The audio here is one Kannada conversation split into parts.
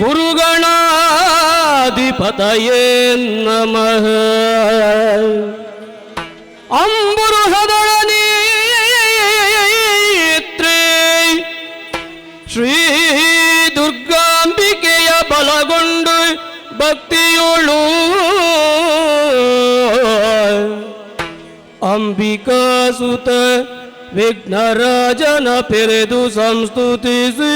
ಗುರುಗಣಾಧಿಪತಯೇ ನಮಃ. ಅಂಬುರುಹದೊಳನೇತ್ರೇ ಶ್ರೀ ದುರ್ಗಾಂಬಿಕೆಯ ಬಲಗೊಂಡು ಭಕ್ತಿಯೋಳು ಅಂಬಿಕಾಸುತ ವಿಘ್ನರಾಜನ ಪೆರೆದು ಸಂಸ್ತುತಿಸಿ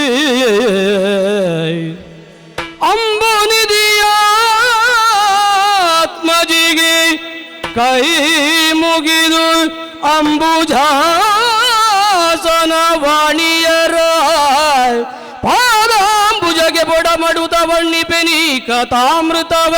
ಅಂಬುನಿಧಿಯಾತ್ಮಜಿಗೆ ಕೈ ಮುಗಿದು ಅಂಬುಜಾಸನ ವಾಣಿಯರ ಪಾದಾಂಬುಜಗೆ ಬೊಡಮಡುತ ವಣ್ಣಿಪೆನಿ ಕಥಾಮೃತವ.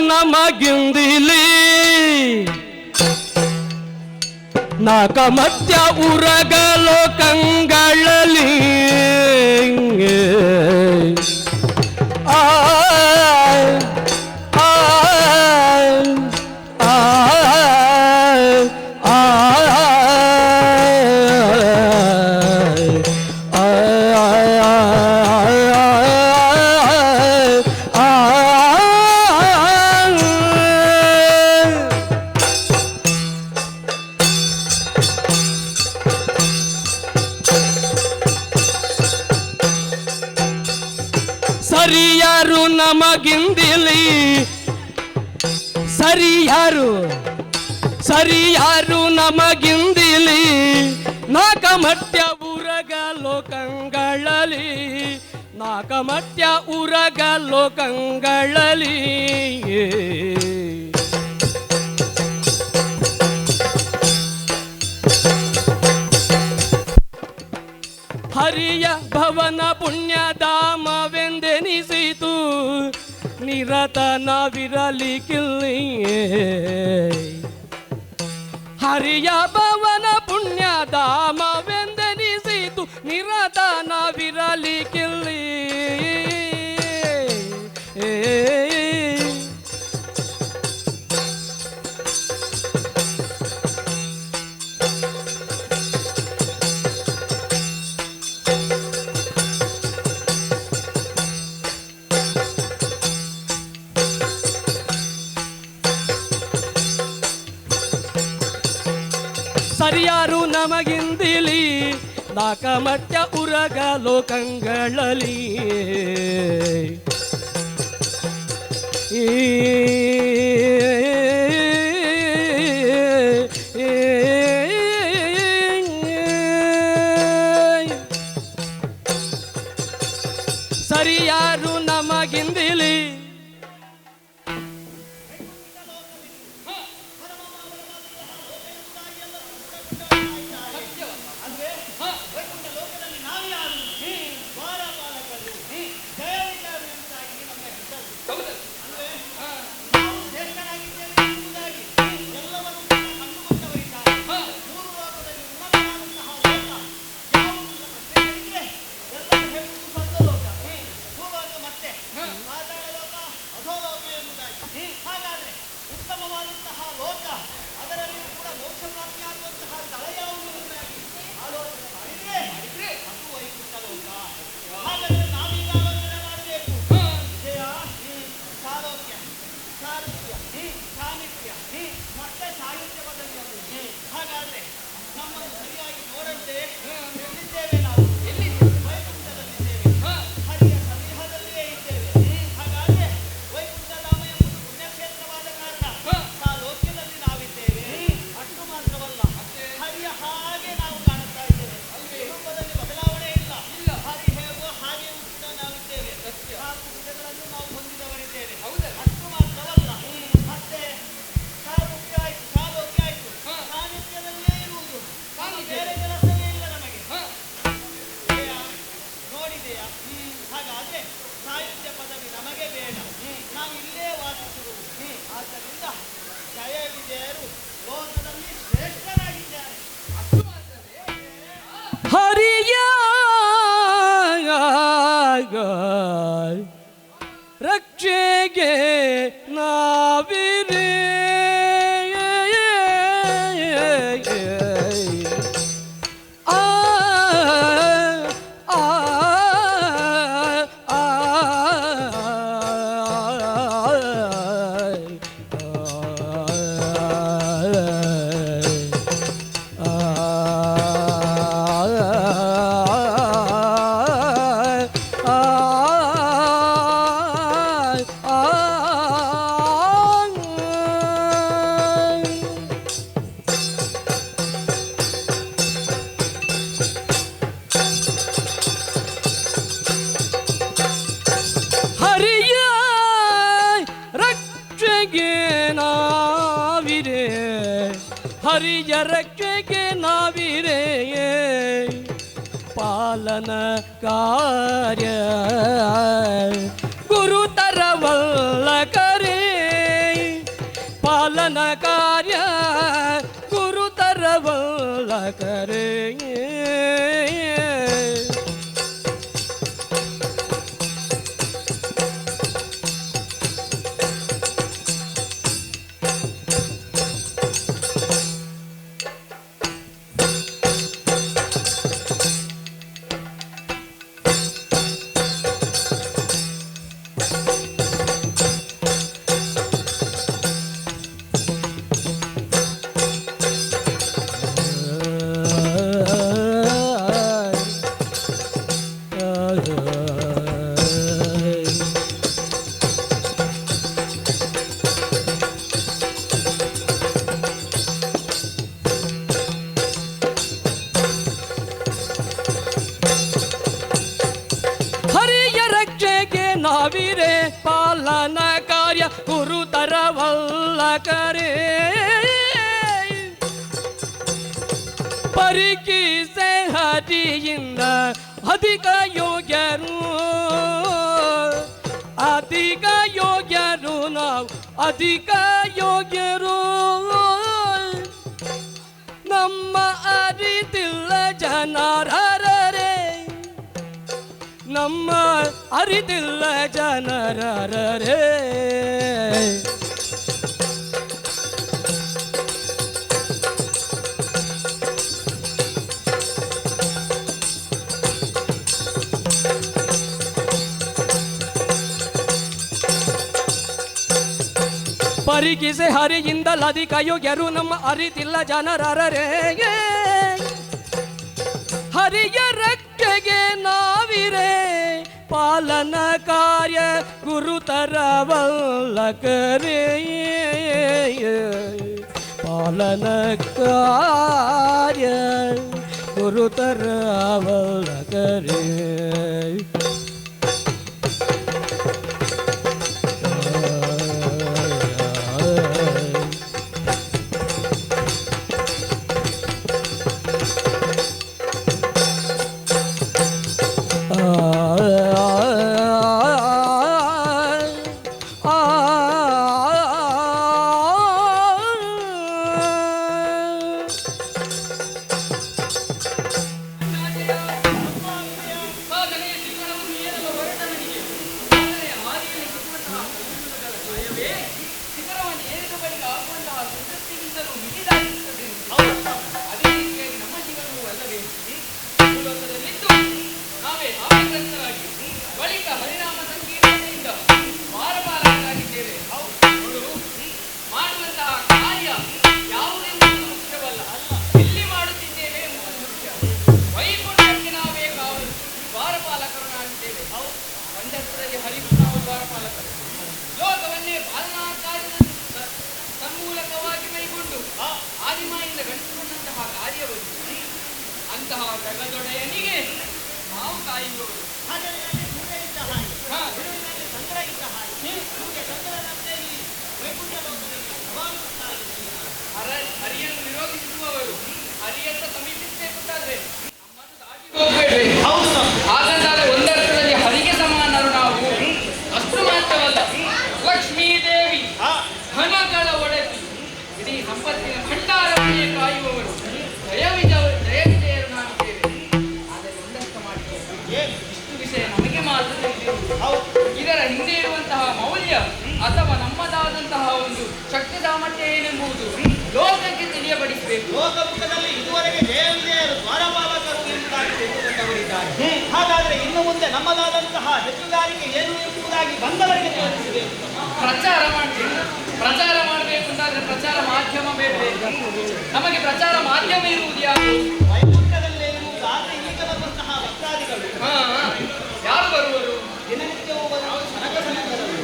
ನಮಗಿಂದಿಲಿ ನಾಕಮತ್ಯ ಉರಗಲೋ ಕಂಗಳಲಿ ಆ ಸರಿಯಾರು ನಮಗಿಂದಿಲಿ ಸರಿಯಾರು ನಮಗಿಂದಿಲಿ ನಾಕಮಟ್ಯ ಉರಗ ಲೋಕಂಗಳಲಿ ನಾಕಮಟ್ಯ ಉರಗ ಲೋಕಂಗಳಲಿ ಹರಿಯ ಭವನ ಪುಣ್ಯಧಾಮವೆಂದೆನಿಸಿತು ನಿರತನವಿರಲಿಕ್ಕಿಲ್ಲಿ ಹರಿಯ ಭವನ ಪುಣ್ಯಧಾಮವೆಂದೆನಿಸಿತು ನಿರತನವಿರಲಿಕ್ಕಿಲ್ಲಿ ಸರಿಯಾರು ನಮಗಿಂದಿಲಿ ನಾಕಮಟ್ಯ ಉರಗ ಲೋಕಂಗಳಲ್ಲಿ ಸರಿಯಾರು ನಮಗಿಂದಿಲಿ ಹರಿಯ ರಕ್ಷೆಗೆ ನಾವಿರೇ ಹರಿಯ ರಕ್ಷೆಗೆ ನಾವಿರೇ ಪಾಲನ ಕಾರ್ಯ ಗುರುತರವಲ್ಲ ಕರೆ ಪಾಲನ ಕಾರ್ಯ ಗುರುತರವಲ್ಲ ಕರೆ ನಾವಿರೇ ಪಾಲನ ಕಾರ್ಯ ಗುರುತರವಲ್ಲ ಕರೆ ಪರಿಕಿಸೆ ಹರಿಯಿಂದ ಅಧಿಕ ಯೋಗ್ಯರು ಅಧಿಕ ಯೋಗ್ಯರು ನಾವು ಅಧಿಕ ಯೋಗ್ಯರು ನಮ್ಮ ಅರಿತಿಲ್ಲ ಜನರೇ ನಮ್ಮ ಅರಿತಿಲ್ಲ ಜನರೇ ಪರಿಗಿಸೆ ಹರಿಯಿಂದಲಧಿಕ ಯೋಗ್ಯರು ನಮ್ಮ ಅರಿತಿಲ್ಲ ಜನರೇ. ಹರಿಯ ರಕ್ಷೆಗೆ ನಾವಿರೇ ಪಾಲನ ಕಾರ್ಯ ಗುರುತರವಲ್ಲಕರೇ. ಪಾಲನ ಕಾರ್ಯ ಗುರುತರವಲ್ಲಕರೇ. ಲೋಕವನ್ನೇ ಪಾಲನಾ ಕಾರ್ಯದ ತನ್ಮೂಲಕವಾಗಿ ಕೈಗೊಂಡು ಆದಿಮಾಯಿಂದ ಗಂಟುಕೊಂಡಂತಹ ಕಾರ್ಯವನ್ನು ಅಂತಹ ಜಗದೊಡೆಯನಿಗೆ ನಾವು ಕಾಯುವವರು. ಹರಿಯನ್ನು ವಿರೋಧಿಸುವವರು ಹರಿಯತ್ತ ಸಮೀಪಿಸಬೇಕಾದ್ರೆ ನಮ್ಮನ್ನು ದಾಟಿ ಹೋಗಬೇಡ್ರಿ. ಹಾಗಂದಾಗ ಒಂದರ್ಥದಲ್ಲಿ ಹರಿಗೆ ಸಮಾನರು ನಾವು. ಅಷ್ಟು ಮಾತ್ರವಲ್ಲ, ಲಕ್ಷ್ಮೀದೇವಿ ಧನಗಳ ಒಡೆದು ಇಡೀ ಸಂಪತ್ತಿನ ಭಂಡಾರವನ್ನೇ ಕಾಯುವವರು ಜಯವಿಜಯರು ನಾವಿದ್ದೇವೆ. ಆದರೆ ಒಂದರ್ಥ ಮಾಡಿದ್ದೇವೆ, ಇಷ್ಟು ವಿಷಯ ನಮಗೆ ಮಾತ್ರ ಇದರ ಹಿಂದೆ ಇರುವಂತಹ ಮೌಲ್ಯ ಅಥವಾ ನಮ್ಮದಾದಂತಹ ಒಂದು ಶಕ್ತಿ ಸಾಮರ್ಥ್ಯ ಏನೆಂಬುದು ಲೋಕಕ್ಕೆ ತಿಳಿಯಬಡಿಸಬೇಕು. ಲೋಕಮುಖದಲ್ಲಿ ಇದುವರೆಗೆ ಜಯವಿಜಯರು ದ್ವಾರಪಾಲಕರು ಎಂಬುದಾಗಿ ತಿಳಿದುಕೊಂಡವರಿದ್ದಾರೆ. ಹಾಗಾದರೆ ಇನ್ನು ಮುಂದೆ ನಮ್ಮದಾದಂತಹ ಹೆಚ್ಚುಗಾರಿಕೆ ಏನು ಎಂಬುದಾಗಿ ಬಂದವರಿಗೆ ತೋರಿಸಬೇಕು. ಪ್ರಚಾರ ಮಾಡ್ತೇವೆ. ಪ್ರಚಾರ ಮಾಡಬೇಕು ಅಂತಾದ್ರೆ ಪ್ರಚಾರ ಮಾಧ್ಯಮ ಬೇಕು. ನಮಗೆ ಪ್ರಚಾರ ಮಾಧ್ಯಮ ಇರುವುದು ಯಾರು? ವೈಕುಂಠದಲ್ಲೇ ಇರುವುದು. ಆದರೆ ಈಗ ಬರುವಂತಹ ಭಕ್ತಾದಿಗಳು ಯಾರು ಬರುವರು? ದಿನನಿತ್ಯವೂ ಬರುವುದು ಸನಕ ಸನಂದರರು.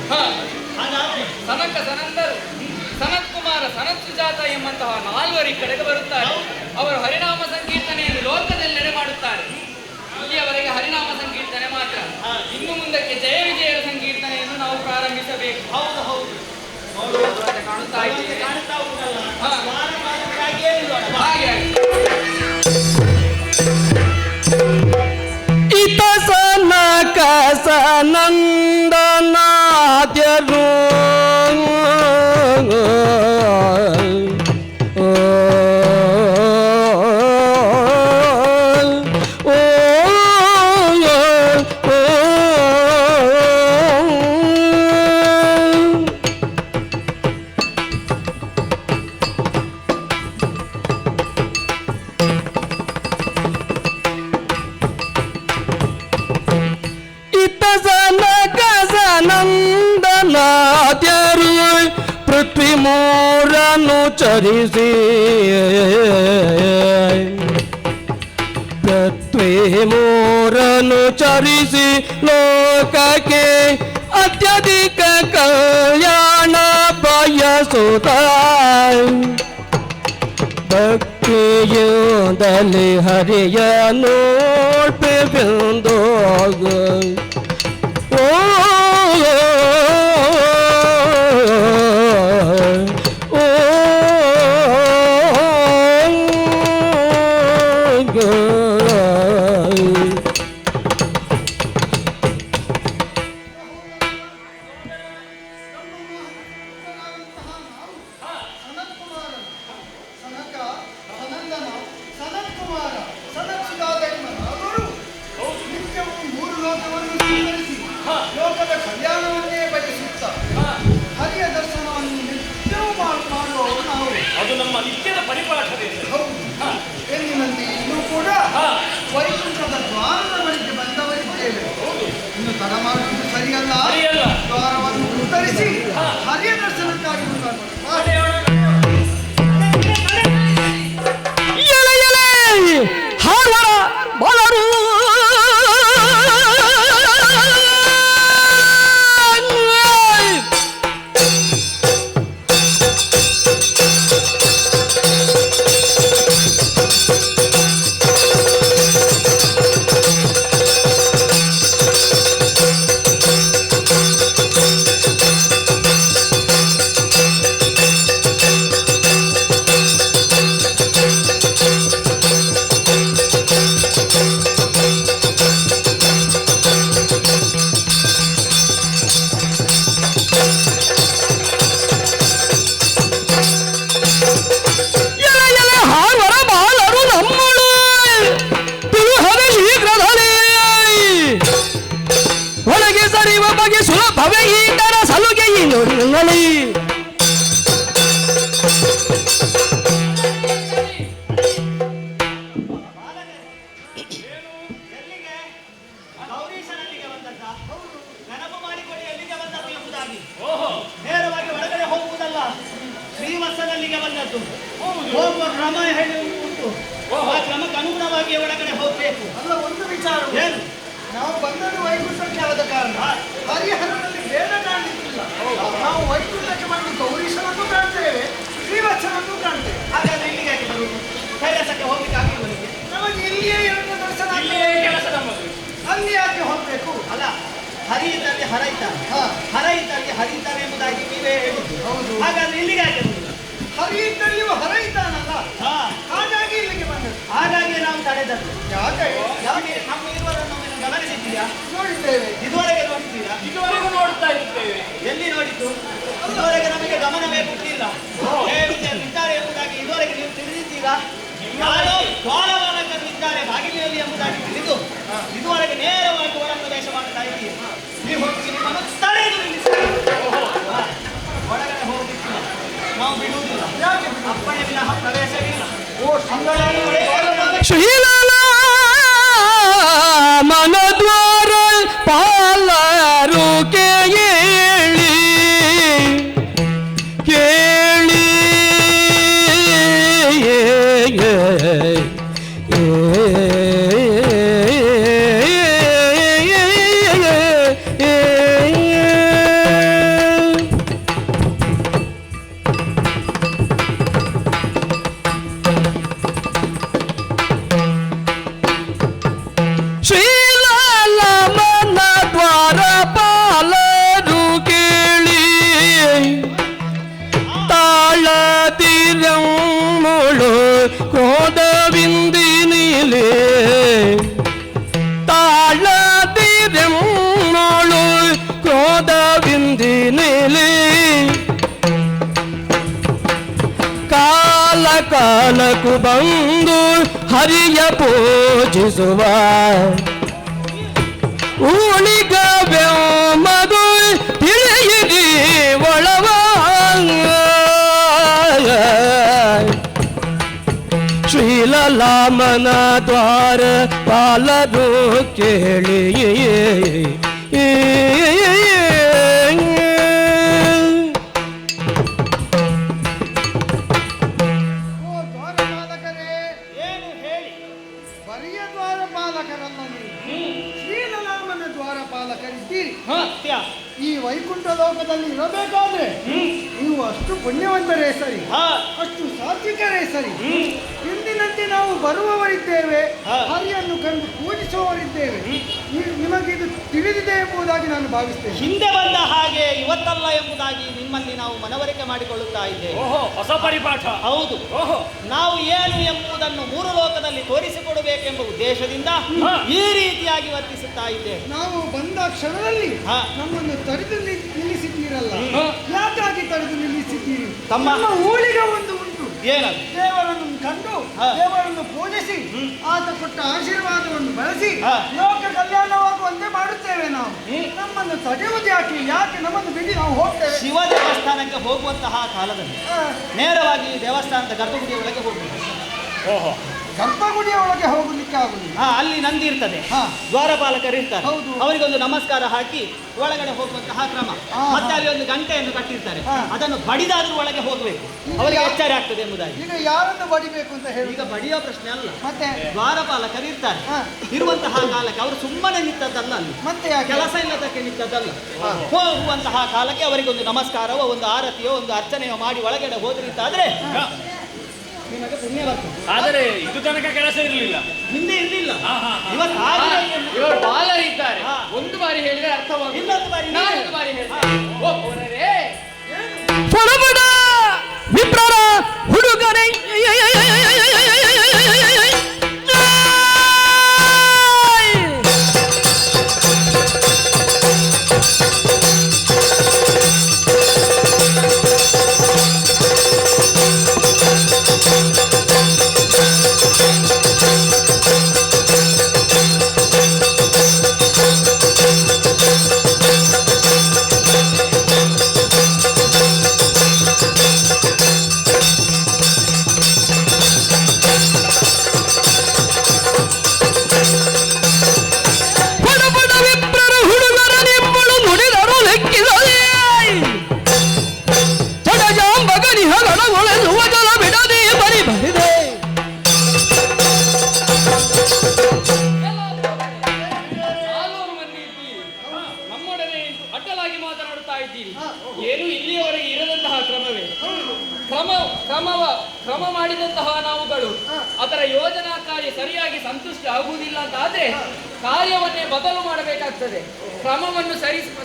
ಹಾಗಾದ್ರೆ ಸನಕ ಸನಂದರು, ಸನತ್ ಕುಮಾರ, ಸನತ್ ಸುಜಾತ ಎಂಬಂತಹ ನಾಲ್ವರು ಈ ಕಡೆಗೆ ಬರುತ್ತಾರೆ. ಅವರು ಹರಿನಾಮ ಸಂಕೀರ್ತನೆಯನ್ನು ಲೋಕದೆಲ್ಲೆಡೆ ಮಾಡುತ್ತಾರೆ. ಇಲ್ಲಿಯವರೆಗೆ ಹರಿನಾಮ ಸಂಕೀರ್ತನೆ ಮಾತ್ರ. ಇನ್ನು ಮುಂದಕ್ಕೆ ಜಯ ವಿಜಯರ ಸಂಕೀರ್ತನೆಯನ್ನು ನಾವು ಪ್ರಾರಂಭಿಸಬೇಕು. ಹೌದು ಹೌದು, ಕಾಣುತ್ತಾ ಇದ್ದೇವೆ. ಕಾಣ್ತಾ ಉಂಟಲ್ಲ, ದ್ವಾರಪಾಲಕರಾಗಿಯೇ ಇರೋಣ. ಹಾಗೆ ಇತ ಸನಕ ಸನಂದನಾದ್ಯರು ನಂದನಾದ್ಯರು ಪೃಥ್ವಿ ಮೂರನ್ನು ಚರಿಸಿ ಪೃಥ್ವಿ ಮೂರನ್ನು ಚರಿಸಿ ಲೋಕಕ್ಕೆ ಅತ್ಯಧಿಕ ಕಲ್ಯಾಣ ಬಯಸುತ್ತ ಭಕ್ತಿಯುಂದಲಿ ಹರಿಯ ನೋಡ್ಬೆಂದೋಗ ನಿತ್ಯವೂ ಮೂರು ಲೋಕವನ್ನು ಎಲ್ಲಿಗೆ? ಗೌರೀಶನಲ್ಲಿಗೆ ಬಂದದ್ದ? ನೆನಪು ಮಾಡಿಕೊಳ್ಳಿ ಎಲ್ಲಿಗೆ ಬಂದದ್ದು ಎಂಬುದಾಗಿ. ನೇರವಾಗಿ ಒಳಗಡೆ ಹೋಗುವುದಲ್ಲ, ಶ್ರೀವತ್ಸನಲ್ಲಿಗೆ ಬಂದದ್ದು. ಹೋಗುವ ಕ್ರಮ ಹೇಳಿ ಉಂಟು. ಆ ಕ್ರಮಕ್ಕೆ ಅನುಗುಣವಾಗಿ ಒಳಗಡೆ ಹೋಗಬೇಕು. ಅಲ್ಲ, ಒಂದು ವಿಚಾರ. ಏನು? ನಾವು ಬಂದದ್ದು ವೈಕುಂಠಕ್ಕೆ ಆದ ಕಾರಣ ಹರಿಹರನಲ್ಲಿ ಭೇದ ಕಾಣಲಿಕ್ಕಿಲ್ಲ. ನಾವು ವೈಕುಂಠಕ್ಕೆ ಬಂದು ಗೌರೀಶನನ್ನು ಕಾಣ್ತೇವೆ, ಶ್ರೀವತ್ಸನನ್ನು ಕಾಣ್ತೇವೆ. ಹಾಗಾದ್ರೆ ಇಲ್ಲಿಗೆ ಯಾಕೆ ಬರುವುದು? ಕೈಲಾಸಕ್ಕೆ ಹೋಗ್ಲಿಕ್ಕೆ ಆಗಿಲ್ಲ ನಿಮಗೆ? ನಮಗೆ ಇಲ್ಲಿಯೇ ಎರಡು ದರ್ಶನ ಇಲ್ಲಿಯೇ ಕೆಲಸ ನಮ್ಮದು. ಅಲ್ಲಿ ಯಾಕೆ ಹೋಗ್ಬೇಕು? ಅಲ್ಲ, ಹರಿ ಇದ್ದಲ್ಲಿ ಹರ ಇದ್ದಾನೆ, ಹರ ಇದ್ದಲ್ಲಿ ಹರಿ ಇದ್ದಾನೆ ಎಂಬುದಾಗಿ ನೀವೇ ಹೇಳಿದ್ದು. ಹೌದು. ಹಾಗಾದ್ರೆ ಇಲ್ಲಿಗೆ ಯಾಕೆ ಬರುವುದು? ಹರಿ ಇದ್ದಲ್ಲಿಯೂ ಹರ ಇದ್ದಾನಲ್ಲ, ಹಾಗಾಗಿ ಇಲ್ಲಿಗೆ ಬಂದದ್ದು. ಹಾಗಾಗಿ ನಾವು ತಡೆದದ್ದು. ಯಾಕೆ? ಯಾಕೆ ನಮ್ಮ ಇರುವರನ್ನು ಒಮ್ಮೆ ಗಮನಿಸಿದ್ದೀರಾ? ನೋಡಿದ್ದೇವೆ. ಇದುವರೆಗೆ ನೋಡಿದ್ದೀರಾ? ಇದುವರೆಗೂ ನೋಡ್ತಾ ಇರ್ತೇವೆ. ಎಲ್ಲಿ ನೋಡಿದ್ದು? ಇದುವರೆಗೆ ನಮಗೆ ಗಮನವೇ ಕೊಟ್ಟಿಲ್ಲ. ಇದ್ದಾರೆ ಎಂಬುದಾಗಿ ಇದುವರೆಗೆ ನೀವು ತಿಳಿದಿದ್ದೀರಾ? ಯಾರೋ ದ್ವಾರಪಾಲಕರು ಇದ್ದಾರೆ ಬಾಗಿಲಿನಲ್ಲಿ ಎಂಬುದಾಗಿ ತಿಳಿದು ಇದುವರೆಗೆ ನೇರವಾಗಿ ಒಳ ಪ್ರವೇಶ ಮಾಡ್ತಾ ಇದ್ದೀರಿ. ನೀವು ಹೋಗಿ ನಿಮ್ಮನ್ನು ತಡೆದು ನಿಲ್ಲಿಸ್ತೀರಿ. ಒಳಗಡೆ ಹೋಗಲಿಕ್ಕಿಲ್ಲ, ನಾವು ಬಿಡುವುದಿಲ್ಲ. ಯಾಕೆ? ಅಪ್ಪಣೆ ವಿನಃ ಪ್ರವೇಶವಿಲ್ಲ. ಶ್ರೀಲಲ ಮನದ್ವಾರ ಪಾಲರು ಕೇಳಿ ಕೇಳಿ ಶ್ರೀಲಾಲ ಮನ ದ್ವಾರ ಪಾಲರು ಕೇಳಿ ತಾಳದಿರಮ್ಮಳು ಕ್ರೋಧವಿಂದಿನಿಲೆ ತಾಳದಿರಮ್ಮಳು ಕ್ರೋಧವಿಂದಿನಿಲೆ ಕಾಲ ಕಾಲಕ್ಕೂ ಬಂದು ಹರಿಯ ಪೂಜಿಸುವ ಉಳಿಗವೆಂಬುದು ತಿಳಿಯಿರಿ ಒಳವ ಶ್ರೀಲಲಾಮನ ದ್ವಾರ ಪಾಲರು ಕೇಳಿ ಓ ದ್ವಾರಪಾಲಕರೇ, ಏನು ಹೇಳಿ? ಬರಿಯ ದ್ವಾರಪಾಲಕರಲ್ಲ ನೀವು, ಶ್ರೀಲಲಾಮನ ದ್ವಾರಪಾಲಕರಿದ್ದೀರಿ. ಸತ್ಯ. ಈ ವೈಕುಂಠ ಲೋಕದಲ್ಲಿ ಇರಬೇಕಾದ್ರೆ ನೀವು ಅಷ್ಟು ಪುಣ್ಯವಂತರೇ ಸರಿ, ಅಷ್ಟು ಸಾತ್ವಿಕರೇ ಸರಿ. ಇಂದಿನಂತೆ ನಾವು ಬರುವವರಿದ್ದೇವೆ, ಹರಿಯನ್ನು ಕಂಡು ಪೂಜಿಸುವವರಿದ್ದೇವೆ. ನಿಮಗಿದು ತಿಳಿದಿದೆ ಎಂಬುದಾಗಿ ನಾನು ಭಾವಿಸ್ತೇನೆ. ಹಿಂದೆ ಬಂದ ಹಾಗೆ ಇವತ್ತಲ್ಲ ಎಂಬುದಾಗಿ ನಿಮ್ಮಲ್ಲಿ ನಾವು ಮನವರಿಕೆ ಮಾಡಿಕೊಳ್ಳುತ್ತಾ ಇದ್ದೇವೆ. ಹೊಸ ಪರಿಪಾಠ. ಹೌದು. ನಾವು ಏನು ಎಂಬುದನ್ನು ಮೂರು ಲೋಕದಲ್ಲಿ ತೋರಿಸಿಕೊಡಬೇಕೆಂಬ ಉದ್ದೇಶದಿಂದ ಈ ರೀತಿಯಾಗಿ ವರ್ತಿಸುತ್ತಾ ಇದ್ದೇವೆ. ನಾವು ಬಂದ ಕ್ಷಣದಲ್ಲಿ ನಮ್ಮನ್ನು ತಡೆದು ನಿಲ್ಲಿಸಿದ್ದೀರಲ್ಲ, ಯಾಕಾಗಿ ತಡೆದು ನಿಲ್ಲಿಸಿದ್ದೀರಿ? ತಮ್ಮ ಊಳಿಗೆ ಒಂದು ಉಂಟು. ಏನದು? ದೇವರನ್ನು ಕಂಡು ದೇವರನ್ನು ಪೂಜಿಸಿ ಆತ ಕೊಟ್ಟ ಆಶೀರ್ವಾದವನ್ನು ಬಳಸಿ ಲೋಕ ಕಲ್ಯಾಣವಾಗುವಂತೆ ಮಾಡುತ್ತೇವೆ. ನಾವು ನಮ್ಮನ್ನು ತಡೆಯುವುದು ಯಾಕೆ? ಯಾಕೆ ನಮ್ಮನ್ನು ಬಿಡಿ ನಾವು ಹೋಗ್ತೇವೆ. ಶಿವ ದೇವಸ್ಥಾನಕ್ಕೆ ಹೋಗುವಂತಹ ಕಾಲದಲ್ಲಿ ನೇರವಾಗಿ ದೇವಸ್ಥಾನದ ಗರ್ಭಗುಡಿಯ ಒಳಗೆ ಹೋಗ್ಬೇಕು. ಗರ್ಭಗುಡಿಯ ಒಳಗೆ ಹೋಗಲಿಕ್ಕೆ ಆಗುದಿಲ್ಲ. ಅಲ್ಲಿ ನಂದಿ ಇರ್ತದೆ, ದ್ವಾರಪಾಲಕರು ಇರ್ತಾರೆ, ಅವರಿಗೊಂದು ನಮಸ್ಕಾರ ಹಾಕಿ ಒಳಗಡೆ ಹೋಗುವಂತಹ ಕ್ರಮ. ಮತ್ತೆ ಅಲ್ಲಿ ಒಂದು ಗಂಟೆಯನ್ನು ಕಟ್ಟಿರ್ತಾರೆ, ಅದನ್ನು ಬಡಿದಾದ್ರೂ ಒಳಗೆ ಹೋಗಬೇಕು, ಅವರಿಗೆ ಎಚ್ಚರ ಆಗ್ತದೆ ಎಂಬುದಾಗಿ. ಈಗ ಯಾರನ್ನು ಬಡಿಬೇಕು ಅಂತ ಹೇಳಿ? ಈಗ ಬಡಿಯೋ ಪ್ರಶ್ನೆ ಅಲ್ಲ, ಮತ್ತೆ ದ್ವಾರಪಾಲಕರು ಇರ್ತಾರೆ. ಇರುವಂತಹ ಕಾಲಕ್ಕೆ ಅವರು ಸುಮ್ಮನೆ ನಿಂತದ್ದಲ್ಲ, ಅಲ್ಲಿ ಮತ್ತೆ ಕೆಲಸ ಇಲ್ಲದಕ್ಕೆ ನಿಂತದ್ದಲ್ಲ. ಹೋಗುವಂತಹ ಕಾಲಕ್ಕೆ ಅವರಿಗೊಂದು ನಮಸ್ಕಾರವೋ ಒಂದು ಆರತಿಯೋ ಒಂದು ಅರ್ಚನೆಯೋ ಮಾಡಿ ಒಳಗಡೆ ಹೋದ್ರಿಂತಾದ್ರೆ ನಿಮಗೆ ಪುಣ್ಯ ಬರ್ತದೆ. ಆದರೆ ಇದು ತನಕ ಕೆಲಸ ಇರಲಿಲ್ಲ, ಹಿಂದೆ ಇರಲಿಲ್ಲ. ಇವತ್ತು ಇವರು ಬಾಲರಿದ್ದಾರೆ. ಒಂದು ಬಾರಿ ಹೇಳಿದ್ರೆ ಅರ್ಥವಾಗುತ್ತದೆ, ಇನ್ನೊಂದು ಬಾರಿ ನಾಲ್ಕು ಬಾರಿ ಹೇಳ್ತಾರೆ. ಫಲಬಡ ವಿಪ್ರರ ಹುಡುಗರೇ ಕ್ರಮ ಮಾಡಿದಂತಹ ನಾವುಗಳು ಅದರ ಯೋಜನಾ ಕಾರ್ಯ ಸರಿಯಾಗಿ ಸಂತುಷ್ಟ ಆಗುವುದಿಲ್ಲ ಅಂತ ಆದ್ರೆ ಕಾರ್ಯವನ್ನೇ ಬದಲು ಮಾಡಬೇಕಾಗ್ತದೆ. ಕ್ರಮವನ್ನು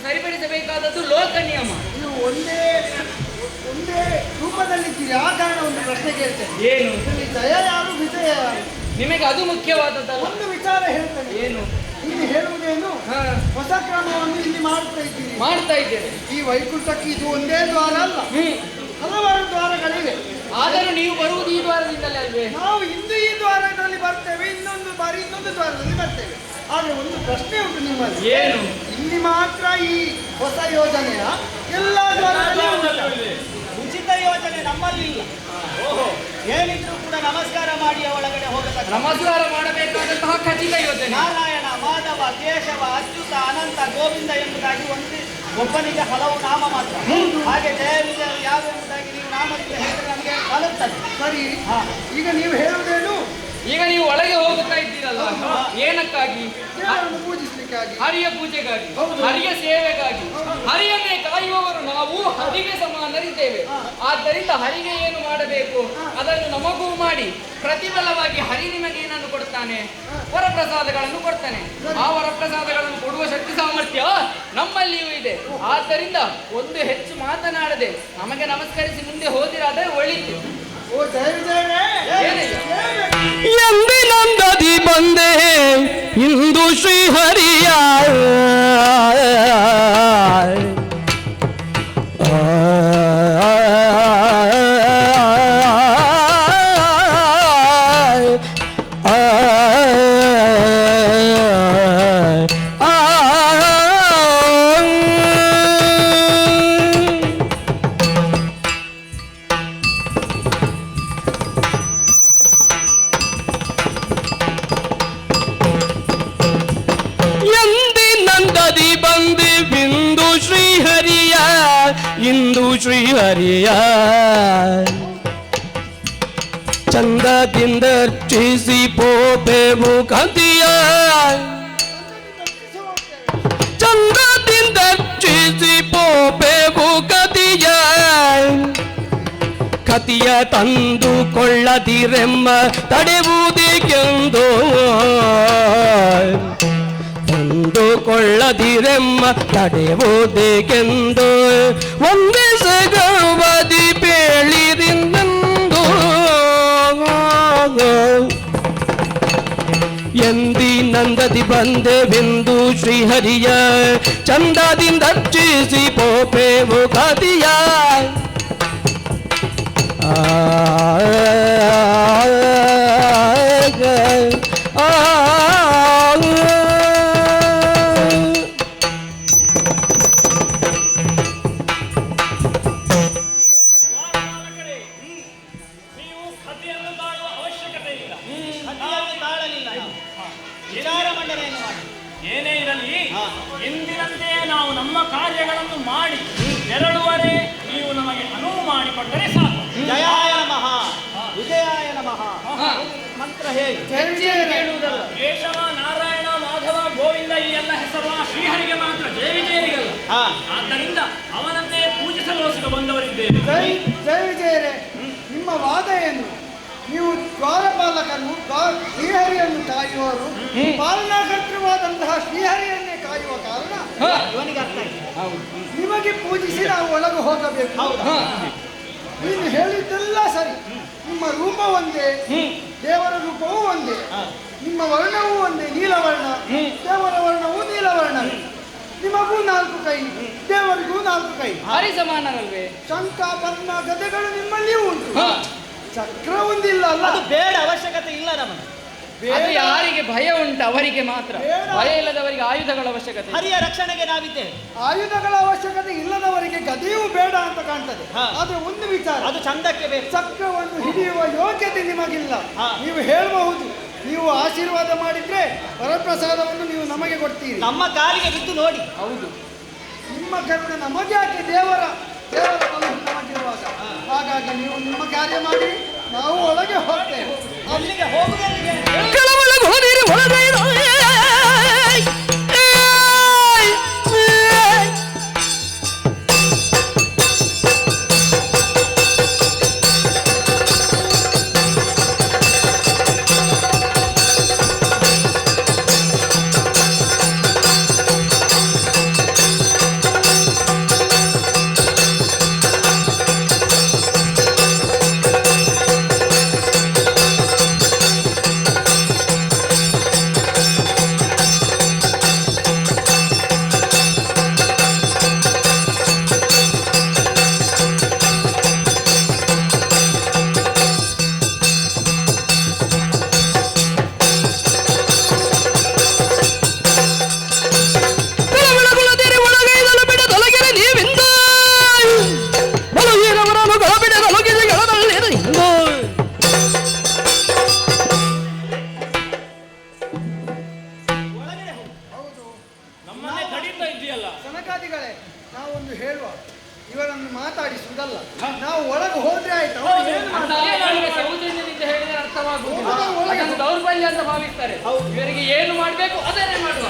ಸರಿಪಡಿಸಬೇಕಾದದ್ದು ಲೋಕ ನಿಯಮ. ನೀವು ಒಂದೇ ರೂಪದಲ್ಲಿದ್ದೀರಿ. ಆ ಕಾರಣ ಒಂದು ಪ್ರಶ್ನೆ ಕೇಳ್ತೇನೆ. ಏನು? ಇಲ್ಲಿ ಜಯ ಯಾರು, ವಿಜಯ ಯಾರು? ನಿಮಗೆ ಅದು ಮುಖ್ಯವಾದದ್ದಲ್ಲ. ಒಂದು ವಿಚಾರ ಹೇಳ್ತೇನೆ. ಏನು? ಇಲ್ಲಿ ಹೇಳುವುದೇನು, ಹೊಸ ಕ್ರಮವನ್ನು ಇಲ್ಲಿ ಮಾಡ್ತಾ ಇದ್ದೇನೆ. ಈ ವೈಕುಂಠಕ್ಕೆ ಇದು ಒಂದೇ ದ್ವಾರ ಅಲ್ಲ, ಹಲವಾರು ದ್ವಾರಗಳಿವೆ. ಆದರೂ ನೀವು ಬರುವುದು ಈ ದ್ವಾರದಿಂದಲೇ ಅಲ್ವೇ? ನಾವು ಇಂದು ಈ ದ್ವಾರದಲ್ಲಿ ಬರ್ತೇವೆ, ಇನ್ನೊಂದು ಬಾರಿ ಇನ್ನೊಂದು ದ್ವಾರದಲ್ಲಿ ಬರ್ತೇವೆ. ಆದ್ರೆ ಒಂದು ಪ್ರಶ್ನೆ ಉಂಟು ನಿಮ್ಮಲ್ಲಿ. ಏನು? ಇಲ್ಲಿ ಮಾತ್ರ ಈ ಹೊಸ ಯೋಜನೆಯ ಎಲ್ಲ ದ್ವಾರಗಳಲ್ಲಿ ಉಚಿತ ಯೋಜನೆ ನಮ್ಮಲ್ಲಿ ಇಲ್ಲ. ಏನಿದ್ರು ಕೂಡ ನಮಸ್ಕಾರ ಮಾಡಿ ಒಳಗಡೆ ಹೋಗತಕ್ಕ, ನಮಸ್ಕಾರ ಮಾಡಬೇಕಾದಂತಹ ಖಚಿತ ಯೋಜನೆ. ನಾರಾಯಣ, ಮಾಧವ, ಕೇಶವ, ಅಚ್ಯುತ, ಅನಂತ, ಗೋವಿಂದ ಎಂಬುದಾಗಿ ಒಬ್ಬನಿಗೆ ಹಲವು ನಾಮ ಮಾತ್ರ. ಹಾಗೆ ಜಯ ವಿಜಯ ಯಾವ ಎಂಬುದಾಗಿ ನೀವು ನಾಮದಿಂದ ಹೇಳಿದ್ರೆ ನಮಗೆ ಕಲಿಸ್ತದೆ. ಸರಿ, ಈಗ ನೀವು ಹೇಳುವುದೇನು? ಈಗ ನೀವು ಒಳಗೆ ಹೋಗುತ್ತಾ ಇದ್ದೀರಲ್ಲ, ಏನಕ್ಕಾಗಿ? ದೇವರನ್ನು ಪೂಜಿಸಲಿಕ್ಕಾಗಿ, ಹರಿಯ ಪೂಜೆಗಾಗಿ, ಹರಿಯ ಸೇವೆಗಾಗಿ. ಹರಿಯನ್ನೇ ಕಾಯುವವರು ನಾವು ಹರಿಗೆ ಸಮಾನರಿದ್ದೇವೆ. ಆದ್ದರಿಂದ ಹರಿಗೆ ಏನು ಮಾಡಬೇಕು ಅದನ್ನು ನಮಗೂ ಮಾಡಿ ಪ್ರತಿಫಲವಾಗಿ ಹರಿ ನಿಮಗೆ ಏನನ್ನು ಕೊಡ್ತಾನೆ? ವರಪ್ರಸಾದಗಳನ್ನು ಕೊಡ್ತಾನೆ. ಆ ವರಪ್ರಸಾದಗಳನ್ನು ಕೊಡುವ ಶಕ್ತಿ ಸಾಮರ್ಥ್ಯ ನಮ್ಮಲ್ಲಿಯೂ ಇದೆ. ಆದ್ದರಿಂದ ಒಂದು ಹೆಚ್ಚು ಮಾತನಾಡದೆ ನಮಗೆ ನಮಸ್ಕರಿಸಿ ಮುಂದೆ ಹೋದಿರಾದರೆ ಒಳಿತು. ಓ ಜಯ ವಿಜಯವೇ, ಎಂದಿನಂದದಿ ಬಂದೆ ಇಂದು ಶ್ರೀಹರಿಯ ಇಂದು ಶ್ರೀಹರಿಯ ಚಂದದಿಂದರ್ಚಿಸಿ ಪೋಪೆವು ಕತಿಯ, ಚಂದದಿಂದರ್ಚಿಸಿ ಪೋಪೆವು ಕತಿಯ. ಕತಿಯ ತಂದುಕೊಳ್ಳದಿರೆಮ್ಮ ತಡೆಯುವುದೇಕೆಂದು, ತಂದುಕೊಳ್ಳದಿರೆಮ್ಮ ತಡೆಯುವುದೇಕೆಂದು ಒಂದೇ ಸಗವದಿ ಬೇಳಿರಿಂದೆಂದು. ಎಂದಿನಂದದಿ ಬಂದೆವೆಂದು ಶ್ರೀಹರಿಯ ಚಂದದಿಂದರ್ಚಿಸಿ ಪೋಪೆವು ಕತಿಯ. ವಿಚಾರ ಮಂಡನೆಯನ್ನು ಮಾಡಿ ಏನೇ ಇರಲಿ, ಎಂದಿನಂತೆ ನಾವು ನಮ್ಮ ಕಾರ್ಯಗಳನ್ನು ಮಾಡಿ ತೆರಳುವರೆ ನೀವು ನಮಗೆ ಅನುವು ಮಾಡಿಕೊಟ್ಟರೆ ಸಾಕು. ಜಯಾಯ ನಮಃ, ವಿಜಯಾಯ ನಮಃ ಮಂತ್ರ ಹೇಗೆ ಹೇಳುವುದಲ್ಲ. ಕೇಶವ, ನಾರಾಯಣ, ಮಾಧವ, ಗೋವಿಂದ ಈ ಎಲ್ಲ ಹೆಸರು ಶ್ರೀಹರಿಗೆ ಮಾತ್ರ, ಜಯ ವಿಜಯರಿಗಲ್ಲ. ಆದ್ದರಿಂದ ಅವನನ್ನೇ ಪೂಜಿಸಲೋಸ್ಕರ ಬಂದವರಿದ್ದೇವೆ. ಜಯ ವಿಜಯರೇ, ನಿಮ್ಮ ವಾದ ಏನು? ನೀವು ದ್ವಾರಪಾಲಕರು, ಶ್ರೀಹರಿಯನ್ನು ಕಾಯುವವರು, ಪಾಲನಾಕರ್ತೃವಾದಂತಹ ಶ್ರೀಹರಿಯನ್ನೇ ಕಾಯುವ ಕಾರಣ ಇವನಿಗೆ ಅರ್ಥ ಇದೆ. ನಿಮಗೆ ಪೂಜಿಸಿ ನಾವು ಒಳಗೆ ಹೋಗಬೇಕು. ನೀನು ಹೇಳಿದ್ದೆಲ್ಲ ಸರಿ. ನಿಮ್ಮ ರೂಪ ಒಂದೇ, ದೇವರ ರೂಪವೂ ಒಂದೇ, ನಿಮ್ಮ ವರ್ಣವೂ ಒಂದೇ, ನೀಲವರ್ಣ. ದೇವರ ವರ್ಣವೂ ನೀಲವರ್ಣ. ನಿಮಗೂ 4 ಕೈ, ದೇವರಿಗೂ 4 ಕೈ. ಹರಿ ಸಮಾನರಲ್ವೇ? ಶಂಖ, ಪದ್ಮ, ಗದೆಗಳು ನಿಮ್ಮಲ್ಲಿಯೂ ಉಂಟು. ಚಕ್ರ ಒಂದಿಲ್ಲ ಅಲ್ಲ? ಅದು ಬೇಡ, ಅವಶ್ಯಕತೆ ಇಲ್ಲ ನಮಗೆ. ಅದು ಯಾರಿಗೆ ಭಯ ಉಂಟು ಅವರಿಗೆ ಮಾತ್ರ. ಭಯ ಇಲ್ಲದವರಿಗೆ ಆಯುಧಗಳ ಅವಶ್ಯಕತೆ. ಹರಿಯ ರಕ್ಷಣೆಗೆ ನಾವಿದ್ದೇವೆ. ಆಯುಧಗಳ ಅವಶ್ಯಕತೆ ಇಲ್ಲದವರಿಗೆ ಗದೆಯೂ ಬೇಡ ಅಂತ ಕಾಣ್ತದೆ. ಆದ್ರೆ ಒಂದು ವಿಚಾರ, ಅದು ಚಂದಕ್ಕೆ ಬೇಕು. ಚಕ್ರವನ್ನು ಹಿಡಿಯುವ ಯೋಗ್ಯತೆ ನಿಮಗಿಲ್ಲ. ನೀವು ಹೇಳಬಹುದು, ನೀವು ಆಶೀರ್ವಾದ ಮಾಡಿದ್ರೆ ವರಪ್ರಸಾದವನ್ನು ನೀವು ನಮಗೆ ಕೊಡ್ತೀರಿ. ನಮ್ಮ ಕಾಲಿಗೆ ಬಿದ್ದು ನೋಡಿ. ಹೌದು, ನಿಮ್ಮ ಕರುಣೆ ನಮಗೆ ಯಾಕೆ? ದೇವರ ನಮಗಿರುವಾಗ. ಹಾಗಾಗಿ ನೀವು ನಿಮ್ಮ ಕಾರ್ಯ ಮಾಡಿ, ನಾವು ಒಳಗೆ ಹೋಗ್ತೇವೆ. ಅಲ್ಲಿಗೆ ಹೋಗುವುದಲ್ಲಿಗೆ ಕೆಲವೊಳಗೆ ಹೋದಿರಿ ಒಳಗೆ ಬಡಿಸುವುದಲ್ಲ, ನಾವು ಒಳಗೆ ಹೋದ್ರೆ ಆಯ್ತು. ಅವ್ರು ಏನು ಅಣ್ಣ, ಮಾಡ್ತಾರೆ? ಅವರಿಗೆ ಸೌಜನ್ಯದಿಂದ ಹೇಳಿದರೆ ಅರ್ಥವಾಗುವುದಿಲ್ಲ. ಒಳಗೆ ಅದನ್ನು ದೌರ್ಬಲ್ಯ ಅಂತ ಭಾವಿಸ್ತಾರೆ. ಇವರಿಗೆ ಏನು ಮಾಡಬೇಕು ಅದನ್ನೇ ಮಾಡುವ.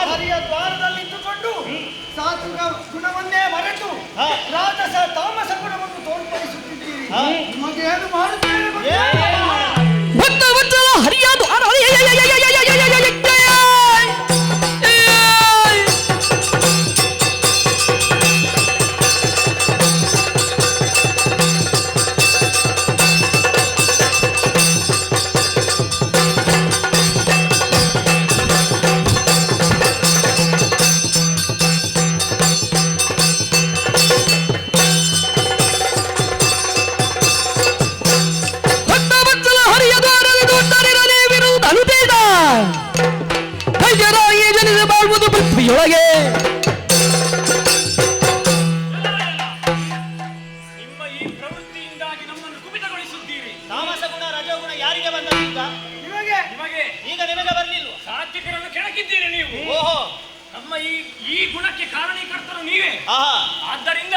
ಹರಿಯ ದ್ವಾರದಲ್ಲಿ ಇಟ್ಟುಕೊಂಡು ಸಾತ್ವಿಕ ಗುಣವನ್ನೇ ಮರೆತು ರಾಜಸ ತಾಮಸ ಗುಣವನ್ನು ತೋರ್ಪಡಿಸುತ್ತಿದ್ದೀರಿ. ನಿಮಗೆ ಏನು ಮಾಡುತ್ತೇನೆ ಹರಿಯಾದು ಪೃಥ್ವಿಯೊಳಗೆ ನಿಮ್ಮ ಈ ಪ್ರವೃತ್ತಿಯಿಂದಾಗಿ ನಮ್ಮನ್ನು ಕುಪಿತಗೊಳಿಸುತ್ತೀರಿ. ತಾಮಸ ಗುಣ ರಜೋಗುಣ ಯಾರಿಗೆ ಬಂದದ್ದು ಈಗ? ನಿಮಗೆ ನಿಮಗೆ ಈಗ ನಿಮಗೆ ಬರ್ಲಿಲ್ವ? ಸಾತ್ವಿಕರನ್ನು ಕೆಣಕಿದ್ದೀರಿ ನೀವು. ಓಹೋ, ನಮ್ಮ ಈ ಗುಣಕ್ಕೆ ಕಾರಣೀಕರ್ತರು ನೀವೇ. ಆಹಾ, ಆದ್ದರಿಂದ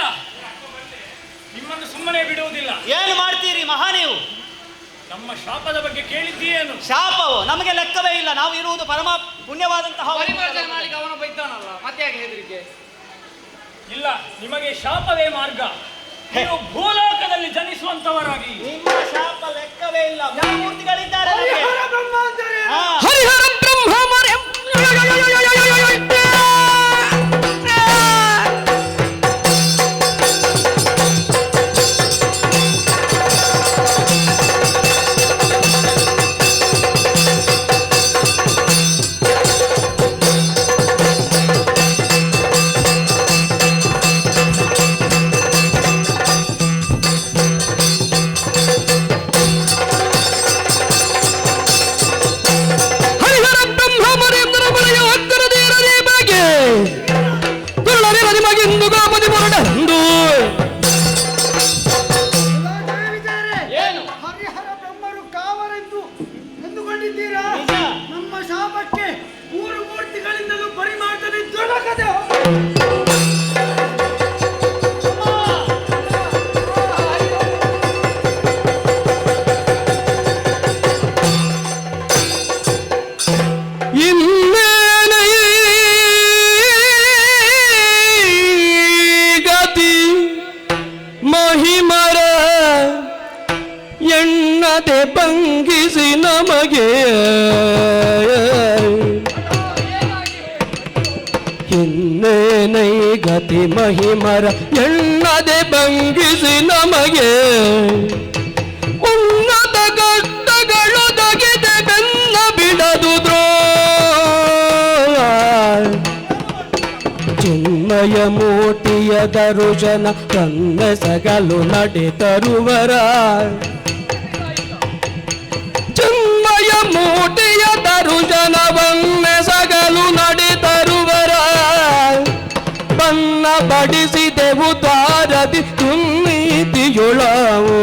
ನಿಮ್ಮನ್ನು ಸುಮ್ಮನೆ ಬಿಡುವುದಿಲ್ಲ. ಏನು ಮಾಡ್ತೀರಿ ಮಹಾ ನೀವು? ನಮ್ಮ ಶಾಪದ ಬಗ್ಗೆ ಕೇಳಿದ್ದೀಯೇನು? ಶಾಪವು ನಮಗೆ ಲೆಕ್ಕವೇ ಇಲ್ಲ. ನಾವು ಇರುವುದು ಪರಮ ಪುಣ್ಯವಾದಂತಹ ಪರಿಮಾರ್ಜನೆ ಮಾಡ್ಲಿಕ್ಕೆ ಅವನು ಬೈತಾನಲ್ಲ, ಮತ್ತೆ ಯಾಕೆ ಹೆದರಿಕೆ? ಇಲ್ಲ, ನಿಮಗೆ ಶಾಪವೇ ಮಾರ್ಗ. ನೀವು ಭೂಲೋಕದಲ್ಲಿ ಜನಿಸುವಂತವರಾಗಿ. ನಿಮ್ಮ ಶಾಪ ಲೆಕ್ಕವೇ ಇಲ್ಲ. ಮೂರ್ತಿಗಳಿದ್ದಾರೆ ನಮಗೆ. ಹರಿಹರ ಬ್ರಹ್ಮ ಅಂದರೆ ಹಾ. ಹರಿಹರ ಬ್ರಹ್ಮ ಹರಿಹರ ಬ್ರಹ್ಮರು ಕಾವರೆಂದು ಎಂದುಕೊಂಡಿದ್ದೀರಾ? ನಿಜ. ನಮ್ಮ ಶಾಪಕ್ಕೆ ಮೂರು ಮೂರ್ತಿಗಳಿಂದಲೂ ಪರಿಮಾಣದಲ್ಲಿ ದೊರಕದೆ ಗತಿ ಮಹಿಮರ ಎಣ್ಣದೆ ಭಂಗಿಸಿ ನಮಗೆ ಇನ್ನೇನೈ ಗತಿ ಮಹಿಮರ ಎಣ್ಣದೆ ಭಂಗಿಸಿ ನಮಗೆ ಉನ್ನತ ಕಷ್ಟಗಳು ದೊಗೆದೆ ಬೆನ್ನ ಬಿಡದು ಚಿನ್ಮಯ ಮೂಟಿಯ ದರುಜನ ಕನ್ನೆಸಗಲು ನಡೆತರುವರ ಚಿನ್ಮಯ ಮೂಟಿಯ ದರುಜನವನ್ನೆಸಗಲು ನಡೆತರುವರ ಬನ್ನ ಬಡಿಸಿದೆವು ದ್ವಾರದಿ ದುರ್ನೀತಿಯೊಳವು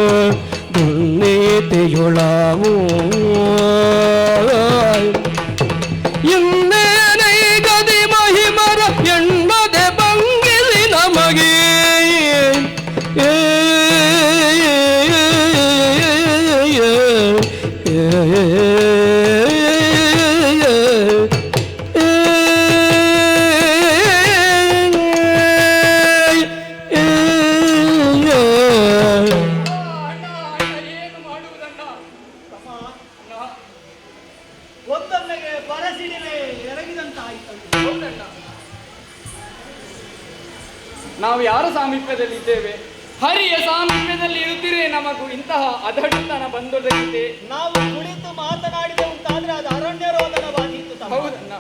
ದುರ್ನೀತಿಯೊಳವು ಇನ್ನೇನೈ ಗದಿ ಮಹಿಮರ ಎಣ್ಣದೆ ಭಂಗಿಸಿ ನಮಗೆ ಏನು ಮಾಡುವುದಣ್ಣ? ಒಂದೊಮ್ಮೆಗೆ ಬರಸಿಡಿಲೆ ಎರಗಿದಂತಾಯಿತು. ಹೌದಣ್ಣ, ನಾವು ಯಾರ ಸಾಮೀಪ್ಯದಲ್ಲಿ ಇದ್ದೇವೆ? ಹರಿಯ ಸಾಮೀಪ್ಯದಲ್ಲಿ ಇರುತ್ತಿರೇ ನಮಗೂ ಇಂತಹ ಅಧಡಿತನ ಬಂದೊದಗಿದೆ. ನಾವು ಕುಳಿತು ಮಾತನಾಡಿದೆ ಅಂತಾದ್ರೆ ಅದು ಅರಣ್ಯ ರೋದನವಾಗಿತ್ತು ತಮ್ಮ. ಹೌದಣ್ಣ.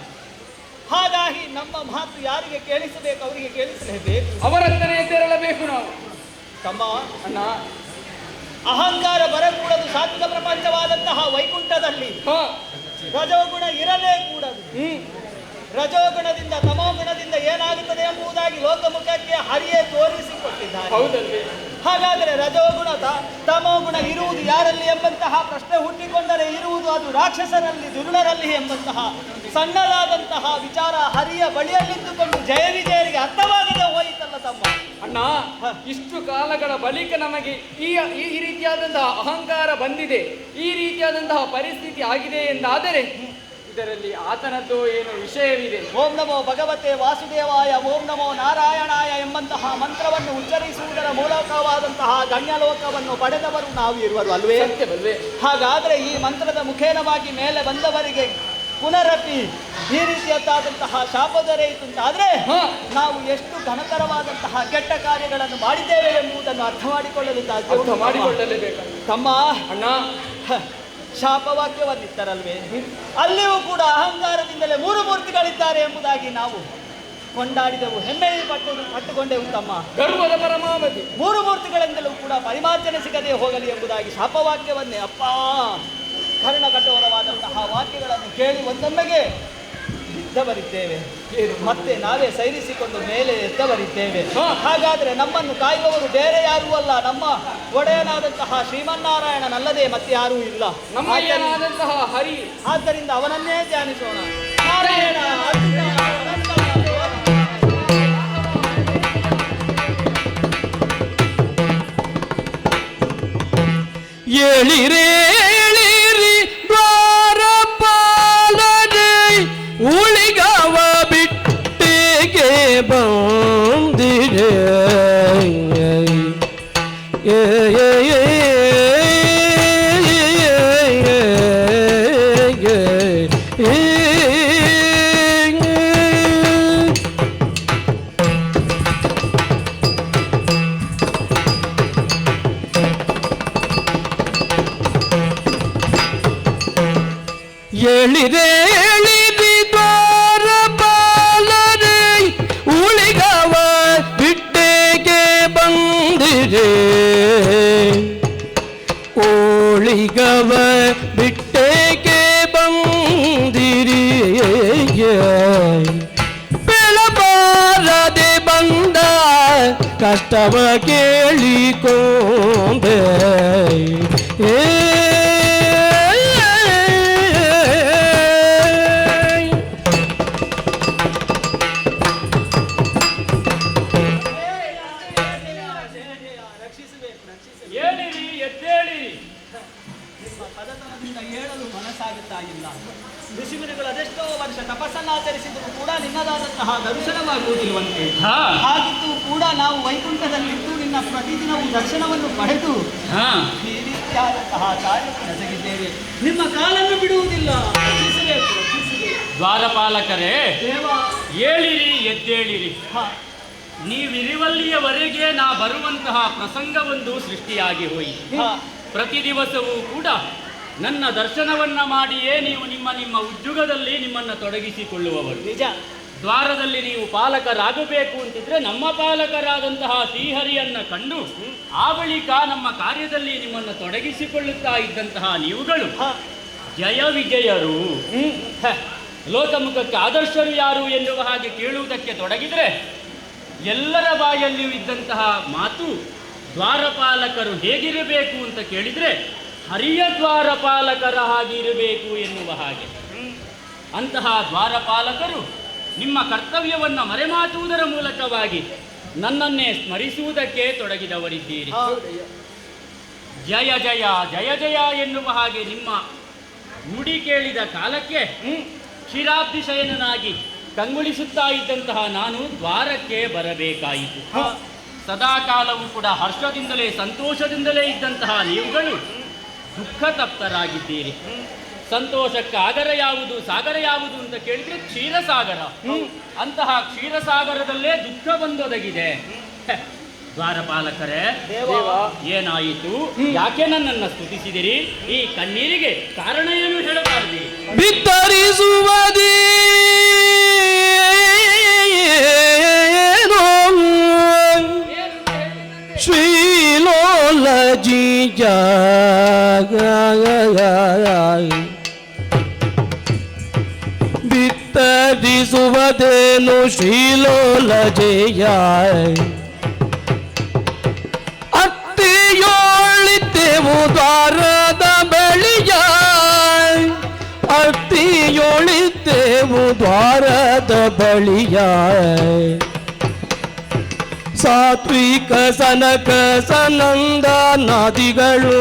ಹಾಗಾಗಿ ನಮ್ಮ ಮಾತು ಯಾರಿಗೆ ಕೇಳಿಸಬೇಕು ಅವರಿಗೆ ಕೇಳಿಸಲೇಬೇಕು. ಅವರತ್ತನೇ ತೆರಳಬೇಕು ನಾವು. ತಮ್ಮ ಅಣ್ಣ, ಅಹಂಕಾರ ಬರಕೂಡದು. ಸಾತ್ವಿಕ ಪ್ರಪಂಚವಾದಂತಹ ವೈಕುಂಠದಲ್ಲಿ ರಜೋಗುಣ ಇರಲೇ ಕೂಡದು. ರಜೋಗುಣದಿಂದ ತಮೋಗುಣದಿಂದ ಏನಾಗುತ್ತದೆ ಎಂಬುದಾಗಿ ಲೋಕಮುಖಕ್ಕೆ ಹರಿಯೇ ತೋರಿಸಿಕೊಟ್ಟಿದ್ದಾರೆ. ಹೌದಲ್ವೇ? ಹಾಗಾದರೆ ರಜೋಗುಣ ತಮೋಗುಣ ಇರುವುದು ಯಾರಲ್ಲಿ ಎಂಬಂತಹ ಪ್ರಶ್ನೆ ಹುಟ್ಟಿಕೊಂಡರೆ ಇರುವುದು ಅದು ರಾಕ್ಷಸರಲ್ಲಿ ದುರುಳರಲ್ಲಿ ಎಂಬಂತಹ ಸಣ್ಣದಾದಂತಹ ವಿಚಾರ ಹರಿಯ ಬಳಿಯಲ್ಲಿದ್ದುಕೊಂಡು ಜಯ ವಿಜಯರಿಗೆ ಅರ್ಥವಾಗದೆ ಹೋಯಿತಲ್ಲ ತಮ್ಮ. ಅಣ್ಣ, ಇಷ್ಟು ಕಾಲಗಳ ಬಳಿಕ ನಮಗೆ ಈ ರೀತಿಯಾದಂತಹ ಅಹಂಕಾರ ಬಂದಿದೆ, ಈ ರೀತಿಯಾದಂತಹ ಪರಿಸ್ಥಿತಿ ಆಗಿದೆ ಎಂದಾದರೆ ಇದರಲ್ಲಿ ಆತನದ್ದು ಏನು ವಿಷಯವಿದೆ. ಓಂ ನಮೋ ಭಗವತೆ ವಾಸುದೇವಾಯ, ಓಂ ನಮೋ ನಾರಾಯಣಾಯ ಎಂಬಂತಹ ಮಂತ್ರವನ್ನು ಉಚ್ಚರಿಸುವುದರ ಮೂಲಕವಾದಂತಹ ಗಣ್ಯಲೋಕವನ್ನು ಪಡೆದವರು ನಾವು ಇರುವರು ಅಲ್ವೇ? ಸತ್ಯವಲ್ವೇ? ಹಾಗಾದರೆ ಈ ಮಂತ್ರದ ಮುಖೇನವಾಗಿ ಮೇಲೆ ಬಂದವರಿಗೆ ಪುನರಪಿ ಈ ರೀತಿಯದ್ದಾದಂತಹ ಶಾಪ ದೊರೆಯಿತು ಅಂತಾದ್ರೆ ನಾವು ಎಷ್ಟು ಘನತರವಾದಂತಹ ಕೆಟ್ಟ ಕಾರ್ಯಗಳನ್ನು ಮಾಡಿದ್ದೇವೆ ಎಂಬುದನ್ನು ಅರ್ಥ ಮಾಡಿಕೊಳ್ಳಲೇಬೇಕು ತಮ್ಮ. ಅಣ್ಣ, ಶಾಪವಾಕ್ಯವನ್ನಿತ್ತರಲ್ವೇ? ಅಲ್ಲಿಯೂ ಕೂಡ ಅಹಂಕಾರದಿಂದಲೇ 3 ಮೂರ್ತಿಗಳಿದ್ದಾರೆ ಎಂಬುದಾಗಿ ನಾವು ಕೊಂಡಾಡಿದೆವು, ಹೆಮ್ಮೆ ಪಟ್ಟುಕೊಂಡೆವು ತಮ್ಮ. ಗರ್ವದ ಪರಮಾವಧಿ 3 ಮೂರ್ತಿಗಳಿಂದಲೂ ಕೂಡ ಪರಿಮಾರ್ಜನೆ ಸಿಗದೆ ಹೋಗಲಿ ಎಂಬುದಾಗಿ ಶಾಪವಾಕ್ಯವನ್ನೇ ಅಪ್ಪ ಕರ್ಣ ಕಠೋರವಾದಂತಹ ವಾಕ್ಯಗಳನ್ನು ಕೇಳಿ ಒಂದೊಮ್ಮೆಗೆ ಬಿದ್ದವರಿದ್ದೇವೆ, ಮತ್ತೆ ನಾವೇ ಸೈರಿಸಿಕೊಂಡು ಮೇಲೆ ಎದ್ದವರಿದ್ದೇವೆ. ಹಾಗಾದರೆ ನಮ್ಮನ್ನು ಕಾಯುವವರು ಬೇರೆ ಯಾರೂ ಅಲ್ಲ, ನಮ್ಮ ಒಡೆಯನಾದಂತಹ ಶ್ರೀಮನ್ನಾರಾಯಣನಲ್ಲದೆ ಮತ್ತೆ ಯಾರೂ ಇಲ್ಲ, ನಮ್ಮಯ್ಯನಾದಂತಹ ಹರಿ. ಆದ್ದರಿಂದ ಅವನನ್ನೇ ಧ್ಯಾನಿಸೋಣ. ನಾರಾಯಣ ಏಳಿರೇಳಿರಿ ದ್ವಾರಪಾಲನೆ ಉಳಿಗವ ಬಿಟ್ಟಿಗೆ ಬಂದಿರೆ ಏಳಿರೇಳಿರಿ ದ್ವಾರಪಾಲನೆ ಉಳಿಗವ ಬಿಟ್ಟೆಗೆ ಬಂದಿರೆ ಉಳಿಗವ ಬಿಟ್ಟೆಗೆ ಬಂದಿರಿ ಬೆಳಬಾರದೆ ಬಂದ ಕಷ್ಟವ ಕೇಳಿಕೊಂಡೆ ಋಷಿಮುನಿಗಳು ಅದೆಷ್ಟೋ ವರ್ಷ ತಪಸ್ಸನ್ನಾಚರಿಸಿದರೂ ಕೂಡ ನಿನ್ನದಾದಂತಹ ದರ್ಶನವಾಗುವುದಿರುವಂತೆ. ಹಾಗಿದ್ದು ಕೂಡ ನಾವು ವೈಕುಂಠದಲ್ಲಿದ್ದು ನಿನ್ನ ಪ್ರತಿದಿನವೂ ದರ್ಶನವನ್ನು ಪಡೆದು ಈ ರೀತಿಯಾದಂತಹ ಕಾರ್ಯವನ್ನು ಎಸಗಿದ್ದೇವೆ. ನಿಮ್ಮ ಕಾಲನ್ನು ಬಿಡುವುದಿಲ್ಲ. ರಕ್ಷಿಸಬೇಕು. ದ್ವಾರಪಾಲಕರೇ, ದೇವ ಏಳಿರಿ, ಎದ್ದೇಳಿರಿ. ನೀವಿರುವಲ್ಲಿಯವರೆಗೆ ನಾ ಬರುವಂತಹ ಪ್ರಸಂಗವೊಂದು ಸೃಷ್ಟಿಯಾಗಿ ಹೋಯಿತು. ಪ್ರತಿ ದಿವಸವೂ ಕೂಡ ನನ್ನ ದರ್ಶನವನ್ನ ಮಾಡಿಯೇ ನೀವು ನಿಮ್ಮ ನಿಮ್ಮ ಉದ್ಯೋಗದಲ್ಲಿ ನಿಮ್ಮನ್ನು ತೊಡಗಿಸಿಕೊಳ್ಳುವವರು. ನಿಜ. ದ್ವಾರದಲ್ಲಿ ನೀವು ಪಾಲಕರಾಗಬೇಕು ಅಂತಿದ್ರೆ ನಮ್ಮ ಪಾಲಕರಾದಂತಹ ಶ್ರೀಹರಿಯನ್ನ ಕಂಡು ಆ ಬಳಿಕ ನಮ್ಮ ಕಾರ್ಯದಲ್ಲಿ ನಿಮ್ಮನ್ನು ತೊಡಗಿಸಿಕೊಳ್ಳುತ್ತಾ ಇದ್ದಂತಹ ನೀವುಗಳು ಜಯ ವಿಜಯರು, ಲೋಕಮುಖಕ್ಕೆ ಆದರ್ಶರು ಯಾರು ಎನ್ನುವ ಹಾಗೆ ಕೇಳುವುದಕ್ಕೆ ತೊಡಗಿದರೆ ಎಲ್ಲರ ಬಾಯಲ್ಲಿಯೂ ಇದ್ದಂತಹ ಮಾತು ದ್ವಾರಪಾಲಕರು ಹೇಗಿರಬೇಕು ಅಂತ ಕೇಳಿದರೆ ಹರಿಯ ದ್ವಾರಪಾಲಕರ ಹಾಗಿರಬೇಕು ಎನ್ನುವ ಹಾಗೆ. ಅಂತಹ ದ್ವಾರಪಾಲಕರು ನಿಮ್ಮ ಕರ್ತವ್ಯವನ್ನು ಮರೆಮಾಚುವುದರ ಮೂಲಕವಾಗಿ ನನ್ನನ್ನೇ ಸ್ಮರಿಸುವುದಕ್ಕೆ ತೊಡಗಿದವರಿದ್ದೀರಿ. ಜಯ ಜಯ ಜಯ ಜಯ ಎನ್ನುವ ಹಾಗೆ ನಿಮ್ಮ ನುಡಿ ಕೇಳಿದ ಕಾಲಕ್ಕೆ ಕ್ಷೀರಾಬ್ಧಿಶಯನಾಗಿ ಕಂಗೊಳಿಸುತ್ತಾ ಇದ್ದಂತಹ ನಾನು ದ್ವಾರಕ್ಕೆ ಬರಬೇಕಾಯಿತು. ಸದಾಕಾಲವೂ ಕೂಡ ಹರ್ಷದಿಂದಲೇ ಸಂತೋಷದಿಂದಲೇ ಇದ್ದಂತಹ ನೀವುಗಳು ದುಃಖ ತಪ್ತರಾಗಿದ್ದೀರಿ. ಸಂತೋಷಕ್ಕೆ ಆಗರ ಯಾವುದು, ಸಾಗರ ಯಾವುದು ಅಂತ ಕೇಳಿದ್ರೆ ಕ್ಷೀರಸಾಗರ. ಅಂತಹ ಕ್ಷೀರಸಾಗರದಲ್ಲೇ ದುಃಖ ಬಂದೊದಗಿದೆ. ದ್ವಾರಪಾಲಕರೇ, ದೇವ ಏನಾಯಿತು? ಯಾಕೆ ನನ್ನನ್ನು ಸ್ತುತಿಸಿದಿರಿ? ಈ ಕಣ್ಣೀರಿಗೆ ಕಾರಣ ಏನು ಹೇಳಬಾರದು? ಬಿತ್ತರಿಸುವುದೇ ಶ್ರೀಲೋಲಜಿಯ ಬಿತ್ತರಿಸುವುದೇನು ಶ್ರೀಲೋಲಜೆಯ ಅತ್ತಿಯೋಳಿದ್ದೆವು ದ್ವಾರದ ಬಳಿಯ ಅತ್ತಿಯೋಳಿದ್ದೆವು ದ್ವಾರದ ಬಳಿಯ ಸಾತ್ವಿಕ ಸನಕ ಸನಂದ ನದಿಗಳು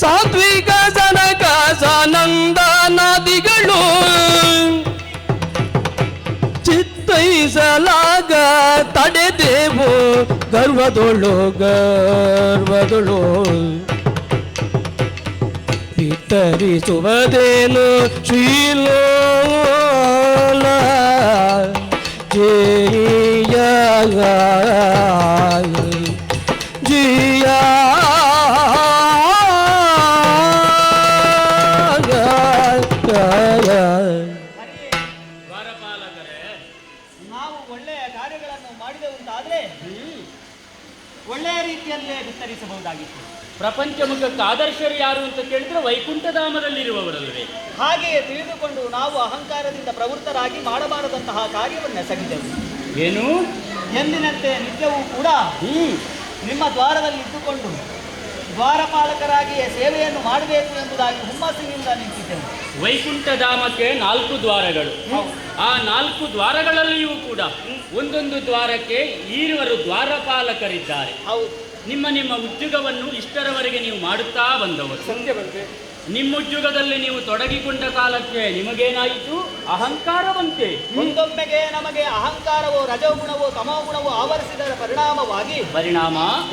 ಸಾತ್ವಿಕ ಸನಕ ಸನಂದ ನದಿಗಳು ಚಿತ್ತೈಸಲಾಗ ತಡೆದೇವು ಗರ್ವದೊಳು ಬಿತ್ತರಿಸುವುದೇನು ಶ್ರೀಲೋಲ ಜಿಯ ಜಿಯ ದ್ವಾರಪಾಲಕರೇ, ನಾವು ಒಳ್ಳೆಯ ಕಾರ್ಯಗಳನ್ನು ಮಾಡಿದೆವು ಅಂತಾದ್ರೆ ಒಳ್ಳೆಯ ರೀತಿಯಲ್ಲೇ ವಿಸ್ತರಿಸಬಹುದಾಗಿತ್ತು. ಪ್ರಪಂಚಮುಖಕ್ಕೆ ಆದರ್ಶರು ಯಾರು ಅಂತ ಕೇಳಿದ್ರೆ ವೈಕುಂಠಧಾಮದಲ್ಲಿರುವವರಲ್ವೇ? ಹಾಗೆಯೇ ತಿಳಿದುಕೊಂಡು ನಾವು ಅಹಂಕಾರದಿಂದ ಪ್ರವೃತ್ತರಾಗಿ ಮಾಡಬಾರದಂತಹ ಕಾರ್ಯವನ್ನೆಸಗಿದೆವು. ಏನು? ಎಂದಿನಂತೆ ನಿತ್ಯವೂ ಕೂಡ ನಿಮ್ಮ ದ್ವಾರದಲ್ಲಿ ಇದ್ದುಕೊಂಡು ದ್ವಾರಪಾಲಕರಾಗಿಯೇ ಸೇವೆಯನ್ನು ಮಾಡಬೇಕು ಎಂಬುದಾಗಿ ಹುಮ್ಮಸ್ಸಿನಿಂದ ನಿಂತಿದ್ದೆವು. ವೈಕುಂಠಧಾಮಕ್ಕೆ 4 ದ್ವಾರಗಳು. ಆ 4 ದ್ವಾರಗಳಲ್ಲಿಯೂ ಕೂಡ ಒಂದೊಂದು ದ್ವಾರಕ್ಕೆ ಈರುವರು ದ್ವಾರಪಾಲಕರಿದ್ದಾರೆ. ಹೌದು, ನಿಮ್ಮ ನಿಮ್ಮ ಉದ್ಯೋಗವನ್ನು ಇಷ್ಟರವರೆಗೆ ನೀವು ಮಾಡುತ್ತಾ ಬಂದವರು. ಸತ್ಯ ಬಂದೆ. ನಿಮ್ಮ ಉದ್ಯೋಗದಲ್ಲಿ ನೀವು ತೊಡಗಿಕೊಂಡ ಕಾಲಕ್ಕೆ ನಿಮಗೇನಾಯಿತು? ಅಹಂಕಾರ ಬಂತೆ. ಒಂದೊಮ್ಮೆಗೆ ನಮಗೆ ಅಹಂಕಾರವೋ ರಜೋಗುಣವೋ ತಮೋಗುಣವೋ ಆವರಿಸಿದರ ಪರಿಣಾಮ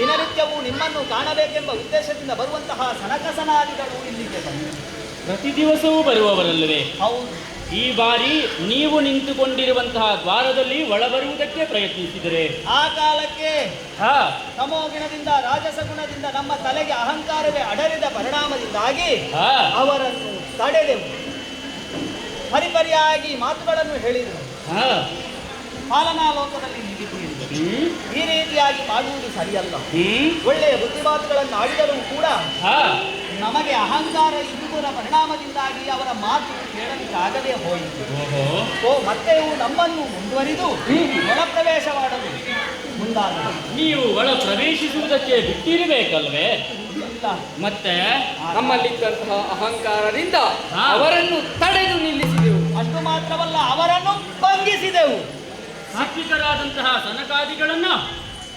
ದಿನನಿತ್ಯವೂ ನಿಮ್ಮನ್ನು ಕಾಣಬೇಕೆಂಬ ಉದ್ದೇಶದಿಂದ ಬರುವಂತಹ ಸನಕಸನಾದಿಗಳು ಇಲ್ಲಿಗೆ ಬಂದಿವೆ. ಪ್ರತಿ ದಿವಸವೂ ಬರುವವರಲ್ಲವೇ? ಹೌದು. ಈ ಬಾರಿ ನೀವು ನಿಂತುಕೊಂಡಿರುವಂತಹ ದ್ವಾರದಲ್ಲಿ ಒಳಬರುವುದಕ್ಕೆ ಪ್ರಯತ್ನಿಸಿದರೆ ಆ ಕಾಲಕ್ಕೆ ತಮೋಗುಣದಿಂದ ರಾಜಸ ಗುಣದಿಂದ ನಮ್ಮ ತಲೆಗೆ ಅಹಂಕಾರವೇ ಅಡರಿದ ಪರಿಣಾಮದಿಂದಾಗಿ ಅವರನ್ನು ತಡೆದೆವು. ಪರಿಪರಿಯಾಗಿ ಮಾತುಗಳನ್ನು ಹೇಳಿದರು. ಪಾಲನಾ ಲೋಕದಲ್ಲಿ ನಿಂತಿದ್ದೀರಿ, ಈ ರೀತಿಯಾಗಿ ಮಾಡುವುದು ಸರಿಯಲ್ಲ. ಒಳ್ಳೆಯ ಬುದ್ಧಿಮಾತುಗಳನ್ನು ಆಡಿದರೂ ಕೂಡ ನಮಗೆ ಅಹಂಕಾರ ಇದ್ದುದರ ಪರಿಣಾಮದಿಂದಾಗಿ ಅವರ ಮಾತು ಕೇಳಲಿಕ್ಕಾಗದೇ ಹೋಯಿತು. ಮತ್ತೆ ನಮ್ಮನ್ನು ಮುಂದುವರಿದು ಒಳ ಪ್ರವೇಶ ಮಾಡಲು ಮುಂದಾದರು. ನೀವು ಒಳ ಪ್ರವೇಶಿಸುವುದಕ್ಕೆ ಬಿಟ್ಟಿರಬೇಕಲ್ವೇ? ಮತ್ತೆ ನಮ್ಮಲ್ಲಿದ್ದಂತಹ ಅಹಂಕಾರದಿಂದ ಅವರನ್ನು ತಡೆದು ನಿಲ್ಲಿಸಿದೆವು. ಅಷ್ಟು ಮಾತ್ರವಲ್ಲ, ಅವರನ್ನು ಭಂಗಿಸಿದೆವು. ಸಾತ್ವಿಕರಾದಂತಹ ಸನಕಾದಿಗಳನ್ನ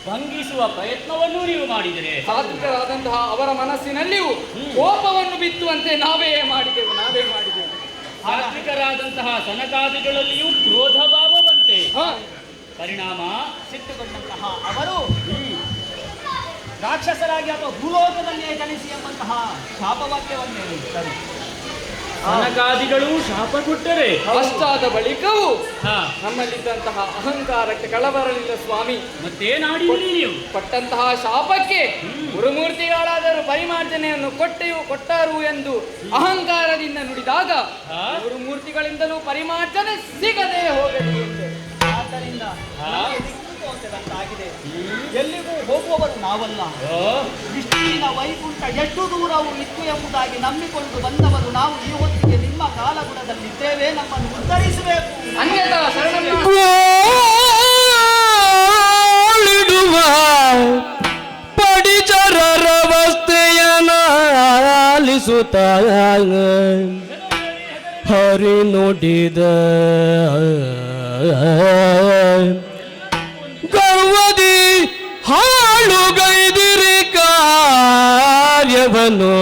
ಭಂಗಿಸುವ ಪ್ರಯತ್ನವನ್ನು ನೀವು ಮಾಡಿದರೆ ಸಾತ್ವಿಕರಾದಂತಹ ಅವರ ಮನಸ್ಸಿನಲ್ಲಿಯೂ ಕೋಪವನ್ನು ಬಿತ್ತುವಂತೆ ನಾವೇ ಮಾಡಿದೆವು. ಸಾತ್ವಿಕರಾದಂತಹ ಸನಕಾದಿಗಳಲ್ಲಿಯೂ ಕ್ರೋಧ ಭಾವ ಬಂತೆ. ಪರಿಣಾಮ ಸಿಟ್ಟುಕೊಂಡಂತಹ ಅವರು ರಾಕ್ಷಸರಾಗಿ ಅಥವಾ ಭೂಲೋಕದಲ್ಲಿಯೇ ಜನಿಸಿ ಎಂಬಂತಹ ಶಾಪವಾಕ್ಯವನ್ನು ಹೇಳಿದ್ದಾರೆ. ಸನಕಾದಿಗಳು ಶಾಪ ಕೊಟ್ಟರೆ ಅಷ್ಟಾದ ಬಳಿಕವೂ ನಮ್ಮಲ್ಲಿದ್ದಂತಹ ಅಹಂಕಾರಕ್ಕೆ ಕಳಬರಲಿಲ್ಲ ಸ್ವಾಮಿ. ಮತ್ತೇನಾಡಿದ್ರಿ ನೀವು? ಕೊಟ್ಟಂತಹ ಶಾಪಕ್ಕೆ ಗುರುಮೂರ್ತಿಗಳಾದರೂ ಪರಿಮಾರ್ಜನೆಯನ್ನು ಕೊಟ್ಟರು ಎಂದು ಅಹಂಕಾರದಿಂದ ನುಡಿದಾಗ ಗುರುಮೂರ್ತಿಗಳಿಂದಲೂ ಪರಿಮಾರ್ಜನೆ ಸಿಗದೆ ಹೋಗಲಿ. ಆದ್ದರಿಂದ ಎಲ್ಲಿಗೂ ಹೋಗುವವರು ನಾವಲ್ಲ. ವಿಷ್ಣುವಿನ ವೈಕುಂಠ ಎಷ್ಟು ದೂರವು ಇತ್ತು ಎಂಬುದಾಗಿ ನಂಬಿಕೊಂಡು ಬಂದವರು ನಾವು. ಈ ಹೊತ್ತಿಗೆ ನಿಮ್ಮ ಕಾಲಗುಣದಲ್ಲಿದ್ದೇವೆ, ನಮ್ಮನ್ನು ಉದ್ಧರಿಸಬೇಕು. ಅನ್ಯತಾ ಪಡಿಚರರ ಅವಸ್ಥೆಯನಾಲಿಸುತ್ತ ಹರಿ ನುಡಿದ ಗರ್ವದಿ ಹಾಳುಗೈದಿರಿ ಕಾರ್ಯವನ್ನು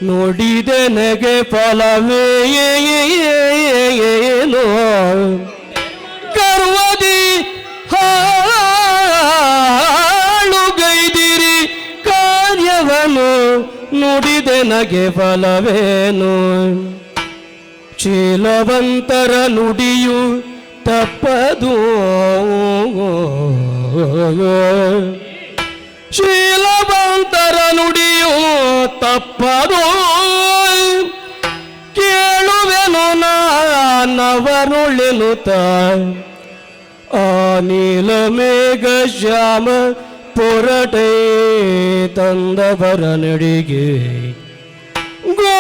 ನುಡಿದೆ ನಗೆ ಫಲವೇನು ಗರ್ವದಿ ಹಾಳುಗೈದಿರಿ ಕಾರ್ಯವನ್ನು ನುಡಿದೆ ನಗೆ ಫಲವೇನು. ಶೀಲವಂತರ ನುಡಿಯು ತಪ್ಪದು ಶೀಲವಂತರ ನುಡಿಯು ತಪ್ಪದು ಕೇಳುವೆನು ನಾನವರುಳಿನುತ ಆ ನೀಲ ಮೇಘ ಶ್ಯಾಮ ಪೊರಟೆ ತಂದವರ ನಡಿಗೆ ಗೋಳಿಡುವ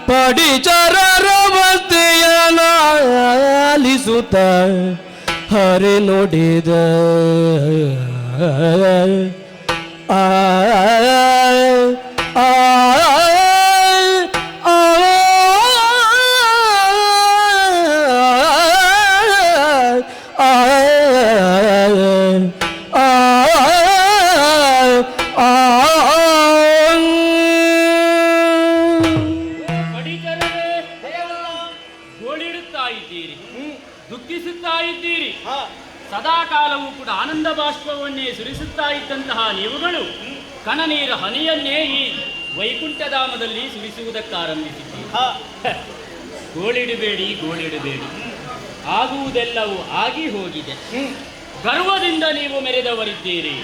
ಪಡಿಚರರ ವಸ್ತೆಯನಾಲಿಸುತ್ತ ಹರಿ ನುಡಿದ ಆ ಆ ಗೋಳಿಡುತ್ತಾ ಇದ್ದೀರಿ, ದುಃಖಿಸುತ್ತಾ ಇದ್ದೀರಿ. ಸದಾಕಾಲವೂ ಕೂಡ ಆನಂದ ಬಾಷ್ಪವನ್ನೇ ಸುರಿಸುತ್ತಾ ಇದ್ದಂತಹ ನೀವುಗಳು ಕಣನೀರ ಹನಿಯನ್ನೇ ಈ ವೈಕುಂಠಧಾಮದಲ್ಲಿ ಸುರಿಸುವುದಕ್ಕಾರಂಭಿಸಿದ್ದೀರಿ. ಗೋಳಿಡಬೇಡಿ, ಗೋಳಿಡಬೇಡಿ. ಆಗುವುದೆಲ್ಲವೂ ಆಗಿ ಹೋಗಿದೆ. ಗರ್ವದಿಂದ ನೀವು ಮೆರೆದವರಿದ್ದೀರಿ.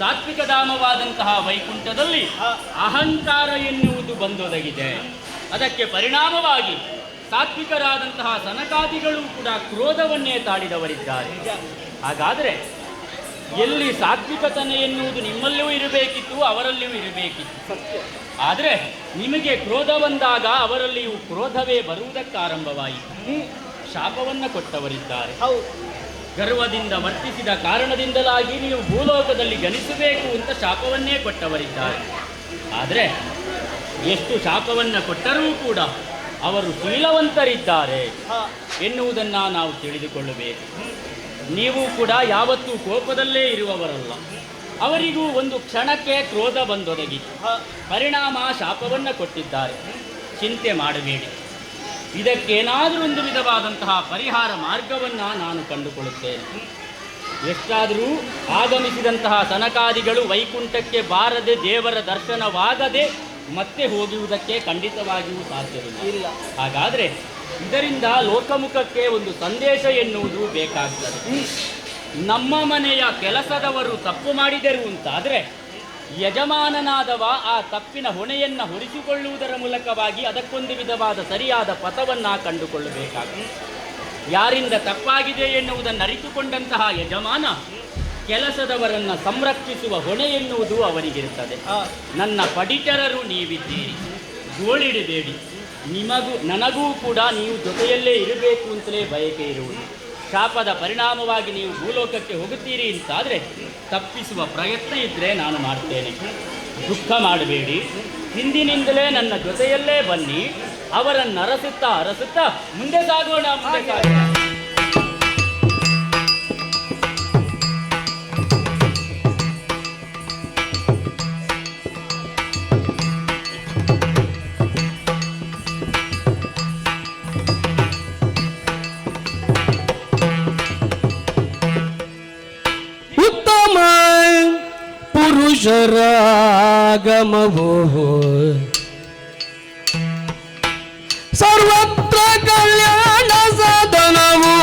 ಸಾತ್ವಿಕ ಧಾಮವಾದಂತಹ ವೈಕುಂಠದಲ್ಲಿ ಅಹಂಕಾರ ಎನ್ನುವುದು ಬಂದೊದಗಿದೆ. ಅದಕ್ಕೆ ಪರಿಣಾಮವಾಗಿ ಸಾತ್ವಿಕರಾದಂತಹ ಸನಕಾದಿಗಳು ಕೂಡ ಕ್ರೋಧವನ್ನೇ ತಾಳಿದವರಿದ್ದಾರೆ. ಹಾಗಾದರೆ ಎಲ್ಲಿ ಸಾತ್ವಿಕತನ ಎನ್ನುವುದು ನಿಮ್ಮಲ್ಲಿಯೂ ಇರಬೇಕಿತ್ತು, ಅವರಲ್ಲಿಯೂ ಇರಬೇಕಿತ್ತು. ಆದರೆ ನಿಮಗೆ ಕ್ರೋಧ ಬಂದಾಗ ಅವರಲ್ಲಿಯೂ ಕ್ರೋಧವೇ ಬರುವುದಕ್ಕಾರಂಭವಾಯಿತು. ಶಾಪವನ್ನು ಕೊಟ್ಟವರಿದ್ದಾರೆ. ಗರ್ವದಿಂದ ವರ್ತಿಸಿದ ಕಾರಣದಿಂದಲಾಗಿ ನೀವು ಭೂಲೋಕದಲ್ಲಿ ಜನಿಸಬೇಕು ಅಂತ ಶಾಪವನ್ನೇ ಕೊಟ್ಟವರಿದ್ದಾರೆ. ಆದರೆ ಎಷ್ಟು ಶಾಪವನ್ನು ಕೊಟ್ಟರೂ ಕೂಡ ಅವರು ಶೀಲವಂತರಿದ್ದಾರೆ ಎನ್ನುವುದನ್ನು ನಾವು ತಿಳಿದುಕೊಳ್ಳಬೇಕು. ನೀವು ಕೂಡ ಯಾವತ್ತೂ ಕೋಪದಲ್ಲೇ ಇರುವವರಲ್ಲ. ಅವರಿಗೂ ಒಂದು ಕ್ಷಣಕ್ಕೆ ಕ್ರೋಧ ಬಂದೊದಗಿತ್ತು. ಪರಿಣಾಮ ಶಾಪವನ್ನು ಕೊಟ್ಟಿದ್ದಾರೆ. ಚಿಂತೆ ಮಾಡಬೇಡಿ. ಇದಕ್ಕೇನಾದರೂ ಒಂದು ವಿಧವಾದಂತಹ ಪರಿಹಾರ ಮಾರ್ಗವನ್ನು ನಾನು ಕಂಡುಕೊಳ್ಳುತ್ತೇನೆ. ಎಷ್ಟಾದರೂ ಆಗಮಿಸಿದಂತಹ ಸನಕಾದಿಗಳು ವೈಕುಂಠಕ್ಕೆ ಬಾರದೆ ದೇವರ ದರ್ಶನವಾಗದೆ ಮತ್ತೆ ಹೋಗುವುದಕ್ಕೆ ಖಂಡಿತವಾಗಿಯೂ ಸಾಧ್ಯವಿಲ್ಲ. ಹಾಗಾದರೆ ಇದರಿಂದ ಲೋಕಮುಖಕ್ಕೆ ಒಂದು ಸಂದೇಶ ಎನ್ನುವುದು ಬೇಕಾಗ್ತದೆ. ನಮ್ಮ ಮನೆಯ ಕೆಲಸದವರು ತಪ್ಪು ಮಾಡಿದರು ಅಂತಾದರೆ ಯಜಮಾನನಾದವ ಆ ತಪ್ಪಿನ ಹೊಣೆಯನ್ನು ಹೊರಿಸಿಕೊಳ್ಳುವುದರ ಮೂಲಕವಾಗಿ ಅದಕ್ಕೊಂದು ವಿಧವಾದ ಸರಿಯಾದ ಪಥವನ್ನು ಕಂಡುಕೊಳ್ಳಬೇಕಾಗಿದೆ. ಯಾರಿಂದ ತಪ್ಪಾಗಿದೆ ಎನ್ನುವುದನ್ನು ಅರಿತುಕೊಂಡಂತಹ ಯಜಮಾನ ಕೆಲಸದವರನ್ನು ಸಂರಕ್ಷಿಸುವ ಹೊಣೆ ಎನ್ನುವುದು ಅವರಿಗಿರುತ್ತದೆ. ನನ್ನ ಪಡಿತರರು ನೀವಿದ್ದೀರಿ, ಗೋಳಿಡಬೇಡಿ. ನನಗೂ ಕೂಡ ನೀವು ಜೊತೆಯಲ್ಲೇ ಇರಬೇಕು ಅಂತಲೇ ಬಯಕೆ ಇರುವುದು. ಶಾಪದ ಪರಿಣಾಮವಾಗಿ ನೀವು ಭೂಲೋಕಕ್ಕೆ ಹೋಗುತ್ತೀರಿ ಅಂತಾದರೆ ತಪ್ಪಿಸುವ ಪ್ರಯತ್ನ ಇದ್ದರೆ ನಾನು ಮಾಡ್ತೇನೆ. ದುಃಖ ಮಾಡಬೇಡಿ. ಹಿಂದಿನಿಂದಲೇ ನನ್ನ ಜೊತೆಯಲ್ಲೇ ಬನ್ನಿ. ಅವರನ್ನು ಅರಸುತ್ತಾ ಮುಂದೆ ಸಾಗೋಣ. ಪುರುಷರಾಗಮವೋ ಸರ್ವತ್ರ ಕಲ್ಯಾಣ ಸಾಧನವೋ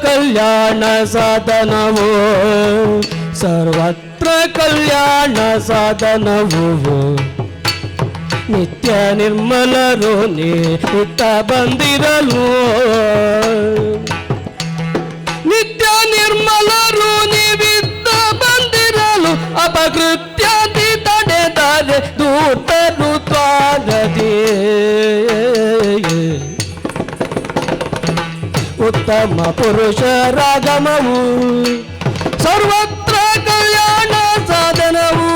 ಕಲ್ಯಾಣ ಸಾಧನವೋ ಸರ್ವತ್ರ ಕಲ್ಯಾಣ ಸಾಧನವೋ ನಿತ್ಯ ನಿರ್ಮಲರು ನಿತ್ತ ಬಂದಿರಲು ನಿತ್ಯ ನಿರ್ಮಲರು ನೀವಿದ್ದ ಬಂದಿರಲು ಅಪಕೃತ್ಯಾದಿ ತಡೆದರೆ ದೂತರು ತ್ವಾರದೇ ಉತ್ತಮ ಪುರುಷರಾಗಮವು ಸರ್ವತ್ರ ಕಲ್ಯಾಣ ಸಾಧನವು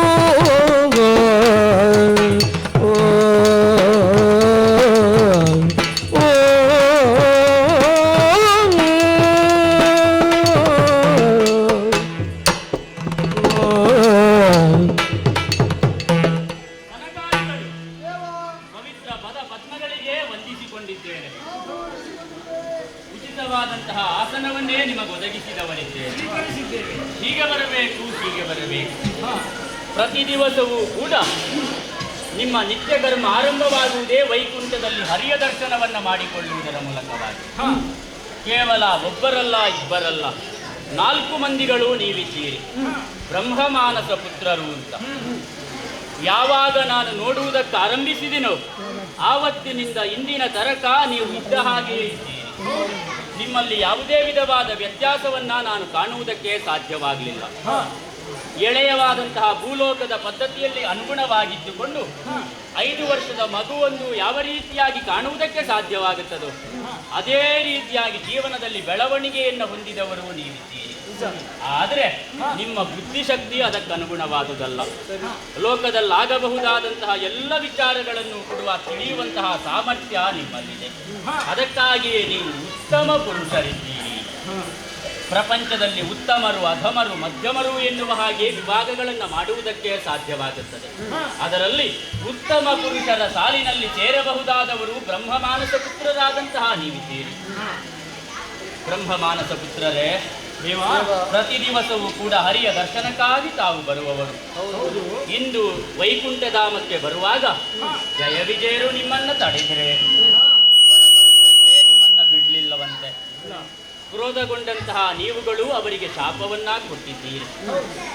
ಓ ಪ್ರತಿ ದಿವಸವೂ ಕೂಡ ನಿಮ್ಮ ನಿತ್ಯ ಕರ್ಮ ಆರಂಭವಾಗುವುದೇ ವೈಕುಂಠದಲ್ಲಿ ಹರಿಯ ದರ್ಶನವನ್ನು ಮಾಡಿಕೊಳ್ಳುವುದರ ಮೂಲಕವಾಗಿ. ಕೇವಲ ಒಬ್ಬರಲ್ಲ ಇಬ್ಬರಲ್ಲ 4 ಮಂದಿಗಳು ನೀವಿದ್ದೀರಿ, ಬ್ರಹ್ಮಮಾನಸ ಪುತ್ರರು ಅಂತ. ಯಾವಾಗ ನಾನು ನೋಡುವುದಕ್ಕೆ ಆರಂಭಿಸಿದೆನೋ ಆವತ್ತಿನಿಂದ ಇಂದಿನ ತನಕ ನೀವು ಇದ್ದ ಹಾಗೆಯೇ ಇದ್ದೀರಿ. ನಿಮ್ಮಲ್ಲಿ ಯಾವುದೇ ವಿಧವಾದ ವ್ಯತ್ಯಾಸವನ್ನ ನಾನು ಕಾಣುವುದಕ್ಕೆ ಸಾಧ್ಯವಾಗಲಿಲ್ಲ. ಎಳೆಯವಾದಂತಹ ಭೂಲೋಕದ ಪದ್ಧತಿಯಲ್ಲಿ ಅನುಗುಣವಾಗಿದ್ದುಕೊಂಡು 5 ವರ್ಷದ ಮಗುವೊಂದು ಯಾವ ರೀತಿಯಾಗಿ ಕಾಣುವುದಕ್ಕೆ ಸಾಧ್ಯವಾಗುತ್ತದೋ ಅದೇ ರೀತಿಯಾಗಿ ಜೀವನದಲ್ಲಿ ಬೆಳವಣಿಗೆಯನ್ನು ಹೊಂದಿದವರು ನೀವಿದ್ದೀರಿ. ಆದರೆ ನಿಮ್ಮ ಬುದ್ಧಿಶಕ್ತಿ ಅದಕ್ಕನುಗುಣವಾದುದಲ್ಲ. ಲೋಕದಲ್ಲಾಗಬಹುದಾದಂತಹ ಎಲ್ಲ ವಿಚಾರಗಳನ್ನು ಕೊಡುವ ತಿಳಿಯುವಂತಹ ಸಾಮರ್ಥ್ಯ ನಿಮ್ಮಲ್ಲಿದೆ. ಅದಕ್ಕಾಗಿಯೇ ನೀವು ಉತ್ತಮ ಪುರುಷರಿದ್ದೀರಿ. ಪ್ರಪಂಚದಲ್ಲಿ ಉತ್ತಮರು, ಅಧಮರು, ಮಧ್ಯಮರು ಎನ್ನುವ ಹಾಗೆ ವಿಭಾಗಗಳನ್ನು ಮಾಡುವುದಕ್ಕೆ ಸಾಧ್ಯವಾಗುತ್ತದೆ. ಅದರಲ್ಲಿ ಉತ್ತಮ ಪುರುಷರ ಸಾಲಿನಲ್ಲಿ ಸೇರಬಹುದಾದವರು ಬ್ರಹ್ಮಮಾನಸ ಪುತ್ರರಾದಂತಹ ನೀವಿದ್ದೀರಿ. ಬ್ರಹ್ಮಮಾನಸ ಪುತ್ರರೇ, ನೀವು ಪ್ರತಿ ದಿವಸವೂ ಕೂಡ ಹರಿಯ ದರ್ಶನಕ್ಕಾಗಿ ತಾವು ಬರುವವರು. ಇಂದು ವೈಕುಂಠಧಾಮಕ್ಕೆ ಬರುವಾಗ ಜಯ ವಿಜಯರು ನಿಮ್ಮನ್ನ ತಡೆದರೆ ಒಳ ಬರುವುದಕ್ಕೆ ನಿಮ್ಮನ್ನ ಬಿಡಲಿಲ್ಲವಂತೆ. ಕ್ರೋಧಗೊಂಡಂತಹ ನೀವುಗಳು ಅವರಿಗೆ ಶಾಪವನ್ನ ಕೊಟ್ಟಿದ್ದೀರಿ.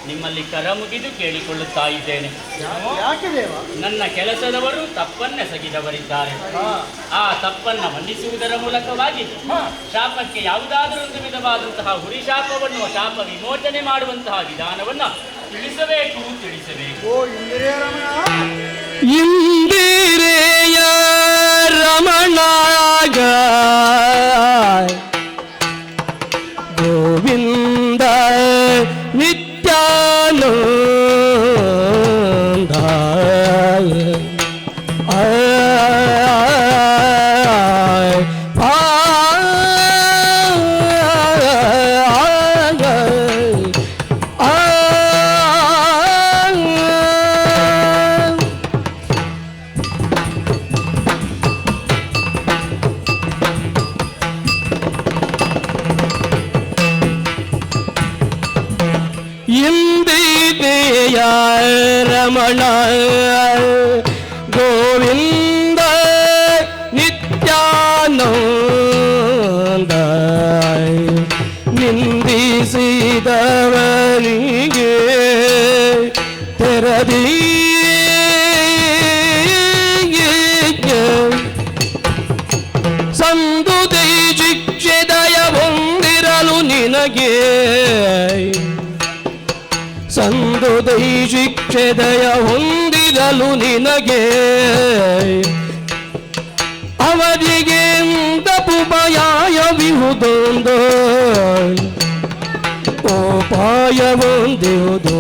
ನಿಮ್ಮಲ್ಲಿ ಕರ ಮುಗಿದು ಕೇಳಿಕೊಳ್ಳುತ್ತಾ ಇದ್ದೇನೆ, ನನ್ನ ಕೆಲಸದವರು ತಪ್ಪನ್ನೆಸಗಿದವರಿದ್ದಾರೆ. ಆ ತಪ್ಪನ್ನ ಮನ್ನಿಸುವುದರ ಮೂಲಕವಾಗಿ ಶಾಪಕ್ಕೆ ಯಾವುದಾದರೂ ಒಂದು ವಿಧವಾದಂತಹ ಹುರಿ ಶಾಪವನ್ನು ಶಾಪ ವಿಮೋಚನೆ ಮಾಡುವಂತಹ ವಿಧಾನವನ್ನ ತಿಳಿಸಬೇಕು. ಇಂದಿರೆಯ ರಮಣಾಗ ಗೋವಿಂದ ನಿತ್ಯಾನಂದ ಇಂದಿದೆಯ ರಮಣ ಗೋವಿಂದ ನಿತ್ಯಾನಂದ ನಿಂದಿಸಿದವನಿಗೆ ತೆರದಿ ಸಂದುದೇ ಶಿಕ್ಷೆ ದಯ ಹೊಂದಿರಲು ನಿನಗೆ ಸಂದುದೈ ಶಿಕ್ಷೆ ದಯ ಹೊಂದಿರಲು ನಿನಗೆ ಅವರಿಗೆ ಉಪಾಯವಿಹುದೊಂದು ಉಪಾಯವೊಂದಿಹುದು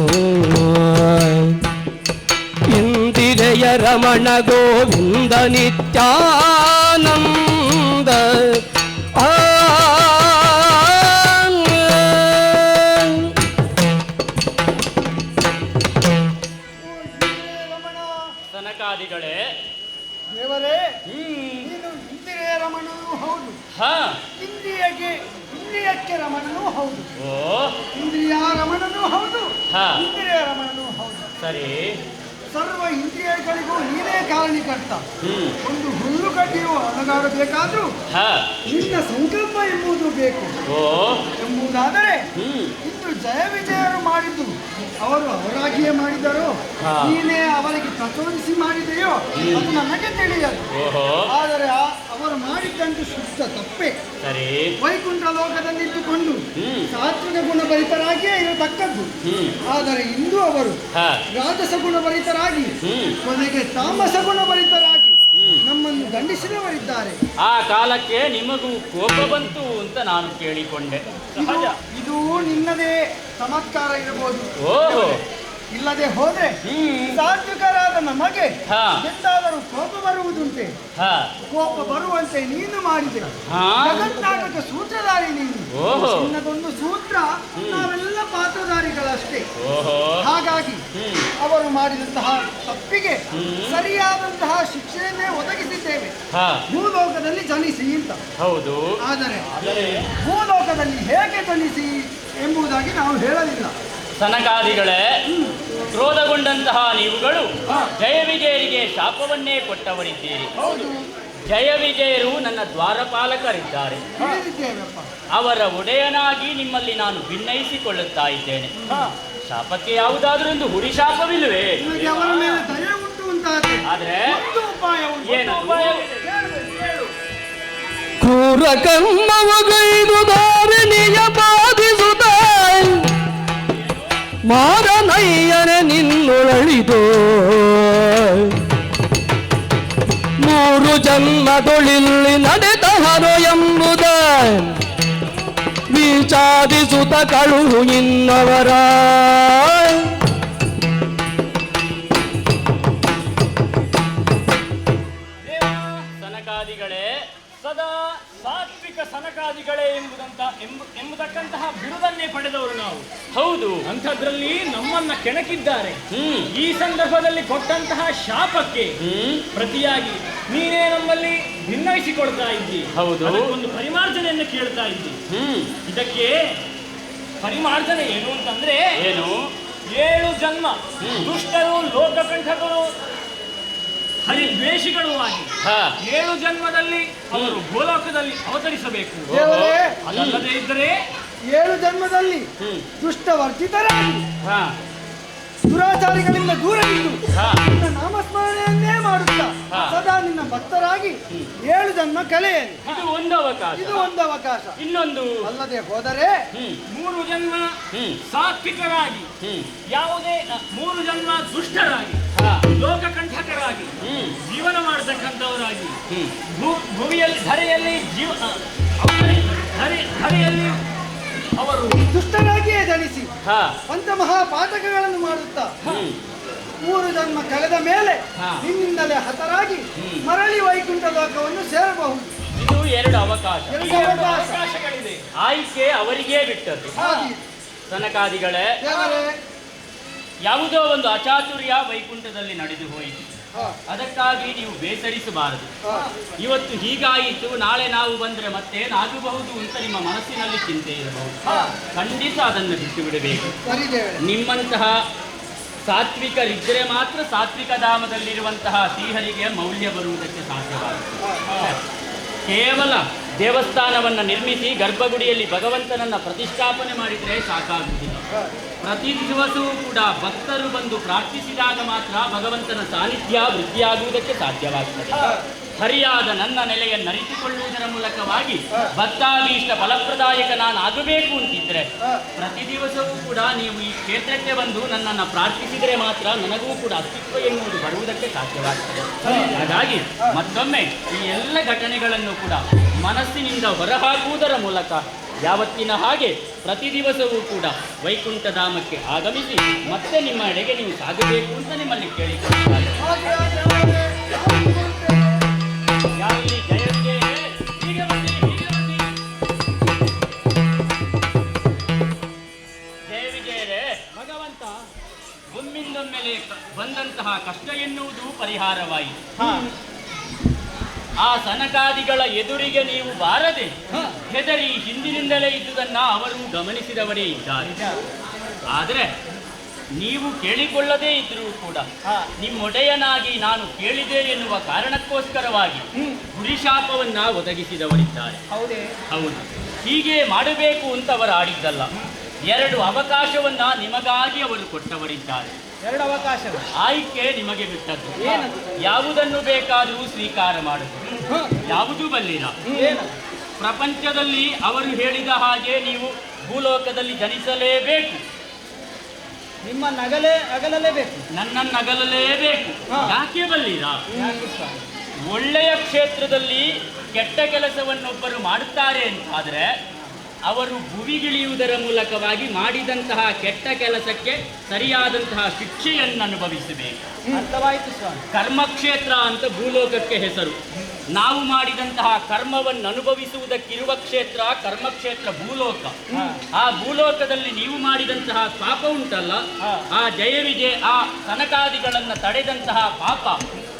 ಇಂದಿರೆಯ ರಮಣ ಗೋವಿಂದ ನಿತ್ಯಾನಂದ ಸನಕಾದಿಗಳೇ, ದೇವರೇ, ನೀನು ಇಂದ್ರಿಯ ರಮಣನೂ ಹೌದು, ಇಂದ್ರಿಯಕ್ಕೆ ರಮಣನೂ ಹೌದು, ಇಂದ್ರಿಯ ರಮಣನೂ ಹೌದು, ಇಂದ್ರಿಯ ರಮಣನೂ ಹೌದು. ಸರಿ, ಸರ್ವ ಇಂದ್ರಿಯಗಳಿಗೂ ನೀನೇ ಕಾರಣೀಕರ್ತ. ಒಂದು ಹುಲ್ಲು ಕಡ್ಡಿಯು ಅಲಗಾಡಬೇಕಾದ್ರೂ ನಿನ್ನ ಸಂಕಲ್ಪ ಎಂಬುದು ಬೇಕು. ಎಂಬುದಾದರೆ ಇಂದು ಜಯ ವಿಜಯರು ಮಾಡಿದ್ದು ಅವರು ಅವರಾಗಿಯೇ ಮಾಡಿದರೋ ನೀನೇ ಅವರಿಗೆ ಪ್ರಚೋದಿಸಿ ಮಾಡಿದೆಯೋ ಅದು ನನಗೆ ತಿಳಿಯದು. ಆದರೆ ಅವರು ಮಾಡಿದ್ದಂತೂ ಶುದ್ಧ ತಪ್ಪೇ. ವೈಕುಂಠ ಲೋಕದಲ್ಲಿದ್ದುಕೊಂಡು ಸಾತ್ವಿಕ ಗುಣಭರಿತರಾಗಿಯೇ ಇರತಕ್ಕದ್ದು. ಆದರೆ ಇಂದು ಅವರು ರಾಜಸ ಗುಣಭರಿತರಾಗಿ ಕೊನೆಗೆ ತಾಮಸ ಗುಣಭರಿತರಾಗಿ ನಮ್ಮನ್ನು ದಂಡಿಸಿದವರಿದ್ದಾರೆ. ಆ ಕಾಲಕ್ಕೆ ನಿಮಗೂ ಕೋಪ ಬಂತು ಅಂತ ನಾನು ಕೇಳಿಕೊಂಡೆ. ಇದು ನಿನ್ನದೇ ಚಮತ್ಕಾರ ಇರಬಹುದು. ಇಲ್ಲದೆ ಹೋದ್ರೆ ಸಾತ್ವಿಕರಾದ ನಮಗೆ ಎಂದಾದರೂ ಕೋಪ ಬರುವುದುಂಟೆ? ಕೋಪ ಬರುವಂತೆ ನೀನು ಮಾಡಿದೆ. ಜಗನ್ನಾಟಕ ಸೂತ್ರಧಾರಿ ನೀನು. ನಿನ್ನದೊಂದು ಸೂತ್ರ, ನಾವೆಲ್ಲ ಪಾತ್ರಧಾರಿಗಳಷ್ಟೇ. ಹಾಗಾಗಿ ಅವರು ಮಾಡಿದಂತಹ ತಪ್ಪಿಗೆ ಸರಿಯಾದಂತಹ ಶಿಕ್ಷೆಯನ್ನೇ ಒದಗಿಸಿದ್ದೇವೆ ಭೂಲೋಕದಲ್ಲಿ ಜನಿಸಿ ಅಂತ. ಹೌದು, ಆದರೆ ಭೂಲೋಕದಲ್ಲಿ ಹೇಗೆ ಜನಿಸಿ ಎಂಬುದಾಗಿ ನಾವು ಹೇಳಲಿಲ್ಲ. ಸನಕಾದಿಗಳೇ, ಕ್ರೋಧಗೊಂಡಂತಹ ನೀವುಗಳು ಜಯವಿಜಯರಿಗೆ ಶಾಪವನ್ನೇ ಕೊಟ್ಟವರಿದ್ದೀರಿ. ಜಯವಿಜಯರು ನನ್ನ ದ್ವಾರಪಾಲಕರಿದ್ದಾರೆ. ಅವರ ಒಡೆಯನಾಗಿ ನಿಮ್ಮಲ್ಲಿ ನಾನು ಭಿನ್ನಯಿಸಿಕೊಳ್ಳುತ್ತಾ ಇದ್ದೇನೆ. ಶಾಪಕ್ಕೆ ಯಾವುದಾದ್ರೊಂದು ಹುಡಿ ಶಾಪವಿಲ್ಲವೇ? ಆದ್ರೆ ಏನು ಕ್ರೂರ ಕರ್ಮವಗೈದು ಧಾರಣಿಯ ಬಾಧಿಸುತ್ತ ಮಾರನಯ್ಯನ ನಿನ್ನೊಳಳಿದು ಮೂರು ಜನ್ಮದೊಳಿಲ್ಲಿ ನಡೆದ ಹರೋ ಎಂಬುದ ವಿಚಾರಿಸುತ್ತ ಕಳುಹು ಇನ್ನವರ ಸನಕಾದಿಗಳೇ, ಸದಾ ಸಾತ್ವಿಕ ಸನಕಾದಿಗಳೇ ಎಂಬುದಕ್ಕಂತಹ ಬಿರುದನ್ನೇ ಪಡೆದವರು ನಾವು. ಹೌದು, ಅಂಥದ್ರಲ್ಲಿ ನಮ್ಮನ್ನ ಕೆಣಕಿದ್ದಾರೆ. ಈ ಸಂದರ್ಭದಲ್ಲಿ ಕೊಟ್ಟಂತಹ ಶಾಪಕ್ಕೆ ಪ್ರತಿಯಾಗಿ ನೀನೇ ನಮ್ಮಲ್ಲಿ ಭಿನ್ನಯಿಸಿಕೊಳ್ತಾ ಇದ್ದಿ. ಹೌದು, ಒಂದು ಪರಿಮಾರ್ಜನೆಯನ್ನು ಕೇಳ್ತಾ ಇದ್ದಿ. ಇದಕ್ಕೆ ಪರಿಮಾರ್ಜನೆ ಏನು ಅಂತಂದ್ರೆ ಏನು? 7 ಜನ್ಮ ದುಷ್ಟರು, ಲೋಕಕಂಠಕರು, ಹರಿದ್ವೇಷಿಗಳು ಆಗಿ 7 ಜನ್ಮದಲ್ಲಿ ಅವರು ಗೋಲೋಕದಲ್ಲಿ ಅವತರಿಸಬೇಕು. ಅದಲ್ಲದೆ ಇದ್ದರೆ 7 ಜನ್ಮದಲ್ಲಿ ದುಷ್ಟ ವರ್ಜಿತರಾಗಿ ದುರಾಚಾರಿಗಳಿಂದ ದೂರ ಇದ್ದು ನಿನ್ನ ನಾಮಸ್ಮರಣೆಯನ್ನೇ ಮಾಡುತ್ತಾ ಸದಾ ನಿನ್ನ ಭಕ್ತರಾಗಿ 7 ಜನ್ಮ ಕಳೆಯಲಿ. ಇದು ಒಂದು ಅವಕಾಶ. ಇದು ಒಂದು ಅವಕಾಶ. ಇನ್ನೊಂದು ಅಲ್ಲದೆ ಹೋದರೆ 3 ಜನ್ಮ ಸಾತ್ವಿಕರಾಗಿ, ಯಾವುದೇ 3 ಜನ್ಮ ದುಷ್ಟರಾಗಿ, ಲೋಕಕಂಠಕರಾಗಿ ಜೀವನ ಮಾಡತಕ್ಕಂಥವರಾಗಿ ಭೂಮಿಯಲ್ಲಿ ಧರೆಯಲ್ಲಿ ಧರೆಯಲ್ಲಿ ಅವರು ದುಷ್ಟರಾಗಿಯೇ ಜನಿಸಿ ಪಂಚಮಹಾಪಾತಕಗಳನ್ನು ಮಾಡುತ್ತಾ 3 ಜನ್ಮ ಕಳೆದ ಮೇಲೆ ನಿನ್ನಿಂದಲೇ ಹತರಾಗಿ ಮರಳಿ ವೈಕುಂಠ ಲೋಕವನ್ನು ಸೇರಬಹುದು. ಇದು 2 ಅವಕಾಶ. 2 ಅವಕಾಶಗಳಿದೆ. ಆಯ್ಕೆ ಅವರಿಗೇ ಬಿಟ್ಟದ್ದು. ಸನಕಾದಿಗಳೇ, ಯಾವುದೋ ಒಂದು ಅಚಾತುರ್ಯ ವೈಕುಂಠದಲ್ಲಿ ನಡೆದು ಹೋಯಿತು. ಅದಕ್ಕಾಗಿ ನೀವು ಬೇಸರಿಸಬಾರದು. ಇವತ್ತು ಹೀಗಾಯಿತು, ನಾಳೆ ನಾವು ಬಂದ್ರೆ ಮತ್ತೇನಾಗಬಹುದು ಅಂತ ನಿಮ್ಮ ಮನಸ್ಸಿನಲ್ಲಿ ಚಿಂತೆ ಇರಬಹುದು. ಖಂಡಿತ ಅದನ್ನು ಬಿಟ್ಟು ಬಿಡಬೇಕು. ನಿಮ್ಮಂತಹ ಸಾತ್ವಿಕರಿದ್ದರೆ ಮಾತ್ರ ಸಾತ್ವಿಕ ಧಾಮದಲ್ಲಿರುವಂತಹ ಶ್ರೀಹರಿಗೆ ಮೌಲ್ಯ ಬರುವುದಕ್ಕೆ ಸಾಧ್ಯವಾಗುತ್ತದೆ. ಕೇವಲ ದೇವಸ್ಥಾನವನ್ನು ನಿರ್ಮಿಸಿ ಗರ್ಭಗುಡಿಯಲ್ಲಿ ಭಗವಂತನನ್ನ ಪ್ರತಿಷ್ಠಾಪನೆ ಮಾಡಿದರೆ ಸಾಕಾಗುವುದಿಲ್ಲ. ಪ್ರತಿ ದಿವಸವೂ ಕೂಡ ಭಕ್ತರು ಬಂದು ಪ್ರಾರ್ಥಿಸಿದಾಗ ಮಾತ್ರ ಭಗವಂತನ ಸಾನ್ನಿಧ್ಯ ವೃದ್ಧಿಯಾಗುವುದಕ್ಕೆ ಸಾಧ್ಯವಾಗುತ್ತದೆ. ಸರಿಯಾದ ನನ್ನ ನೆಲೆಯನ್ನು ಅರಿತುಕೊಳ್ಳುವುದರ ಮೂಲಕವಾಗಿ ಭಕ್ತಾಭೀಷ್ಟ ಫಲಪ್ರದಾಯಕ ನಾನು ಆಗಬೇಕು ಅಂತಿದ್ರೆ ಪ್ರತಿ ದಿವಸವೂ ಕೂಡ ನೀವು ಈ ಕ್ಷೇತ್ರಕ್ಕೆ ಬಂದು ನನ್ನನ್ನು ಪ್ರಾರ್ಥಿಸಿದರೆ ಮಾತ್ರ ನನಗೂ ಕೂಡ ಅಸ್ತಿತ್ವ ಎನ್ನುವುದು ಬರುವುದಕ್ಕೆ ಸಾಧ್ಯವಾಗುತ್ತದೆ. ಹಾಗಾಗಿ ಮತ್ತೊಮ್ಮೆ ಈ ಎಲ್ಲ ಘಟನೆಗಳನ್ನು ಕೂಡ ಮನಸ್ಸಿನಿಂದ ಹೊರಹಾಕುವುದರ ಮೂಲಕ ಯಾವತ್ತಿನ ಹಾಗೆ ಪ್ರತಿ ದಿವಸವೂ ಕೂಡ ವೈಕುಂಠ ಧಾಮಕ್ಕೆ ಆಗಮಿಸಿ ಮತ್ತೆ ನಿಮ್ಮ ಎಡೆಗೆ ನೀವು ಸಾಗಬೇಕು ಅಂತ ನಿಮ್ಮಲ್ಲಿ ಕೇಳಿಕೊಳ್ಳುತ್ತಾರೆ. ಜಯವಿಜಯರೇ, ಭಗವಂತ ಒಮ್ಮಿಂದೊಮ್ಮೆಲೆ ಬಂದಂತಹ ಕಷ್ಟ ಎನ್ನುವುದು ಪರಿಹಾರವಾಯಿತು. ಆ ಸನಕಾದಿಗಳ ಎದುರಿಗೆ ನೀವು ಬಾರದೆ ಹೆದರಿ ಹಿಂದಿನಿಂದಲೇ ಇದ್ದುದನ್ನ ಅವರು ಗಮನಿಸಿದವರೇ ಇದ್ದಾರೆ. ಆದರೆ ನೀವು ಕೇಳಿಕೊಳ್ಳದೇ ಇದ್ರೂ ಕೂಡ ನಿಮ್ಮೊಡೆಯನಾಗಿ ನಾನು ಕೇಳಿದೆ ಎನ್ನುವ ಕಾರಣಕ್ಕೋಸ್ಕರವಾಗಿ ಗುರಿಶಾಪವನ್ನ ಒದಗಿಸಿದವರಿದ್ದಾರೆ. ಹೌದು, ಹೀಗೆ ಮಾಡಬೇಕು ಅಂತ ಅವರು ಆಡಿದ್ದಲ್ಲ. 2 ಅವಕಾಶವನ್ನ ನಿಮಗಾಗಿ ಅವರು ಕೊಟ್ಟವರಿದ್ದಾರೆ. 2 ಅವಕಾಶ ಆಯ್ಕೆ ನಿಮಗೆ ಬಿಟ್ಟದ್ದು. ಯಾವುದನ್ನು ಬೇಕಾದರೂ ಸ್ವೀಕಾರ ಮಾಡುವುದು, ಯಾವುದೂ ಬಲ್ಲಿಲ್ಲ. ಪ್ರಪಂಚದಲ್ಲಿ ಅವರು ಹೇಳಿದ ಹಾಗೆ ನೀವು ಭೂಲೋಕದಲ್ಲಿ ಜನಿಸಲೇಬೇಕು, ನಿಮ್ಮ ಅಗಲಲೇಬೇಕು, ನನ್ನನ್ನು ಅಗಲಲೇಬೇಕು. ಯಾಕೆ ಬಲ್ಲಿರ? ಒಳ್ಳೆಯ ಕ್ಷೇತ್ರದಲ್ಲಿ ಕೆಟ್ಟ ಕೆಲಸವನ್ನೊಬ್ಬರು ಮಾಡುತ್ತಾರೆ ಅಂತಾದರೆ ಅವರು ಭುವಿಗಿಳಿಯುವುದರ ಮೂಲಕವಾಗಿ ಮಾಡಿದಂತಹ ಕೆಟ್ಟ ಕೆಲಸಕ್ಕೆ ಸರಿಯಾದಂತಹ ಶಿಕ್ಷೆಯನ್ನು ಅನುಭವಿಸಬೇಕು. ಅರ್ಥವಾಯಿತು ಸ್ವಾಮಿ. ಕರ್ಮಕ್ಷೇತ್ರ ಅಂತ ಭೂಲೋಕಕ್ಕೆ ಹೆಸರು. ನಾವು ಮಾಡಿದಂತಹ ಕರ್ಮವನ್ನು ಅನುಭವಿಸುವುದಕ್ಕಿರುವ ಕ್ಷೇತ್ರ ಕರ್ಮಕ್ಷೇತ್ರ ಭೂಲೋಕ. ಆ ಭೂಲೋಕದಲ್ಲಿ ನೀವು ಮಾಡಿದಂತಹ ಪಾಪ ಉಂಟಲ್ಲ, ಆ ಜಯವಿಜಯ ಆ ಸನಕಾದಿಗಳನ್ನು ತಡೆದಂತಹ ಪಾಪ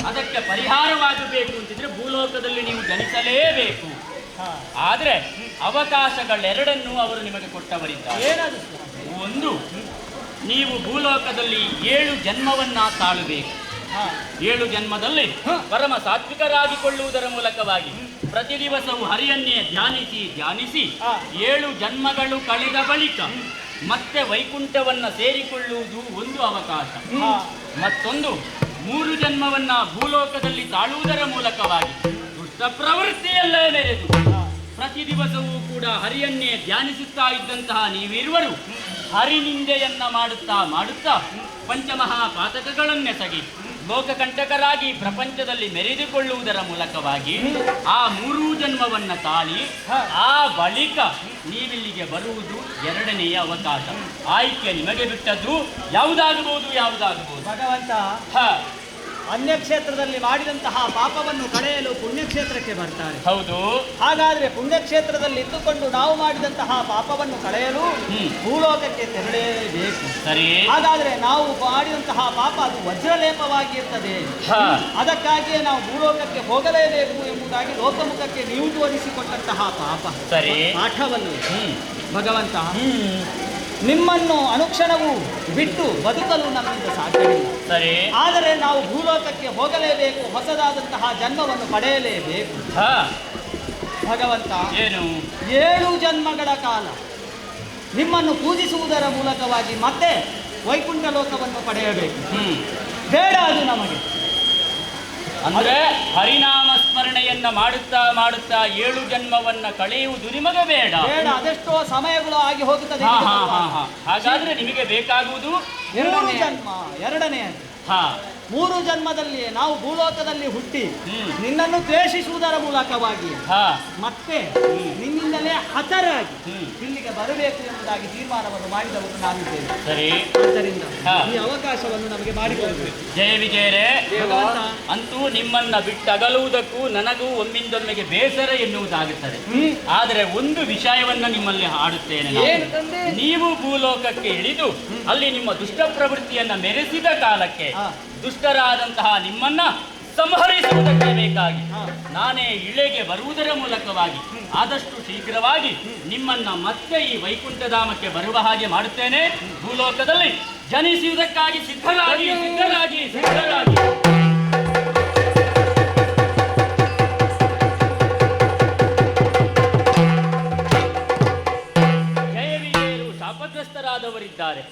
ಅದಕ್ಕೆ ಪರಿಹಾರವಾಗಬೇಕು ಅಂತಿದ್ರೆ ಭೂಲೋಕದಲ್ಲಿ ನೀವು ಜನಿಸಲೇಬೇಕು. ಆದರೆ ಅವಕಾಶಗಳೆರಡನ್ನು ಅವರು ನಿಮಗೆ ಕೊಟ್ಟವರಿದ್ದಾರೆ. ಒಂದು, ನೀವು ಭೂಲೋಕದಲ್ಲಿ 7 ಜನ್ಮವನ್ನ ತಾಳಬೇಕು. 7 ಜನ್ಮದಲ್ಲಿ ಪರಮ ಸಾತ್ವಿಕರಾಗಿಕೊಳ್ಳುವುದರ ಮೂಲಕವಾಗಿ ಪ್ರತಿ ದಿವಸವೂ ಹರಿಯನ್ನೇ ಧ್ಯಾನಿಸಿ 7 ಜನ್ಮಗಳು ಕಳೆದ ಬಳಿಕ ಮತ್ತೆ ವೈಕುಂಠವನ್ನ ಸೇರಿಕೊಳ್ಳುವುದು ಒಂದು ಅವಕಾಶ. ಮತ್ತೊಂದು 3 ಜನ್ಮವನ್ನ ಭೂಲೋಕದಲ್ಲಿ ತಾಳುವುದರ ಮೂಲಕವಾಗಿ ದುಷ್ಟ ಪ್ರವೃತ್ತಿಯಲ್ಲೇ ಮೆರೆದು ಪ್ರತಿ ದಿವಸವೂ ಕೂಡ ಹರಿಯನ್ನೇ ಧ್ಯಾನಿಸುತ್ತಾ ಇದ್ದಂತಹ ನೀವಿರುವರು ಹರಿನಿಂದೆಯನ್ನ ಮಾಡುತ್ತಾ ಪಂಚಮಹಾಪಾತಕಗಳನ್ನೆಸಗಿ ಲೋಕಕಂಟಕರಾಗಿ ಪ್ರಪಂಚದಲ್ಲಿ ಮೆರೆದುಕೊಳ್ಳುವುದರ ಮೂಲಕವಾಗಿ ಆ 3 ಜನ್ಮವನ್ನ ತಾಳಿ ಆ ಬಳಿಕ ನೀವಿಲ್ಲಿಗೆ ಬರುವುದು 2ನೆಯ ಅವಕಾಶ. ಆಯ್ಕೆ ನಿಮಗೆ ಬಿಟ್ಟದ್ದು ಯಾವುದಾಗಬಹುದು. ಭಗವಂತ ಅನ್ಯ ಕ್ಷೇತ್ರದಲ್ಲಿ ಮಾಡಿದಂತಹ ಪಾಪವನ್ನು ಕಳೆಯಲು ಪುಣ್ಯಕ್ಷೇತ್ರಕ್ಕೆ ಬರ್ತಾರೆ. ಹೌದು. ಹಾಗಾದ್ರೆ ಪುಣ್ಯಕ್ಷೇತ್ರದಲ್ಲಿ ಇದ್ದುಕೊಂಡು ನಾವು ಮಾಡಿದಂತಹ ಪಾಪವನ್ನು ಕಳೆಯಲು ಭೂಲೋಕಕ್ಕೆ ತೆರಳಲೇಬೇಕು. ಸರಿ. ಹಾಗಾದ್ರೆ ನಾವು ಮಾಡಿದಂತಹ ಪಾಪ ಅದು ವಜ್ರಲೇಪವಾಗಿ ಇರ್ತದೆ. ಅದಕ್ಕಾಗಿಯೇ ನಾವು ಭೂಲೋಕಕ್ಕೆ ಹೋಗಲೇಬೇಕು ಎಂಬುದಾಗಿ ಲೋಕಮುಖಕ್ಕೆ ನೀವು ತೋರಿಸಿಕೊಟ್ಟಂತಹ ಪಾಪ ಸರಿ ಪಾಠವನ್ನು ಭಗವಂತ ನಿಮ್ಮನ್ನು ಅನುಕ್ಷಣವೂ ಬಿಟ್ಟು ಬದುಕಲು ನಮ್ಮಿಂದ ಸಾಧ್ಯವಿಲ್ಲ. ಸರಿ. ಆದರೆ ನಾವು ಭೂಲೋಕಕ್ಕೆ ಹೋಗಲೇಬೇಕು, ಹೊಸದಾದಂತಹ ಜನ್ಮವನ್ನು ಪಡೆಯಲೇಬೇಕು. ಭಗವಂತ ಏನು 7 ಜನ್ಮಗಳ ಕಾಲ ನಿಮ್ಮನ್ನು ಪೂಜಿಸುವುದರ ಮೂಲಕವಾಗಿ ಮತ್ತೆ ವೈಕುಂಠ ಲೋಕವನ್ನು ಪಡೆಯಬೇಕು. ಬೇಡ ಅದು ನಮಗೆ. ಅಂದ್ರೆ ಹರಿನಾಮ ಸ್ಮರಣೆಯನ್ನ ಮಾಡುತ್ತಾ 7 ಜನ್ಮವನ್ನ ಕಳೆಯುವುದು ನಿಮಗೆ ಬೇಡ. ಅದೆಷ್ಟೋ ಸಮಯಗಳು ಆಗಿ ಹೋಗುತ್ತದೆ. ಹಾಗಾದ್ರೆ ನಿಮಗೆ ಬೇಕಾಗುವುದು 2 ಜನ್ಮ. 2ನೇ 3 ಜನ್ಮದಲ್ಲಿ ನಾವು ಭೂಲೋಕದಲ್ಲಿ ಹುಟ್ಟಿ ನಿನ್ನನ್ನು ದ್ವೇಷಿಸುವುದರ ಮೂಲಕವಾಗಿ ಮತ್ತೆ ನಿನ್ನಿಂದಲೇ ಹತರಾಗಿ ಇಲ್ಲಿಗೆ ಬರಬೇಕು ಎಂಬುದಾಗಿ ತೀರ್ಮಾನವನ್ನು ಮಾಡಿದವರು ನಾವಿದ್ದೇವೆ. ಸರಿ. ಆದ್ದರಿಂದ ಈ ಅವಕಾಶವನ್ನು ನಮಗೆ ಮಾಡಿಕೊಡಬೇಕು. ಜಯ ವಿಜಯರೇ, ಅಂತೂ ನಿಮ್ಮನ್ನ ಬಿಟ್ಟಗಲುವುದಕ್ಕೂ ನನಗೂ ಒಮ್ಮಿಂದೊಮ್ಮೆಗೆ ಬೇಸರ ಎನ್ನುವುದಾಗುತ್ತದೆ. ಆದರೆ ಒಂದು ವಿಷಯವನ್ನ ನಿಮ್ಮಲ್ಲಿ ಹಾಡುತ್ತೇನೆ. ನೀವು ಭೂಲೋಕಕ್ಕೆ ಇಳಿದು ಅಲ್ಲಿ ನಿಮ್ಮ ದುಷ್ಟ ಪ್ರವೃತ್ತಿಯನ್ನ ಮೆರೆಸಿದ ಕಾಲಕ್ಕೆ ದುಷ್ಟರಾದಂತಹ ನಿಮ್ಮನ್ನ ಸಂಹರಿಸುವುದಕ್ಕೆ ಬೇಕಾಗಿ ನಾನೇ ಇಳೆಗೆ ಬರುವುದರ ಮೂಲಕವಾಗಿ ಆದಷ್ಟು ಶೀಘ್ರವಾಗಿ ನಿಮ್ಮನ್ನ ಮತ್ತೆ ಈ ವೈಕುಂಠಧಾಮಕ್ಕೆ ಬರುವ ಹಾಗೆ ಮಾಡುತ್ತೇನೆ. ಭೂಲೋಕದಲ್ಲಿ ಜನಿಸುವುದಕ್ಕಾಗಿ ಸಿದ್ಧರಾಗಿ. ಜಯ ವಿಜಯರು ಶಾಪಗ್ರಸ್ತರಾದವರಿದ್ದಾರೆ.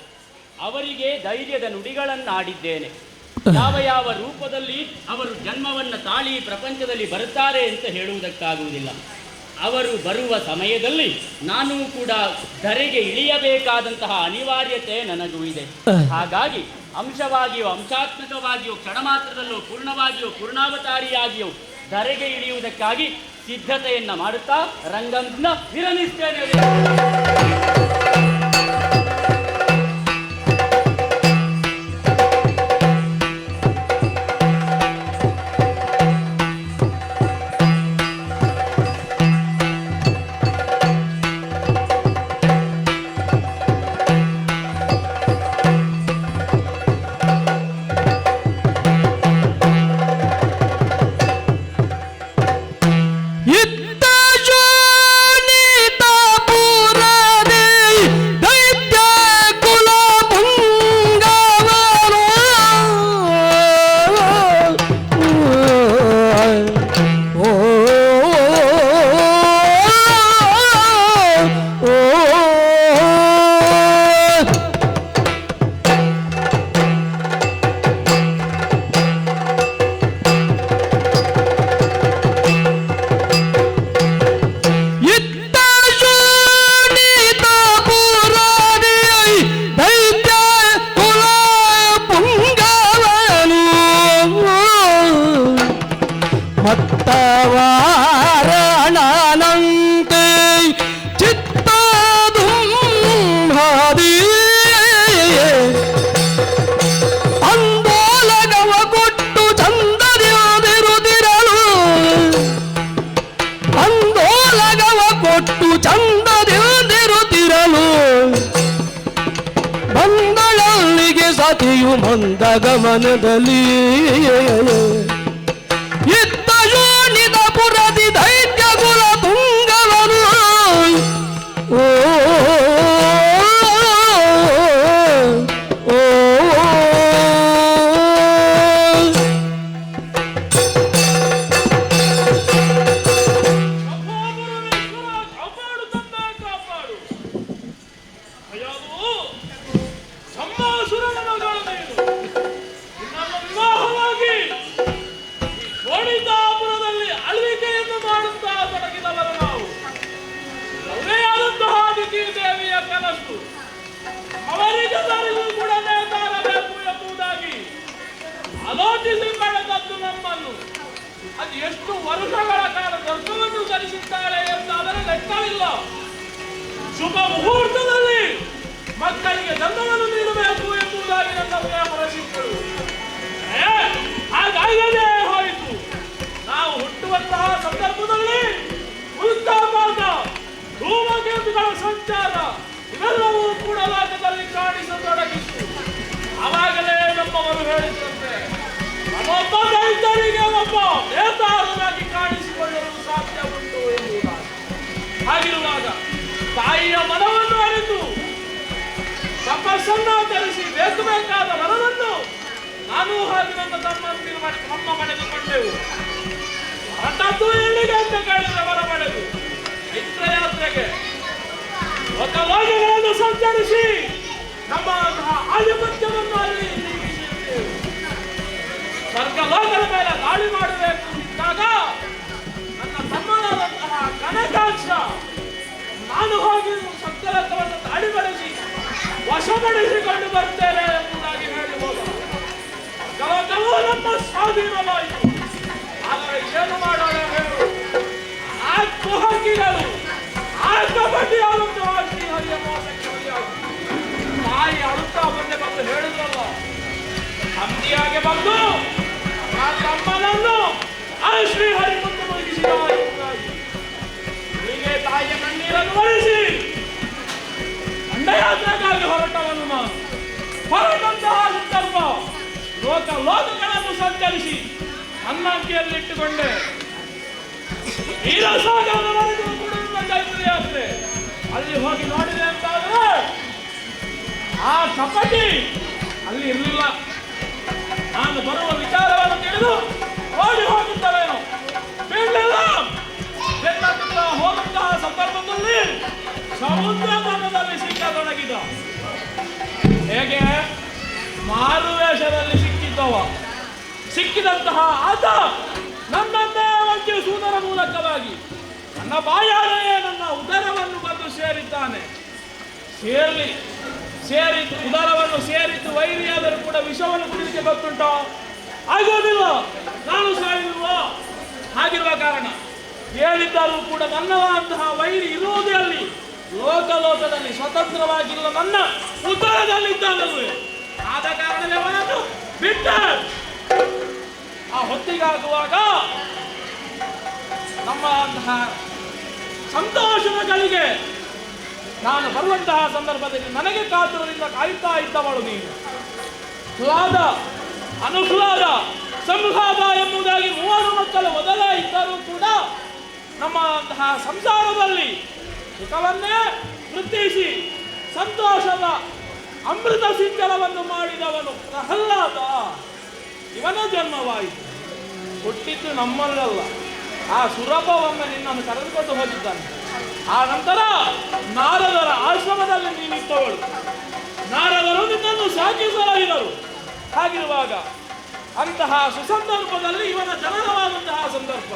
ಅವರಿಗೆ ಧೈರ್ಯದ ನುಡಿಗಳನ್ನಾಡಿದ್ದೇನೆ. ಯಾವ ರೂಪದಲ್ಲಿ ಅವರು ಜನ್ಮವನ್ನ ತಾಳಿ ಪ್ರಪಂಚದಲ್ಲಿ ಬರುತ್ತಾರೆ ಅಂತ ಹೇಳುವುದಕ್ಕಾಗುವುದಿಲ್ಲ. ಅವರು ಬರುವ ಸಮಯದಲ್ಲಿ ನಾನು ಕೂಡ ಧರೆಗೆ ಇಳಿಯಬೇಕಾದಂತಹ ಅನಿವಾರ್ಯತೆ ನನಗೂ ಇದೆ. ಹಾಗಾಗಿ ಅಂಶವಾಗಿಯೋ ಅಂಶಾತ್ಮಕವಾಗಿಯೋ ಕ್ಷಣ ಮಾತ್ರದಲ್ಲೋ ಪೂರ್ಣವಾಗಿಯೋ ಪೂರ್ಣಾವತಾರಿಯಾಗಿಯೋ ಧರೆಗೆ ಇಳಿಯುವುದಕ್ಕಾಗಿ ಸಿದ್ಧತೆಯನ್ನ ಮಾಡುತ್ತಾ ರಂಗಂನ ವಿರಮಿಸ್ತೇನೆ. ಮಂದಗಮನದಲ್ಲಿ ಇತ್ತ ಯೋನಿದ ಪುರದಿ ದೈತ್ಯ ಕುಲ ತುಂಗವನು ಓ ಆಲೋಚಿಸಿ ಪಡೆದದ್ದು ನಮ್ಮನ್ನು. ಅದು ಎಷ್ಟು ವರ್ಷಗಳ ಕಾಲ ಗರ್ಭವನ್ನು ಧರಿಸಿದ್ದಾಳೆ ಎಂದಾದರೆ ಲೆಕ್ಕವಿಲ್ಲ. ಶುಭ ಮುಹೂರ್ತದಲ್ಲಿ ಮಕ್ಕಳಿಗೆ ಜನ್ಮವನ್ನು ನೀಡಬೇಕು ಎಂಬುದಾಗಿ ನನ್ನ ಪ್ರಸಿದ್ಧರು. ಹಾಗಾಗದೇ ಹೋಯಿತು. ನಾವು ಹುಟ್ಟುವಂತಹ ಸಂದರ್ಭದಲ್ಲಿ ಉಲ್ಕಾಪಾತ, ಧೂಮಕೇತುಗಳ ಸಂಚಾರ ಇವೆಲ್ಲವೂ ಕೂಡ ಲೋಕದಲ್ಲಿ ಕಾಣಿಸತೊಡಗಿತ್ತು. ಆವಾಗಲೇ ನಮ್ಮವರು ಹೇಳಿದಂತೆ ನಮ್ಮೊಬ್ಬ ರೈತರಿಗೆ ಒಬ್ಬ ನೇತಾರನಾಗಿ ಕಾಣಿಸಿಕೊಳ್ಳಲು ಸಾಧ್ಯ ಉಂಟು ಎಂಬುದಾಗಿ. ಹಾಗಿರುವಾಗ ತಾಯಿಯ ಮನವನ್ನು ಅರಿತು ತಪಸ್ಸನ್ನಾಚರಿಸಿ ಬೇಕಬೇಕಾದ ಮನವನ್ನು ನಾನು ಹಾಗೆ ನನ್ನ ತಮ್ಮ ಪಡೆದುಕೊಂಡೆವು. ಹೊರಟದ್ದು ಎಲ್ಲಿಗೆ ಅಂತ ಕೇಳಿದ್ರೆ ಮರ ಪಡೆದು ಚಿತ್ರಯಾತ್ರೆಗೆ ಲೋಕಲೋಕಗಳನ್ನು ಸಂಚರಿಸಿ ನಮ್ಮ ಆಧಿಪತ್ಯವನ್ನು ಅಲ್ಲಿ ನಿರ್ಮಿಸಿದ್ದೇವೆ. ಸ್ವರ್ಗಲೋಕದ ಮೇಲೆ ದಾಳಿ ಮಾಡಬೇಕು ಇದ್ದಾಗ ನನ್ನ ತಮ್ಮನಾದಂತಹ ಕನಕಾಕ್ಷ ನಾನು ಹೋಗಿ ಸತ್ಯರತ್ನವನ್ನು ದಾಳಿಪಡಿಸಿ ವಶಪಡಿಸಿಕೊಂಡು ಬರ್ತೇನೆ ಎಂಬುದಾಗಿ ಹೇಳಿ ಹೋದ. ಕೆಲವು ನಮ್ಮ ಸ್ವಾಧೀನವಾಯಿತು. ಆದರೆ ಏನು ಮಾಡೋಣ ಹೇಳು? ಆ ಕುಹಕಿಗಳು, ಆ ಕಪಟಿಯಾದಂತಹ ಶ್ರೀಹರಿಯ ಮೋಸಕ್ಕೆ ಬಲಿಯಾದರು. ತಾಯಿ ಅಳುತ್ತಾ ಬಂದು ಹೇಳಿದ್ರಲ್ಲ, ಹಂದಿಯಾಗೆ ಬಂದು ಆ ತಮ್ಮನನ್ನು ಆ ಶ್ರೀಹರಿ ಮುಂದೆ ಮುಗಿಸಿದ ಎಂಬುದಾಗಿ ಹೀಗೆ ತಾಯಿಯ ಕಣ್ಣೀರನ್ನು ಒರೆಸಿ ದಂಡಯಾತ್ರೆಗಾಗಿ ಹೊರಟವನು ನಾನು. ಹೊರಟಂತಹ ಸಂದರ್ಭ ಲೋಕಗಳನ್ನು ಸಂಚರಿಸಿ ಅನ್ನಂಕೆಯಲ್ಲಿಟ್ಟುಕೊಂಡೆ. ನೀರಸಾಗರದವರೆಗೂ ಕೂಡ ನನ್ನ ಚೈತ್ರಯಾತ್ರೆ ಅಲ್ಲಿ ಹೋಗಿ ನೋಡಿದೆ ಅಂತಾದ್ರೆ ಆ ಕಪಟಿ ಅಲ್ಲಿ ಇರಲಿಲ್ಲ. ನಾನು ಬರುವ ವಿಚಾರವನ್ನು ತಿಳಿದು ಓಡಿ ಹೋಗಿದ್ದವೇನು ಬೀಳಲಿಲ್ಲ. ಹೋದಂತಹ ಸಂದರ್ಭದಲ್ಲಿ ಸಮುದ್ರ ಮಟ್ಟದಲ್ಲಿ ಸಿಕ್ಕತೊಡಗಿದ. ಹೇಗೆ ಮಾರುವೇಷದಲ್ಲಿ ಸಿಕ್ಕಿದಂತಹ ಆತ ನನ್ನನ್ನೇ ವಂಚಿಸುವುದರ ಮೂಲಕವಾಗಿ ನನ್ನ ಬಾಯಾರೆಯೇ ನನ್ನ ಉದರವನ್ನು ಬಂದು ಸೇರಿದ್ದಾನೆ. ಉದರವನ್ನು ಸೇರಿದ್ದು ವೈರಿಯಾದರೂ ಕೂಡ ವಿಷವನ್ನು ಕುಡಿಲಿಕ್ಕೆ ಗೊತ್ತುಂಟೋ? ಆಗೋದಿಲ್ಲ. ನಾನು ಸಾಯುವ ಹಾಗಿರುವ ಕಾರಣ ಹೇಳಿದ್ದರೂ ಕೂಡ ನನ್ನದಂತಹ ವೈರಿ ಇರುವುದೇ ಅಲ್ಲಿ ಲೋಕದಲ್ಲಿ ಸ್ವತಂತ್ರವಾಗಿಲ್ಲ, ನನ್ನ ಉದರದಲ್ಲಿದ್ದಾನಲ್ವೇ. ಆದ ಕಾರಣವೇ ಅವನನ್ನು ಬಿಟ್ಟ. ಆ ಹೊತ್ತಿಗಾಗುವಾಗ ನಮ್ಮ ಸಂತೋಷಗಳಿಗೆ ನಾನು ಬರುವಂತಹ ಸಂದರ್ಭದಲ್ಲಿ ನನಗೆ ಕಾತುರದಿಂದ ಕಾಯುತ್ತಾ ಇದ್ದವಳು ನೀನು. ಹ್ಲಾದ, ಅನುಹ್ಲಾದ, ಸಂಹ್ಲಾದ ಎಂಬುದಾಗಿ 3 ಮಕ್ಕಳು ಮೊದಲೇ ಇದ್ದರೂ ಕೂಡ ನಮ್ಮ ಸಂಸಾರದಲ್ಲಿ ಸುಖವನ್ನೇ ವೃದ್ಧಿಸಿ ಸಂತೋಷದ ಅಮೃತ ಸಿಂಚನವನ್ನು ಮಾಡಿದವನು ಪ್ರಹ್ಲಾದ. ಇವನ ಜನ್ಮವಾಯಿತು. ಹುಟ್ಟಿದ್ದು ನಮ್ಮಲ್ಲಲ್ಲ, ಆ ಸುರಭವನ್ನ ನಿನ್ನನ್ನು ಕರೆದುಕೊಂಡು ಹೋಗಿದ್ದಾನೆ. ಆ ನಂತರ ನಾರದರ ಆಶ್ರಮದಲ್ಲಿ ನೀನಿದ್ದವಳು. ನಾರದರು ನಿನ್ನನ್ನು ಸಾಕಿಸಲಾಗಿದರು. ಹಾಗಿರುವಾಗ ಅಂತಹ ಸುಸಂದರ್ಭದಲ್ಲಿ ಇವನ ಜನನವಾದಂತಹ ಸಂದರ್ಭ.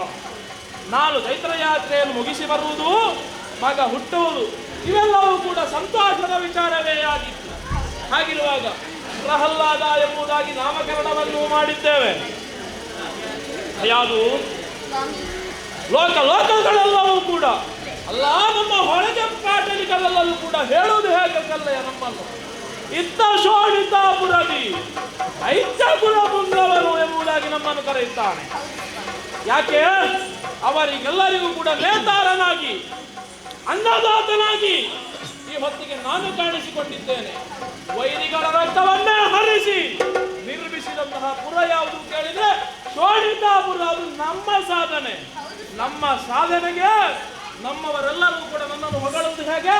ನಾನು ಚೈತ್ರಯಾತ್ರೆಯನ್ನು ಮುಗಿಸಿ ಬರುವುದು, ಮಗ ಹುಟ್ಟುವುದು, ಇವೆಲ್ಲವೂ ಕೂಡ ಸಂತೋಷದ ವಿಚಾರವೇ ಆಗಿತ್ತು. ಹಾಗಿರುವಾಗ ಪ್ರಹ್ಲಾದ ಎಂಬುದಾಗಿ ನಾಮಕರಣವನ್ನು ಮಾಡಿದ್ದೇವೆ. ಯಾವುದು ಲೋಕಗಳೆಲ್ಲವೂ ಕೂಡ ಅಲ್ಲ, ನಮ್ಮ ಹೊಳೆಗೆ ಪಾಟಲಿಗಳೆಲ್ಲವೂ ಕೂಡ ಹೇಳುವುದು ಹೇಗೆ ಕಲ್ಲಯ್ಯ ನಮ್ಮನ್ನು ಇತ್ತ ಶೋಣಿತಾಪುರದಿ ಐತ್ಯಕುಲ ಮುಂದವರು ಎಂಬುದಾಗಿ ನಮ್ಮನ್ನು ಕರೆಯುತ್ತಾನೆ. ಯಾಕೆ? ಅವರಿಗೆಲ್ಲರಿಗೂ ಕೂಡ ನೇತಾರನಾಗಿ, ಅನ್ನದಾತನಾಗಿ ಈ ಹೊತ್ತಿಗೆ ನಾನು ಕಾಣಿಸಿಕೊಂಡಿದ್ದೇನೆ. ವೈರಿಗಳ ರಕ್ತವನ್ನೇ ಹರಿಸಿ ನಿರ್ಮಿಸಿದಂತಹ ಪುರ ಯಾವುದು ಕೇಳಿದ್ರೆ ಶೋಣಿತಾಪುರ. ಅದು ನಮ್ಮ ಸಾಧನೆ. ನಮ್ಮ ಸಾಧನೆಗೆ ನಮ್ಮವರೆಲ್ಲರೂ ಕೂಡ ನನ್ನನ್ನು ಹೊಗಳುವುದು ಹೇಗೆ?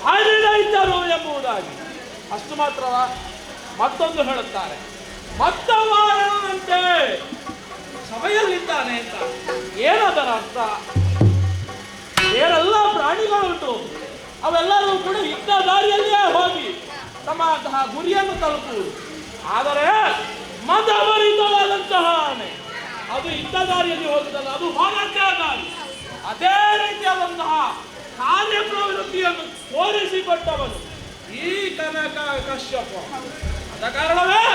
ಹರಿದೈತರು ಎಂಬುದಾಗಿ. ಅಷ್ಟು ಮಾತ್ರವ, ಮತ್ತೊಂದು ಹೇಳುತ್ತಾರೆ, ಮತ್ತವಾರನಂತೆ ಸಭೆಯಲ್ಲಿದ್ದಾನೆ ಅಂತ. ಏನದರ ಅರ್ಥ? ಏನೆಲ್ಲ ಪ್ರಾಣಿಗಳುಂಟು ಅವೆಲ್ಲರೂ ಕೂಡ ಯುದ್ಧ ದಾರಿಯಲ್ಲಿಯೇ ಹೋಗಿ ತಮ್ಮ ಗುರಿಯನ್ನು ತಲುಪುವುದು. ಆದರೆ ಮದಭರಿತವಾದಂತಹ ಆನೆ ಅದು ಯುದ್ಧ ದಾರಿಯಲ್ಲಿ ಹೋಗುವುದಲ್ಲ, ಅದು ಹೋರಾಟ ದಾರಿ. ಅದೇ ರೀತಿಯಾದಂತಹ ಕಾರ್ಯಪ್ರವೃತ್ತಿಯನ್ನು ತೋರಿಸಿಕೊಟ್ಟವನು ಈ ಕನಕ ಕಶ್ಯಪ. ಆದ ಕಾರಣವೇ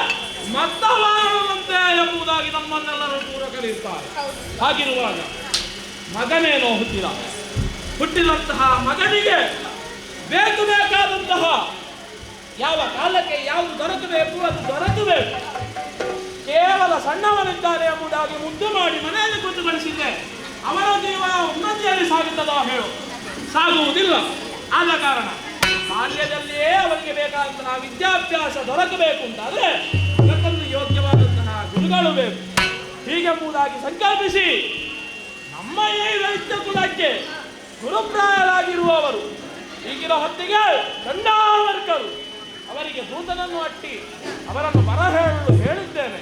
ಮತ್ತವಾರನಂತೆ ಎಂಬುದಾಗಿ ನಮ್ಮನ್ನೆಲ್ಲರೂ ದೂರ ಕರೆಯುತ್ತಾರೆ. ಹಾಗಿರುವಾಗ ಮಗನೇನೋ ಹುಟ್ಟಿದಂತಹ ಮಗನಿಗೆ ಬೇಕಾದಂತಹ ಯಾವ ಕಾಲಕ್ಕೆ ಯಾವುದು ದೊರಕಬೇಕು ಅದು ದೊರಕಬೇಕು. ಕೇವಲ ಸಣ್ಣವನಿದ್ದಾನೆ ಎಂಬುದಾಗಿ ಮುದ್ದು ಮಾಡಿ ಮನೆಯಲ್ಲಿ ಕೂತುಗೊಳಿಸಿದ್ದೆ ಅವರ ಜೀವ ಉನ್ನತಿಯಲ್ಲಿ ಸಾಗುತ್ತದೋ ಹೇಳು? ಸಾಗುವುದಿಲ್ಲ. ಆದ ಕಾರಣ ಬಾಲ್ಯದಲ್ಲಿಯೇ ಅವರಿಗೆ ಬೇಕಾದಂತಹ ವಿದ್ಯಾಭ್ಯಾಸ ದೊರಕಬೇಕು ಅಂತಾದ್ರೆ ಅದಕ್ಕೊಂದು ಯೋಗ್ಯವಾದಂತಹ ಗುರುಗಳು ಬೇಕು. ಹೀಗೆಂಬುದಾಗಿ ಸಂಕಲ್ಪಿಸಿ ನಮ್ಮ ಈ ವೈದ್ಯ ಕುಲಕ್ಕೆ ಗುರುಪ್ರಾಯರಾಗಿರುವವರು ಈಗಿನ ಹೊತ್ತಿಗೆ ಚಂಡಾವರ್ಕರು ಅವರಿಗೆ ದೂತನನ್ನು ಅಟ್ಟಿ ಅವರನ್ನು ಬರ ಹೇಳಲು ಹೇಳಿದ್ದೇನೆ.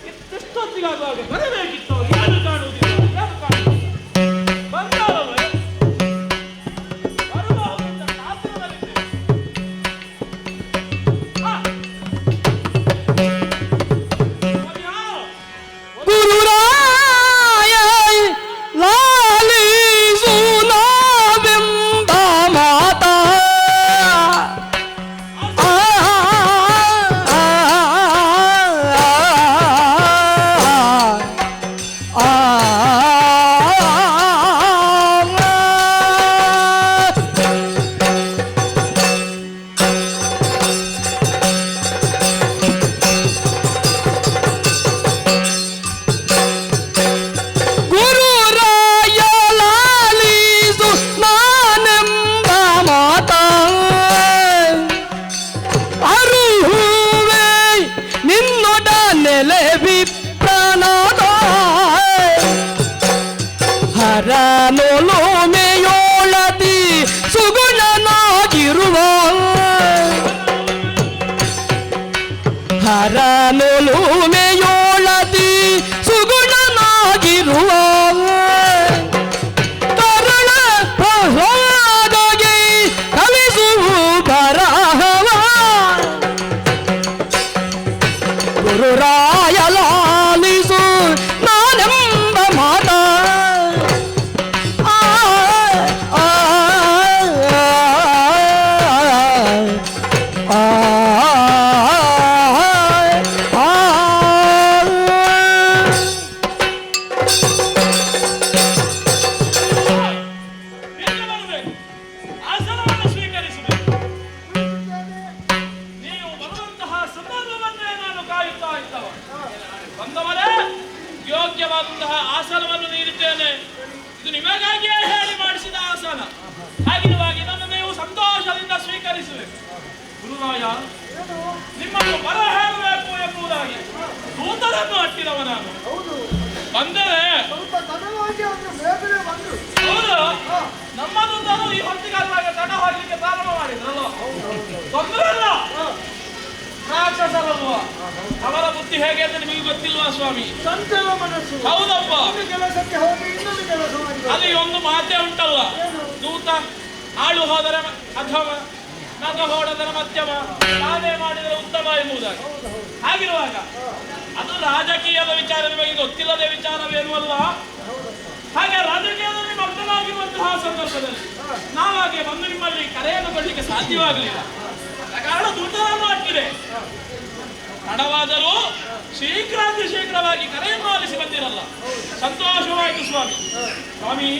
ಇಷ್ಟೊತ್ತಿಗಾಗುವಾಗ ಬರಬೇಕಿತ್ತು. ಅವರು ಯಾರು ಕಾಣುವುದಿಲ್ಲ, ಯಾರು ಕಾಣುವುದಿಲ್ಲ. ಬಂದವರೇ ಬರಬಹುದಂತ ಕಾತರದಲ್ಲಿದ್ದೇವೆ. ಗುರುರಾಯ ಲಾಲಿಸು ನಾವೆಂಬ ಮಾತಾ ಹರನೊಲುಮೆಯೋಳದಿ ಸುಗುಣನಾಗಿರುವ ಹರನೊಲುಮೆಯೋಳದಿ ಸುಗುಣನಾಗಿರುವ ತರುಣ ಪ್ರಹ್ಲಾದಗೆ ಕಲಿಸುವ ಬರಹವ ಗುರುರಾಯ ಲಾಲಿಸು ನಾನೆಂಬ ಮಾತ ಆಸನವನ್ನು ಸ್ವೀಕರಿಸಬೇಕು. ನೀವು ಬರುವಂತಹ ಸಂದರ್ಭವನ್ನೇ ನಾನು ಕಾಯುತ್ತಾ ಇದ್ದವ. ಬಂದವರೇ, ಯೋಗ್ಯವಾದಂತಹ ಆಸನವನ್ನು ನೀಡಿದ್ದೇನೆ. ಇದು ನಿಮಗಾಗಿಯೇ ಹೇಳಿ ಮಾಡಿಸಿದ ಆಸನ. ಹಾಗಿರುವಾಗ ಇದನ್ನು ನೀವು ಸಂತೋಷದಿಂದ ಸ್ವೀಕರಿಸಬೇಕು. ಗುರುರಾಯ, ನಿಮ್ಮನ್ನು ಬರ ಹೇಳಬೇಕು ಎಂಬುದಾಗಿ ದೂತರನ್ನು ಅಟ್ಟಿದವ ನಾನು. ಬಂದರೆ ಸ್ವಲ್ಪ ತಡವಾಗಿ ಅಂದ್ರೆ ಬೇಗನೆ ಬಂದ್ರು. ಹೌದು, ನಮ್ಮ ದೂತರು ಈ ಹೊತ್ತಿಗಾದಾಗ ತಡ ಹೋಗ್ಲಿಕ್ಕೆ ಪ್ರಾರಂಭ ಮಾಡಿದ್ರಲ್ಲ, ತೊಂದರೆ ಇಲ್ಲ. ರಾಕ್ಷಸರಲ್ವ, ಅವರ ಬುದ್ಧಿ ಹೇಗೆ ಅಂತ ನಿಮಗೆ ಗೊತ್ತಿಲ್ವಾ ಸ್ವಾಮಿ? ಚಂಚಲ ಮನಸ್ಸು. ಹೌದಪ್ಪ, ಒಂದು ಕೆಲಸಕ್ಕೆ ಹೋಗಿ ಇನ್ನೊಂದು ಕೆಲಸ ಮಾಡಿ. ಅಲ್ಲಿ ಒಂದು ಮಾತೇ ಉಂಟಲ್ಲ, ದೂತ ಆಳು ಹೋದರೆ ಅಧಮ, ನಗ ಹೊಡೆದರೆ ಮಧ್ಯಮ, ತಾನೇ ಮಾಡಿದರೆ ಉತ್ತಮ ಎಂಬುದಾಗಿ. ಹಾಗಿರುವಾಗ ಅದು ರಾಜಕೀಯದ ವಿಚಾರ ನಿಮಗೆ ಗೊತ್ತಿಲ್ಲದೆ ವಿಚಾರವೇನು ಅಲ್ಲ. ಹಾಗೆ ರಾಜಕೀಯದಲ್ಲಿ ಮಗ್ನವಾಗಿರುವಂತಹ ಸಂದರ್ಭದಲ್ಲಿ ನಾವಾಗೆ ಬಂದು ನಿಮ್ಮಲ್ಲಿ ಕರೆಯನ್ನು ಕೊಡಲಿಕ್ಕೆ ಸಾಧ್ಯವಾಗಲಿಲ್ಲ. ಕಾರಣ ದೂತರನ್ನು ಅಟ್ಟಿದೆ. ತಡವಾದರೂ ಶೀಘ್ರವಾಗಿ ಕರೆಯನ್ನು ಆಲಿಸಿ ಬಂದಿರಲ್ಲ. ಸಂತೋಷವಾಯಿತು ಸ್ವಾಮಿ. ಸ್ವಾಮಿ,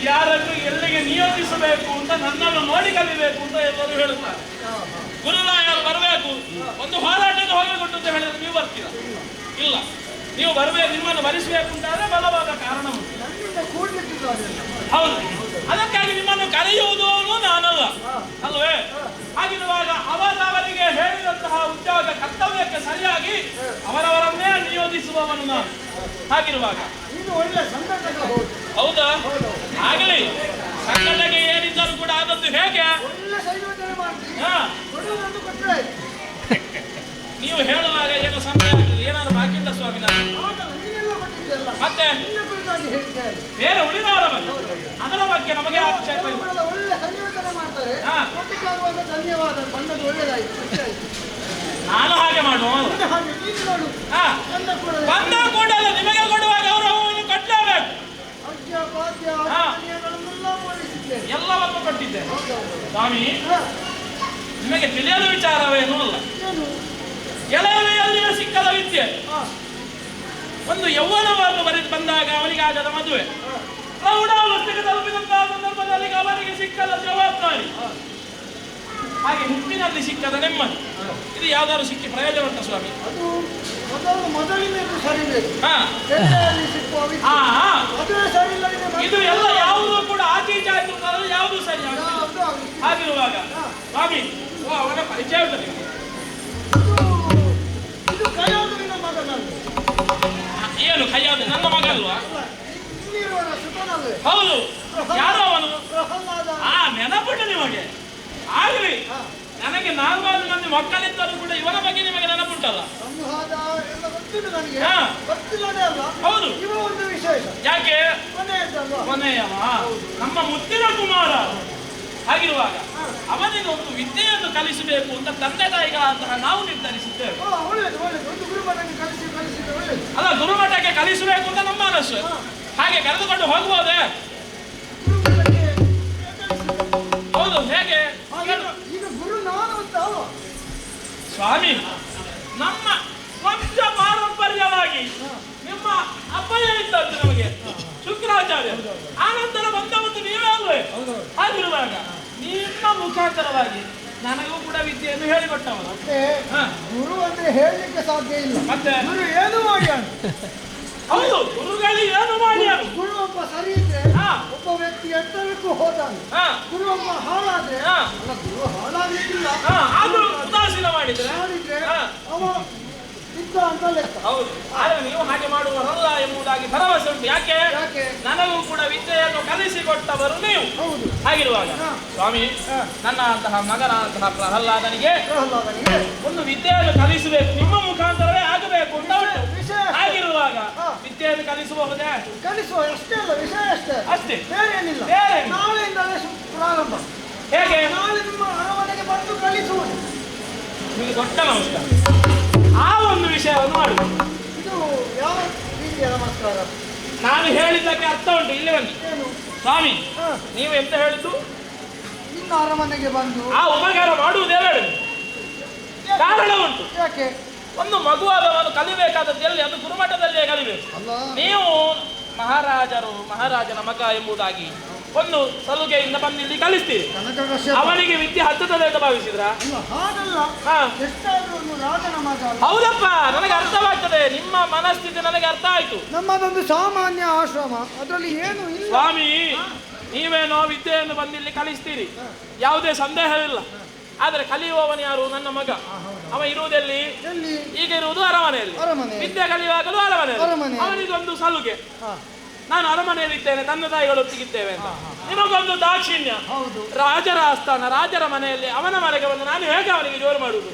ಯಾರನ್ನು ಎಲ್ಲಿಗೆ ನಿಯೋಜಿಸಬೇಕು ಅಂತ ನನ್ನನ್ನು ನೋಡಿ ಕಲಿಬೇಕು ಅಂತ ಎಲ್ಲರೂ ಹೇಳುತ್ತಾರೆ. ಗುರುರಾಯರು ಬರಬೇಕು, ಒಂದು ಹೋರಾಟಕ್ಕೆ ಹೋಗಬೇಕು ಅಂತ ಹೇಳಿದ್ರೆ ನೀವು ಬರ್ತೀರಾ? ಇಲ್ಲ, ನೀವು ಬರಬೇಕು, ನಿಮ್ಮನ್ನು ಭರಿಸಬೇಕು ಅಂತಾದ್ರೆ ಬಲವಾದ ಕಾರಣ ಉಂಟು. ಹೌದು, ಅದಕ್ಕಾಗಿ ನಿಮ್ಮನ್ನು ಕರೆಯುವುದು ನಾನಲ್ಲ ಅಲ್ವೇ? ಹಾಗಿರುವಾಗ ಅವರವರಿಗೆ ಹೇಳಿದಂತಹ ಉದ್ಯೋಗ ಕರ್ತವ್ಯಕ್ಕೆ ಸರಿಯಾಗಿ ಅವರವರನ್ನೇ ನಿಯೋಜಿಸುವವನು ನಾನು. ಹಾಗಿರುವಾಗ ಹೌದಾ? ಆಗಲಿ, ಸಂಘಟನೆಗೆ ಏನಿದ್ದರೂ ಕೂಡ ಆದದ್ದು ಹೇಗೆ? ನೀವು ಹೇಳುವಾಗ ಏನೋ ಸಮಯ ಆಗ್ತದೆ, ಏನಾದ್ರು ಬಾಕಿ ಇಲ್ಲ ಸ್ವಾಮಿ. ಮತ್ತೆ ಬೇರೆ ಉಳಿದವರ ಬಗ್ಗೆ ಅದರ ಬಗ್ಗೆ ನಮಗೆ ಆಕ್ಷೇಪ ಇಲ್ಲ. ನಾನು ಹಾಗೆ ಮಾಡುವ ಬಂದ ಕೂಡಲೇ ನಿಮಗೆ ಕೊಡುವಾಗ ಗೌರವವನ್ನು ಕಟ್ಟಲೇಬೇಕು. ಎಲ್ಲವನ್ನು ಕೊಟ್ಟಿದ್ದೆ ಸ್ವಾಮಿ. ನಿಮಗೆ ತಿಳಿಯದ ವಿಚಾರವೇನೂ ಅಲ್ಲ. ಎಳೆಯಲ್ಲಿ ಸಿಕ್ಕದ ವಿದ್ಯೆ ಒಂದು ಯೌವನವನ್ನು ಬಂದಾಗ ಅವನಿಗೆ ಆಗದ ಮದುವೆ, ಪ್ರೌಢಾವಸ್ಥೆಗೆ ತಲುಪಿದಂತಹ ಸಂದರ್ಭದಲ್ಲಿ ಅವನಿಗೆ ಸಿಕ್ಕದ ಜವಾಬ್ದಾರಿ, ಹಾಗೆ ಹುಟ್ಟಿನಲ್ಲಿ ಸಿಕ್ಕದ ನೆಮ್ಮದಿ, ಇದು ಯಾವ್ದಾದ್ರು ಸಿಕ್ಕಿ ಪ್ರಯೋಜನ ಉಂಟ ಸ್ವಾಮಿ? ಅದು ಮೊದಲಿನದು ಸರಿ ಬೇಕು. ಹಾ ಸಿಕ್ಕುವ ಹಾ ಅದುವೇ ಸರಿ ಇಲ್ಲದಿದ್ರೆ ಇದು ಎಲ್ಲ ಯಾವುದೂ ಕೂಡ ಆಚೀಚೆ ಆಯ್ತು ಅಂತಂದ್ರೆ ಯಾವುದು ಸರಿ ಹಾಗಿರುವಾಗ ಸ್ವಾಮಿ ಅವನ ಪರಿಚಯ ಉಂಟು ನಿಮಗೆ? ಇದು ಕೈಯಾದರಿನ ಮಗನಲ್ಲ. ಏನು ಕೈಯಾದ ನನ್ನ ಮಗ ಅಲ್ವಾ? ಇಲ್ಲಿರುವನ ಸುತನಲ್ಲೇ. ಹೌದು. ಯಾರು ಅವನು? ಪ್ರಹ್ಲಾದ. ನೆನಪುಂಟು ನಿಮಗೆ? ಆಗಲಿ, ನನಗೆ 4 ಮಂದಿ ಮಕ್ಕಳಿದ್ದರೂ ಕೂಡ ಇವನ ಬಗ್ಗೆ ನಿಮಗೆ ನೆನಪುಂಟಲ್ಲ? ಸಂವಾದ ಎಲ್ಲ ಗೊತ್ತಿಲ್ಲ ನನಗೆ. ಹಾ. ಗೊತ್ತಿಲ್ಲದೆ ಅಲ್ಲ. ಹೌದು. ಇವ ಒಂದು ವಿಶೇಷ. ಯಾಕೆ? ಕೊನೆಯದಲ್ವಾ? ಕೊನೆಯವ ನಮ್ಮ ಮುತ್ತಿನ ಕುಮಾರ. ಹಾಗಿರುವಾಗ ಅವನಿಗೆ ಒಂದು ವಿದ್ಯೆಯನ್ನು ಕಲಿಸಬೇಕು ಅಂತ ತಂದೆ ತಾಯಿಗಳಂತಹ ನಾವು ನಿರ್ಧರಿಸಿದ್ದೇವೆ. ಒಳ್ಳೆಯದು ಒಳ್ಳೆಯದು. ಒಂದು ಗುರುಮಠಕ್ಕೆ ಕಲಿಸಿದ್ರೆ ಒಳ್ಳೆಯದು. ಅಲ್ಲ, ಗುರುಮಠಕ್ಕೆ ಕಲಿಸಬೇಕು ಅಂತ ನಮ್ಮ ಮನಸ್ಸು. ಹಾಗೆ ಕರೆದುಕೊಂಡು ಹೋಗ್ಬೋದೇ? ಹೌದು. ಹೇಗೆ? ಈಗ ಗುರು ನಾನು ಅಂತ ಅವ. ಸ್ವಾಮಿ, ನಮ್ಮ ವಂಶ ಪಾರಂಪರ್ಯವಾಗಿ ನಿಮ್ಮ ಅಪ್ಪಯ್ಯ ಇದ್ದದ್ದು ನಮಗೆ ಶುಕ್ರಾಚಾರ್ಯ, ಆನಂತರ ಬಂದವತ್ತು ನೀವೇ ಅಲ್ವೇ? ಹಾಗಿರುವಾಗ ನಿಮ್ಮ ಮುಖಾಂತರವಾಗಿ ನನಗೂ ಕೂಡ ವಿದ್ಯೆಯನ್ನು ಹೇಳಿಕೊಟ್ಟವರು. ಮತ್ತೆ ಗುರು ಅಂದ್ರೆ ಹೇಳಲಿಕ್ಕೆ ಸಾಧ್ಯ ಇಲ್ಲ. ಮತ್ತೆ ಗುರು ಏನು ಮಾಡ್ಯಾನ? ಹೌದು, ಗುರುಗಳಿಗೆ ಏನು ಮಾಡ್ಯಾರು? ಗುರು ಒಬ್ಬ ಸರಿ ಇದ್ರೆ ಒಬ್ಬ ವ್ಯಕ್ತಿ ಎತ್ತರಕ್ಕೂ ಹೋದಾನೆ. ಗುರು ಒಬ್ಬ ಹಾಳಾದ್ರೆ ಅಲ್ಲ, ಗುರು ಹಾಳಾಗ್ಲಿಕ್ಕಿಲ್ಲ, ಆದ್ರೂ ಉದಾಸೀನ ಮಾಡಿದ್ರೆ ಅವ ಇದ್ದ ಅಂತ ಲೆಕ್ಕ. ಹೌದು. ಆದ್ರೆ ನೀವು ಹಾಗೆ ಮಾಡುವವರಲ್ಲ ಎಂಬುದಾಗಿ ಭರವಸೆ ಉಂಟು. ಯಾಕೆ? ನನಗೂ ಕೂಡ ವಿದ್ಯೆಯನ್ನು ಕಲಿಸಿಕೊಟ್ಟವರು ನೀವು. ಹೌದು. ಹಾಗಿರುವಾಗ ಸ್ವಾಮಿ, ನನ್ನ ಅಂತಹ ಮಗನಾದಂತಹ ಪ್ರಹ್ಲಾದನಿಗೆ ಒಂದು ವಿದ್ಯೆಯನ್ನು ಕಲಿಸಬೇಕು, ನಿಮ್ಮ ಮುಖಾಂತರವೇ ಆಗಬೇಕು ಅಂತ ಉಂಟು. ಹಾಗಿರುವಾಗ ವಿದ್ಯೆಯನ್ನು ಕಲಿಸಬಹುದೇ? ಕಲಿಸುವ ಅಷ್ಟೇ ಅಲ್ಲ, ವಿಷಯ ಅಷ್ಟೇ ಅಷ್ಟೇ, ಬೇರೆ ಏನಿಲ್ಲ. ನಾಳೆಯಿಂದಲೇ ಪ್ರಾರಂಭ. ಹೇಗೆ? ನಾಳೆ ನಿಮ್ಮ ಅರಮನೆಗೆ ಬಂದು ಕಲಿಸುವುದು. ನಿಮಗೆ ದೊಡ್ಡ ನಮಸ್ಕಾರ. ಆ ಒಂದು ವಿಷಯವನ್ನು ಮಾಡಿ. ಇದು ಯಾವ ರೀತಿಯ ನಮಸ್ಕಾರ? ನಾನು ಹೇಳಿದ್ದಕ್ಕೆ ಅರ್ಥ ಉಂಟು. ಇಲ್ಲಿ ಬನ್ನಿ ಸ್ವಾಮಿ, ನೀವು ಎಂತ ಹೇಳಿದ್ದು? ನಿನ್ನ ಅರಮನೆಗೆ ಬಂದು ಆ ಉಪಕಾರ ಮಾಡುವುದೇ ಬೇಡ. ಕಾರಣ ಉಂಟು. ಯಾಕೆ? ಒಂದು ಮಗುವಾದವನು ಕಲಿಬೇಕಾದದ್ದು ಎಲ್ಲಿ? ಅದು ಗುರುಮಠದಲ್ಲಿಯೇ ಕಲಿಬೇಕು. ನೀವು ಮಹಾರಾಜನ ಮಗ ಎಂಬುದಾಗಿ ಒಂದು ಸಲುಗೆಯಿಂದ ಬಂದು ಇಲ್ಲಿ ಕಲಿಸ್ತೀರಿ. ಅವನಿಗೆ ವಿದ್ಯೆ ಹತ್ತುತ್ತದೆ ಅಂತ ಭಾವಿಸಿದ್ರ? ಹಾಗಲ್ಲ, ಎಷ್ಟಾದ್ರೂ ಒಂದು ರಾಜನ ಮಗ. ಹೌದಪ್ಪ, ನನಗೆ ಅರ್ಥವಾಗ್ತದೆ. ನಿಮ್ಮ ಮನಸ್ಥಿತಿ ನನಗೆ ಅರ್ಥ ಆಯ್ತು. ನಮ್ಮದೊಂದು ಸಾಮಾನ್ಯ ಆಶ್ರಮ, ಅದರಲ್ಲಿ ಏನು ಇಲ್ಲ. ಸ್ವಾಮಿ, ನೀವೇನೋ ವಿದ್ಯೆಯನ್ನು ಬಂದಿಲ್ಲಿ ಕಲಿಸ್ತೀರಿ, ಯಾವುದೇ ಸಂದೇಹವಿಲ್ಲ. ಆದರೆ ಕಲಿಯುವವನು ಯಾರು? ನನ್ನ ಮಗ. ಅವ ಇರುವುದೆಲ್ಲಿ? ಈಗ ಇರುವುದು ಅರಮನೆಯಲ್ಲಿ. ವಿದ್ಯೆ ಕಲಿಯುವಾಗಲೂ ಅರಮನೆಯಲ್ಲಿ. ಅವನಿಗೊಂದು ಸಲುಗೆ, ನಾನು ಅರಮನೆಯಲ್ಲಿದ್ದೇನೆ, ನನ್ನ ತಾಯಿಗಳೊಟ್ಟಿಗಿದ್ದೇವೆ ಅಂತ. ನಿಮಗೊಂದು ದಾಕ್ಷಿಣ್ಯ. ರಾಜರ ಆಸ್ಥಾನ, ರಾಜರ ಮನೆಯಲ್ಲಿ ಅವನ ಮನೆಗೆ ಬಂದು ನಾನು ಹೇಗೆ ಅವನಿಗೆ ಜೋರು ಮಾಡುವುದು?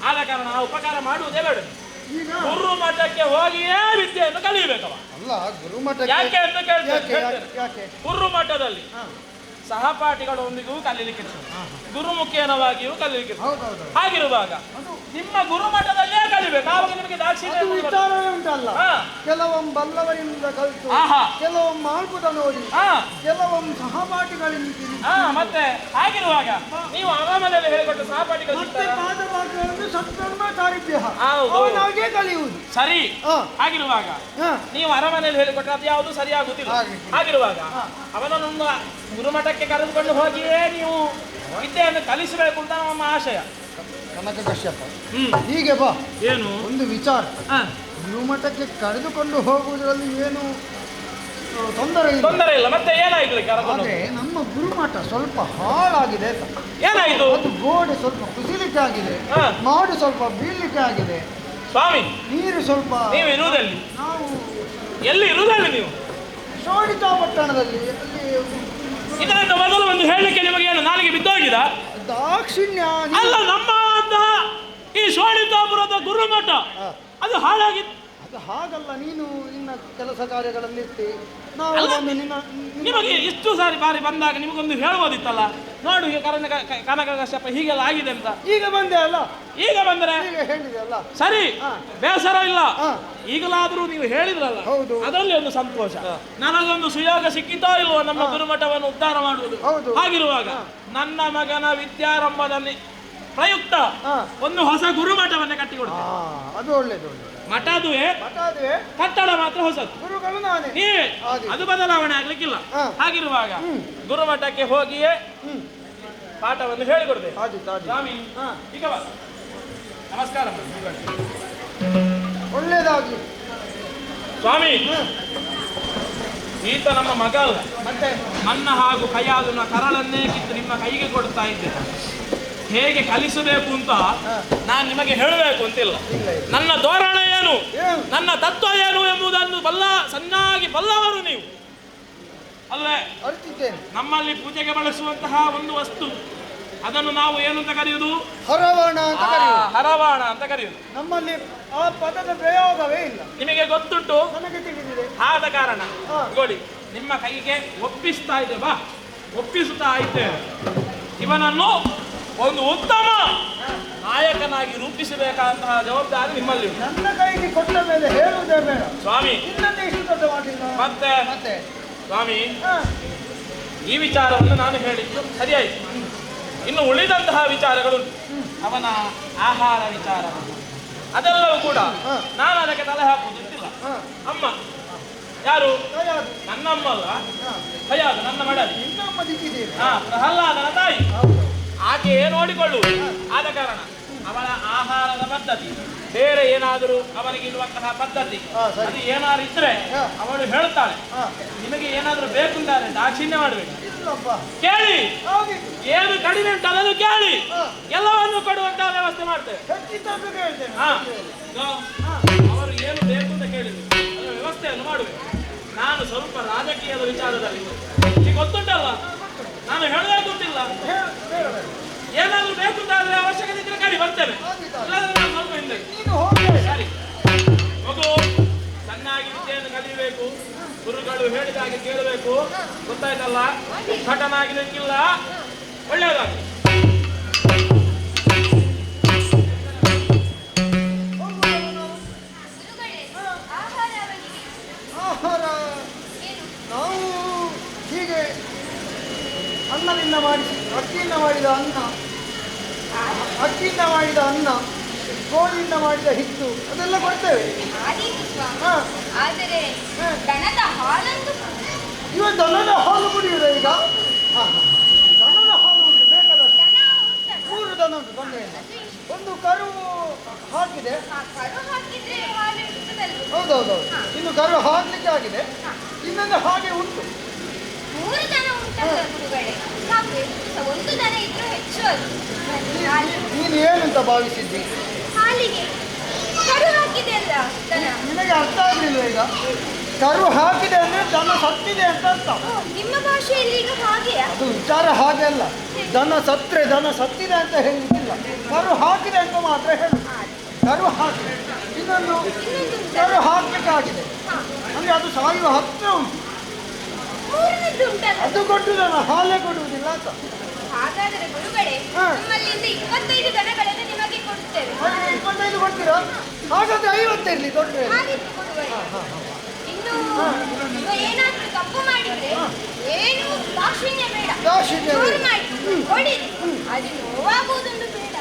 ಆದ ಕಾರಣ ಆ ಉಪಕಾರ ಮಾಡುವುದೇ ಬೇಡ. ಗುರು ಮಠಕ್ಕೆ ಹೋಗಿಯೇ ವಿದ್ಯೆಯನ್ನು ಕಲಿಯಬೇಕವ. ಯಾಕೆ ಅಂತ ಕೇಳ್ತೇನೆ. ಗುರು ಮಠದಲ್ಲಿ ಸಹಪಾಠಿಗಳೊಂದಿಗೂ ಕಲೀಲಿಕ್ಕೆ, ಗುರುಮುಖೇನವಾಗಿಯೂ ಕಲೀಲಿಕ್ಕೆ. ಹಾಗಿರುವಾಗ ನಿಮ್ಮ ಗುರುಮಠದಲ್ಲೇ ಕಲಿಬೇಕು. ಆವಾಗ ನಿಮಗೆ ದಾಕ್ಷಿಣ್ಯ ಉಂಟಲ್ಲ. ಕೆಲವೊಮ್ಮೆ ಬಲ್ಲವರಿಂದ ಕಲಿತು, ಕೆಲವೊಮ್ಮೆ ಮಾಡ್ಬುದ ನೋಡಿ, ಕೆಲವೊಮ್ಮೆ ಸಹಪಾಠಿಗಳಿಂದ. ಮತ್ತೆ ಹಾಗಿರುವಾಗ ನೀವು ಅರಮನೆಯಲ್ಲಿ ಹೇಳಿಕೊಟ್ಟು ಸಹಪಾಠಿಗಳು ಕಲಿಯುವುದು ಸರಿ. ಹಾಗಿರುವಾಗ ನೀವು ಅರಮನೆಯಲ್ಲಿ ಹೇಳಿಕೊಟ್ರೆ ಅದು ಯಾವುದು ಸರಿಯಾಗುತ್ತಿಲ್ಲ. ಹಾಗಿರುವಾಗ ಅವನನ್ನು ಗುರುಮಠಕ್ಕೆ ಕರೆದುಕೊಂಡು ಹೋಗಿಯೇ ನೀವು ವಿದ್ಯೆಯನ್ನು ಕಲಿಸಬೇಕು ಅಂತ ನಮ್ಮ ಆಶಯ. ಕನಕ ಕಶ್ಯಪ, ಹೀಗೆ ಬಾ. ಏನು? ಒಂದು ವಿಚಾರ. ಗುರುಮಠಕ್ಕೆ ಕರೆದುಕೊಂಡು ಹೋಗುವುದರಲ್ಲಿ ಏನು ತೊಂದರೆ ಇಲ್ಲ. ಮತ್ತೆ ಏನಾಯ್ತು? ಆದ್ರೆ ನಮ್ಮ ಗುರುಮಠ ಸ್ವಲ್ಪ ಹಾಳಾಗಿದೆ. ಏನಾಯ್ತು? ಅದು ಗೋಡೆ ಸ್ವಲ್ಪ ಕುಸಿಲಿಕ್ಕೆ ಆಗಿದೆ, ಮಾಡು ಸ್ವಲ್ಪ ಬೀಳ್ಲಿಕ್ಕೆ ಆಗಿದೆ. ಸ್ವಾಮಿ, ನೀರು ಸ್ವಲ್ಪ. ನೀವು ಇರುವುದಲ್ಲಿ? ನಾವು ಎಲ್ಲಿ ಇರುವುದಲ್ಲಿ? ನೀವು ಶೋಣಿತಾ ಪಟ್ಟಣದಲ್ಲಿ. ಇದರಿಂದ ಮೊದಲು ಒಂದು ಹೇಳಲಿಕ್ಕೆ ನಿಮಗೆ ಏನು ನಾಲಿಗೆ ಬಿದ್ದೋಗಿದ? ದಾಕ್ಷಿಣ್ಯ ಅಲ್ಲ, ನಮ್ಮ ಈ ಶೋಣಿತಾಪುರದ ಗುರುಮಠ ಅದು ಹಾಳಾಗಿತ್ತು. ಅದು ಹಾಗಲ್ಲ, ನೀನು ನಿನ್ನ ಕೆಲಸ ಕಾರ್ಯಗಳಲ್ಲಿರ್ತಿ. ನಾವು ನಿಮಗೆ ಇಷ್ಟು ಬಾರಿ ಬಂದಾಗ ನಿಮಗೊಂದು ಹೇಳ್ಬೋದಿತ್ತಲ್ಲ, ನೋಡು ಕನಕ ಕಶ್ಯಪ ಹೀಗೆಲ್ಲ ಆಗಿದೆ ಅಂತ. ಈಗ ಬಂದೆ ಅಲ್ಲ, ಈಗ ಬಂದರೆ ಹೇಳಿದೆ ಅಲ್ಲ, ಸರಿ, ಬೇಸರ ಇಲ್ಲ. ಈಗಲಾದ್ರೂ ನೀವು ಹೇಳಿದ್ರಲ್ಲ, ಅದರಲ್ಲಿ ಒಂದು ಸಂತೋಷ. ನನಗೊಂದು ಸುಯೋಗ ಸಿಕ್ಕಿತೋ ಇಲ್ವೋ ನಮ್ಮ ಗುರುಮಠವನ್ನು ಉದ್ಧಾರ ಮಾಡುವುದು. ಹಾಗಿರುವಾಗ ನನ್ನ ಮಗನ ವಿದ್ಯಾರಂಭದಲ್ಲಿ ಪ್ರಯುಕ್ತ ಹಾ. ಒಂದು ಹೊಸ ಗುರುಮಠವನ್ನೇ ಕಟ್ಟಿಕೊಡ್ತೇವೆ. ಅದು ಒಳ್ಳೇದು. ಮಠದುವೆ ಮಠಾದುವೆ ಕಟ್ಟಡ ಮಾತ್ರ ಹೊಸದು. ಗುರುಗಳು ನಾನೇ. ನೀವೇ ಹಾಗೆ. ಅದು ಬದಲಾವಣೆ ಆಗ್ಲಿಕ್ಕಿಲ್ಲ. ಹಾ. ಹಾಗಿರುವಾಗ ಗುರುಮಠಕ್ಕೆ ಹೋಗಿಯೇ ಪಾಠವನ್ನು ಹೇಳಿಕೊಡ್ತೇವೆ. ಸ್ವಾಮಿ ಈಗ ಬಾ. ನಮಸ್ಕಾರ ಮಾಡಿ. ಒಳ್ಳೇದಾಗಿ ಸ್ವಾಮಿ, ಈತ ನಮ್ಮ ಮಗ ಅಲ್ಲ. ಮತ್ತೆ ನನ್ನ ಹಾಗೂ ಕೈಯಾದನ ಕರಳನ್ನೇ ಕಿತ್ತು ನಿಮ್ಮ ಕೈಗೆ ಕೊಡ್ತಾ ಇದ್ದೆ. ಹೇಗೆ ಕಲಿಸಬೇಕು ಅಂತ ನಾನು ನಿಮಗೆ ಹೇಳಬೇಕು ಅಂತಿಲ್ಲ. ನನ್ನ ಧೋರಣೆ ಏನು, ನನ್ನ ತತ್ವ ಏನು ಎಂಬುದನ್ನು ಚೆನ್ನಾಗಿ ಬಲ್ಲವರು ನೀವು ಅಲ್ಲೇ. ನಮ್ಮಲ್ಲಿ ಪೂಜೆಗೆ ಬಳಸುವಂತಹ ಒಂದು ವಸ್ತು, ಅದನ್ನು ನಾವು ಏನು ಅಂತ ಕರೆಯುವುದು? ಹರವಾಣ ಅಂತ ಕರೆಯುವುದು. ಹರವಾಣ ಅಂತ ಕರೆಯುವುದು. ನಮ್ಮಲ್ಲಿ ಆ ಪದದ ಪ್ರಯೋಗವೇ ಇಲ್ಲ. ನಿಮಗೆ ಗೊತ್ತುಂಟು. ನನಗೆ ತಿಳಿದಿದೆ. ಆದ ಕಾರಣ ಗೋಳಿ ನಿಮ್ಮ ಕೈಗೆ ಒಪ್ಪಿಸ್ತಾ ಇದೆ. ಬಾ, ಒಪ್ಪಿಸುತ್ತಾ ಇದ್ದೇವೆ. ಇವನನ್ನು ಒಂದು ಉತ್ತಮ ನಾಯಕನಾಗಿ ರೂಪಿಸಬೇಕಾದಂತಹ ಜವಾಬ್ದಾರಿ ನಿಮ್ಮಲ್ಲಿ. ನನ್ನ ಕೈಗೆ ಕೊಟ್ಟ ಮೇಲೆ ಹೇಳುವುದೇ ಬೇಡ ಸ್ವಾಮಿ. ಇನ್ನೊಂದು ಇಷ್ಟು ದೊಡ್ಡ ಮಾತಿಲ್ಲ. ಮತ್ತೆ ಸ್ವಾಮಿ, ಈ ವಿಚಾರವನ್ನು ನಾನು ಹೇಳಿದ್ದು ಸರಿಯಾಯಿತು. ಇನ್ನು ಉಳಿದಂತಹ ವಿಚಾರಗಳು, ಅವನ ಆಹಾರ ವಿಚಾರ, ಅದೆಲ್ಲವೂ ಕೂಡ ನಾನು ಅದಕ್ಕೆ ತಲೆ ಹಾಕುವುದಿಲ್ಲ. ಅಮ್ಮ ಯಾರು? ನನ್ನಮ್ಮ ಅಲ್ಲ, ಹಯಾದು ನನ್ನ ಮಡದಿ. ಪ್ರಹ್ಲಾದನ ತಾಯಿ. ಆಕೆಯೇ ನೋಡಿಕೊಳ್ಳು. ಆದ ಕಾರಣ ಅವಳ ಆಹಾರದ ಪದ್ಧತಿ ಬೇರೆ ಏನಾದರೂ ಅವನಿಗಿರುವಂತಹ ಪದ್ಧತಿ ಅದು ಏನಾದ್ರು ಇದ್ರೆ ಅವಳು ಹೇಳ್ತಾಳೆ. ನಿಮಗೆ ಏನಾದರೂ ಬೇಕುಂಟಾದ್ರೆ ದಾಕ್ಷಿಣ್ಯ ಮಾಡಬೇಕು. ಕೇಳಿ, ಏನು ಕಡಿಮೆ ಉಂಟು ಅದನ್ನು ಕೇಳಿ, ಎಲ್ಲವನ್ನು ಕೊಡುವಂತಹ ವ್ಯವಸ್ಥೆ ಮಾಡ್ತೇವೆ. ಅವರು ಏನು ಬೇಕು ಅಂತ ಕೇಳಿದ್ರು ಅದರ ವ್ಯವಸ್ಥೆಯನ್ನು ಮಾಡಬೇಕು. ನಾನು ಸ್ವಲ್ಪ ರಾಜಕೀಯದ ವಿಚಾರದಲ್ಲಿ ಈಗ ಗೊತ್ತುಂಟಲ್ಲ, ನಾನು ಹೇಳದೇ ಗೊತ್ತಿಲ್ಲ. ಏನಾದರೂ ಬೇಕು ಅಂತಾದ್ರೆ ಅವಶ್ಯಕತೆ ಇದ್ರೆ ಕರಿ ಬರ್ತೇನೆ. ಇಲ್ಲಾಂದ್ರೆ ನಾನು ಸ್ವಲ್ಪ ಹಿಂದೆ. ಸರಿ, ಮಗು ಚೆನ್ನಾಗಿ ವಿದ್ಯೆಯನ್ನು ಕಲಿಯಬೇಕು. ಗುರುಗಳು ಹೇಳಿದಾಗೆ ಕೇಳಬೇಕು. ಗೊತ್ತಾಯ್ತಲ್ಲ? ಘಟನಾಗಿರಕ್ಕಿಲ್ಲ. ಒಳ್ಳೆಯದಾಗಿ ಆಹಾರ ನಾವು ಹೀಗೆ ಅನ್ನದಿಂದ ಮಾಡಿಸಿ ಅಕ್ಕಿಯಿಂದ ಮಾಡಿದ ಅನ್ನ, ಗೋಧಿಯಿಂದ ಮಾಡಿದ ಹಿಟ್ಟು ಅದೆಲ್ಲ ಕೊಡ್ತೇವೆ. ಆದರೆ ದನದ ಹಾಲಂತೂ ಇವಾಗ ದನದ ಹಾಲು ಕುಡಿಯುವುದ ಈಗ? ದನದ ಹಾಲು ಉಂಟು ಬೇಕಾದಷ್ಟು. 3 ದನ ಉಂಟು, ತೊಂದರೆ ಇಲ್ಲ. ಒಂದು ಕರು ಹಾಕಿದೆ. ಹೌದೌದೌದು, ಇನ್ನು ಕರು ಹಾಕ್ಲಿಕ್ಕೆ ಆಗಿದೆ. ಇನ್ನೊಂದು ಹಾಗೆ ಉಂಟು. 3 ದನ ಉಂಟಲ್ಲ ಗುರುಗಳೇ, ಒಂದು ದನ ಇದ್ರೂ ಹೆಚ್ಚು. ನೀನು ಏನಂತ ಭಾವಿಸಿದ್ದಿ? ಹಾಲಿಗೆ ಕರು ಹಾಕಿದೆ ಅಲ್ಲ ದನ. ನಿನಗೆ ಅರ್ಥ ಆಗಲಿಲ್ಲ ಈಗ? ಕರು ಹಾಕಿದೆ ಅಂದ್ರೆ ದನ ಸತ್ತಿದೆ ಅಂತ ಅರ್ಥ. ನಿಮ್ಮ ಭಾಷೆಯಲ್ಲಿ ಈಗ ಹಾಗೆಯಾ? ಅದು ವಿಚಾರ ಹಾಗೆ ಅಲ್ಲ. ದನ ಸತ್ರೆ ದನ ಸತ್ತಿದೆ ಅಂತ ಹೇಳಲಿಕ್ಕಿಲ್ಲ. ಕರು ಹಾಕಿದೆ ಅಂತ ಮಾತ್ರ ಹೇಳು. ಕರು ಹಾಕಿದೆ, ಇನ್ನೊಂದು ಕರು ಹಾಕಲಿಕ್ಕಾಗಿದೆ ಅಂದ್ರೆ ಅದು ಸಾಯುವ ಹತ್ರ ಉಂಟು. ಅದು ಕೊಟ್ಟುದಲ್ಲ, ಹಾಲೇ ಕೊಡುವುದಿಲ್ಲ ಅಂತ. ಹಾಗಾದರೆ ಗುರುಗಳೇ, ನಮ್ಮಲ್ಲಿಂದ 25 ದನಗಳನ್ನು ನಿಮಗೆ ಕೊಡ್ತೇವೆ. 25 ಕೊಡ್ತೀರಾ? ಹಾಗಾದ್ರೆ 50 ಇರಲಿ, ತೊಂದರೆ ಇಲ್ಲ. ಇನ್ನು ಏನಾದ್ರೂ ತಪ್ಪು ಮಾಡಿದ್ರೆ ಏನು ದಾಕ್ಷಿಣ್ಯ ಬೇಡ. ಕೊಡಿ, ಅದು ನೋವಾಗುವುದೊಂದು ಬೇಡ.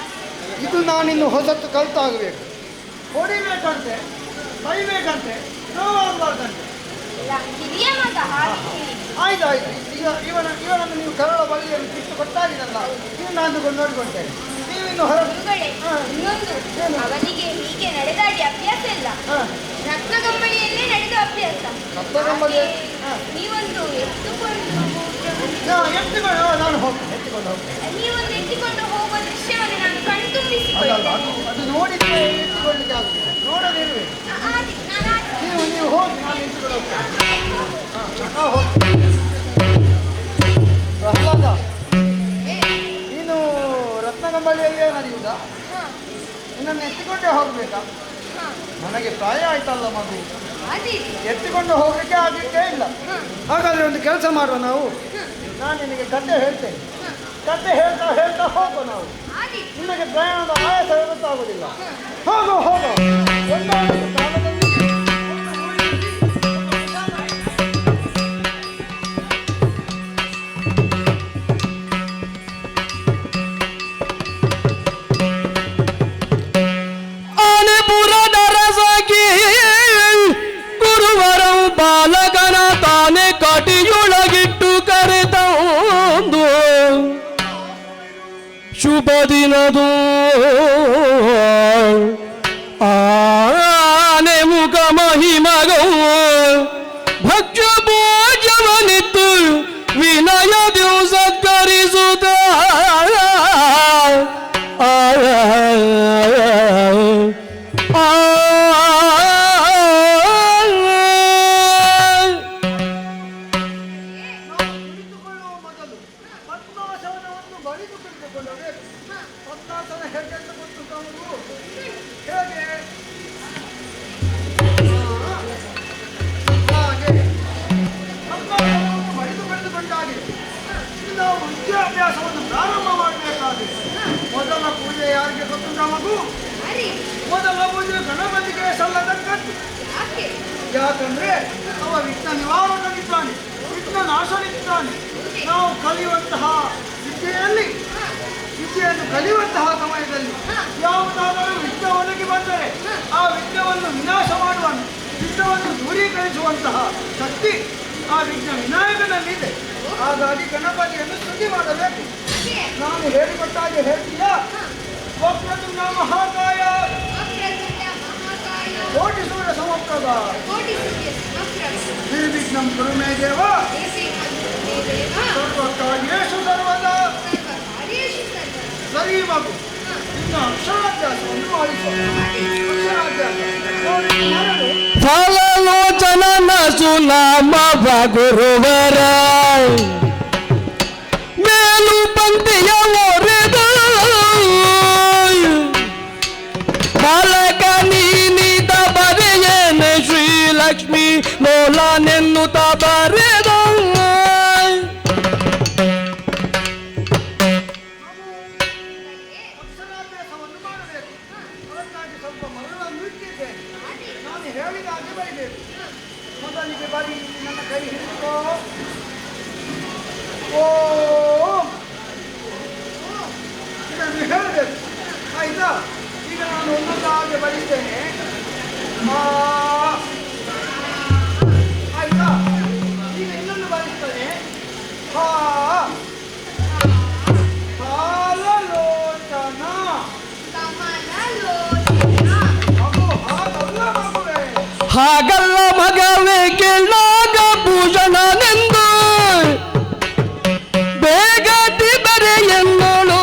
ಇದು ನಾನಿನ್ನು ಹೊಸತ್ತು ಕಲ್ತಾಗಬೇಕು. ಹೊಡಿಬೇಕಂತೆ, ಬೈಬೇಕಂತೆ, ನೋವಾಗಬಾರ್ದಂತೆ. ಹಿರಿಯ ಮಗ ಹಾಗೆ. ಆಯ್ತಾಯ್ತು. ಈಗ ಇವನನ್ನು ನೀವು ಕರಳ ಬಳ್ಳಿಯನ್ನು ಕಿತ್ತು ಕೊಟ್ಟಾಗಿದಲ್ಲ, ನೀವು ನಾನು ನೋಡಿಕೊಳ್ತೇನೆ. ನೀವಿನ್ನು ಇನ್ನೊಂದು, ಅವನಿಗೆ ಹೀಗೆ ನಡೆದಾಡಿ ಅಭ್ಯಾಸ ಇಲ್ಲ. ರತ್ನಗಂಬಳಿಯಲ್ಲೇ ನಡೆದ ಅಭ್ಯಾಸ. ನೀವೊಂದು ನಾನು ಎತ್ತಿಕೊಂಡು ಹೋಗ್ತೇನೆ. ನೀವೊಂದು ಎತ್ತಿಕೊಂಡು ಹೋಗುವ ದೃಶ್ಯವನ್ನು ನಾನು ಕಣ್ತುಂಬಿಸಿಕೊಳ್ಳುತ್ತೇನೆ. ಅದು ನೋಡಿದ್ರೆ ಎತ್ತಿಕೊಳ್ಳಿಕ್ಕೆ ಆಗುದಿಲ್ಲ, ನೋಡದಿರ್ಬೇಕು. ನೀವು ಹೋಗಿ, ನಾನು ಎತ್ತಿಕೊಂಡು ಹೋಗ್ತೇನೆ. ಪ್ರಹ್ಲಾದ, ನೀನು ರತ್ನಗಂಬಳಿಯಲ್ಲೇ ನಡೆಯುವುದಾ? ನಿನ್ನನ್ನು ಎತ್ತಿಕೊಂಡೇ ಹೋಗ್ಬೇಕಾ? ನನಗೆ ಪ್ರಾಯ ಆಯ್ತಲ್ಲ ಮಗು, ಎತ್ತಿಕೊಂಡು ಹೋಗ್ಲಿಕ್ಕೆ ಆಗಲಿಕ್ಕೆ ಇಲ್ಲ. ಹಾಗಾದ್ರೆ ಒಂದು ಕೆಲಸ ಮಾಡುವ ನಾವು. ನಾನು ನಿನಗೆ ಕತೆ ಹೇಳ್ತೇನೆ. ಕತೆ ಹೇಳ್ತಾ ಹೇಳ್ತಾ ಹೋಗೋ ನಾವು. ನಿನಗೆ ಪ್ರಯಾಣದ ಆಯಾಸ ಗೊತ್ತಾಗುವುದಿಲ್ಲ. ಹೋಗೋ ಒಂದಾದ ಕಾಲದಲ್ಲಿ ಇರದು ಆನೆ ಮುಖ ಮಹಿಮಗೋ ಭಕ್ಷ್ಯ ಭೋಜವನಿತ್ತು ವಿನಯ ದಿವಸ ಕರಿಸುತ್ತ ವಿದ್ಯಾಭ್ಯಾಸವನ್ನು ಪ್ರಾರಂಭ ಮಾಡಬೇಕಾಗಿದೆ. ಮೊದಲ ಪೂಜೆ ಯಾರಿಗೆ ಗೊತ್ತುಂಟ ಮಗು? ಮೊದಲ ಪೂಜೆ ಗಣಪತಿಗೆ ಸಲ್ಲತಕ್ಕದ್ದು. ಯಾಕಂದ್ರೆ ಅವ ವಿಘ್ನ ನಿವಾರಕನಿದ್ದಾನೆ, ವಿಘ್ನ ನಾಶನಿದ್ದಾನೆ. ನಾವು ಕಲಿಯುವಂತಹ ವಿದ್ಯೆಯನ್ನು ಕಲಿಯುವಂತಹ ಸಮಯದಲ್ಲಿ ಯಾವುದಾದರೂ ವಿಘ್ನ ಒದಗಿ ಬಂದರೆ ಆ ವಿಘ್ನವನ್ನು ವಿನಾಶ ಮಾಡುವನು, ವಿಘ್ನವನ್ನು ದೂರೀಕರಿಸುವಂತಹ ಶಕ್ತಿ ಆ ವಿಘ್ನ ವಿನಾಯಕನಲ್ಲಿದೆ. ಹಾಗಾಗಿ ಗಣಪತಿಯನ್ನು ಸ್ತುತಿ ಮಾಡಬೇಕು. ನಾನು ಹೇಳಿಕೊಟ್ಟಾಗೆ ಹೇಳ್ತೀಯಾ? ವಕ್ರತುಂಡ ಮಹಾಕಾಯ ಕೋಟಿ ಸೂರ್ಯ ಸಮಪ್ರಭ ನಿರ್ವಿಘ್ನಂ ಕುರು ಮೇ ದೇವ ಸರ್ವಕಾರ್ಯೇಷು ಸರ್ವದಾ. ಸರಿ ಮಗು, ಇನ್ನು ಅಕ್ಷರಾಭ್ಯಾಸವನ್ನು ಮಾಡಿಸುವ. ಫಲಲೋಚನ ಸುನಾಮ ಗುರುವರ ಮೇಲು ಪಂಕ್ತಿಯ ಒರೆದ ಬಾಲಕ ನೀನಿದ ಬರೆಯೇನೆ ಶ್ರೀಲಕ್ಷ್ಮಿ ಲೋಲನೆನ್ನುತ್ತ ಬರೆದ ಅಕ್ಷರಾಭ್ಯಾಸವನ್ನು ಮಾಡಬೇಕು. ಅದಕ್ಕಾಗಿ ಸ್ವಲ್ಪ ಮರಳನ್ನು ಇಟ್ಟಿದ್ದೇನೆ. ನಾನು ಹೇಳಿದಾಗೆ ಬರೀಬೇಕು. ಮೊದಲಿಗೆ ಬರೀ ನನ್ನ ಕೈ ಹಿಡಿದುಕೋ. ಓಂ ಇದನ್ನು ಹೇಳಬೇಕು, ಆಯ್ತಾ? ಈಗ ನಾನು ಒಂದೊಂದಾಗೆ ಬರೀತೇನೆ. ಆಯ್ತಾ? ಈಗ ಇನ್ನೊಂದು ಬರೀತೇನೆ. ಹಾಲಲೋಚನ. ಮಗು ಹಾಗಲ್ಲ ಮಗುವೇ. ಹಾಗಲ್ಲ ಮಗವೇ ಕೇಳಾಗ ಭೂಷಣನೆಂದು ಬೇಗತಿ ಬರೆಯನ್ನೋಳು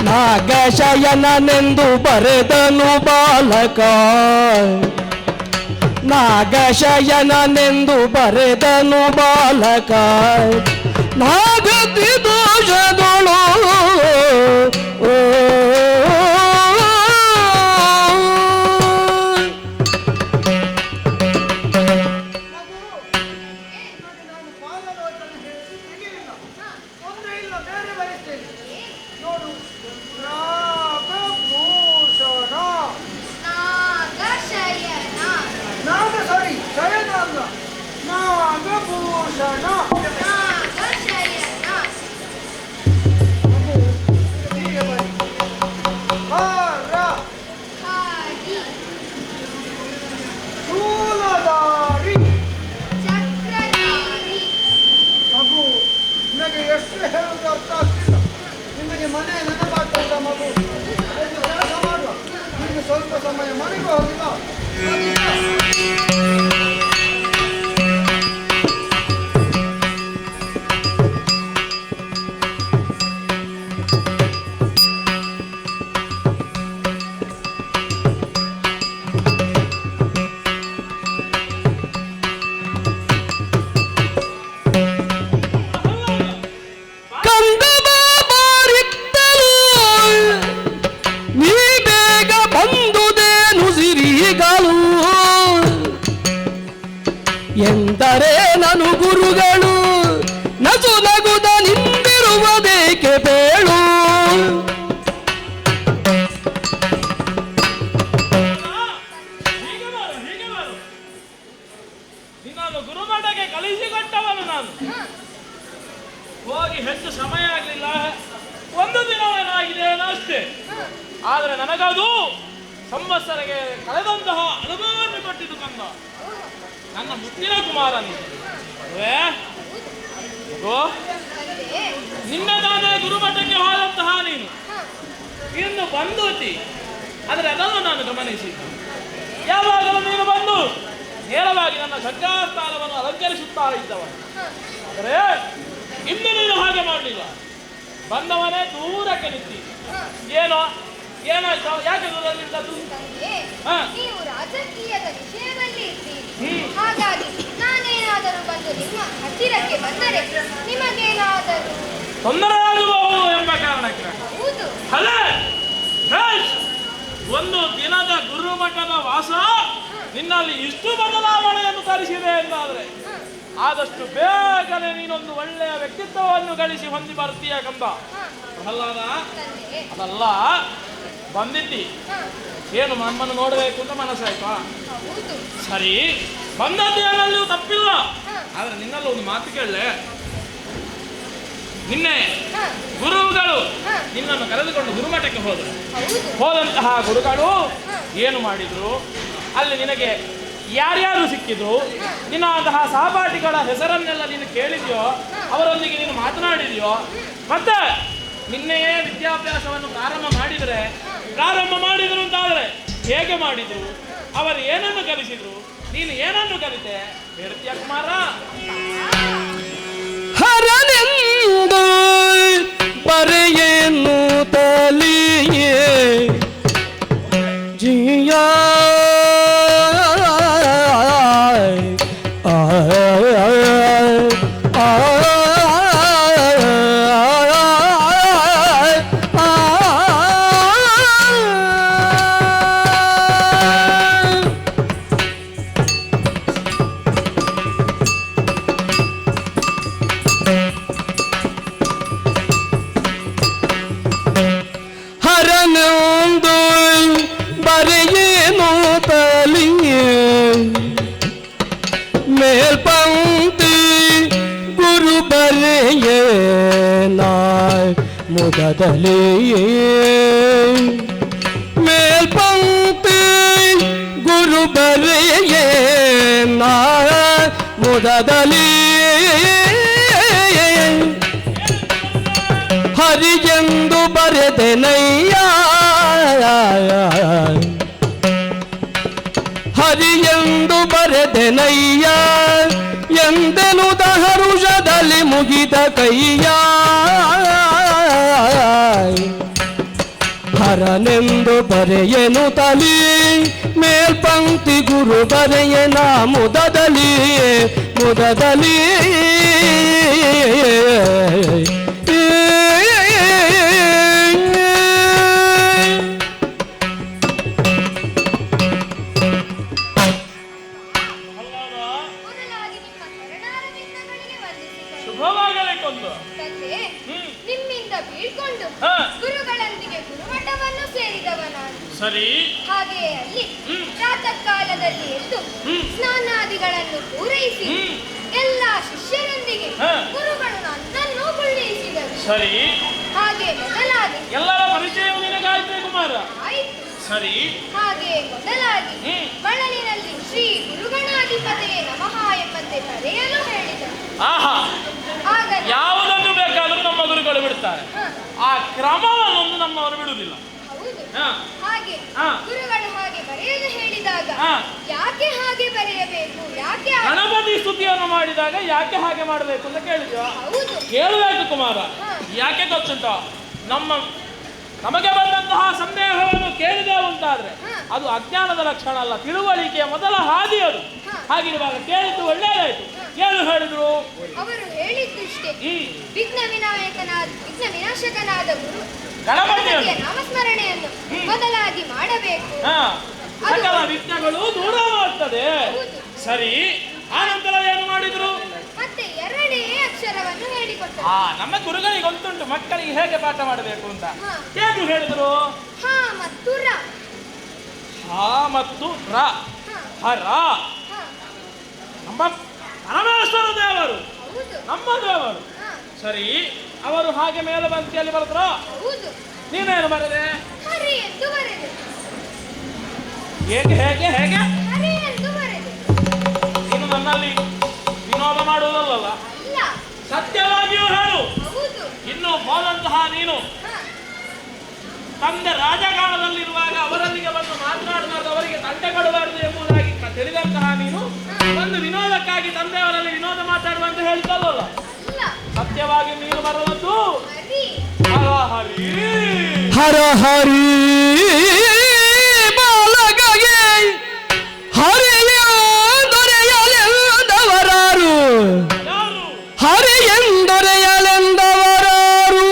ನಾಗಶಯನನೆಂದು ಬರೆದನು ಬಾಲಕ, ನಾಗಶಯನನೆಂದು ಬರೆದನು ಬಾಲಕ ನಾಗತಿ ದೋಷದೊಳು ಎಷ್ಟು ಹೇಳುವುದು ಅರ್ಥ ಆಗ್ತಿಲ್ಲ ನಿಮಗೆ. ಮನೆ ನೆನಪಾಗ್ತದ ಮಗು. ಒಂದು ಕೆಲಸ ಮಾಡುವ, ನಿಮಗೆ ಸ್ವಲ್ಪ ಸಮಯ ಮನೆಗೂ ಹೋಗಿಲ್ಲ. ಎಂದರೆ ನಾನು ಗುರುಗಳು ನಸು ನಗುದ ನಿಂದಿರುವುದೇಕೆ ಬೇಳು. ನಿನ್ನನ್ನು ಗುರುಮಠಕ್ಕೆ ಕಳಿಸಿಕೊಟ್ಟವನು ನಾನು. ಹೋಗಿ ಹೆಚ್ಚು ಸಮಯ ಆಗಲಿಲ್ಲ, ಒಂದು ದಿನವೇನಾಗಿದೆ ಅಷ್ಟೇ. ಆದರೆ ನನಗದು ಸಂವತ್ಸರಗೆ ಕಳೆದಂತಹ ಅನುಭವವನ್ನು ಕೊಟ್ಟಿದ್ದು ಕಂದ ನನ್ನ ಮುತ್ತಿನ ಕುಮಾರನು. ತಂದೆ. ನಿನ್ನೆ ತಾನೇ ಗುರುಮಠಕ್ಕೆ ಹೋದಂತಹ ನೀನು ಹ. ಇನ್ನು ಬಂದೂತಿ, ಆದರೆ ಅದನ್ನು ನಾನು ಗಮನಿಸಿದ್ದು. ಯಾವಾಗಲೂ ನೀನು ಬಂದು ನೇರವಾಗಿ ನನ್ನ ಗಂಗಾಸ್ಥಾನವನ್ನು ಅಲಂಕರಿಸುತ್ತಾ ಇದ್ದವ. ಆದರೆ ಇನ್ನು ನೀನು ಹಾಗೆ ಮಾಡಲಿಲ್ಲ. ಬಂದವನೇ ದೂರಕ್ಕೆ ನಿಂತಿ. ಏನೋ ಏನಾಯ್ತು? ಯಾಕೆ ದೂರಲ್ಲಿದ್ದದ್ದು? ತಂದೆ, ಹ. ನೀವು ರಾಜಕೀಯದ ವಿಷಯದಲ್ಲಿ ಇದ್ದೀರಿ. ಹಾಗಾಗಿ ನಾನೇನಾದರೂ ಬಂದು ನಿಮ್ಮ ಹತ್ತಿರಕ್ಕೆ ಬಂದರೆ ನಿಮಗೇನಾದರೂ ತೊಂದರೆ ಆಗಬಹುದು ಎಂಬ ಕಾರಣಕ್ಕೆ. ಹೌದು. ಅಲ್ಲೇ ಒಂದು ದಿನದ ಗುರುಮಠದ ವಾಸ ನಿನ್ನಲ್ಲಿ ಇಷ್ಟು ಬದಲಾವಣೆಯನ್ನು ತರಿಸಿದೆ ಎಂದಾದರೆ ಆದಷ್ಟು ಬೇಗನೆ ನೀನೊಂದು ಒಳ್ಳೆಯ ವ್ಯಕ್ತಿತ್ವವನ್ನು ಗಳಿಸಿ ಹೊಂದಿ ಬರ್ತೀಯ ಕಂಬ. ಅಲ್ಲದ ತಂದೆ. ಅದಲ್ಲ, ಬಂದಿದ್ದಿ ಹ. ಏನು ನಮ್ಮನ್ನು ನೋಡಬೇಕು ಅಂತ ಮನಸ್ಸಾಯ್ತಾ? ಹೌದು. ಸರಿ, ಬಂದದ್ದೇನಲ್ಲೂ ತಪ್ಪಿಲ್ಲ. ಹ. ಆದ್ರೆ ನಿನ್ನಲ್ಲಿ ಒಂದು ಮಾತು ಕೇಳಲೆ. ನಿನ್ನೆ ಹ. ಗುರುಗಳು ಹ. ನಿನ್ನನ್ನು ಕರೆದುಕೊಂಡು ಗುರುಮಠಕ್ಕೆ ಹೋದರು. ಹೌದು. ಹೋದಂತಹ ಗುರುಗಳು ಹ. ಏನು ಮಾಡಿದ್ರು? ಅಲ್ಲಿ ನಿನಗೆ ಯಾರ್ಯಾರು ಸಿಕ್ಕಿದ್ರು? ನಿನ್ನ ಅಂತಹ ಸಹಪಾಠಿಗಳ ಹೆಸರನ್ನೆಲ್ಲ ನೀನು ಕೇಳಿದ್ಯೋ? ಅವರೊಂದಿಗೆ ನೀನು ಮಾತನಾಡಿದ್ಯೋ? ಮತ್ತೆ ನಿನ್ನೆಯೇ ವಿದ್ಯಾಭ್ಯಾಸವನ್ನು ಪ್ರಾರಂಭ ಮಾಡಿದ್ರು ಅಂತಾದ್ರೆ ಹೇಗೆ ಮಾಡಿದ್ರು? ಅವರು ಏನನ್ನು ಕಲಿಸಿದ್ರು? ನೀನು ಏನನ್ನು ಕಲಿತೆ ಹೇಳ್ತೀಯ ಕುಮಾರ? ಹರನೆಂದು ಬರೆಯೇನು ತಲಿಯೇ ಜಿಯ ಹರನೊಂದು ಬರೆಯೇನು ತಲಿಯೇ ಮೇಲ್ಪಂಕ್ತಿ ಗುರು ಬರೆಯೇ ನಾಯ್ ಮುದದಲಿಯೇ ಮೇಲ್ಪಂಕ್ತಿ ಗುರು ಬರೆಯೇ ನಾಯ್ ಮುದದಲಿಯೇ ಹರಿಯೆಂದು ಬರೆದೆನಯ್ಯ ಹರಿಯೆಂದು ಬರೆದೆನಯ್ಯ ಎಂದೆನುದ ಹರುಷದಲ್ಲಿ ಮುಗಿದ ಕೈಯ ಹರನೆಂದು ಬರೆಯೆನು ತಲಿ ಮೇಲ್ಪಂಕ್ತಿ ಗುರು ಬರೆಯನ ಮುದದಲಿ ಮುದದಲಿ ಮೊದಲಾಗಿ ನಿಮ್ಮ ಶರಣಾರವಿಂದಗಳಿಗೆ ವಂದಿಸಿಕೊಳ್ಳಿ. ಶುಭವಾಗಲಿಕ್ಕೊಂದು. ತಂದೆ, ನಿಮ್ಮಿಂದ ಬೀಳ್ಕೊಂಡು ಹ. ಗುರುಗಳೊಂದಿಗೆ ಗುರುಮಠವನ್ನು ಸೇರಿದವ ನಾನು. ಸರಿ, ಹಾಗೆಯೇ ಅಲ್ಲಿ ಪ್ರಾತಃ ಕಾಲದಲ್ಲಿ ಎದ್ದು ಸ್ನಾನಾದಿಗಳನ್ನು ಪೂರೈಸಿ ಎಲ್ಲ ಶಿಷ್ಯರೊಂದಿಗೆ ಹ. ಗುರುಗಳು ನನ್ನನ್ನು ಕುಳ್ಳಿರಿಸಿದರು. ಸರಿ, ಹಾಗೆ ಮೊದಲಾಗಿ ಎಲ್ಲರ ಪರಿಚಯವು ನಿನಗಾಯ್ತು ಕುಮಾರ. ಆಯಿತು. ಸರಿ, ಹಾಗೆ ಮೊದಲಾಗಿ ಬಳಲಿನಲ್ಲಿ ಶ್ರೀ ಗುರುಗಣಾಧಿಪತಿಗೆ ನಮಃ ಎಂಬಂತೆ ಬರೆಯಲು ಹೇಳಿದರು. ಆಹಾ, ಆಗ ಯಾವುದನ್ನು ಬೇಕಾದರೂ ನಮ್ಮ ಗುರುಗಳು ಬಿಡ್ತಾರೆ. ಹ. ಆ ಕ್ರಮವನ್ನು ನಮ್ಮವರು ಬಿಡುವುದಿಲ್ಲ. ಹೌದು. ಹ. ಹಾಗೆ ಹ. ಗುರುಗಳು ಹಾಗೆ ಬರೆಯಲು ಹೇಳಿದಾಗ ಹ. ಯಾಕೆ ಹಾಗೆ ಬರೆಯಬೇಕು, ಯಾಕೆ ಗಣಪತಿ ಸ್ತುತಿಯನ್ನು ಮಾಡಿದಾಗ ಯಾಕೆ ಹಾಗೆ ಮಾಡಬೇಕು ಅಂತ ಕೇಳಿದ್ಯೋ? ಹೌದು. ಕೇಳಬೇಕು ಕುಮಾರ. ಹ. ಯಾಕೆ ಗೊತ್ತುಂಟ? ನಮಗೆ ಬಂದಂತಹ ಸಂದೇಹವನ್ನು ಕೇಳಿದೆವು ಅಂತಾದ್ರೆ ಹ. ಅದು ಅಜ್ಞಾನದ ಲಕ್ಷಣ ಅಲ್ಲ, ತಿಳುವಳಿಕೆಯ ಮೊದಲ ಹಾದಿ ಅದು. ಹ. ಹಾಗಿರುವಾಗ ಕೇಳಿದ್ದು ಒಳ್ಳೆಯದಾಯ್ತು. ಏನು ಹೇಳಿದ್ರು? ಅವರು ಹೇಳಿದ್ದಿಷ್ಟೇ. ಹ್ಮ್ ವಿಘ್ನ ವಿನಾಶಕನಾದ ಗುರು ಗಣಪತಿಯ ಗಣಪತಿಯ ನಾಮಸ್ಮರಣೆಯನ್ನು ಮೊದಲಾಗಿ ಮಾಡಬೇಕು. ಸಕಲ ವಿಘ್ನಗಳು ದೂರ ಮಾಡ್ತದೆ. ಹೌದು. ಸರಿ, ಆ ನಂತರ ಏನು ಮಾಡಿದ್ರು? ಮತ್ತೆ ಎರಡೇ ಅಕ್ಷರವನ್ನು ಹೇಳಿಕೊಟ್ಟರು. ನಮ್ಮ ಗುರುಗಳಿಗೆ ಗೊತ್ತುಂಟು ಮಕ್ಕಳಿಗೆ ಹೇಗೆ ಪಾಠ ಮಾಡಬೇಕು ಅಂತ. ಹ. ಏನು ಹೇಳಿದ್ರು? ಹ ಮತ್ತು ರ. ಹ ಮತ್ತು ರ. ಹ. ಹರ ಹ. ನಮ್ಮ ಪರಮೇಶ್ವರ ದೇವರು, ಹೌದು. ನಮ್ಮ ದೇವರು. ಹ. ಸರಿ, ಅವರು ಹಾಗೆ ಮೇಲೆ ಬಂತಿಯಲ್ಲಿ ಬರೆದ್ರು. ಹೌದು. ನೀನೇನು ಬರದೆ? ಹರಿ ಎಂದು ಬರೆದೆ. ಹೇಗೆ ಹೇಗೆ ಹೇಗೆ? ಹರಿ ಎಂದು ಬರೆದೆ. ನೀನು ನನ್ನಲ್ಲಿ ವಿನೋದ ಮಾಡುವುದಲ್ಲ, ಅಲ್ಲ, ಸತ್ಯವಾಗಿಯೂ ಹೇಳು. ಹೌದು. ಇನ್ನು ಹೋದಂತಹ ನೀನು ತಂದೆ ರಾಜಕಾರಣದಲ್ಲಿರುವಾಗ ಅವರಲ್ಲಿಗೆ ಬಂದು ಮಾತನಾಡಬಾರ್ದು, ಅವರಿಗೆ ತಂಟೆ ಕೊಡಬಾರದು ಎಂಬುದಾಗಿ ತಿಳಿದಂತಹ ನೀನು ಒಂದು ವಿನೋದಕ್ಕಾಗಿ ತಂದೆಯವರಲ್ಲಿ ವಿನೋದ ಮಾತಾಡುವಂತ ಹೇಳ್ತಲ್ಲ. ಸತ್ಯವಾಗಿ ನೀನು ಬರುವುದು ಹರ ಹರಿ ಹರ ಹರಿ ಬಾಲಕಗೆ ಹರಿಯೆಂದೊರೆಯಲೆಂದವರಾರು, ಹರಿಯೆಂದೊರೆಯಲೆಂದವರಾರು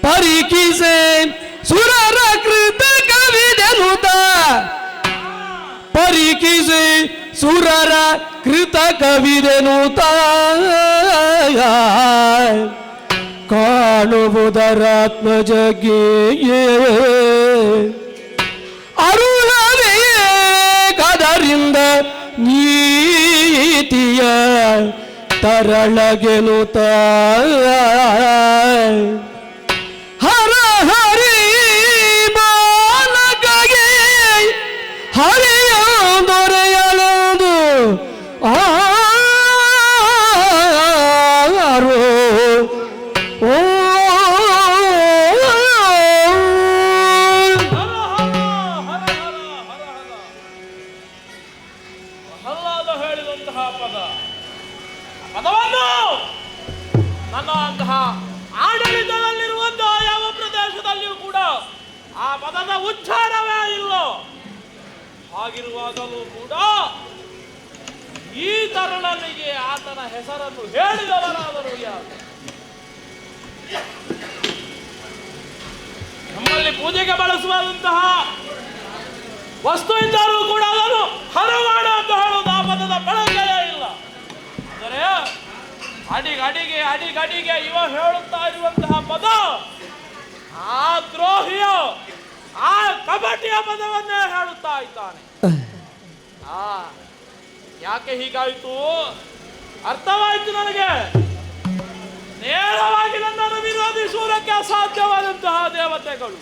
ಪರಿಕಿಸೆ ಸುರರ ಕೃತ ಕವಿದೆನುತ, ಪರಿಕಿಸೆ ಸುರರ ಕೃತ ಕವಿದೆನುತ ಕಾಣುವುದರಾತ್ಮಜಗೆ ಅರುಳವೇ ಕದರಿಂದ ನೀತಿಯ ತರಳಗೆನುತ ಹರ ಹರಿ ಬಾಲಕಗೆ ಹರಿಯ ದೊರೆಯಲದು ಆರು ಓ ಹಲ್ಲಾದ ಹೇಳಿದಂತಹ ಪದವನ್ನು ನನ್ನ ಅಂತಹ ಆಡಳಿತದಲ್ಲಿರುವಂತಹ ಯಾವ ಪ್ರದೇಶದಲ್ಲಿಯೂ ಕೂಡ ಆ ಪದದ ಉಚ್ಚಾರವೇ ಇಲ್ಲ. ಹಾಗಿರುವಾಗಲೂ ಕೂಡ ಈ ತರುಣನಿಗೆ ಆತನ ಹೆಸರನ್ನು ಹೇಳಿದವರಾದರೂ ಯಾರು? ನಮ್ಮಲ್ಲಿ ಪೂಜೆಗೆ ಬಳಸುವಂತಹ ವಸ್ತು ಇದ್ದರೂ ಕೂಡ ಅದನ್ನು ಹರವಾಡ ಅಂತ ಹೇಳುವುದು ಆ ಪದದ ಬಳಕೆಯೇ ಇಲ್ಲ. ಅಂದರೆ ಅಡಿಗಡಿಗೆ ಇವ ಹೇಳುತ್ತಾ ಇರುವಂತಹ ಪದ ಆ ದ್ರೋಹಿಯ ಆ ಕಪಟಿಯ ಪದವನ್ನೇ ಹೇಳುತ್ತಾ ಇದ್ದಾನೆ. ಯಾಕೆ ಹೀಗಾಯಿತು ಅರ್ಥವಾಯಿತು ನನಗೆ. ನೇರವಾಗಿ ನನ್ನನ್ನು ವಿರೋಧಿಸುವುದಕ್ಕೆ ಅಸಾಧ್ಯವಾದಂತಹ ದೇವತೆಗಳು,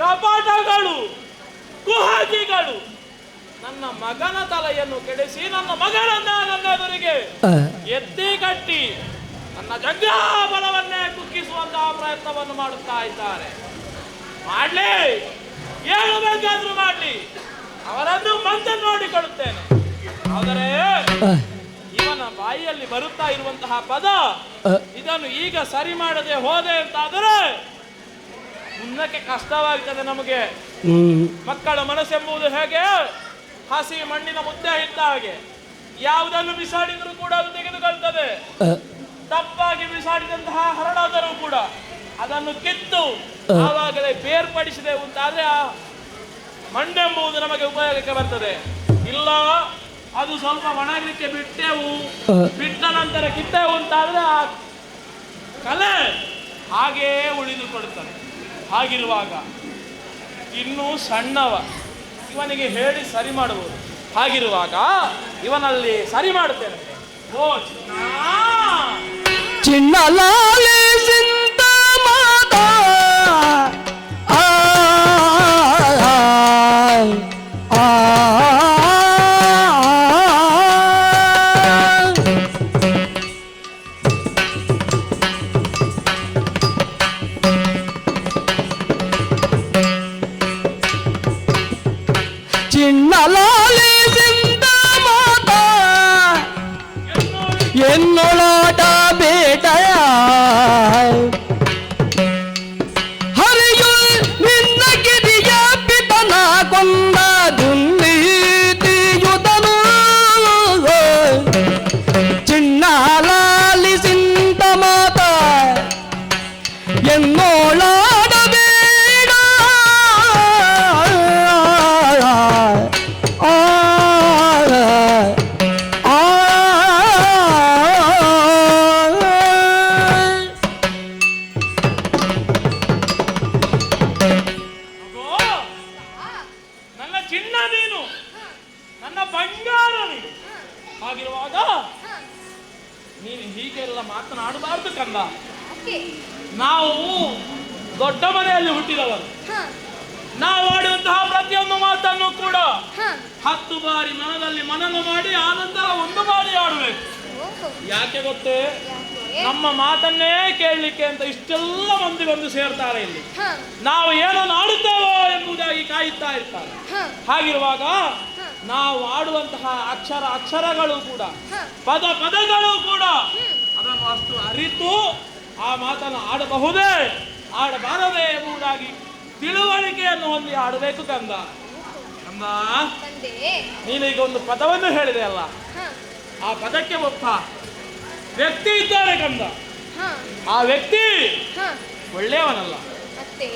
ಕಪಾಟಗಳು, ಕುಹಕಿಗಳು ನನ್ನ ಮಗನ ತಲೆಯನ್ನು ಕೆಡಿಸಿ ನನ್ನ ಮಗಳನ್ನ ನನ್ನ ಎದುರಿಗೆ ಎತ್ತಿ ಕಟ್ಟಿ ನನ್ನ ಜಗ್ಗಾ ಬಲವನ್ನೇ ಕುಗ್ಗಿಸುವಂತಹ ಪ್ರಯತ್ನವನ್ನು ಮಾಡುತ್ತಾ ಇದ್ದಾರೆ. ಮಾಡ್ಲಿ, ಏನು ಬೇಕಾದ್ರೂ ಮಾಡ್ಲಿ, ಅವರನ್ನು ಮತ್ತೆ ನೋಡಿಕೊಳ್ಳುತ್ತೇನೆ. ಆದರೆ ಇವನ ಬಾಯಿಯಲ್ಲಿ ಬರುತ್ತಾ ಇರುವಂತಹ ಪದ ಇದನ್ನು ಈಗ ಸರಿ ಮಾಡದೆ ಹೋದೆ ಅಂತಾದರೆ ಮುಂದಕ್ಕೆ ಕಷ್ಟವಾಗ್ತದೆ ನಮಗೆ. ಮಕ್ಕಳ ಮನಸ್ಸೆಂಬುದು ಹೇಗೆ ಹಸಿ ಮಣ್ಣಿನ ಮುದ್ದೆ ಇದ್ದ ಹಾಗೆ, ಯಾವುದನ್ನು ಬಿಸಾಡಿದರೂ ಕೂಡ ಅದು ತೆಗೆದುಕೊಳ್ತದೆ. ತಪ್ಪಾಗಿ ಬಿಸಾಡಿದಂತಹ ಹರಡಾದರೂ ಕೂಡ ಅದನ್ನು ಕಿತ್ತು ಆವಾಗಲೇ ಬೇರ್ಪಡಿಸಿದೆವು ಅಂತಾದ್ರೆ ಆ ಮಣ್ಣೆಂಬುದು ನಮಗೆ ಉಪಯೋಗಕ್ಕೆ ಬರ್ತದೆ. ಇಲ್ಲ, ಅದು ಸ್ವಲ್ಪ ಒಣಗಲಿಕ್ಕೆ ಬಿಟ್ಟ ನಂತರ ಕಿತ್ತೇವು ಅಂತಾದ್ರೆ ಆ ಕಲೆ ಹಾಗೇ ಉಳಿದುಕೊಡುತ್ತದೆ. ಹಾಗಿರುವಾಗ ಇನ್ನೂ ಸಣ್ಣವ, ಇವನಿಗೆ ಹೇಳಿ ಸರಿ ಮಾಡಬಹುದು. ಹಾಗಿರುವಾಗ ಇವನಲ್ಲಿ ಸರಿ ಮಾಡುತ್ತೇನೆ. ಓ ಚಿನ್ನಲಾಲೆ ಸಿಂತ ಮಾತಾ ಚಿನ್ನಲಾಲೆ ಸಿಂತ ಮಾತಾ എന്നോളാട ಬೇಟಯ ಹರಿಯುಲ್ ನಿನ್ನ ಗಿರಿಯ ಪಿತನ ಕೊಂದ ದುನ್ನೀತಿಯುತನು ಚಿನ್ನಾಲಾಲಿ ಸಿಂತ ಮಾತ എന്നോളಾಡಬೇಡ ಹಾಗಿರುವಾಗ ನೀನು ಹೀಗೆಲ್ಲ ಮಾತನಾಡಬಾರ್ದು ಕಂದ. ನಾವು ದೊಡ್ಡ ಮನೆಯಲ್ಲಿ ಹುಟ್ಟಿದವರು. ನಾವು ಆಡುವಂತಹ ಪ್ರತಿಯೊಂದು ಮಾತನ್ನು ಕೂಡ 10 ಬಾರಿ ಮನದಲ್ಲಿ ಮನನ ಮಾಡಿ ಆನಂತರ 1 ಬಾರಿ ಆಡಬೇಕು. ಯಾಕೆ ಗೊತ್ತೇ? ಯಾಕೆ? ನಮ್ಮ ಮಾತನ್ನೇ ಕೇಳಲಿಕ್ಕೆ ಅಂತ ಇಷ್ಟೆಲ್ಲ ಮಂದಿ ಬಂದು ಸೇರ್ತಾರೆ ಇಲ್ಲಿ. ಹ, ನಾವು ಏನನ್ನು ಆಡುತ್ತೇವೋ ಎಂಬುದಾಗಿ ಕಾಯುತ್ತಾ ಇರ್ತಾರೆ. ಹ, ಹಾಗಿರುವಾಗ ಹ, ನಾವು ಆಡುವಂತಹ ಅಕ್ಷರಗಳು ಕೂಡ, ಹ. ಪದಗಳು ಕೂಡ ಅದನ್ನು ಅಷ್ಟು ಅರಿತು ಆ ಮಾತನ್ನು ಆಡಬಹುದೇ ಆಡಬಾರದೇ ಎಂಬುದಾಗಿ ತಿಳುವಳಿಕೆಯನ್ನು ಹೊಂದಿ ಆಡಬೇಕು ಕಂದ. ಕಂದ, ತಂದೆ. ನೀನೀಗ ಒಂದು ಪದವನ್ನು ಹೇಳಿದೆ ಅಲ್ಲ, ಹ, ಆ ಪದಕ್ಕೆ ಒಬ್ಬ ವ್ಯಕ್ತಿ ಇದ್ದಾನೆ ಕಂದ. ಹ, ಆ ವ್ಯಕ್ತಿ ಹ. ಒಳ್ಳೆಯವನಲ್ಲ. ಮತ್ತೆ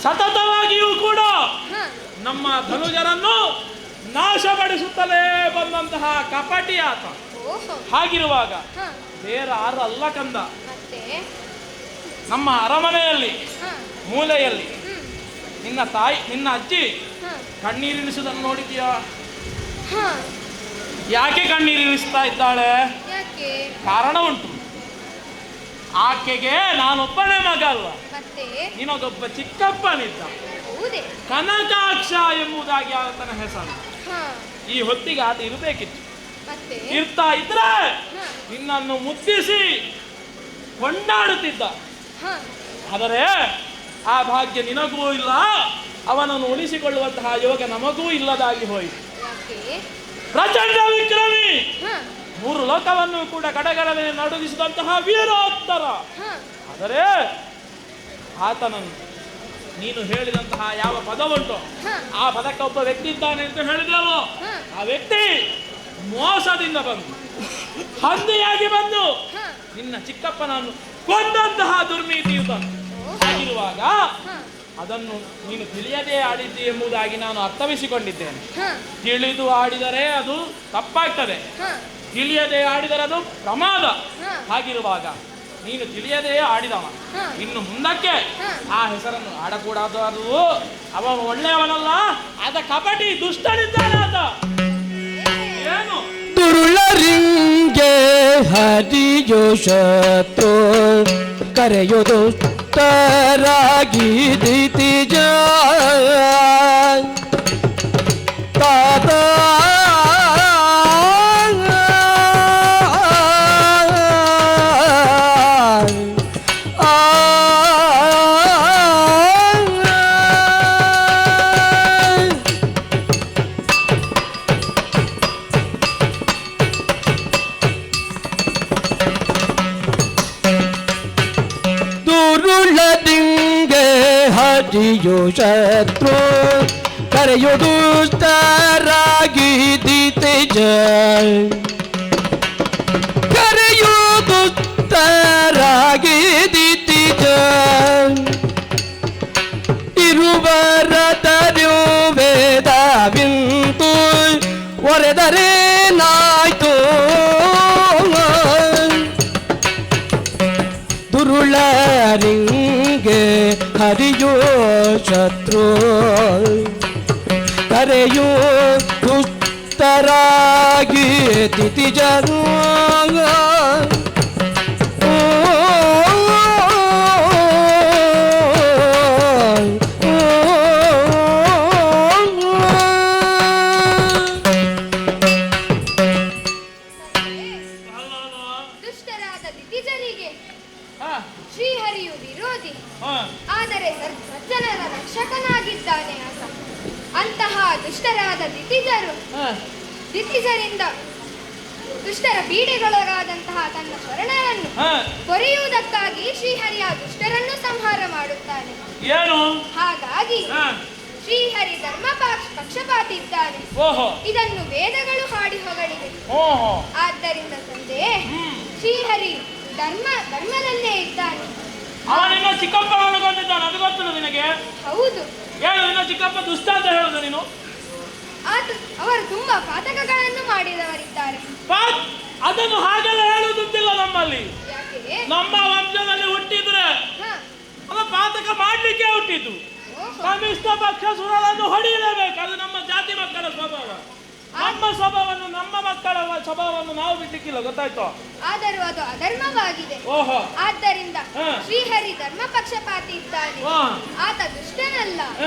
ಸತತವಾಗಿಯೂ ಕೂಡ ಹ, ನಮ್ಮ ಧನುಜರನ್ನು ನಾಶಪಡಿಸುತ್ತಲೇ ಬಂದಂತಹ ಕಪಟಿ ಆತ. ಓಹೋ. ಹಾಗಿರುವಾಗ ಹ, ಬೇರೆ ಯಾರು ಅಲ್ಲ ಕಂದ. ಮತ್ತೆ ನಮ್ಮ ಅರಮನೆಯಲ್ಲಿ ಹ, ಮೂಲೆಯಲ್ಲಿ ಹ್ಮ್, ನಿನ್ನ ಅಜ್ಜಿ ಹ, ಕಣ್ಣೀರಿಳಿಸುವುದನ್ನು ನೋಡಿದ್ಯಾ? ಹ. ಯಾಕೆ ಕಣ್ಣೀರಿಳಿಸ್ತಾ ಇದ್ದಾಳೆ? ಯಾಕೆ? ಕಾರಣ ಉಂಟು. ಆಕೆಗೆ ನಾನೊಬ್ಬನೇ ಮಗ ಅಲ್ಲ, ಮತ್ತೆ ನಿನಗೊಬ್ಬ ಚಿಕ್ಕಪ್ಪನಿದ್ದ, ಹೌದೇ? ಕನಕಾಕ್ಷ ಎಂಬುದಾಗಿ ಆತನ ಹೆಸರು. ಹ, ಈ ಹೊತ್ತಿಗೆ ಆತ ಇರಬೇಕಿತ್ತು. ಮತ್ತೆ ಇರ್ತಾ ಇದ್ರೆ ಹ, ನಿನ್ನನ್ನು ಮುದ್ದಿಸಿ ಕೊಂಡಾಡುತ್ತಿದ್ದ. ಹ. ಆದರೆ ಆ ಭಾಗ್ಯ ನಿನಗೂ ಇಲ್ಲ, ಅವನನ್ನು ಉಳಿಸಿಕೊಳ್ಳುವಂತಹ ಯೋಗ ನಮಗೂ ಇಲ್ಲದಾಗಿ ಹೋಯಿತು. ಯಾಕೆ? ಪ್ರಚಂಡ ವಿಕ್ರಮಿ, ಹ, 3 ಲೋಕವನ್ನು ಕೂಡ ಕಡೆಗಡನೆ ನಡುಗಿಸಿದಂತಹ ವೀರೋತ್ತರ. ಹ, ಆದರೆ ಆತನನ್ನು ನೀನು ಹೇಳಿದಂತಹ ಯಾವ ಪದ ಉಂಟು ಹ, ಆ ಪದಕ್ಕೆ ಒಬ್ಬ ವ್ಯಕ್ತಿ ಇದ್ದಾನೆ ಅಂತ ಹೇಳಿದೆವೋ, ಹ. ಆ ವ್ಯಕ್ತಿ ಮೋಸದಿಂದ ಬಂದು ಹಂದಿಯಾಗಿ ಬಂದು ಹ. ನಿನ್ನ ಚಿಕ್ಕಪ್ಪನನ್ನು ಕೊಂದಂತಹ ದುರ್ನೀತಿಯುತ. ಆಗಿರುವಾಗ ಹ, ಅದನ್ನು ನೀನು ತಿಳಿಯದೇ ಆಡಿದ್ದಿ ಎಂಬುದಾಗಿ ನಾನು ಅರ್ಥವಿಸಿಕೊಂಡಿದ್ದೇನೆ. ಹ, ತಿಳಿದು ಆಡಿದರೆ ಅದು ತಪ್ಪಾಗ್ತದೆ, ಹ, ತಿಳಿಯದೆ ಆಡಿದರೆ ಅದು ಪ್ರಮಾದ. ಹ. ಹಾಗಿರುವಾಗ ನೀನು ತಿಳಿಯದೇ ಆಡಿದವ, ಹ. ಇನ್ನು ಮುಂದಕ್ಕೆ ಹ. ಆ ಹೆಸರನ್ನು ಆಡಕೂಡದು. ಅದು ಅವನು ಒಳ್ಳೆಯವನಲ್ಲ, ಆತ ಕಪಟಿ ದುಷ್ಟನಿದ್ದಾನೆ ಆತ. ಏನು ದುರುಳರಿಂಗೆ ಹರಿಯೋ ಶತ್ರು ಕರೆಯೋದು ತರಾಗಿ ದಿತಿಜ ತಾತ ದುರುಳದಿಂಗೆ ಹರಿಯೋ ಶತ್ರು ಕರೆಯೋದು ತರಾಗಿ ದಿತಿಜ ಕರೆಯೋದು ತರಾಗಿ ದಿತಿಜ ಇರುವರತರು ವೇದವಿಂತು ಒರೆದರೆ ನಾಯ್ತು ದುರುಳರಿಂಗೆ ಹರಿಯೋ ಶತ್ರು ಕರೆಯೋ ದುಷ್ಟರಾಗಿ ದಿತಿಜ ದುಷ್ಟರಾದ ದಿತಿಜರಿಗೆ ಹ, ಶ್ರೀಹರಿಯು ವಿರೋಧಿ, ಹ. ಆದರೆ ಸಜ್ಜನರ ರಕ್ಷಕನಾಗಿದ್ದಾನೆ ಆತ. ಅಂತಹ ದುಷ್ಟರಾದ ದಿತಿಜರಿಂದ ದುಷ್ಟರ ಪೀಡೆಗೊಳಗಾದಂತಹ ತನ್ನ ಶರಣರನ್ನು ಹ. ಕೊರೆಯುವುದಕ್ಕಾಗಿ ಶ್ರೀಹರಿಯ ದುಷ್ಟರನ್ನು ಸಂಹಾರ ಮಾಡುತ್ತಾನೆ. ಏನು? ಹಾಗಾಗಿ ಹ. ಶ್ರೀಹರಿ ಧರ್ಮ ಪಕ್ಷಪಾತಿ ಇದ್ದಾನೆ. ಓಹೋ, ಇದನ್ನು ವೇದಗಳು ಹಾಡಿ ಹೊಗಳಿವೆ. ಓಹೋ. ಆದ್ದರಿಂದ ತಂದೆ, ಶ್ರೀಹರಿ ಧರ್ಮದಲ್ಲೇ ಇದ್ದಾನೆ. ಅವನಿನ್ನ ಚಿಕ್ಕಪ್ಪನನ್ನು ಕೊಂದಿದ್ದಾನೆ, ಅದು ಗೊತ್ತಿಲ್ಲ ನಿನಗೆ? ಹೌದು. ಹೇಳು, ನಿನ್ನ ಚಿಕ್ಕಪ್ಪ ದುಷ್ಟ ಅಂತ ಹೇಳುದು ನೀನು? ಅವರು ತುಂಬಾ ಪಾತಕಗಳನ್ನು ಮಾಡಿದವರಿದ್ದಾರೆ. ಅದನ್ನು ಹಾಗೆಲ್ಲ ಹೇಳುವುದಿಲ್ಲ ನಮ್ಮಲ್ಲಿ. ಯಾಕೆ? ನಮ್ಮ ವಂಶದಲ್ಲಿ ಹುಟ್ಟಿದ್ರೆ ಹ, ಅದು ಪಾತಕ ಮಾಡ್ಲಿಕ್ಕೆ ಹುಟ್ಟಿದ್ದು. ಓಹೋ. ಕನಿಷ್ಠ ಪಕ್ಷ ಸುರಳನ್ನು ಹೊಡೆಯಲೇಬೇಕು, ಅದು ನಮ್ಮ ಜಾತಿ ಮಕ್ಕಳ ಸ್ವಭಾವ. ನಮ್ಮ ಸ್ವಭಾವವನ್ನು, ನಮ್ಮ ಮಕ್ಕಳ ಸ್ವಭಾವವನ್ನು ನಾವು ಬಿಡ್ಲಿಕ್ಕಿಲ್ಲ, ಗೊತ್ತಾಯ್ತು? ಆದರೂ ಅದು ಅಧರ್ಮವಾಗಿದೆ. ಓಹೋ. ಆದ್ದರಿಂದ ಹ. ಶ್ರೀಹರಿ ಧರ್ಮ ಪಕ್ಷಪಾತಿ ಇದ್ದಾನೆ. ಹ. ಆತ ದುಷ್ಟನಲ್ಲ. ಹ.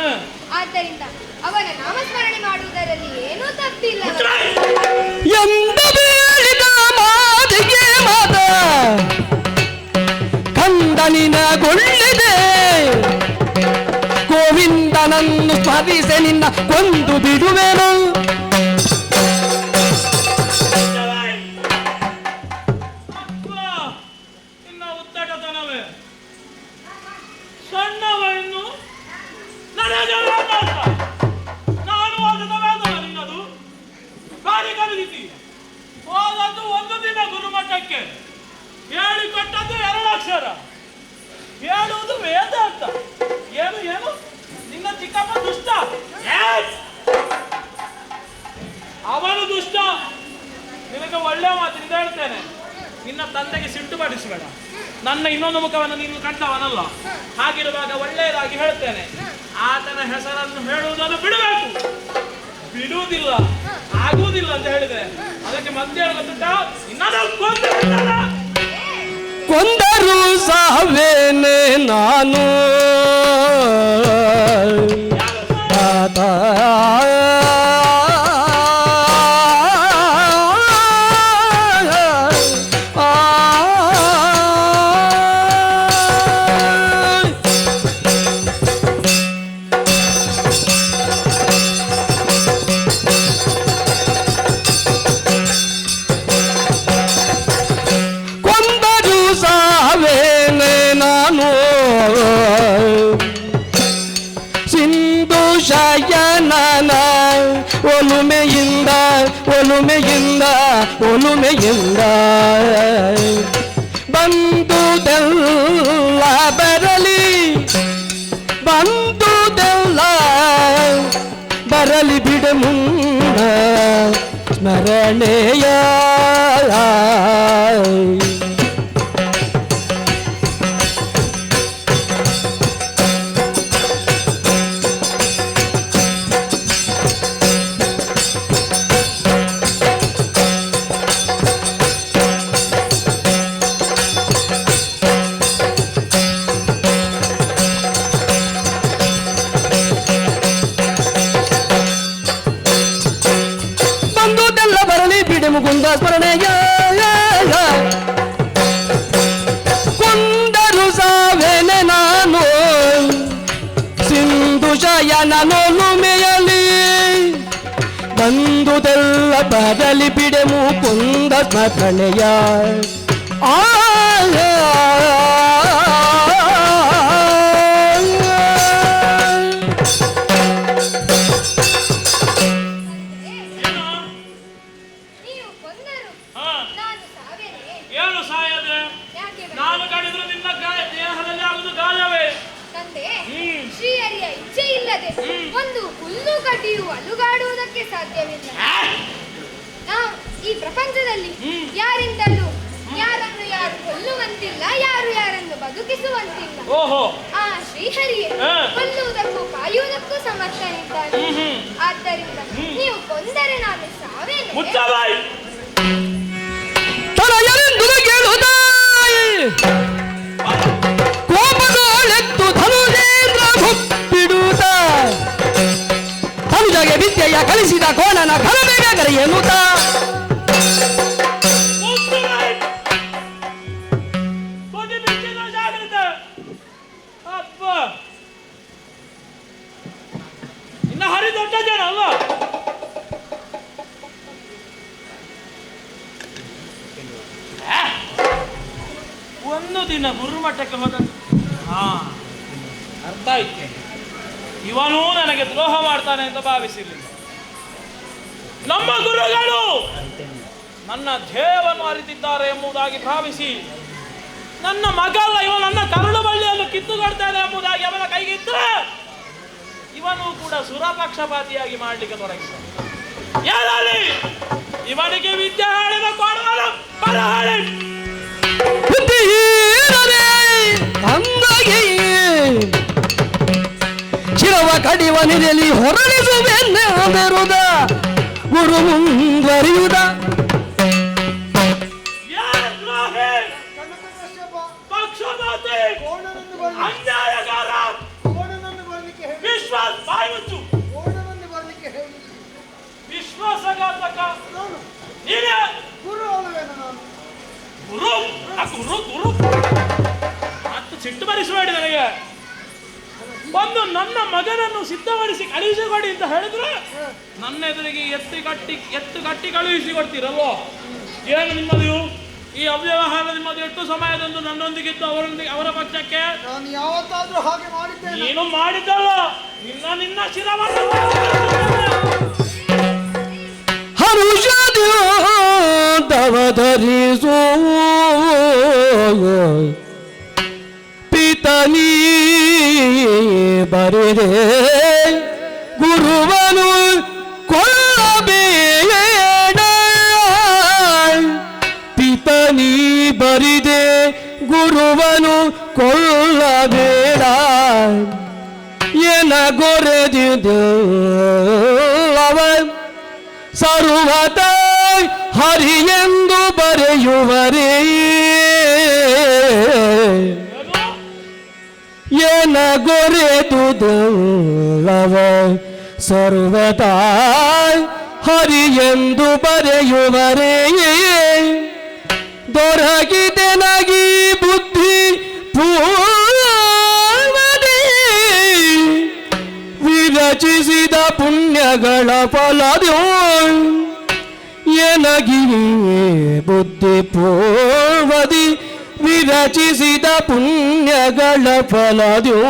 ಆದ್ದರಿಂದ ಅವನ ನಾಮಸ್ಮರಣೆ ಮಾಡುವುದರಲ್ಲಿ ಏನೂ ತಪ್ಪಿಲ್ಲ. ಎಂದ ಬೇಳಿದ ಮಾದಿಗೆ ಮಲಿನಗೊಳ್ಳಿದೆ. ಗೋವಿಂದನನ್ನು ಸ್ಮರಿಸಿ ನಿನ್ನ ಕೊಂದು ಬಿಡುವೆನು. ನಿನ್ನ ಉತ್ತಟತನವೇ ಸಣ್ಣವನ್ನು ನನಗೆ ನಾನು ಅದದ ವೇದನ ನಿನ್ನದು ಬಾರಿ ಖರೀದಿಸಿ ಹೋದದ್ದು ಒಂದು ದಿನ ಗುರುಮಠಕ್ಕೆ ಹೇಳಿಕೊಟ್ಟದ್ದು 2 ಅಕ್ಷರ ಹೇಳುವುದು ವೇದ ಅಂತ. ಏನು ಏನು ನಿನ್ನ ಚಿಕ್ಕಪ್ಪ ದುಷ್ಟ, ಅವನು ದುಷ್ಟ. ನಿನಗೆ ಒಳ್ಳೆ ಮಾತಿನಿಂದ ಹೇಳ್ತೇನೆ, ನಿನ್ನ ತಂದೆಗೆ ಸಿಟ್ಟು ಪಡಿಸಬೇಡ. ನನ್ನ ಇನ್ನೊಂದು ಮುಖವನ್ನು ನೀನು ಕಂಡವನಲ್ಲ. ಹಾಗಿರುವಾಗ ಒಳ್ಳೆಯದಾಗಿ ಹೇಳ್ತೇನೆ, ಆತನ ಹೆಸರನ್ನು ಹೇಳುವುದನ್ನು ಬಿಡಬೇಕು. ಬಿಡುವುದಿಲ್ಲ, ಆಗುವುದಿಲ್ಲ ಅಂತ ಹೇಳಿದೆ. ಅದಕ್ಕೆ ಮತ್ತೆ ಗೊತ್ತುಂಟಾ, ಕೊಂದರು ಸಾವೇನೆ ನಾನು ಒಲುಮೆಯಿಂದ ಬಂದುದೆಲ್ಲ ಬರಲಿ ಬಿಡ ಮುನ್ನ ಸ್ಮರಣೆಯ. ಮುಕುಂದ ಸ್ಮರಣೆಯ ಕೊಂದರು ಸಾವೇನೆ ನಾನು ಸಿಂಧು ಶಯನನೊಲುಮೆಯಲಿ ಬಂದುದೆಲ್ಲ ಬದಲಿ ಬಿಡೆ ಮುಕುಂದ ಸ್ಮರಣೆಯ. ಒಂದು ಹುಲ್ಲು ಕಡ್ಡಿಯು ಅಲುಗಾಡುವುದಕ್ಕೆ ಸಾಧ್ಯವಿಲ್ಲ. ನಾವು ಈ ಪ್ರಪಂಚದಲ್ಲಿ ಯಾರಿಂದಲೂ ಯಾರನ್ನು ಯಾರು ಕೊಲ್ಲುವಂತಿಲ್ಲ, ಯಾರು ಯಾರನ್ನು ಬದುಕಿಸುವಂತಿಲ್ಲ. ಆ ಶ್ರೀಹರಿಯೇ ಕೊಲ್ಲುವುದಕ್ಕೂ ಕಾಯುವುದಕ್ಕೂ ಸಮರ್ಥನಿದ್ದಾನೆ. ಆದ್ದರಿಂದ ನೀವು ಕೊಂದರೆ ನಾನು ಸಾವೇನೆ. ವಿದ್ಯೆಯ ಕಲಿಸಿದ ಕೋಣನ ಕಲಬೇಗ ಕರೆಯನುತ ಇನ್ನ ಹರಿ ದೊಡ್ಡ ಜನ ಅಲ್ಲ. ಒಂದು ದಿನ ಗುರುಮಠಕ್ಕೆ ಹೋದ ಅರ್ಥ ಆಯ್ತು. ಇವನೂ ನನಗೆ ದ್ರೋಹ ಮಾಡ್ತಾನೆ ಅಂತ ಭಾವಿಸಿರಲಿಲ್ಲ. ನಮ್ಮ ಗುರುಗಳು ನನ್ನ ಧ್ಯೇಯವನ್ನು ಅರಿತಿದ್ದಾರೆ ಎಂಬುದಾಗಿ ಭಾವಿಸಿ ನನ್ನ ಮಗಲ್ಲ ಇವ ನನ್ನ ಕರುಳು ಬಳ್ಳಿಯನ್ನು ಕಿತ್ತುಕೊಡ್ತಾನೆ ಎಂಬುದಾಗಿ ಅವನ ಕೈಗಿದ್ರೆ ಇವನು ಕೂಡ ಸುರಪಕ್ಷಪಾತಿಯಾಗಿ ಮಾಡಲಿಕ್ಕೆ ತೊಡಗಿದ. ಯಾರಲ್ಲಿ ಇವನಿಗೆ ವಿದ್ಯೆ ಹೇಳಿದ ಕೊಡವನು ಬರಹಳಿ ಶಿರವ ಕಡಿವನಿರಲಿ ಹೊರಳಿಸುವೆನ್ನೆರುದ ಗುರು ಮುಂದುವರಿಯುವುದ ಅನ್ಯಾಯಗಾರ ವಿಶ್ವಾಸ ಬಾಯ್ಮುಚ್ಚು ವಿಶ್ವಾಸಘಾತಕ ನೀನೇ ಗುರು ಗುರು ಗುರು ಮತ್ತು ಸಿಟ್ಟು ಬರಿಸಬೇಡಿ ನನಗೆ. ಒಂದು ನನ್ನ ಮಗನನ್ನು ಸಿದ್ಧಪಡಿಸಿ ಕಳುಹಿಸಿಕೊಡಿ ಅಂತ ಹೇಳಿದ್ರೆ ನನ್ನ ಎದುರಿಗೆ ಎತ್ತು ಕಟ್ಟಿ ಕಳುಹಿಸಿ ಕೊಡ್ತೀರಲ್ವೋ? ಏನು ನಿಮ್ಮದು ಈ ಅವ್ಯವಹಾರ? ನಿಮ್ಮದು ಎಷ್ಟು ಸಮಯದಂದು ನನ್ನೊಂದಿಗಿದ್ದು ಅವರ ಪಕ್ಷಕ್ಕೆ? ನಾನು ಯಾವತ್ತಾದ್ರೂ ಹಾಗೆ ಮಾಡಿದ್ದೇನೆ? ನೀನು ಮಾಡಿದ್ದಲ್ಲ, ನಿನ್ನ ಶಿರವನ್ನು ಹರುಷಧರಿಸೋ ಪಿತನಿ ಬರೆದೆ ಗುರುವನು ಕೊಲ್ಲಬೇಡ, ಪಿತನಿ ಬರಿದೆ ಗುರುವನು ಕೊಲ್ಲಬೇಡ, ಎನಗೊರೆದಿದ್ದವ ಸರ್ವತ ಹರಿಯೆಂದು ಬರೆಯುವರೇ, ಎನಗೊರೆದುದಲ್ಲವ ಸರ್ವತಾ ಹರಿಯೆಂದು ಬರೆಯುವರೇ, ದೊರಕಿದೆ ನಗಿ ಬುದ್ಧಿ ಪೂರ್ವದೇ ವಿರಚಿಸಿದ ಪುಣ್ಯಗಳ ಫಲದ್ಯೋ, ಎನಗಿಯೇ ಬುದ್ಧಿ ಪೂರ್ವದಿ ವಿರಚಿಸಿದ ಪುಣ್ಯಗಳ ಫಲದ್ಯೋ,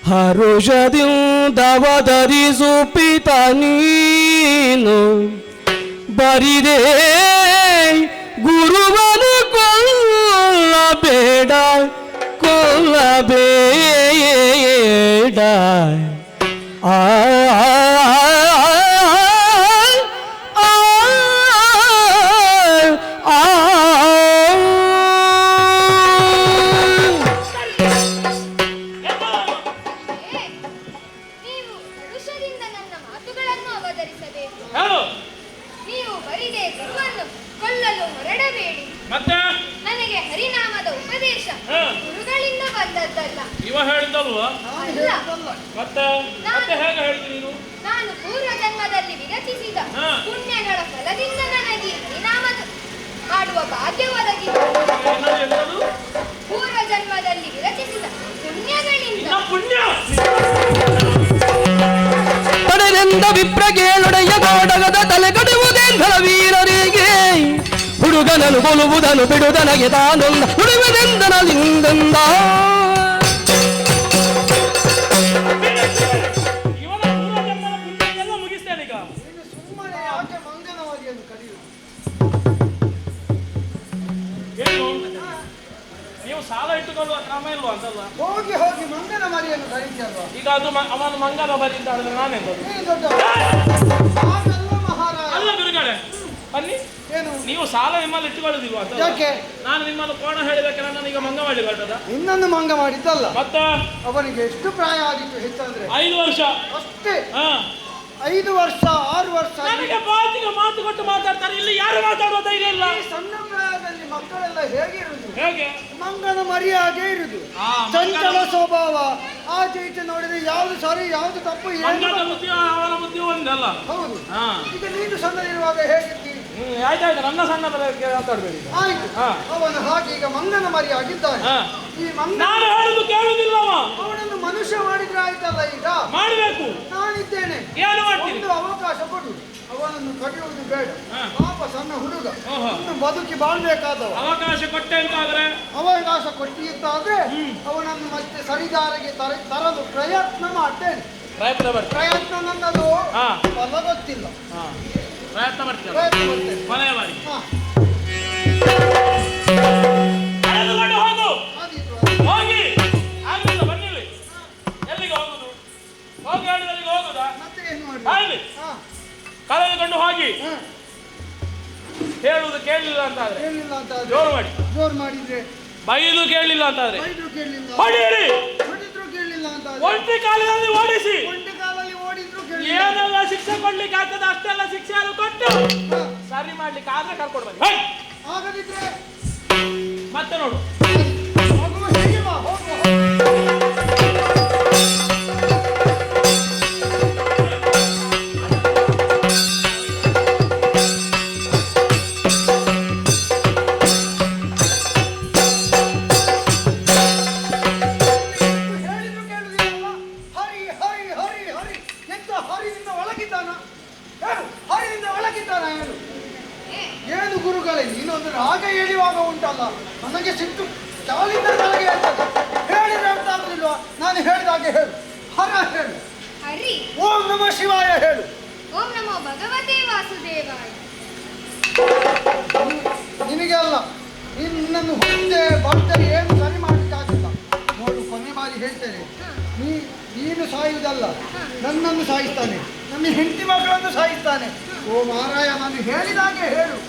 ಹರುಷದಿಂದವತರಿಸು ಪಿತ ನೀನು ಬರಿದೆ ಗುರುವನು ಕೊಲ್ಲಬೇಡ, ಕೊಲ್ಲಬೇಡ. ಆ ನೀವು ಪರುಷದಿಂದ ನನ್ನ ಮಾತುಗಳನ್ನು ಅವತರಿಸಬೇಕು. ನೀವು ಬರಿದೆ ಗುರುವನ್ನು ಕೊಲ್ಲಲು ಹೊರಡಬೇಡಿ. ಮತ್ತೆ ನನಗೆ ಹರಿನಾಮದ ಉಪದೇಶ ಗುರುಗಳಿಂದ ಬಂದದ್ದಲ್ಲ. ಇವ ಹೇಳಿದ್ದಲ್ವಾ? ಅಲ್ಲ, ಮತ್ತೆ ಹೇಗೆ ಹೇಳ್ತೀನಿ ನೀನು? ನಾನು ಪೂರ್ವ ಜನ್ಮದಲ್ಲಿ ವಿರಚಿಸಿದ ಪುಣ್ಯಗಳ ಫಲದಿಂದ ನನಗೆ ಹರಿನಾಮದ ಮಾಡುವ ಭಾಗ್ಯ ಒದಗಿತು. ಪೂರ್ವ ಜನ್ಮದಲ್ಲಿ ವಿರಚಿಸಿದ ಪುಣ್ಯಗಳಿಂದ ಪುಣ್ಯ ಪಡೆದೆಂದ ವಿಪ್ರಗೇಳೊಡೆಯ ಗೋಡಗದ ತಲೆಗಡುವುದೆಂದಳ ವೀರರಿಗೆ, ಹುಡುಗನನು ಕೊಲುವುದನು ಬಿಡುದನಗೆ ತಾನೊಂದ ಹುಡುಗನೆಂದನಲಿಂದ. ಇವನ ಪೂರ್ವಜನ್ಮದ ಪುಣ್ಯ ಎಲ್ಲ ಮುಗಿಸ್ತೇನೆ ಈಗ. ಸುಮ್ಮನೆ ಯಾಕೆ ಮಂಗನವಾದಿಯನ್ನು ಕರೆಯುವುದು? ಏನು ನೀವು ಸಾಲ ಇಟ್ಟುಕೊಳ್ಳುವ ಕ್ರಮ ಇಲ್ವಾ ಅಂತಲ್ಲ? ಹೋಗಿ ಹೋಗಿ ಮಂಗನ ಮರಿಯನ್ನು ಕರೀತಿಯಲ್ವಾ? ಈಗ ಅದು ಅವನು ಮಂಗನ ಬರಿ ಅಂತ ಹೇಳಿದ್ರೆ ನಾನೆಂದು ನೀನು ದೊಡ್ಡ ಹಾಗಲ್ಲ ಮಹಾರಾಜ. ಅಲ್ಲ ಬಿರುಗಡೆ ಬನ್ನಿ. ಏನು ನೀವು ಸಾಲ ನಿಮ್ಮಲ್ಲಿ ಇಟ್ಟುಕೊಳ್ಳುದಿಲ್ವಾ ಅಂತ? ಯಾಕೆ? ನಾನು ನಿಮ್ಮನ್ನು ಕೋಣ ಹೇಳಿದಕ್ಕೆ ನನ್ನ ಈಗ ಮಂಗ ಮಾಡಿ ಹೊರಟದ? ಇನ್ನೊಂದು ಮಂಗ ಮಾಡಿದ್ದಲ್ಲ. ಮತ್ತೆ ಅವನಿಗೆ ಎಷ್ಟು ಪ್ರಾಯ ಆಗಿತ್ತು ಹೆಚ್ಚಂದ್ರೆ? 5 ವರ್ಷ ಅಷ್ಟೇ. ಹಾ 5 ವರ್ಷ 6 ವರ್ಷ. ನನಗೆ ಬಾತಿಗೆ ಮಾತು ಕೊಟ್ಟು ಮಾತಾಡ್ತಾರೆ, ಇಲ್ಲಿ ಯಾರು ಮಾತಾಡುವ ಧೈರ್ಯ ಇಲ್ಲ. ಈ ಸಣ್ಣ ಪ್ರಾಯದಲ್ಲಿ ಮಕ್ಕಳೆಲ್ಲ ಹೇಗೆ ಇರುವುದು? ಹೇಗೆ? ಮಂಗನ ಮರಿಯಾಗೆ ಇರುವುದು. ಆ, ಚಂಚಲ ಸ್ವಭಾವ. ಆಚೆ ಈಚೆ ನೋಡಿದ್ರೆ ಯಾವುದು ಸರಿ ಯಾವುದು ತಪ್ಪು ಏನು ಮಂಗನ ಬುದ್ಧಿ ಅವನ ಬುದ್ಧಿ ಒಂದಲ್ಲ. ಹೌದು. ಹಾ ಈಗ ನೀನು ಸಣ್ಣದಿರುವಾಗ ಹೇಗಿದ್ದಿ? ಆಯ್ತಾಯ್ತು, ನನ್ನ ಸಣ್ಣ ಬಗ್ಗೆ ಮಾತಾಡ್ಬೇಡಿ. ಆಯ್ತು. ಹಾ. ಅವನು ಹಾಗೆ ಈಗ ಮಂಗನ ಮರಿ ಆಗಿದ್ದಾನೆ. ಹಾ. ಈ ಮಂಗ ನಾನು ಹೇಳುದು ಕೇಳುದಿಲ್ಲವ. ಅವನನ್ನು ಮನುಷ್ಯ ಮಾಡಿದ್ರೆ ಆಯ್ತಲ್ಲ. ಈಗ ಮಾಡಬೇಕು. ನಾನಿದ್ದೇನೆ. ಏನು ಮಾಡ್ತೀನಿ? ಒಂದು ಅವಕಾಶ ಕೊಡು. ಅವನನ್ನು ಕಡಿಯುವುದು ಬೇಡ. ಹಾ. ಪಾಪ ಸಣ್ಣ ಹುಡುಗ, ಓಹೋ. ಇನ್ನು ಬದುಕಿ ಬಾಳ್ಬೇಕಾದವ. ಅವಕಾಶ ಕೊಟ್ಟೆ ಅಂತಾದ್ರೆ ಅವಕಾಶ ಕೊಟ್ಟಿದ್ದಾದ್ರೆ ಅವನನ್ನು ಮತ್ತೆ ಸರಿದಾರಿಗೆ ತರಲು ಪ್ರಯತ್ನ ಮಾಡ್ತೇನೆ. ಪ್ರಯತ್ನ ಬರ್ತೇನೆ. ಪ್ರಯತ್ನ ನನ್ನದು ಹಾ. ಫಲ ಗೊತ್ತಿಲ್ಲ. ಪ್ರಯತ್ನ ಬರ್ತೇನೆ. ಪ್ರಯತ್ನ ಮಾಡ್ತೇನೆ. ಕೊನೆಯ ಬಾರಿ ಹಾ. ಕಳೆದುಕೊಂಡು ಹೋಗು. ಆದೀತು. ಹೋಗಿ ಆಗಲಿಲ್ಲ ಬನ್ನಿ. ಎಲ್ಲಿಗೆ ಹೋಗುದು? ಹೋಗಿ ಹೇಳಿದಲ್ಲಿ ಹೋಗುದಾ? ಮತ್ತೆ ಏನು ಮಾಡಿ? ಆಗಲಿ. ಹಾ. ಕಳೆದುಕೊಂಡು ಹೋಗಿ ಹಾ. ಹೇಳುವುದು ಕೇಳಲಿಲ್ಲ ಅಂತಾದ್ರೆ ಕೇಳಲಿಲ್ಲ ಅಂತ ಆದ್ರೆ? ಜೋರು ಮಾಡಿ. ಜೋರು ಮಾಡಿದ್ರೆ? ಬೈದು ಕೇಳಲಿಲ್ಲ ಅಂತಾದ್ರೆ ಬೈದ್ರು ಕೇಳಲಿಲ್ಲ. ಹೊಡೆಯಿರಿ. ಹೊಡಿದ್ರು ಕೇಳಲಿಲ್ಲ ಅಂತ ಆದ್ರೆ? ಒಂಟಿ ಕಾಲಿನಲ್ಲಿ ಓಡಿಸಿ. ಒಂಟಿ ಕಾಲಲ್ಲಿ ಓಡಿದ್ರು ಕೇಳಲಿಲ್ಲ. ಏನೆಲ್ಲ ಶಿಕ್ಷೆ ಕೊಡ್ಲಿಕ್ಕೆ ಆಗ್ತದೆ ಅಷ್ಟೆಲ್ಲ ಶಿಕ್ಷೆಯನ್ನು ಕೊಟ್ಟು ಹಾ. ಸರಿ ಮಾಡ್ಲಿಕ್ಕೆ ಆದ್ರೆ ಕರ್ಕೊಂಡು ಬನ್ನಿ. ಹೈ! ಆಗದಿದ್ರೆ ಮತ್ತೆ ನೋಡು. ಹೋಗುವ ಹೇಗೆ ಬಾ. ಹೋಗುವ. ನನಗೆ ಸಿಟ್ಟು ಚಾಲಿಂದ ನನಗೆ ಹೇಳ್ತದೆ. ಹೇಳಿದ್ರೆ ಅರ್ಥ ಆಗುದಿಲ್ವಾ? ನಾನು ಹೇಳಿದಾಗೆ ಹೇಳು. ಹರ ಹೇಳು. ಹರಿ. ಓಂ ನಮಃ ಶಿವಾಯ ಹೇಳು. ಓಂ ನಮೋ ಭಗವತೆ ವಾಸುದೇವಾಯ. ನಿನಗೆ ಅಲ್ಲ, ನಿನ್ನನ್ನು ಮುಂದೆ ಬರ್ತಾರೆ ಏನು ಸರಿ ಮಾಡಲಿಕ್ಕಾಗಿಲ್ಲ. ನೋಡು, ಕೊನೆ ಬಾರಿ ಹೇಳ್ತೇನೆ, ನೀನು ಸಾಯುವುದಲ್ಲ, ನನ್ನನ್ನು ಸಾಯಿಸ್ತಾನೆ, ನನ್ನ ಹೆಂಡತಿ ಮಕ್ಕಳನ್ನು ಸಾಯಿಸ್ತಾನೆ. ಓ ಮಾರಾಯ, ನಾನು ಹೇಳಿದಾಗೆ ಹೇಳು.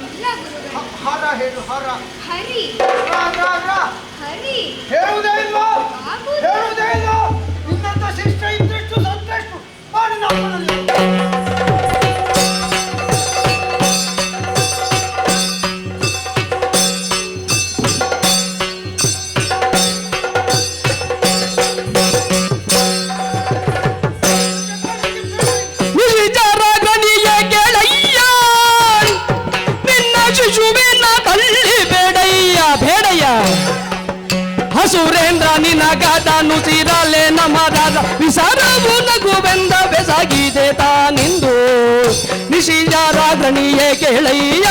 ಇಲ್ಲ ಗುರುಗಳೇ. ಹರ ಹೇಳು. ಹರ. ಹರಿ. ಹರಿ. ಹರಿ. ಹೇಳುವುದೇ ಇಲ್ವಾ? ಹೇಳುವುದೇ ಇಲ್ಲ. ನಿನ್ನಂತ ಶಿಷ್ಟ ಇದ್ದಷ್ಟು ಸತ್ತಷ್ಟು ಮಾಡಿ ನಮ್ಮಲ್ಲಿ. ಸುರೇಂದ್ರ ನಿನಗದನು ಸಿರಲೆ ನಮರದ ವಿಸರವು ನಗುವೆಂದ ಬೆಸಗಿದೆ ತಾನಿಂದು ನಿಶಿಜರ ಗಣಿಯೇ ಕೇಳಯ್ಯ.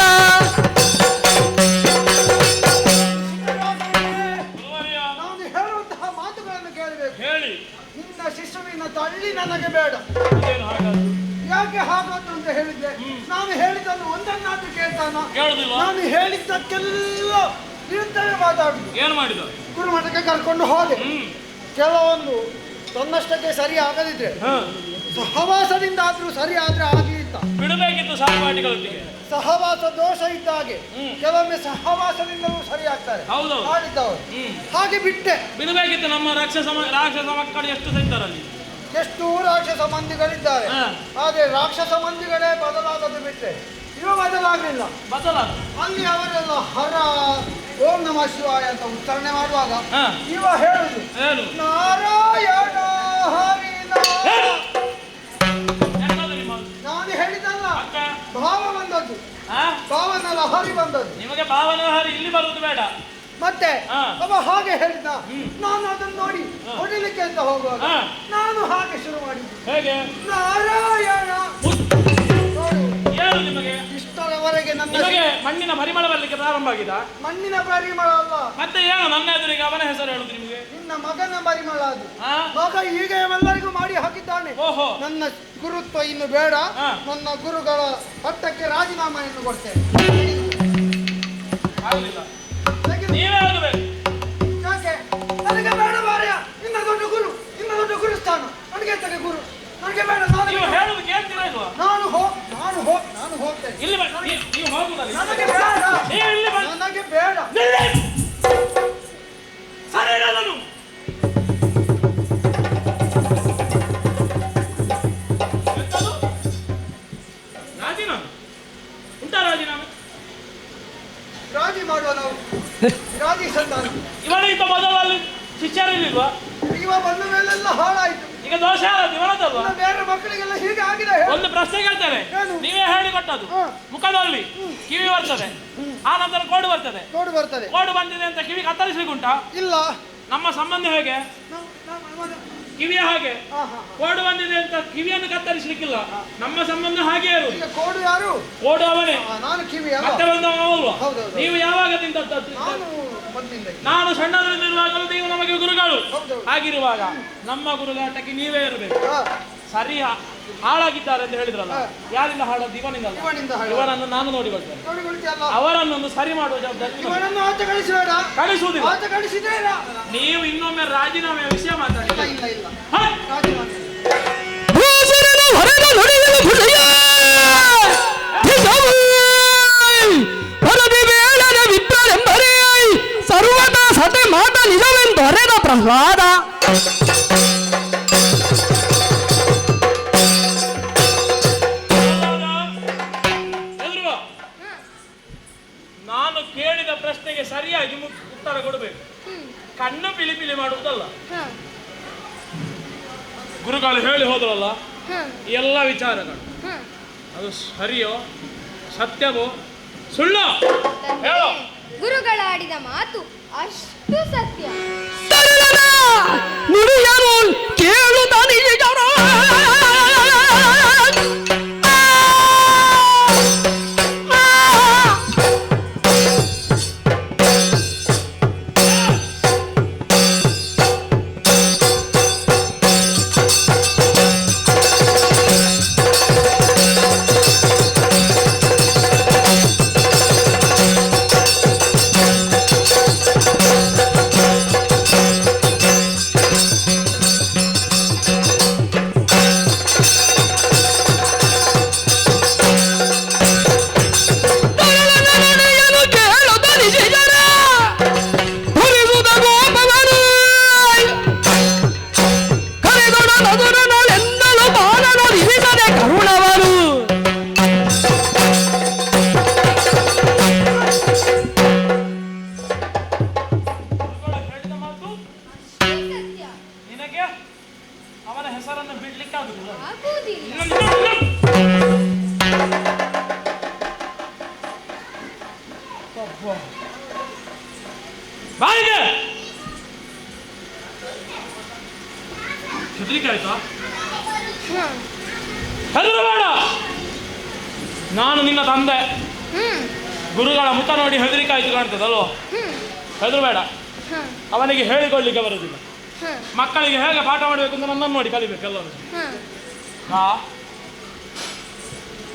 ನಾನು ಹೇಳುವಂತಹ ಮಾತುಗಳನ್ನು ಕೇಳಬೇಕು. ಹೇಳಿ. ನಿನ್ನ ಶಿಶುವಿನ ತಳ್ಳಿ ನನಗೆ ಬೇಡ. ಏನು ಹಾಗಾದ್ರು? ಯಾಕೆ ಹಾಗಾದ್ರು ಅಂತ ಹೇಳಿದ್ದೆ? ನಾನು ಹೇಳಿದ್ದನ್ನು ಒಂದನ್ನಾದ್ರೂ ಕೇಳ್ತಾನ? ಕೇಳುದಿಲ್ವಾ? ನಾನು ಹೇಳಿದ್ದಕ್ಕೆಲ್ಲ ವಿರುದ್ಧವೇ ಮಾತಾಡುದು. ಏನು ಮಾಡಿದ? ಗುರುಮಠಕ್ಕೆ ಕರ್ಕೊಂಡು ಹೋದೆ. ಕೆಲವೊಂದು ತನ್ನಷ್ಟಕ್ಕೆ ಸರಿ ಆಗದಿದ್ರೆ ಸಹವಾಸದಿಂದ ಆದ್ರೂ ಸರಿ ಆದ್ರೆ ಆಗ್ಲಿಲ್ಲ. ಬಿಡಬೇಕಿತ್ತು ಸಹಪಾಠಿಗಳೊಂದಿಗೆ. ಸಹವಾಸ ದೋಷ ಇದ್ದಾಗೆ ಕೆಲವೊಮ್ಮೆ ಸಹವಾಸದಿಂದಲೂ ಸರಿ ಆಗ್ತಾರೆ. ಹೌದು. ಮಾಡಿದ್ದವರು ಹಾಗೆ ಬಿಟ್ಟೆ. ಬಿಡಬೇಕಿತ್ತು. ನಮ್ಮ ರಾಕ್ಷಸ ಮಕ್ಕಳು ಎಷ್ಟು ಸೈತಾರಲ್ಲಿ. ಎಷ್ಟು ರಾಕ್ಷಸ ಮಂದಿಗಳಿದ್ದಾರೆ. ಆದ್ರೆ ರಾಕ್ಷಸ ಮಂದಿಗಳೇ ಬದಲಾಗದು ಬಿಟ್ಟೆ ಇವ ಬದಲಾಗಲಿಲ್ಲ. ಅಲ್ಲಿ ಅವರೆಲ್ಲ ಹರ ಓಂ ನಮಃ ಶಿವಾಯ ಅಂತ ಉಚ್ಚಾರಣೆ ಮಾಡುವಾಗ ಇವ ಹೇಳುದು ನಾರಾಯಣ ಹರಿ. ನಾನು ಹೇಳಿದಲ್ಲ, ಭಾವ ಬಂದದ್ದು. ಭಾವನಲ್ಲ, ಹರಿ ಬಂದದ್ದು. ನಿಮಗೆ ಭಾವನ ಹರಿ ಇಲ್ಲಿ ಬರುವುದು ಬೇಡ. ಮತ್ತೆ ಅವ ಹಾಗೆ ಹೇಳಿದ. ನಾನು ಅದನ್ನು ನೋಡಿ ಹೊಡಿಲಿಕ್ಕೆ ಅಂತ ಹೋಗುವಾಗ ನಾನು ಹಾಗೆ ಶುರು ಮಾಡಿದ್ದು. ಹೇಗೆ? ನಾರಾಯಣ. ಏನು ನಿಮಗೆ ಇಷ್ಟರವರೆಗೆ ನಿಮಗೆ ಮಣ್ಣಿನ ಪರಿಮಳ ಬರಲಿಕ್ಕೆ ಪ್ರಾರಂಭ ಆಗಿದ? ಮಣ್ಣಿನ ಪರಿಮಳ ಅಲ್ಲ. ಮತ್ತೆ ಏನು ನನ್ನ ಎದುರಿಗೆ ಅವನ ಹೆಸರು ಹೇಳುದು ನಿಮಗೆ? ನಿನ್ನ ಮಗನ ಪರಿಮಳ ಅದು. ಮಗ ಈಗ ಎಲ್ಲರಿಗೂ ಮಾಡಿ ಹಾಕಿದ್ದಾನೆ. ನನ್ನ ಗುರುತ್ವ ಇನ್ನು ಬೇಡ. ನನ್ನ ಗುರುಗಳ ಪಟ್ಟಕ್ಕೆ ರಾಜೀನಾಮೆಯನ್ನು ಕೊಡ್ತೇನೆ. ನೀವೇ ಆಗಬೇಕು. ಯಾಕೆ? ನನಗೆ ಬೇಡ ಮಾರ್ಯ. ಇನ್ನ ದೊಡ್ಡ ಗುರು, ಇನ್ನ ದೊಡ್ಡ ಗುರುಸ್ಥಾನ ನನಗೆ ಎಂತಕ್ಕೆ ಗುರು? ನನಗೆ ಬೇಡ. ನೀವು ಹೇಳುದು ಕೇಳ್ತೀರಾ ಇಲ್ವಾ? ನಾನು ಹೋಗ್ತೇನೆ. ಇಲ್ಲಿ ನೀವು ಹೋಗುದಲ್ಲ. ನನಗೆ ಬೇಡ. ನೀವು ಇಲ್ಲಿ ನನಗೆ ಬೇಡ. ಸರಿ ಹೇಳೋದನ್ನು. ರಾಜೀನಾಮೆ ಉಂಟಾ? ರಾಜೀನಾಮೆ ರಾಜಿ ಮಾಡುವ ನಾವು. ರಾಜಿ ಸಂತಾನ ಇವನಿಗಿಂತ ಮೊದಲಲ್ಲಿ ಶಿಷ್ಯರಿಲ್ವಾ? ಇವ ಬಂದ ಮೇಲೆಲ್ಲ ಹಾಳಾಯ್ತು. ಈಗ ದೋಷ ಇವನದಲ್ವಾ? ಬೇರೆ ಮಕ್ಕಳಿಗೆಲ್ಲ ಹೀಗೆ ಆಗಿದೆ. ಒಂದು ಪ್ರಶ್ನೆ ಕೇಳ್ತೇವೆ. ನೀವೇ ಹೇಳಿಕೊಟ್ಟದ್ದು. ಮುಖದಲ್ಲಿ ಕಿವಿ ಬರ್ತದೆ, ಆ ನಂತರ ಕೋಡು ಬರ್ತದೆ. ಕೋಡು ಬಂದಿದೆ ಅಂತ ಕಿವಿ ಕತ್ತರಿಸ್ಲಿಕ್ಕೆ ಉಂಟಾ? ಇಲ್ಲ. ನಮ್ಮ ಸಂಬಂಧ ಹೇಗೆ? ಕಿವಿಯ ಹಾಗೆ. ಕೋಡು ಬಂದಿದೆ ಅಂತ ಕಿವಿಯನ್ನು ಕತ್ತರಿಸ್ಲಿಕ್ಕಿಲ್ಲ. ನಮ್ಮ ಸಂಬಂಧ ಹಾಗೆ ಇರುವುದು. ಕೋಡು ಯಾರು? ಕೋಡು ಅವನೇ. ನಾನು ಕಿವಿ ಮತ್ತೆ ಬಂದವ ಅಲ್ವಾ? ನೀವು ಯಾವಾಗ ತಿಂದದ್ದು? ನಾನು ಸಣ್ಣದಲ್ಲಿರುವಾಗಲೂ ನೀವು ನಮಗೆ ಗುರುಗಳು. ಹಾಗಿರುವಾಗ ನಮ್ಮ ಗುರುಗಾಟಕ್ಕೆ ನೀವೇ ಇರಬೇಕು. ಸರಿ ಹಾಳಾಗಿದ್ದಾರೆ ಅಂತ ಹೇಳಿದ್ರಲ್ಲ, ಯಾರಿಂದ ಹಾಳಾದ್ದು? ಇವನಿಂದ. ಇವನನ್ನು ನಾನು ನೋಡಿಕೊಳ್ತೇನೆ. ಅವರನ್ನೊಂದು ಸರಿ ಮಾಡುವ ಜವಾಬ್ದಾರಿ ಕಳಿಸುವುದಿಲ್ಲ. ನೀವು ಇನ್ನೊಮ್ಮೆ ರಾಜೀನಾಮೆಯ ವಿಷಯ ಮಾತಾಡಿ. ಸರ್ವದ ಸತೆ ಮಾತ ನಿಜವೆಂದೊರೆದ ಪ್ರಹ್ಲಾದ. ನಾನು ಕೇಳಿದ ಪ್ರಶ್ನೆಗೆ ಸರಿಯಾಗಿ ಉತ್ತರ ಕೊಡಬೇಕು. ಕಣ್ಣು ಪಿಲಿ ಪಿಲಿ ಮಾಡುವುದಲ್ಲ. ಗುರುಗಳು ಹೇಳಿ ಹೋದ್ರಲ್ಲ ಎಲ್ಲ ವಿಚಾರಗಳು ಅದು ಸರಿಯೋ ಸತ್ಯವೋ ಸುಳ್ಳೋ ಹೇಳೋ? ಗುರುಗಳಾಡಿದ ಮಾತು ಅಷ್ಟು ಸತ್ಯ. ನುಡಿಯರು ಕೇಳುತ್ತಾನೆ. ನಿನಗೆ ಅವನ ಹೆಸರನ್ನು ಬಿಡ್ಲಿಕ್ಕೆ ಆಗುದಿಲ್ಲ. ಬಾಯಿಗೆ ಹೆದರಿಕೆ ಆಯ್ತಾ? ಹೆದರಬೇಡ, ನಾನು ನಿನ್ನ ತಂದೆ. ಗುರುಗಳ ಮುಖ ನೋಡಿ ಹೆದರಿಕೆ ಆಯ್ತು ಕಾಣ್ತದಲ್ವ? ಹೆದರಬೇಡ. ಅವನಿಗೆ ಹೇಳಿಕೊಳ್ಳಿಕ್ಕೆ ಬರುವುದಿಲ್ಲ. ಮಕ್ಕಳಿಗೆ ಹೇಗೆ ಪಾಠ ಮಾಡಬೇಕು ಅಂತ ನನ್ನನ್ನು ನೋಡಿ ಕಲಿಬೇಕಲ್ಲ.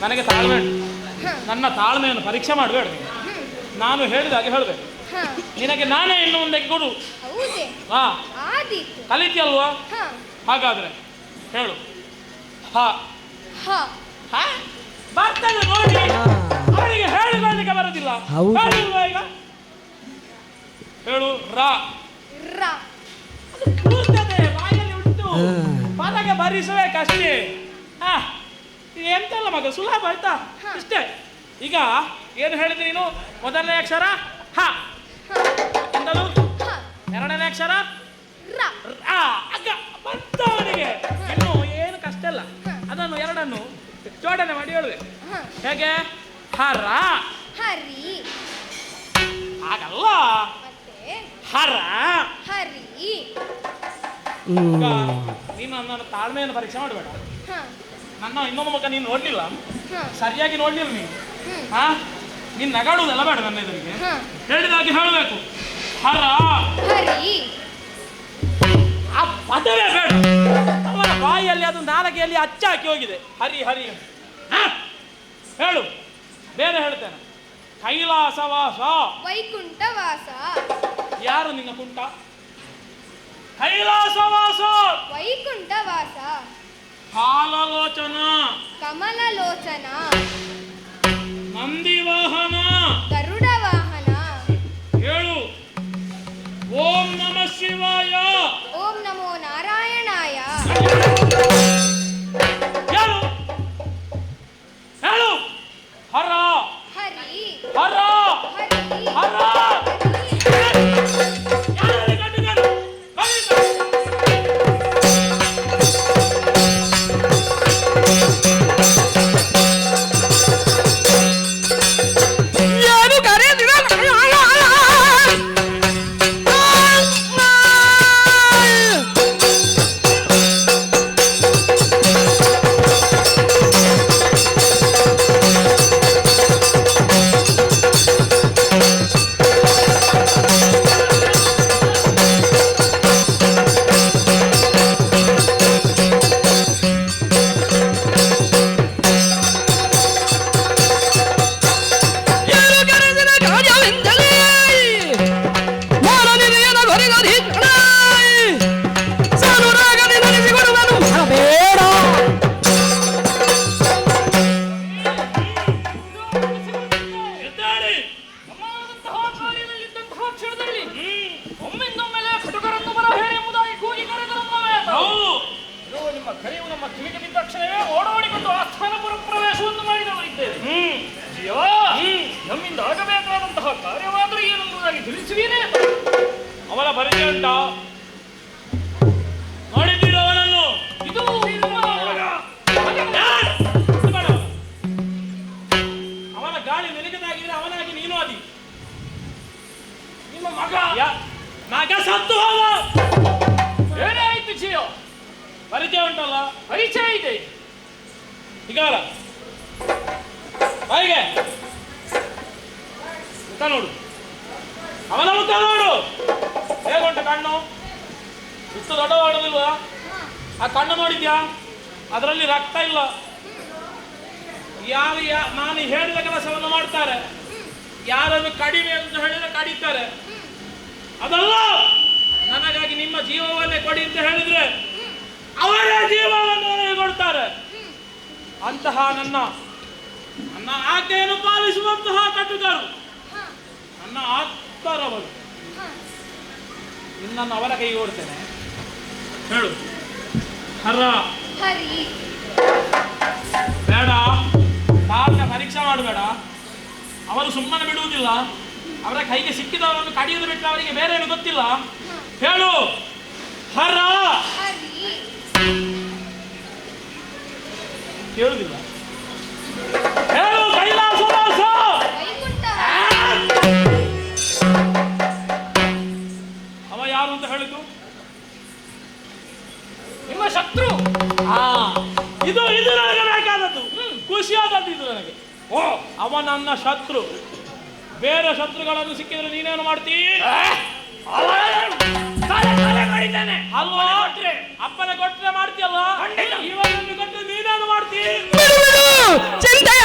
ನನಗೆ ತಾಳ್ಮೆ ಉಂಟು. ನನ್ನ ತಾಳ್ಮೆಯನ್ನು ಪರೀಕ್ಷೆ ಮಾಡಬೇಡ. ನಾನು ಹೇಳಿದಾಗೆ ಹೇಳಬೇಕು. ನಿನಗೆ ನಾನೇ ಇನ್ನು ಮುಂದೆ ಗುರು. ಹಾ, ಕಲಿತೀಯಲ್ವಾ? ಹಾಗಾದ್ರೆ ಹೇಳು. ಬರ್ತದೆ ನೋಡಿ. ಅವನಿಗೆ ಹೇಳಿಕೊಳ್ಳಿಕ್ಕೆ ಬರುದಿಲ್ಲ. ಹೇಳಿಲ್ವಾ ಈಗ? ಹೇಳು. ರಾ ಕೂರ್ತದೆ, ಬಾಯಲ್ಲಿ ಉಂಟು, ಪದಗೆ ಭರಿಸಬೇಕಷ್ಟೇ. ಎಂತಲ್ಲ ಮಗ, ಸುಲಭ ಆಯ್ತಾ? ಇಷ್ಟೇ. ಈಗ ಏನು ಹೇಳಿದ್ರಿ ನೀನು? ಮೊದಲನೇ ಅಕ್ಷರ ಹ, ಎರಡನೇ ಅಕ್ಷರ ಬಂತವನಿಗೆ. ಇನ್ನು ಏನು ಕಷ್ಟ ಇಲ್ಲ. ಅದನ್ನು ಎರಡನ್ನು ಜೋಡಣೆ ಮಾಡಿ ಹೇಳುವೆ. ಹೇಗೆ? ಹರ ಹಾಗಲ್ಲ, ಹರ ಹರಿ. ನೀನು ನನ್ನ ತಾಳ್ಮೆಯನ್ನು ಪರೀಕ್ಷೆ ಮಾಡಬೇಡ. ನನ್ನ ಇನ್ನೊಂದು ಮುಖ ನೀನು ನೋಡ್ಲಿಲ್ಲ, ಸರಿಯಾಗಿ ನೋಡ್ಲಿಲ್ಲ ನೀನು. ನೀನು ನಗಾಡುವುದೆಲ್ಲ ಬೇಡ ನನ್ನ ಎದುರಿಗೆ. ಹೇಳಿದಾಗೆ ಹೇಳಬೇಕು. ಹರ ಹರಿ. ಆ ಪದವೇ ಬೇಡ. ಅವನ ಬಾಯಿಯಲ್ಲಿ ಅದು ನಾಲಗೆಯಲ್ಲಿ ಅಚ್ಚ ಹಾಕಿ ಹೋಗಿದೆ. ಹರಿ ಹರಿ ಹೇಳು. ಬೇರೆ ಹೇಳ್ತೇನೆ. ಕೈಲಾಸವಾಸ ವೈಕುಂಠವಾಸ. ಯಾರು ನಿನ್ನ ಕುಂಟ? ಕೈಲಾಸವಾಸ ವೈಕುಂಠವಾಸ. ಕಾಲಲೋಚನ ಕಮಲಲೋಚನ. ನಂದಿವಾಹನ ಗರುಡ ವಾಹನ. ಹೇಳು. ಓಂ ನಮಃ ಶಿವಾಯ. ಓಂ ನಮೋ ನಾರಾಯಣಾಯ. ಹೇಳು ಹೇಳು. ಹರ ಹರಿ ಹರ ಹರಿ ಹರ. ನಮ್ಮಿಂದ ಆಗಬೇಕಾದಂತಹ ಕಾರ್ಯವಾದರೂ ಏನೆಂಬುದಾಗಿ ತಿಳಿಸುವೇನೆ. ಅವಳ ಪರಿಚಯ ಉಂಟಾ? ನೋಡಿದ್ದೀರ ಅವನನ್ನು? ಇದು ಅವನ ಗಾಳಿ ನೆಲಗದಾಗಿದ್ರೆ ಅವನಾಗಿ ನೀನು ಅದಿ. ನಿಮ್ಮ ಮಗ ಮಗ ಸತ್ತು ಹೋದ. ಏನೇ ಆಯ್ತು ಜಿಯೋ? ಪರಿಚಯ ಉಂಟಲ್ಲ? ಪರಿಚಯ ಇದೆ. ಈಗ ಬಾಯಿಗೆ ಮುಖ ನೋಡು. ಅವನ ಮುಖ ನೋಡು. ಹೇಗುಂಟು ಕಣ್ಣು? ಇಷ್ಟು ದೊಡ್ಡವಾಡುದಿಲ್ವಾ? ಆ ಕಣ್ಣು ನೋಡಿದ್ಯಾ? ಅದರಲ್ಲಿ ರಕ್ತ ಇಲ್ಲ. ನಾನು ಹೇಳಿದ ಕೆಲಸವನ್ನು ಮಾಡ್ತಾರೆ. ಯಾರನ್ನು ಕಡಿಮೆ ಅಂತ ಹೇಳಿದ್ರೆ ಕಡಿತಾರೆ. ಅದಲ್ಲ, ನನಗಾಗಿ ನಿಮ್ಮ ಜೀವವನ್ನೇ ಕೊಡಿ ಅಂತ ಹೇಳಿದ್ರೆ ಅವರೇ ಜೀವವನ್ನು ಕೊಡ್ತಾರೆ. ಅಂತಹ ನನ್ನ ಆಜ್ಞೆಯನ್ನು ಪಾಲಿಸುವಂತಹ ಕಟ್ಟುಗಾರರು, ನನ್ನ ಆತ್ಮರವರು. ನಿನ್ನನ್ನು ಅವರ ಕೈಗೆ ಕೊಡ್ತೇನೆ. ಹೇಳು. ಹರ ಹರಿ. ಬೇಡ, ತಾಳ್ಮೆ ಪರೀಕ್ಷೆ ಮಾಡಬೇಡ. ಅವರು ಸುಮ್ಮನೆ ಬಿಡುವುದಿಲ್ಲ. ಅವರ ಕೈಗೆ ಸಿಕ್ಕಿದವರನ್ನು ಕಡಿಯುವುದು ಬಿಟ್ಟು ಅವರಿಗೆ ಬೇರೆ ಏನು ಗೊತ್ತಿಲ್ಲ. ಹೇಳು. ಹರ ಕೇಳುದಿಲ್ಲ. ಹೇಳು ಕೈಲಾಸವಾಸ. ವೈಕುಂಠ. ಅವ ಯಾರು ಅಂತ ಹೇಳಿದ್ರು? ನಿಮ್ಮ ಶತ್ರು. ಇದು ನನಗೆ ಬೇಕಾದದ್ದು. ಖುಷಿಯಾದದ್ದು ಇದು ನನಗೆ. ಓ, ಅವ ನನ್ನ ಶತ್ರು. ಬೇರೆ ಶತ್ರುಗಳನ್ನು ಸಿಕ್ಕಿದ್ರೆ ನೀನೇನು ಮಾಡ್ತೀ? ಅಲ್ವಾ? ಅಪ್ಪನ ಕೊಟ್ಟರೆ ಮಾಡ್ತೀಯಲ್ಲ, ಇವನನ್ನು ಕೊಟ್ಟು ನೀನೇನು ಮಾಡ್ತೀ? ಚಿಂತೆಯ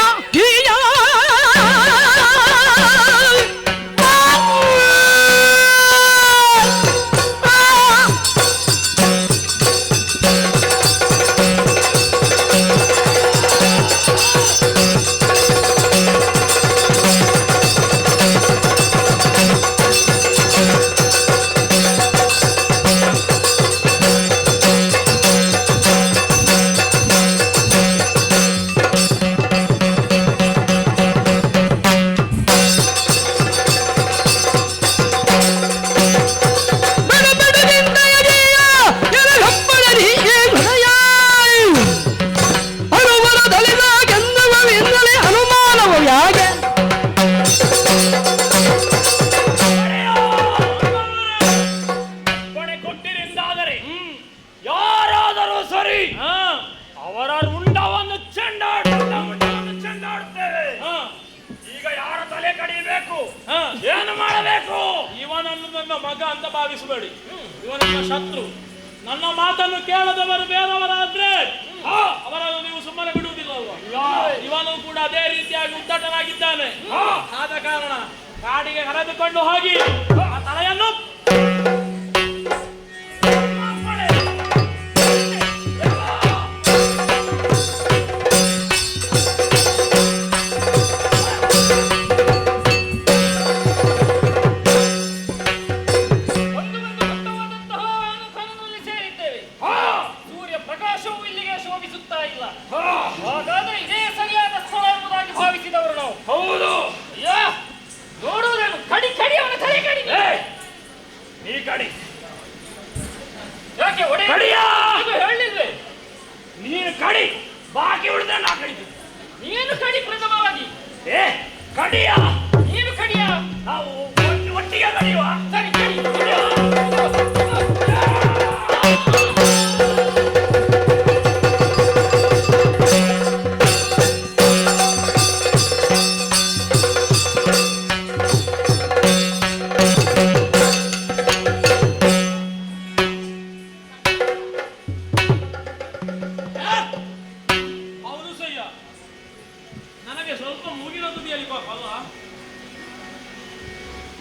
ಮಗ ಅಂತ ಭಾವಿಸಬೇಡಿ. ಇವನ ಶತ್ರು. ನನ್ನ ಮಾತನ್ನು ಕೇಳದವರು ಬೇರೆಯವರಾದ್ರೆ ಅವರನ್ನು ನೀವು ಸುಮ್ಮನೆ ಬಿಡುವುದಿಲ್ಲ ಅಲ್ವಾ? ಇವನು ಕೂಡ ಅದೇ ರೀತಿಯಾಗಿ ಉದ್ದಟನಾಗಿದ್ದಾನೆ. ಆದ ಕಾರಣ ಕಾಡಿಗೆ ಕರೆದುಕೊಂಡು ಹೋಗಿ ಆ ತಲೆಯನ್ನು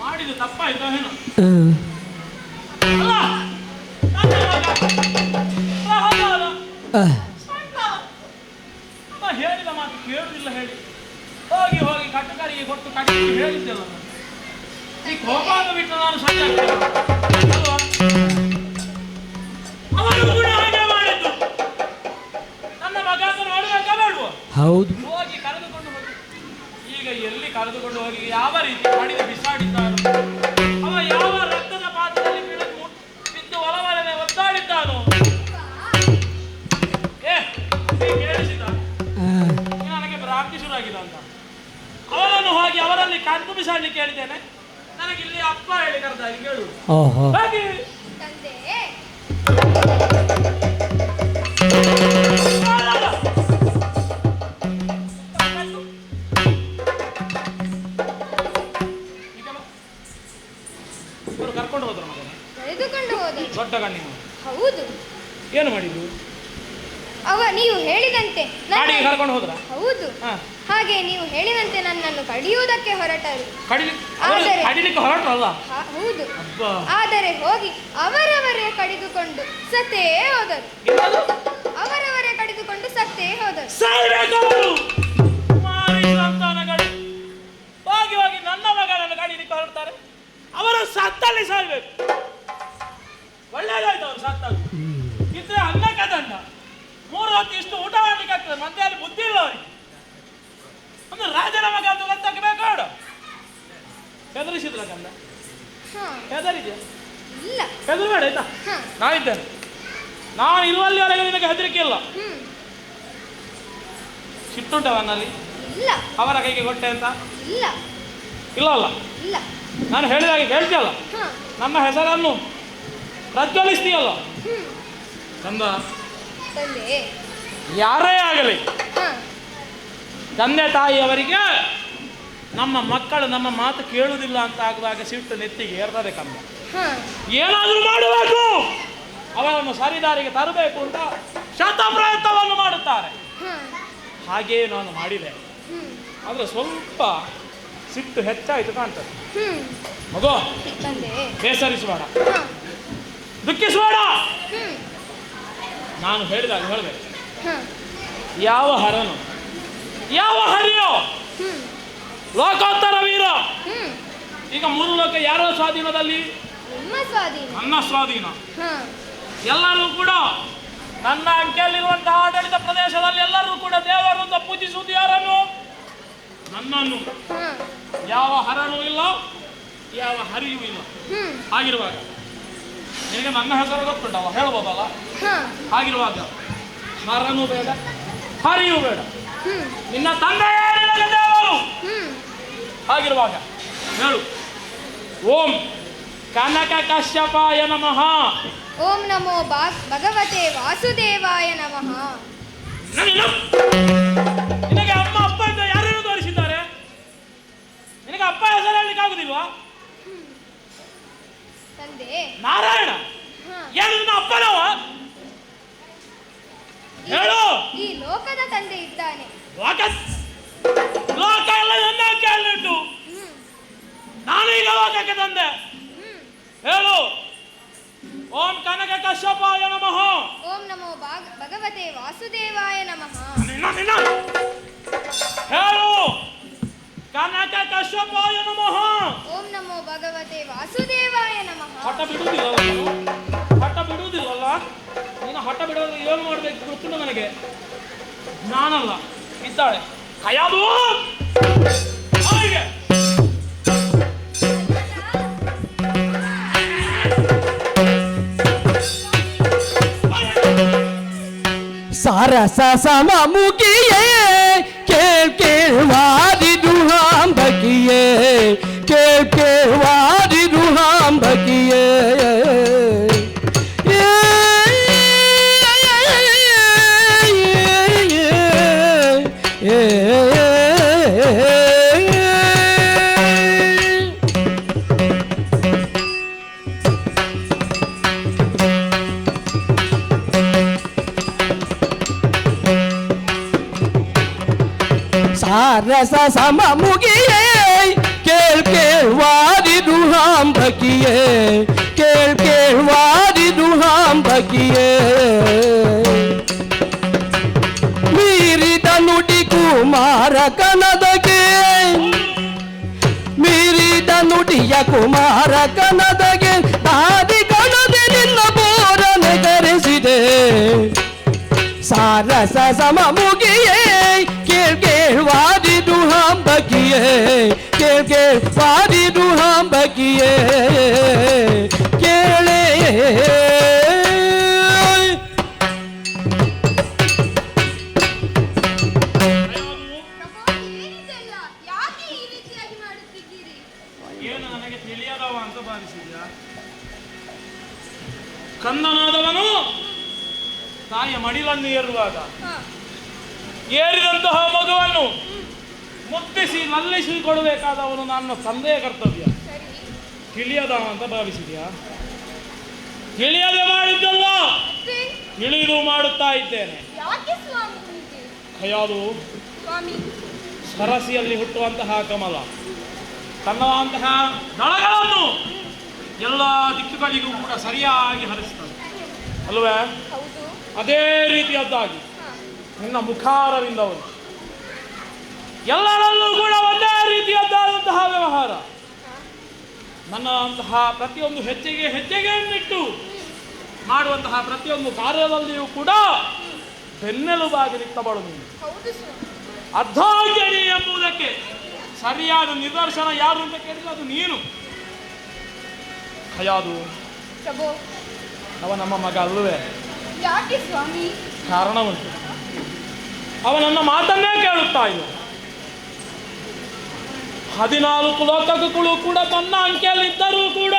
ಮಾಡಿದ್ದು ತಪ್ಪಾಯ್ತು ಏನು? ಹೇಳಿದ ಮಾತು ಕೇಳುದಿಲ್ಲ. ಹೇಳಿ ಹೋಗಿ ಹೋಗಿ ಕಟ್ಟುಕಾರಿಗೆ ಕೊಟ್ಟು ಕಟ್ಟಿ ಹೇಳಿದ್ದೆಲ್ಲ. ಈ ಕೋಪಾಗ ಬಿಟ್ಟು ನಾನು ಸತ್ಯ ಅಲ್ವಾ? ಅವನು ಕೂಡ ಹಾಗೆ ಮಾಡಿದ್ದು. ನನ್ನ ಮಗ ಅಂತ ನೋಡ್ಬೇಕಾ ಬೇಡುವ? ಹೌದು. ಹೋಗಿ ಕರೆದುಕೊಂಡು ಹೋಗಿ. ಈಗ ಎಲ್ಲಿ ಕರೆದುಕೊಂಡು ಹೋಗಿ ಯಾವ ರೀತಿ ಮಾಡಿದ ಬಿಸಾಡಿದ್ದಾನು? ಅವ ಯಾವ ರಕ್ತದ ಪಾತ್ರದಲ್ಲಿ ಬಿದ್ದು ಒಲವಲನೆ ಒದ್ದಾಡಿದ್ದಾನು? ಕೇಳಿಸಿದ ನನಗೆ ಭ್ರಾಂತಿ ಶುರುವಾಗಿದೆ ಅಂತ. ಅವನನ್ನು ಹೋಗಿ ಅವರಲ್ಲಿ ಕಣ್ಣು ಬಿಸಾಡಲಿಕ್ಕೆ ಹೇಳಿದ್ದೇನೆ. ನನಗಿಲ್ಲಿ ಅಪ್ಪ ಹೇಳಿ ಕರೆದಾಗಿ ಕೇಳು. ಹಾಗೆ ತಂದೆ ಕರ್ಕೊಂಡು ಹೋದ್ರು ಮಗನ. ಕರೆದುಕೊಂಡು ಹೋದರು. ದೊಡ್ಡ ಗಣ್ಣಿನ. ಹೌದು. ಏನು ಮಾಡಿದ್ರು? ನೀವು ಹೇಳಿದಂತೆ ಕರ್ಕೊಂಡು ಹೋದ್ರ? ಹೌದು. ಹಾಗೆ ನೀವು ಹೇಳಿದಂತೆ ನನ್ನನ್ನು ಕಡಿಯುವುದಕ್ಕೆ ಹೊರಟರು. ಕಡಿಲಿಕ್ಕೆ ಹೊರಟ್ರಲ್ಲ? ಹೌದು. ಆದರೆ ಹೋಗಿ ಅವರವರೇ ಕಡಿದುಕೊಂಡು ಸತ್ತೇ ಹೋದರು. ಅವರವರೇ ಕಡಿದುಕೊಂಡು ಸತ್ತೇ ಹೋದರು. ಹೋಗಿ ಹೋಗಿ ನನ್ನ ಮಗನನ್ನು ಕಡಿಲಿಕ್ಕೆ ಹೊರಡ್ತಾರೆ. ಅವರು ಸತ್ತಲ್ಲಿ ಸಾಯ್ಬೇಕು. ಒಳ್ಳೇದಾಯ್ತು ಅವ್ರು ಸತ್ತಲ್ಲಿ. ಇದ್ರೆ ಅನ್ನಕ್ಕೆ ದಂಡ. 3 ಹೊತ್ತು ಇಷ್ಟು ಊಟ ಮಾಡ್ಲಿಕ್ಕೆ ಆಗ್ತದೆ. ಮಧ್ಯದಲ್ಲಿ ಬುದ್ಧಿ ಇಲ್ಲ ಅವರಿಗೆ. ಒಂದು ರಾಜನ ಮಗ ಅಂತ ಗೊತ್ತಾಗ ಬೇಕಾಡ. ಹೆದರಿಸಿದ್ರ ಕಂದ? ಹೆದರಿದ್ಯಾ? ಇಲ್ಲ. ಹೆದರಬೇಡ ಆಯ್ತಾ? ನಾನಿದ್ದೇನೆ. ನಾನು ಇರುವಲ್ಲಿವರೆಗೆ ನಿನಗೆ ಹೆದರಿಕೆ ಇಲ್ಲ. ಸಿಟ್ಟುಂಟ ಅವನಲ್ಲಿ? ಇಲ್ಲ ಅವರ ಕೈಗೆ ಕೊಟ್ಟೆ ಅಂತ? ಇಲ್ಲ ಇಲ್ಲ ಅಲ್ಲ, ಇಲ್ಲ. ನಾನು ಹೇಳಿದಾಗೆ ಕೇಳ್ತೀಯಲ್ಲ, ಹ ನನ್ನ ಹೆಸರನ್ನು ಪ್ರಜ್ವಲಿಸ್ತೀಯಲ್ಲ ಹ್ಮ್ ಚಂದ. ತಂದೆ. ಯಾರೇ ಆಗಲಿ ಹ ತಂದೆ ತಾಯಿಯವರಿಗೆ ನಮ್ಮ ಮಕ್ಕಳು ನಮ್ಮ ಮಾತು ಕೇಳುವುದಿಲ್ಲ ಅಂತ ಆಗುವಾಗ ಸಿಟ್ಟು ನೆತ್ತಿಗೆ ಏರ್ತದೆ ಕಂದ. ಹ ಏನಾದರೂ ಮಾಡಬೇಕು, ಅವರನ್ನು ಸರಿದಾರಿಗೆ ತರಬೇಕು ಅಂತ ಶತ ಪ್ರಯತ್ನವನ್ನು ಮಾಡುತ್ತಾರೆ. ಹ ಹಾಗೆಯೇ ನಾನು ಮಾಡಿದೆ. ಹ್ಮ್ ಆದರೆ ಸ್ವಲ್ಪ ಸಿಟ್ಟು ಹೆಚ್ಚಾಯಿತು ಕಾಣ್ತದೆ. ಹ್ಮ್ ಮಗು, ತಂದೆ. ಬೇಸರಿಸಬೇಡ, ಹ ದುಃಖಿಸಬೇಡ. ಹ್ಮ್ ನಾನು ಹೇಳಿದಾಗ ಹೇಳಬೇಕು. ಹ ಯಾವ ಹರನು, ಯಾವ ಹರಿಯೋ ಹ್ಮ್ ಲೋಕೋತ್ತರ ವೀರ. ಹ್ಮ್ ಈಗ 3 ಲೋಕ ಯಾರ ಸ್ವಾಧೀನದಲ್ಲಿ? ನಿಮ್ಮ ಸ್ವಾಧೀನ. ನನ್ನ ಸ್ವಾಧೀನ. ಹ ಎಲ್ಲರೂ ಕೂಡ ನನ್ನ ಅಂಕೆಯಲ್ಲಿರುವಂತಹ ಆಡಳಿತ ಪ್ರದೇಶದಲ್ಲಿ ಎಲ್ಲರೂ ಕೂಡ ದೇವರನ್ನು ಪೂಜಿಸುವುದು ಯಾರನ್ನು? ನನ್ನನ್ನು. ಹ ಯಾವ ಹರನೂ ಇಲ್ಲ, ಯಾವ ಹರಿಯೂ ಇಲ್ಲ. ಹ್ಮ್ ಹಾಗಿರುವಾಗ ನಿನಗೆ ನನ್ನ ಹೆಸರು ಗೊತ್ತುಂಟವ, ಹೇಳ್ಬೋದಲ್ಲ? ಹ ಹಾಗಿರುವಾಗ ಹರನೂ ಬೇಡ, ಹರಿಯೂ ಬೇಡ, ಹ್ಮ್ ನಿನ್ನ ತಂದೆಯೇ ನಿನಗೆ ದೇವರು. ಹ್ಮ್ ಹಾಗಿರುವಾಗ ಹೇಳು, ಓಂ ಕನಕ ಕಶ್ಯಪಾಯ ನಮಃ. ಓಂ ನಮೋ ಭಗವತೆ ವಾಸುದೇವಾಯ ನಮಃ. ನಿನಗೆ ಅಮ್ಮ ಅಪ್ಪ ಅಂತ ಯಾರ್ಯಾರು ತೋರಿಸಿದ್ದಾರೆ? ನಿನಗೆ ಅಪ್ಪ ಹೆಸರು ಹೇಳಲಿಕ್ಕಾಗುದಿಲ್ವಾ? ತಂದೆ. ನಾರಾಯಣ. ಹ ಏನು ನಿನ್ನ ಅಪ್ಪನವ? ಹೇಳು. ಈ ಲೋಕದ ತಂದೆ ಇದ್ದಾನೆ. ಲೋಕ ಎಲ್ಲ ನನ್ನ ಕೇಳಿಟ್ಟು ಹ್ಮ್ ನಾನೀಗ ಲೋಕಕ್ಕೆ ತಂದೆ. ಹ್ಮ್ ಹೇಳು, ಓಂ ಕನಕ ಕಶ್ಯಪಾಯ ನಮಃ. ಓಂ ನಮೋ ಭಗವತೆ ವಾಸುದೇವಾಯ ನಮಃ. ಹೇಳು, ಕನಕ ಕಶ್ಯಪಾಯ ನಮಃ. ಓಂ ನಮೋ ಭಗವತೆ ವಾಸುದೇವಾಯ ನಮಃ. ಹಠ ಬಿಡುವುದಿಲ್ಲ, ಹಠ ಬಿಡುವುದಿಲ್ಲಲ್ಲ. ನೀನು ಹಠ ಬಿಡೋದು ಏನು ಮಾಡಬೇಕು ಗೊತ್ತಿಲ್ಲ ನನಗೆ. ನಾನಲ್ಲ, ಇದ್ದಾಳೆ ಕಯಾದು. ಹಾಗೆ ಸಾರಸ ಸಮ ಮುಗಿಯೇ ಕೇಳ್ವಾದಿ ದುಹಾಂಬಕಿಯೇ, ಕೇಳ್ವಾದಿ ದುಹಾಂಬಕಿಯೇ. ಸಾರಸ ಸಮ ಮುಗಿಯೇ ಕೇಳ್ವಾದಿ ದುಹಾಂಬಕಿಯೇ, ಕೇಳ್ವಾದಿ ದುಹಾಂಬಕಿಯೇ. ಮೀರಿದ ನುಡಿ ಕುಮಾರ ಕನದಗೆ, ಮೀರಿದ ನುಡಿಯ ಕುಮಾರ ಕನದಗೆ, ಆದಿ ಕಣದೆ ನಿನ್ನ ಬೋರನೆ ಕರೆಸಿದೆ. ಸಾರಸ ಸಮ ಮುಗಿಯೇ ಕೇಳ್ವಾದಿ ದುಹಾಂಬಕಿಯೇ, ಕೇಳ್ವಾದಿ ದುಹಾಂಬಕಿಯೇ. ಕೇಳೇ ಏನಿದೆಲ್ಲ? ಯಾಕೆ ಈ ರೀತಿಯಾಗಿ ಮಾಡುತ್ತಿದ್ದೀರಿ? ಏನು ನನಗೆ ತಿಳಿಯದವ ಅಂತ ಭಾವಿಸಿದ್ಯಾ? ಕಂದನಾದವನು ತಾಯಿಯ ಮಡಿಲನ್ನು ಏರುವಾಗ ಹ ಏರಿದಂತಹ ಮಗುವನ್ನು ಮುತ್ತಿಸಿ ನಲ್ಲಿಸಿ ಕೊಡಬೇಕಾದವನು ನನ್ನ ತಂದೆಯ ಕರ್ತವ್ಯ. ಸರಿ. ತಿಳಿಯದವ ಅಂತ ಭಾವಿಸಿದ್ಯಾ? ತಿಳಿಯದೆ ಮಾಡಿದ್ದಲ್ಲ, ಮತ್ತೆ ತಿಳಿದು ಮಾಡುತ್ತಾ ಇದ್ದೇನೆ. ಯಾಕೆ ಸ್ವಾಮಿ ಹೀಗೆ? ಖಯಾದು ಸ್ವಾಮಿ. ಸರಸಿಯಲ್ಲಿ ಹುಟ್ಟುವಂತಹ ಕಮಲ ತನ್ನಂತಹ ದಳಗಳನ್ನು ಎಲ್ಲ ದಿಕ್ಕುಗಳಿಗೂ ಕೂಡ ಸರಿಯಾಗಿ ಹರಿಸ್ತದೆ ಅಲ್ವೇ? ಹೌದು. ಅದೇ ರೀತಿಯದ್ದಾಗಿ ಹ ನಿನ್ನ ಮುಖಾರವಿಂದವರು ಎಲ್ಲರಲ್ಲೂ ಕೂಡ ಒಂದೇ ರೀತಿಯದ್ದಾದಂತಹ ವ್ಯವಹಾರ. ನನ್ನ ಅಂತಹ ಪ್ರತಿಯೊಂದು ಹೆಜ್ಜೆಗೆನ್ನಿಟ್ಟು ಮಾಡುವಂತಹ ಪ್ರತಿಯೊಂದು ಕಾರ್ಯದಲ್ಲಿಯೂ ಕೂಡ ಬೆನ್ನೆಲುಬಾಗಿ ನಿಂತಬಳು ನೀನು. ಹೌದು ಸ್ವಾಮಿ. ಅರ್ಧಾಂಗಿಣಿ ಎಂಬುದಕ್ಕೆ ಸರಿಯಾದ ನಿದರ್ಶನ ಯಾರು ಅಂತ ಕೇಳಿದ್ರೆ ಅದು ನೀನು. ಖಯಾದು ಪ್ರಭು. ಅವ ನಮ್ಮ ಮಗ ಅಲ್ಲವೇ? ಯಾಕೆ ಸ್ವಾಮಿ? ಕಾರಣ ಉಂಟು. ಅವ ನನ್ನ ಮಾತನ್ನೇ ಕೇಳುತ್ತಾ ಇಲ್ಲ. 14 ಲೋಕಗಳು ಕೂಡ ತನ್ನ ಅಂಕೆಯಲ್ಲಿದ್ದರೂ ಕೂಡ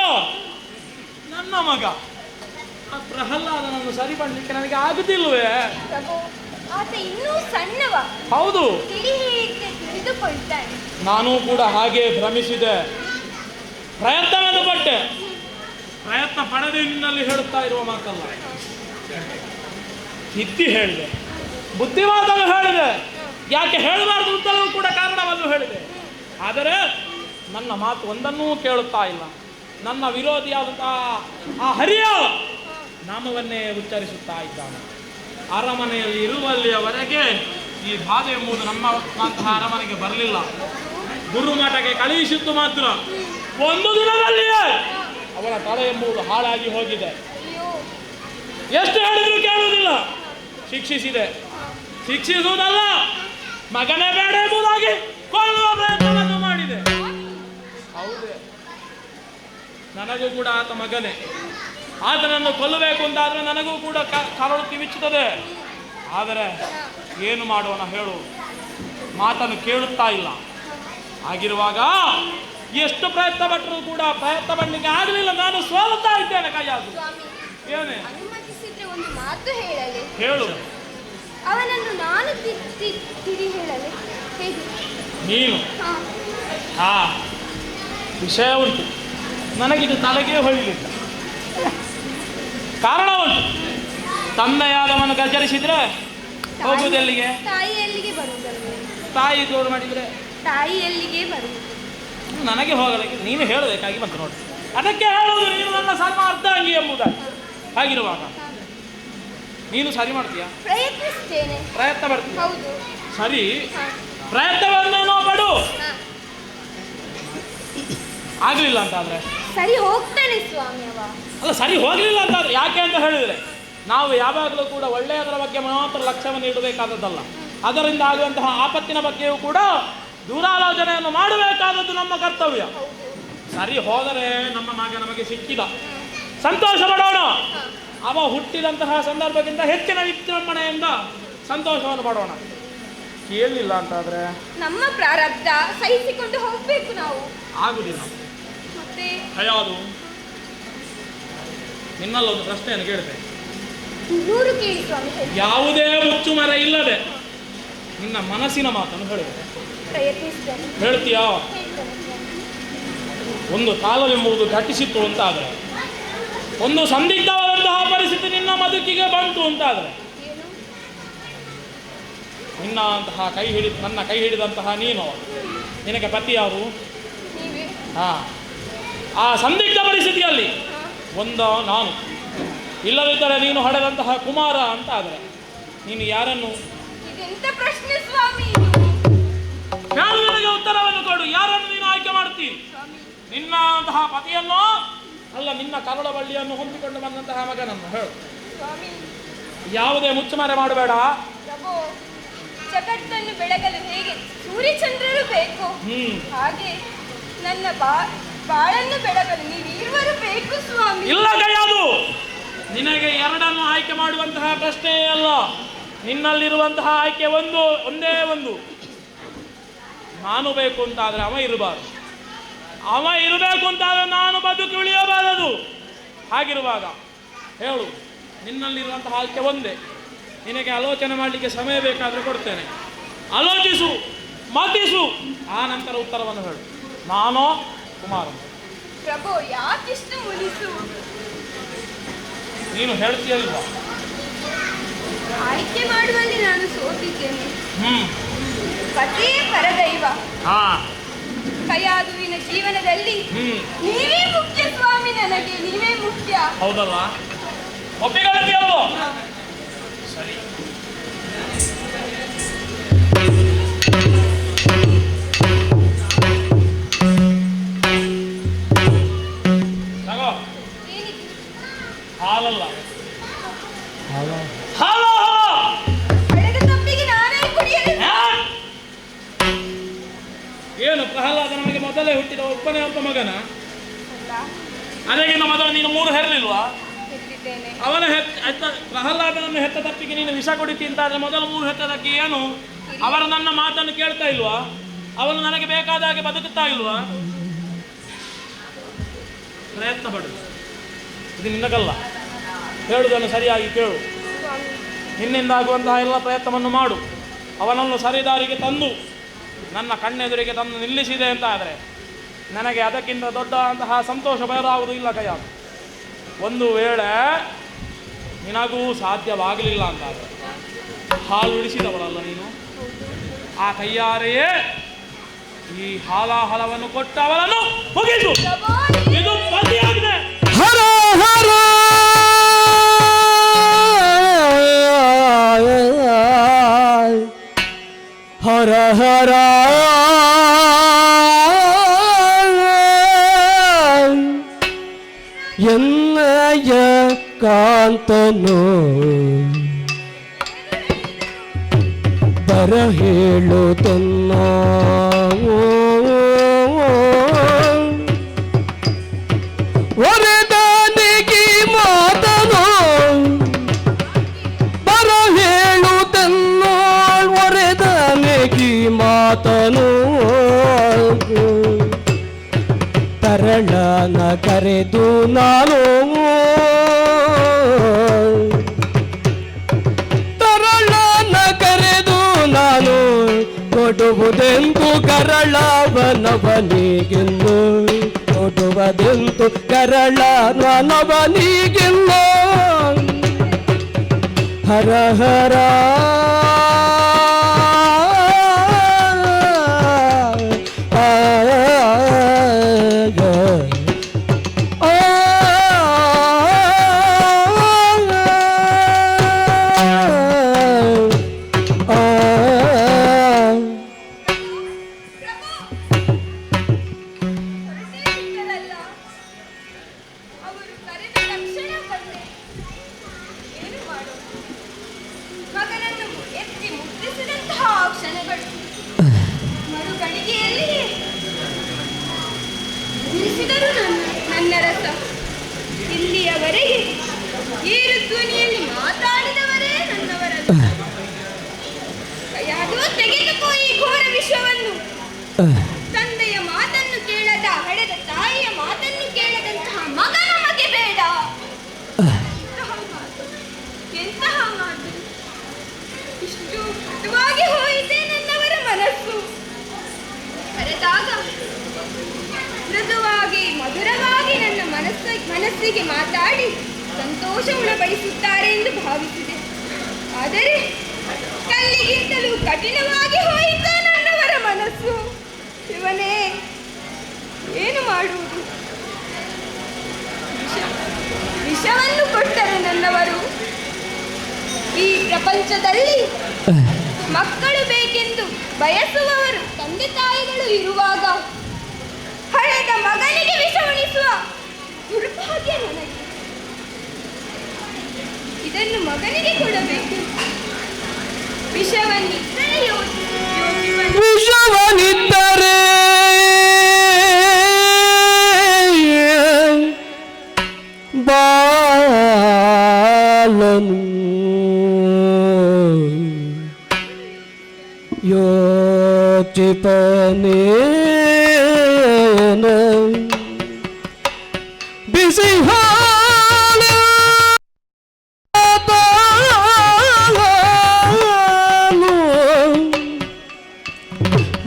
ನನ್ನ ಮಗ ಆ ಪ್ರಹ್ಲಾದನನ್ನು ಸರಿ ಮಾಡಲಿಕ್ಕೆ ನನಗೆ ಆಗುತ್ತಿಲ್ವೇ? ಪ್ರಭು, ಆತ ಇನ್ನೂ ಸಣ್ಣವ. ಹೌದು, ತಿಳಿದುಕೊಳ್ತಾನೆ. ನಾನು ಕೂಡ ಹಾಗೆ ಭ್ರಮಿಸಿದೆ, ಪ್ರಯತ್ನವನ್ನು ಪಟ್ಟೆ. ಪ್ರಯತ್ನ ಪಡದೆ ನಿನ್ನಲ್ಲಿ ಹೇಳುತ್ತಾ ಇರುವ ಮಾತಲ್ಲ, ತಿದ್ದಿ ಹೇಳಿದೆ, ಬುದ್ಧಿವಾದವನ್ನು ಹೇಳಿದೆ. ಯಾಕೆ ಹೇಳಬಾರ್ದು ಅಂತಲೂ ಕೂಡ ಕಾರಣವನ್ನು ಹೇಳಿದೆ. ಆದರೆ ನನ್ನ ಮಾತು ಒಂದನ್ನೂ ಕೇಳುತ್ತಾ ಇಲ್ಲ. ನನ್ನ ವಿರೋಧಿಯಾದಂತಹ ಆ ಹರಿಯ ನಾಮವನ್ನೇ ಉಚ್ಚರಿಸುತ್ತಾ ಇದ್ದಾನೆ. ಅರಮನೆಯಲ್ಲಿ ಇರುವಲ್ಲಿಯವರೆಗೆ ಈ ಬಾಧೆ ಎಂಬುದು ನಮ್ಮಂತಹ ಅರಮನೆಗೆ ಬರಲಿಲ್ಲ. ಗುರುಮಠಕ್ಕೆ ಕಳುಹಿಸಿದ್ದು ಮಾತ್ರ 1 ದಿನದಲ್ಲಿಯೇ ಅವನ ತಲೆ ಎಂಬುದು ಹಾಳಾಗಿ ಹೋಗಿದೆ. ಎಷ್ಟು ಹೇಳಿದ್ರು ಕೇಳುವುದಿಲ್ಲ. ಶಿಕ್ಷಿಸಿದೆ, ಶಿಕ್ಷಿಸುವುದಲ್ಲ, ಮಗನೇ ಬೇಡ ಎಂಬುದಾಗಿ ಕೊಲ್ಲುವ ಪ್ರಯತ್ನವನ್ನು ಮಾಡಿದೆ. ಹೌದೇ, ನನಗೂ ಕೂಡ ಆತ ಮಗನೇ. ಆತನನ್ನು ಕೊಲ್ಲಬೇಕು ಅಂತಾದ್ರೆ ನನಗೂ ಕೂಡ ಕರಳು ಕಿವಿಚ್ಚುತ್ತದೆ. ಆದರೆ ಏನು ಮಾಡೋಣ ಹೇಳು, ಮಾತನ್ನು ಕೇಳುತ್ತಾ ಇಲ್ಲ. ಆಗಿರುವಾಗ ಎಷ್ಟು ಪ್ರಯತ್ನ ಪಟ್ಟರೂ ಕೂಡ ಪ್ರಯತ್ನ ಪಡಲಿಕ್ಕೆ ಆಗಲಿಲ್ಲ. ನಾನು ಸೋಲುತ್ತಾ ಇದ್ದೇನೆ. ಕೈಯಾದು ಏನೇ ಅನುಮತಿಸಿದ್ರೆ ಒಂದು ಮಾತು ಹೇಳಲಿ. ಹೇಳು. ಅವನನ್ನು ನಾನು ತಿರಿ ಹೇಳಲಿ. ಹೇಗೆ? ನೀನು ವಿಷಯ ಉಂಟು, ನನಗಿದು ತಲೆಗೆ ಹೊಳಿಲಿಲ್ಲ. ಕಾರಣ ಉಂಟು. ತಂದೆಯಾದವನು ಗರ್ಜರಿಸಿದ್ರೆ ಹೋಗುವುದೆಲ್ಲಿಗೆ? ತಾಯಿ ಎಲ್ಲಿಗೆ ಬರುವುದಲ್ಲ. ತಾಯಿ ಜೋರು ಮಾಡಿದ್ರೆ ತಾಯಿ ಎಲ್ಲಿಗೆ ಬರುವುದು. ನನಗೆ ಹೋಗಲಿಕ್ಕೆ ನೀನು ಹೇಳಬೇಕಾಗಿ ಬಂತು ನೋಡಿ. ಅದಕ್ಕೆ ಹೇಳುವುದು, ನೀನು ನನ್ನ ಸಣ್ಣ ಅರ್ಧಾಂಗಿ ಎಂಬುದಾಗಿ. ಹಾಗಿರುವಾಗ ನೀನು ಸರಿ ಮಾಡ್ತೀಯಾ? ಪ್ರಯತ್ನಿಸ್ತೇನೆ. ಪ್ರಯತ್ನ ಪಡ್ತೀಯ? ಹೌದು. ಸರಿ, ಪ್ರಯತ್ನವನ್ನೇನೋ ಪಡು. ಆಗ್ಲಿಲ್ಲ ಅಂತಾದ್ರೆ ಸರಿ ಹೋಗ್ತಾನೆ ಸ್ವಾಮಿ ಅವ. ಅಲ್ಲ, ಸರಿ ಹೋಗ್ಲಿಲ್ಲ ಅಂತಾದ್ರೆ ಯಾಕೆ ಅಂತ ಹೇಳಿದ್ರೆ, ನಾವು ಯಾವಾಗಲೂ ಕೂಡ ಒಳ್ಳೆಯದರ ಬಗ್ಗೆ ಮಾತ್ರ ಲಕ್ಷ್ಯವನ್ನು ಇಡಬೇಕಾದದ್ದಲ್ಲ. ಅದರಿಂದ ಆಗುವಂತಹ ಆಪತ್ತಿನ ಬಗ್ಗೆಯೂ ಕೂಡ ದೂರಾಲೋಚನೆಯನ್ನು ಮಾಡಬೇಕಾದದ್ದು ನಮ್ಮ ಕರ್ತವ್ಯ. ಸರಿ ಹೋದರೆ ನಮ್ಮ ಮಗ ನಮಗೆ ಸಿಕ್ಕಿದ, ಸಂತೋಷ ಪಡೋಣ. ಅವ ಹುಟ್ಟಿದಂತಹ ಸಂದರ್ಭದಿಂದ ಹೆಚ್ಚಿನ ವಿಜೃಂಭಣೆಯಿಂದ ಸಂತೋಷವನ್ನು ಪಡೋಣ. ಕೇಳಲಿಲ್ಲ ಅಂತಾದ್ರೆ ನಮ್ಮ ಪ್ರಾರಬ್ಧ ಸಹಿಸಿಕೊಂಡು ಹೋಗ್ಬೇಕು ನಾವು. ಆಗುದಿಲ್ಲ. ಮತ್ತೆ ಯಾವುದು? ನಿನ್ನಲ್ಲೊಂದು ಪ್ರಶ್ನೆಯನ್ನು ಕೇಳಿದೆ. 100 ಕೇಳಿ ಸ್ವಾಮಿ. ಯಾವುದೇ ಮುಚ್ಚುಮರ ಇಲ್ಲದೆ ನಿನ್ನ ಮನಸ್ಸಿನ ಮಾತನ್ನು ಹೇಳಿದೆ. ಪ್ರಯತ್ನಿಸ್ತೇನೆ. ಹೇಳ್ತೀಯಾ? ಹೇಳ್ತೇನೆ ಸ್ವಾಮಿ. ಒಂದು ಕಾಲವೆಂಬುದು ಘಟಿಸಿತ್ತು ಅಂತಾದರೆ, ಒಂದು ಸಂದಿಗ್ಧವಾದಂತಹ ಪರಿಸ್ಥಿತಿ ನಿನ್ನ ಬದುಕಿಗೆ ಬಂತು ಅಂತಾದರೆ, ಏನು? ನನ್ನ ಕೈ ಹಿಡಿದಂತಹ ನೀನು, ನಿನಗೆ ಪತಿ ಯಾರು? ನೀವೇ. ಆ ಸಂದಿಗ್ಧ ಪರಿಸ್ಥಿತಿಯಲ್ಲಿ ಒಂದು ನಾನು, ಇಲ್ಲದಿದ್ದರೆ ನೀನು ಹೊಡೆದಂತಹ ಕುಮಾರ ಅಂತ ಆದರೆ ನೀನು ಯಾರನ್ನು? ಇದೆಂತ ಪ್ರಶ್ನೆ ಸ್ವಾಮಿ? ನನಗೆ ಉತ್ತರವನ್ನು ಕೊಡು. ಯಾರನ್ನು ನೀನು ಆಯ್ಕೆ ಮಾಡ್ತಿ? ನಿನ್ನಂತಹ ಪತಿಯನ್ನು ಅಲ್ಲ, ನಿನ್ನ ಕರುಳ ಬಳ್ಳಿಯನ್ನು ಹೊಂದಿಕೊಂಡು ಬಂದಂತಹ ಮಗನನ್ನು ಹೇಳು. ಸ್ವಾಮಿ, ಯಾವುದೇ ಮುಚ್ಚುಮರೆ ಮಾಡಬೇಡ. ಪ್ರಭು, ಜಗತ್ತನ್ನು ಬೆಳಗಲು ಹೇಗೆ ಸೂರ್ಯಚಂದ್ರರು ಬೇಕು, ಹಾಗೆ ನನ್ನ ಬಾಳನ್ನು ಬೆಳಗಲು ನೀವಿರುವರು ಬೇಕು ಸ್ವಾಮಿ. ಇಲ್ಲ ಕೈಯಾದು, ನಿನಗೆ ಎರಡನ್ನು ಆಯ್ಕೆ ಮಾಡುವಂತಹ ಪ್ರಶ್ನೆಯೇ ಅಲ್ಲ. ನಿನ್ನಲ್ಲಿರುವಂತಹ ಆಯ್ಕೆ ಒಂದೇ ಒಂದು. ನಾನು ಬೇಕು ಅಂತಾದ್ರೆ ಅವ ಇರಬಾರದು, ಅವ ಇರಬೇಕು ಅಂತಾದ್ರೆ ನಾನು ಬದುಕಿ ಉಳಿಯಬಾರದು. ಹಾಗಿರುವಾಗ ಹೇಳು, ನಿನ್ನಲ್ಲಿರುವಂತಹ ಆಯ್ಕೆ ಒಂದೇ. ನಿನಗೆ ಆಲೋಚನೆ ಮಾಡಲಿಕ್ಕೆ ಸಮಯ ಬೇಕಾದರೆ ಕೊಡ್ತೇನೆ. ಆಲೋಚಿಸು, ಮತಿಸು, ಆ ನಂತರ ಉತ್ತರವನ್ನು ಹೇಳು. ನಾನೋ ಕುಮಾರ? ಪ್ರಭು, ಯಾಕಿಷ್ಟು ಮುನಿಸು? ನೀನು ಹೇಳ್ತೀಯಲ್ವಾ? ಆಯ್ಕೆ ಮಾಡುವಲ್ಲಿ ನಾನು ಸೋತಿದ್ದೇನೆ. ಪತಿಯೇ ಪರದೈವ. ಕೈಯಾದುವಿನ ಜೀವನದಲ್ಲಿ ನೀವೇ ಮುಖ್ಯ ಸ್ವಾಮಿ. ನನಗೆ ನೀವೇ ಮುಖ್ಯ. ಹೌದಲ್ಲ? ಒಪ್ಪಿಕೊಳ್ಳುತ್ತೀಯಲ್ವೋ? ಸರಿ. ತಗೋ. ಹಾಲಲ್ಲ, ಹಾಲು. ಬೆಳಗ್ಗೆ ತಪ್ಪಿಗೆ ನಾನೇ ಕುಡಿಯಲಿ. ಏನು ಪ್ರಹ್ಲಾದ ನಮಗೆ ಮೊದಲೇ ಹುಟ್ಟಿದ ಒಬ್ಬನೇ ಒಬ್ಬ ಮಗನ? ಅಲ್ಲ, ಅದಕ್ಕಿಂತ ಮೊದಲು ನೀನು 3 ಹೆರಲಿಲ್ವಾ? ಹೆತ್ತಿದ್ದೇನೆ. ಅವನ ಪ್ರಹ್ಲಾದನನ್ನು ಹೆತ್ತ ತಪ್ಪಿಗೆ ನೀನು ವಿಷ ಕೊಡಿತಿ ಅಂತಾದ್ರೆ ಮೊದಲ 3 ಹೆತ್ತದಕ್ಕೆ ಏನು? ಅವರು ನನ್ನ ಮಾತನ್ನು ಕೇಳ್ತಾ ಇಲ್ವಾ? ಅವನು ನನಗೆ ಬೇಕಾದ ಹಾಗೆ ಬದುಕುತ್ತಾ ಇಲ್ವಾ? ಪ್ರಯತ್ನ ಪಡು, ಇದು ನಿನ್ನಗಲ್ಲ. ಹೇಳುವುದನ್ನು ಸರಿಯಾಗಿ ಕೇಳು. ನಿನ್ನಿಂದ ಆಗುವಂತಹ ಎಲ್ಲ ಪ್ರಯತ್ನವನ್ನು ಮಾಡು. ಅವನನ್ನು ಸರಿದಾರಿಗೆ ತಂದು ನನ್ನ ಕಣ್ಣೆದುರಿಗೆ ತಂದು ನಿಲ್ಲಿಸಿದೆ ಅಂತ ಆದರೆ ನನಗೆ ಅದಕ್ಕಿಂತ ದೊಡ್ಡ ಅಂತಹ ಸಂತೋಷ ಬಯಲಾಗುವುದು ಇಲ್ಲ ಕೈಯ. ಒಂದು ವೇಳೆ ನಿನಗೂ ಸಾಧ್ಯವಾಗಲಿಲ್ಲ ಅಂತಾದರೆ ಹಾಲು ಉಳಿಸಿದವಳಲ್ಲ ನೀನು, ಆ ಕೈಯಾರೆಯೇ ಈ ಹಾಲಾಹಲವನ್ನು ಕೊಟ್ಟು ಅವರನ್ನು ಮುಗಿಸು. ಇದು ಪತಿಯಾಗಿದೆ. ಹರ ಹರ ಹರ ಹರ ಎನ್ನಯ ಕಾಂತನು ಬರ ಹೇಳುತ್ತನ್ನ ಒರೆದಾನಿಗೆ ಮಾತನು ಬರ ಹೇಳುತ್ತನ್ನ ಒರೆದಾನಿಗೆ ಮಾತನು ತರಳನ ಕರೆದು ನಾನು ತರಳನ ಕರೆದು ನಾನು ಕೊಡುವುದೆಂದು ಕರಳವನವನಿಗೆಂದು ಕೊಡುವುದೆಂದು ಕರಳವನವನಿಗೆಂದು ಹರ ಹರ ಇಲ್ಲಿಯವರೆಗೆ ಈ ಋತುವಿನಲ್ಲಿ ಮಾತಾಡಿದವರೇ ನನ್ನವರಲ್ಲ. ಯಾರೋ ತೆಗೆದುಕೋ ಈ ಘೋರ ವಿಷವನ್ನು. ತಂದೆಯ ಮಾತನ್ನು ಕೇಳದ ಹಡೆದ ತಾಯಿಯ ಮಾತನ್ನು ಕೇಳದಂತಹ ಮಗ ನಮಗೆ ಬೇಡ. ಎಂತಹ ಮಾತು! ಇಷ್ಟು ಕಟುವಾಗಿ ಹೋಯಿತೆ ನನ್ನವರ ಮನಸ್ಸು. ಕರೆದಾಗ ಮೃದುವಾಗಿ ಮಧುರವಾಗಿ ನನ್ನ ಮನಸ್ಸಿಗೆ ಮಾತಾಡಿ ಸಂತೋಷ ಉಣಬಡಿಸುತ್ತಾರೆ ಎಂದು ಭಾವಿಸಿದೆ. ಆದರೆ ಕಲ್ಲಿಗಿಂತಲೂ ಕಠಿಣವಾಗಿ ಹೋಯಿತು ನನ್ನವರ ಮನಸ್ಸು. ಇವನೇ ಏನು ಮಾಡುವುದು? ವಿಷವನ್ನು ಕೊಟ್ಟರೆ ನನ್ನವರು. ಈ ಪ್ರಪಂಚದಲ್ಲಿ ಮಕ್ಕಳು ಬೇಕೆಂದು ಬಯಸುವವರು ತಂದೆ ತಾಯಿಗಳು ಇರುವಾಗ ಹಳೆದ ಮಗನಿಗೆ ವಿಷ ಉಣಿಸುವ ದುರ್ಭಾಗ್ಯ ನನಗೆ. ಇದನ್ನು ಮಗನಿಗೆ ಕೊಡಬೇಕು. ವಿಷವನ್ನಿಟ್ಟರೆ ವಿಷವನ್ನಿಟ್ಟರೆ ಬಾಲನು ಯೋಚಿಪನೇ ಬಿಸಿ ಹಾಲು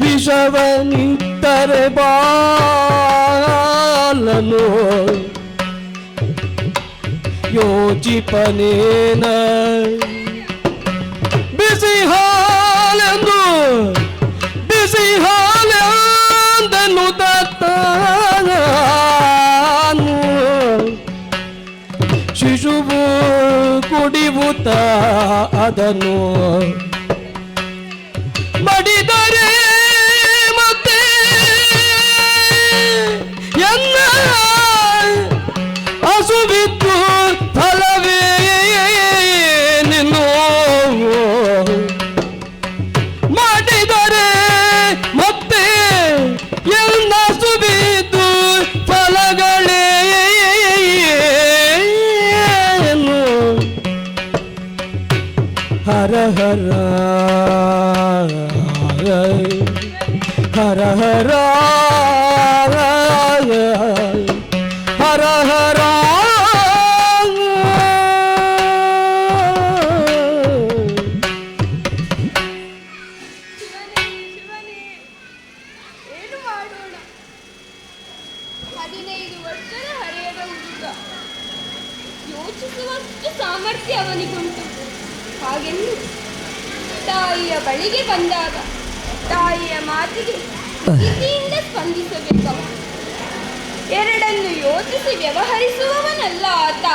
ವಿಷವನ್ನಿಟ್ಟರೆ ಬಾಲನು ಯೋಚಿಪನೇನ ಬಿಸಿ ಹಾಲೆಂದು ಬಿಸಿ ಹಾಲೆಂದನು ದತ್ತಾನು ಶಿಶುವು ಕುಡಿಯುತ್ತ ಅದನ್ನು ಮಡಿದರೆ ಮತ್ತೆ ಎನ್ನ ಹಸುವಿತ್ತು ಫಲವೇ ನಿನ್ನೋ ಮಾಡಿದರೆ ಮತ್ತೆ ಎನ್ನ ಹಸುವಿತ್ತು ಫಲಗಳೇ ಹರ ಹರ ಹರ ಹರ ಹರ ಹರ ಶಿವನೇ, ಏನು ಮಾಡೋಣ? 15 ವರ್ಷದ ಹರೆಯದ ಹುಡುಗ, ಯೋಚಿಸುವಷ್ಟು ಸಾಮರ್ಥ್ಯ ಅವನಿಗುಂಟು. ಹಾಗೆಂದು ತಾಯಿಯ ಬಳಿಗೆ ಬಂದಾಗ ತಾಯಿಯ ಮಾತಿಗೆ ಪ್ರೀತಿಯಿಂದ ಸ್ಪಂದಿಸಬೇಕು. ಎರಡನ್ನು ಯೋಚಿಸಿ ವ್ಯವಹರಿಸುವವನಲ್ಲ ಆತ.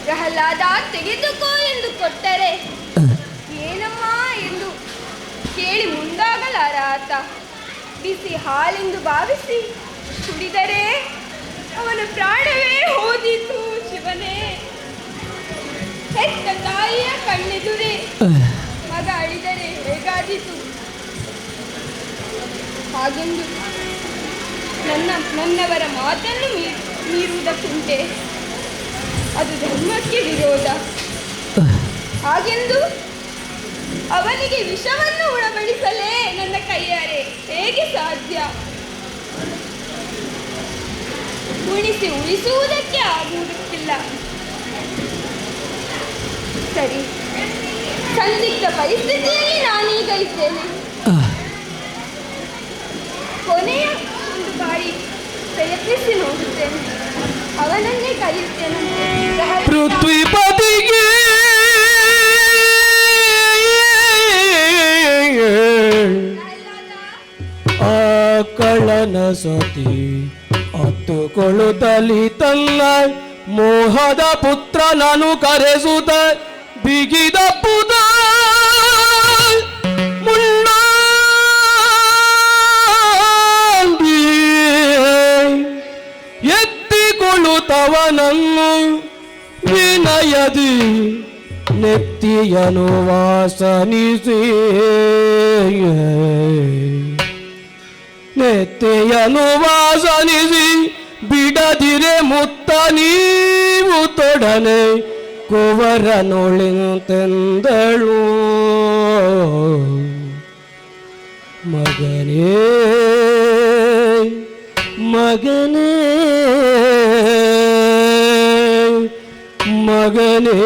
ಪ್ರಹ್ಲಾದ ತೆಗೆದುಕೋ ಎಂದು ಕೊಟ್ಟರೆ ಏನಮ್ಮ ಎಂದು ಕೇಳಿ ಮುಂದಾಗಲಾರ ಆತ. ಬಿಸಿ ಹಾಲೆಂದು ಭಾವಿಸಿ ಕುಡಿದರೆ ಅವನ ಪ್ರಾಣವೇ ಹೋದಿತು. ಶಿವನೇ, ಹೆತ್ತ ತಾಯಿಯ ಕಣ್ಣೆದುರೇ ಮಗ ಅಳಿದರೆ ಹೇಗಾದೀತು? ಹಾಗೆಂದು ನನ್ನವರ ಮಾತನ್ನು ಮೀರುವುದಕ್ಕುಂಟೆ? ಅದು ಧರ್ಮಕ್ಕೆ ವಿರೋಧ. ಹಾಗೆಂದು ಅವನಿಗೆ ವಿಷವನ್ನು ಉಣಬಡಿಸಲೇ ನನ್ನ ಕೈಯಾರೆ ಹೇಗೆ ಸಾಧ್ಯ? ಉಣಿಸಿ ಉಳಿಸುವುದಕ್ಕೆ ಆಗುವುದಕ್ಕಿಲ್ಲ. ಸರಿ, ಸಂದಿಗ್ಧ ಪರಿಸ್ಥಿತಿಯಲ್ಲಿ ನಾನೀಗ ಇದ್ದೇನೆ. ಕೊನೆಯ ಒಂದು ಬಾರಿ ಪ್ರಯತ್ನಿಸಿ ನೋಡುತ್ತೇನೆ. ಅವನನ್ನೇ ಕರೆಯುತ್ತೇನಂತೆ. ಪೃಥ್ವಿಪತಿಗೆ ಆಕಳನ ಸತಿ ಹತ್ತುಕೊಳ್ಳುತ್ತಲಿ ತನ್ನ ಮೋಹದ ಪುತ್ರನನ್ನು ಕರೆಸುತ್ತ ಬಿಗಿದ ಪುದ ಮುಳ್ಳಾಂದಿ ಎತ್ತಿಕೊಳ್ಳುತ್ತವನನ್ನು ವಿನಯದಿ ನೆತ್ತಿಯನು ವಾಸನಿಸಿ ನೆತ್ತೆಯನು ವಾಸನಿಸಿ ಬಿಡದಿರೆ ಮುತ್ತ ನೀವು ತೊಡನೆ ಕುವರನೊಳಿಂತೆಂದಳು. ಮಗನೇ ಮಗನೇ ಮಗನೇ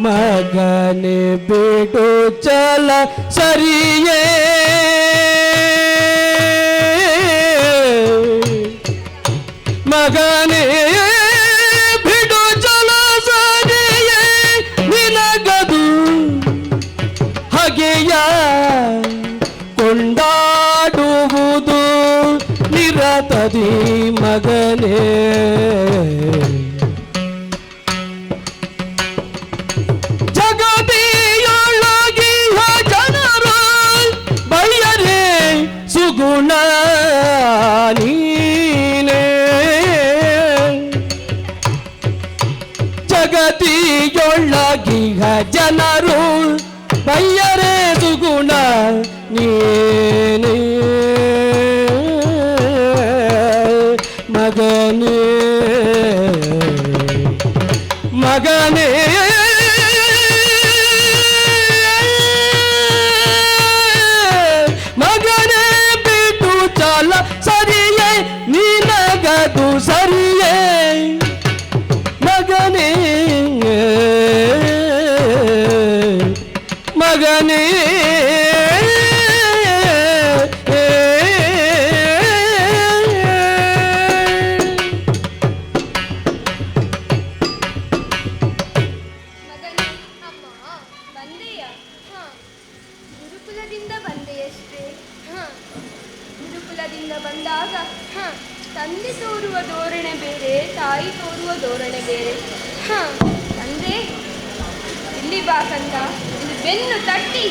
ಮಗನೇ ಬಿಡು ಚಲ ಸರಿಯೇ ಮಗನೇ ಬಿಡು ಚಲ ಸರಿಯೇ ನಿನಗದು ಹಾಗೆಯ ಕೊಂಡಾಡುವುದು ನಿರತದಿ ಮಗನೇ. ಜಗತಿಯೊಳಗಿಯ ಜನರು ಬಯ್ಯರೆ ಸುಗುಣ ನೀನೇ. ಜಗತಿಯೊಳಗಿಯ ಜನರು ಬಯ್ಯರೆ ಸುಗುಣ ನೀನೇ. ಮಗನೇ ಮಗನೇ ಮಗನೇ ಬಿಟ್ಟು ಚಾಲ ಸರಿಯೇ ನಿನಗದು ಸರಿಯೇ ಮಗನೇ ಮಗನೇ ಬಂದಾಗ ತಂದೆ ತೋರುವ ಧೋರಣೆ ಬೇರೆ, ತಾಯಿ ತೋರುವ ಧೋರಣೆ ಬೇರೆ. ತಂದೆ ಇಲ್ಲಿ ಬಾ ಕಂದ ಎಂದು ಬೆನ್ನು ತಟ್ಟಿ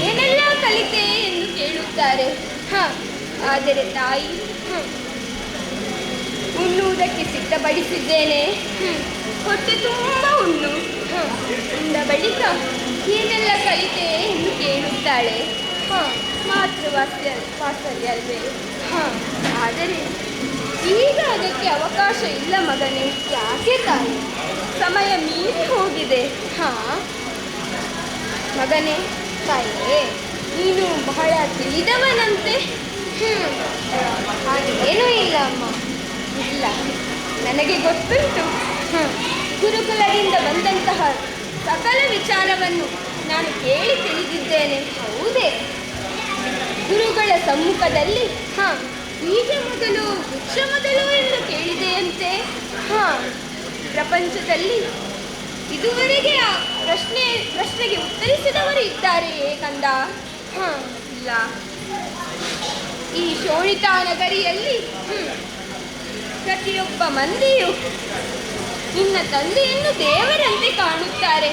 ಏನೆಲ್ಲ ಕಲಿತೆ ಎಂದು ಕೇಳುತ್ತಾರೆ. ಆದರೆ ತಾಯಿ ಉಣ್ಣುವುದಕ್ಕೆ ಸಿದ್ಧಪಡಿಸಿದ್ದೇನೆ, ಹೊಟ್ಟೆ ತುಂಬ ಉಣ್ಣು, ಉಂಡ ಬಳಿಕ ಏನೆಲ್ಲ ಕಲಿತೆ ಎಂದು ಕೇಳುತ್ತಾಳೆ. ಮಾತೃವಾತ್ಸಲ್ಯ ಅಲ್ವೇ? ಆದರೆ ಈಗ ಅದಕ್ಕೆ ಅವಕಾಶ ಇಲ್ಲ ಮಗನೇ. ಯಾಕೆ ತಾಯಿ? ಸಮಯ ಮೀರಿ ಹೋಗಿದೆ. ಹಾ ಮಗನೇ, ತಾಯಿಯೇ ನೀನು ಬಹಳ ತಿಳಿದವನಂತೆ. ಹಾಗೇನೂ ಇಲ್ಲ ಅಮ್ಮ. ಇಲ್ಲ, ನನಗೆ ಗೊತ್ತುಂಟು. ಗುರುಕುಲದಿಂದ ಬಂದಂತಹ ಸಕಲ ವಿಚಾರವನ್ನು ನಾನು ಕೇಳಿ ತಿಳಿದಿದ್ದೇನೆ. ಹೌದೇ? ಗುರುಗಳ ಸಮ್ಮುಖದಲ್ಲಿ ಬೀಜ ಮೊದಲು ವೃಕ್ಷ ಮೊದಲು ಎಂದು ಕೇಳಿದೆಯಂತೆ. ಪ್ರಪಂಚದಲ್ಲಿ ಇದುವರೆಗೆ ಆ ಪ್ರಶ್ನೆಗೆ ಉತ್ತರಿಸಿದವರು ಇದ್ದಾರೆಯೇ ಕಂದ? ಇಲ್ಲ. ಈ ಶೋಣಿತಾ ನಗರಿಯಲ್ಲಿ ಪ್ರತಿಯೊಬ್ಬ ಮಂದಿಯು ನಿನ್ನ ತಂದೆಯನ್ನು ದೇವರಂತೆ ಕಾಣುತ್ತಾರೆ.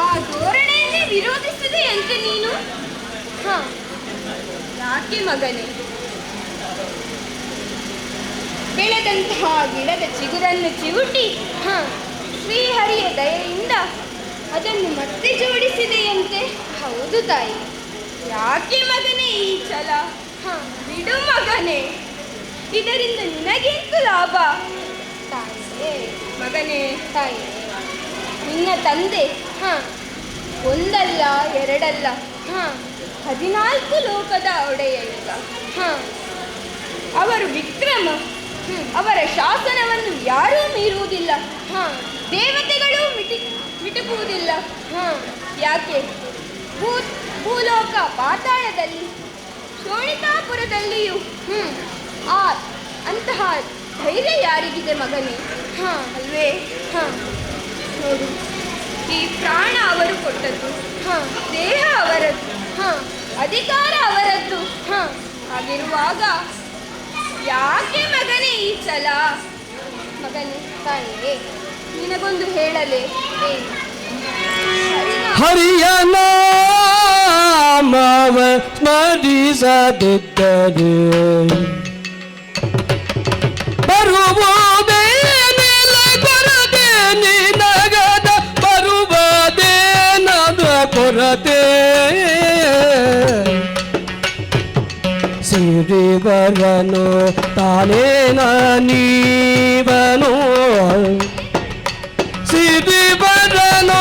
ಆ ಧೋರಣೆಯನ್ನೇ ವಿರೋಧಿಸಿದೆಯಂತೆ ನೀನು. ಯಾಕೆ ಮಗನೇ? ಬೆಳೆದಂತಹ ಗಿಡದ ಚಿಗುರನ್ನು ಚಿವುಟಿ ಶ್ರೀಹರಿಯ ದಯೆಯಿಂದ ಅದನ್ನು ಮತ್ತೆ ಜೋಡಿಸಿದೆಯಂತೆ. ಹೌದು ತಾಯಿ. ಯಾಕೆ ಮಗನೇ ಈ ಛಲ? ಬಿಡು ಮಗನೇ, ಇದರಿಂದ ನಿನಗೆಂತು ಲಾಭ? ತಾಯಿಯೇ ಮಗನೇ, ತಾಯಿ ನಿನ್ನ ತಂದೆ ಒಂದಲ್ಲ ಎರಡಲ್ಲ 14 ಲೋಕದ ಒಡೆಯ. ಈಗ ಅವರು ವಿಕ್ರಮ. ಅವರ ಶಾಸನವನ್ನು ಯಾರೂ ಮೀರುವುದಿಲ್ಲ. ದೇವತೆಗಳು ಮಿಟುಕುವುದಿಲ್ಲ. ಯಾಕೆ? ಭೂಲೋಕ ಪಾತಾಳದಲ್ಲಿ ಶೋಣಿತಾಪುರದಲ್ಲಿಯೂ ಅಂತಹ ಧೈರ್ಯ ಯಾರಿಗಿದೆ ಮಗನೇ? ಅಲ್ವೇ? ನೋಡು, ಈ ಪ್ರಾಣ ಅವರು ಕೊಟ್ಟದ್ದು, ದೇಹ ಅವರದ್ದು, ಅಧಿಕಾರ ಅವರದ್ದು. ಹಾಗಿರುವಾಗ ಯಾಕೆ ಮಗನೇ ಈ ಛಲ? ಮಗನೇ, ತಾಯಿಯೇ ನಿನಗೊಂದು ಹೇಳಲೇ? ಹರಿಯ ನಾಮವ ಸ್ಮರಿಸದಿದ್ದರೆ ಬರುವುದೇ ಕೊರತೆ, ನಿನಗದ ಬರುವುದೇನದ ಕೊರತೆ. ಸಿರಿವರನು ತಾನೇನ ನೀವನು, ಸಿರಿವರನು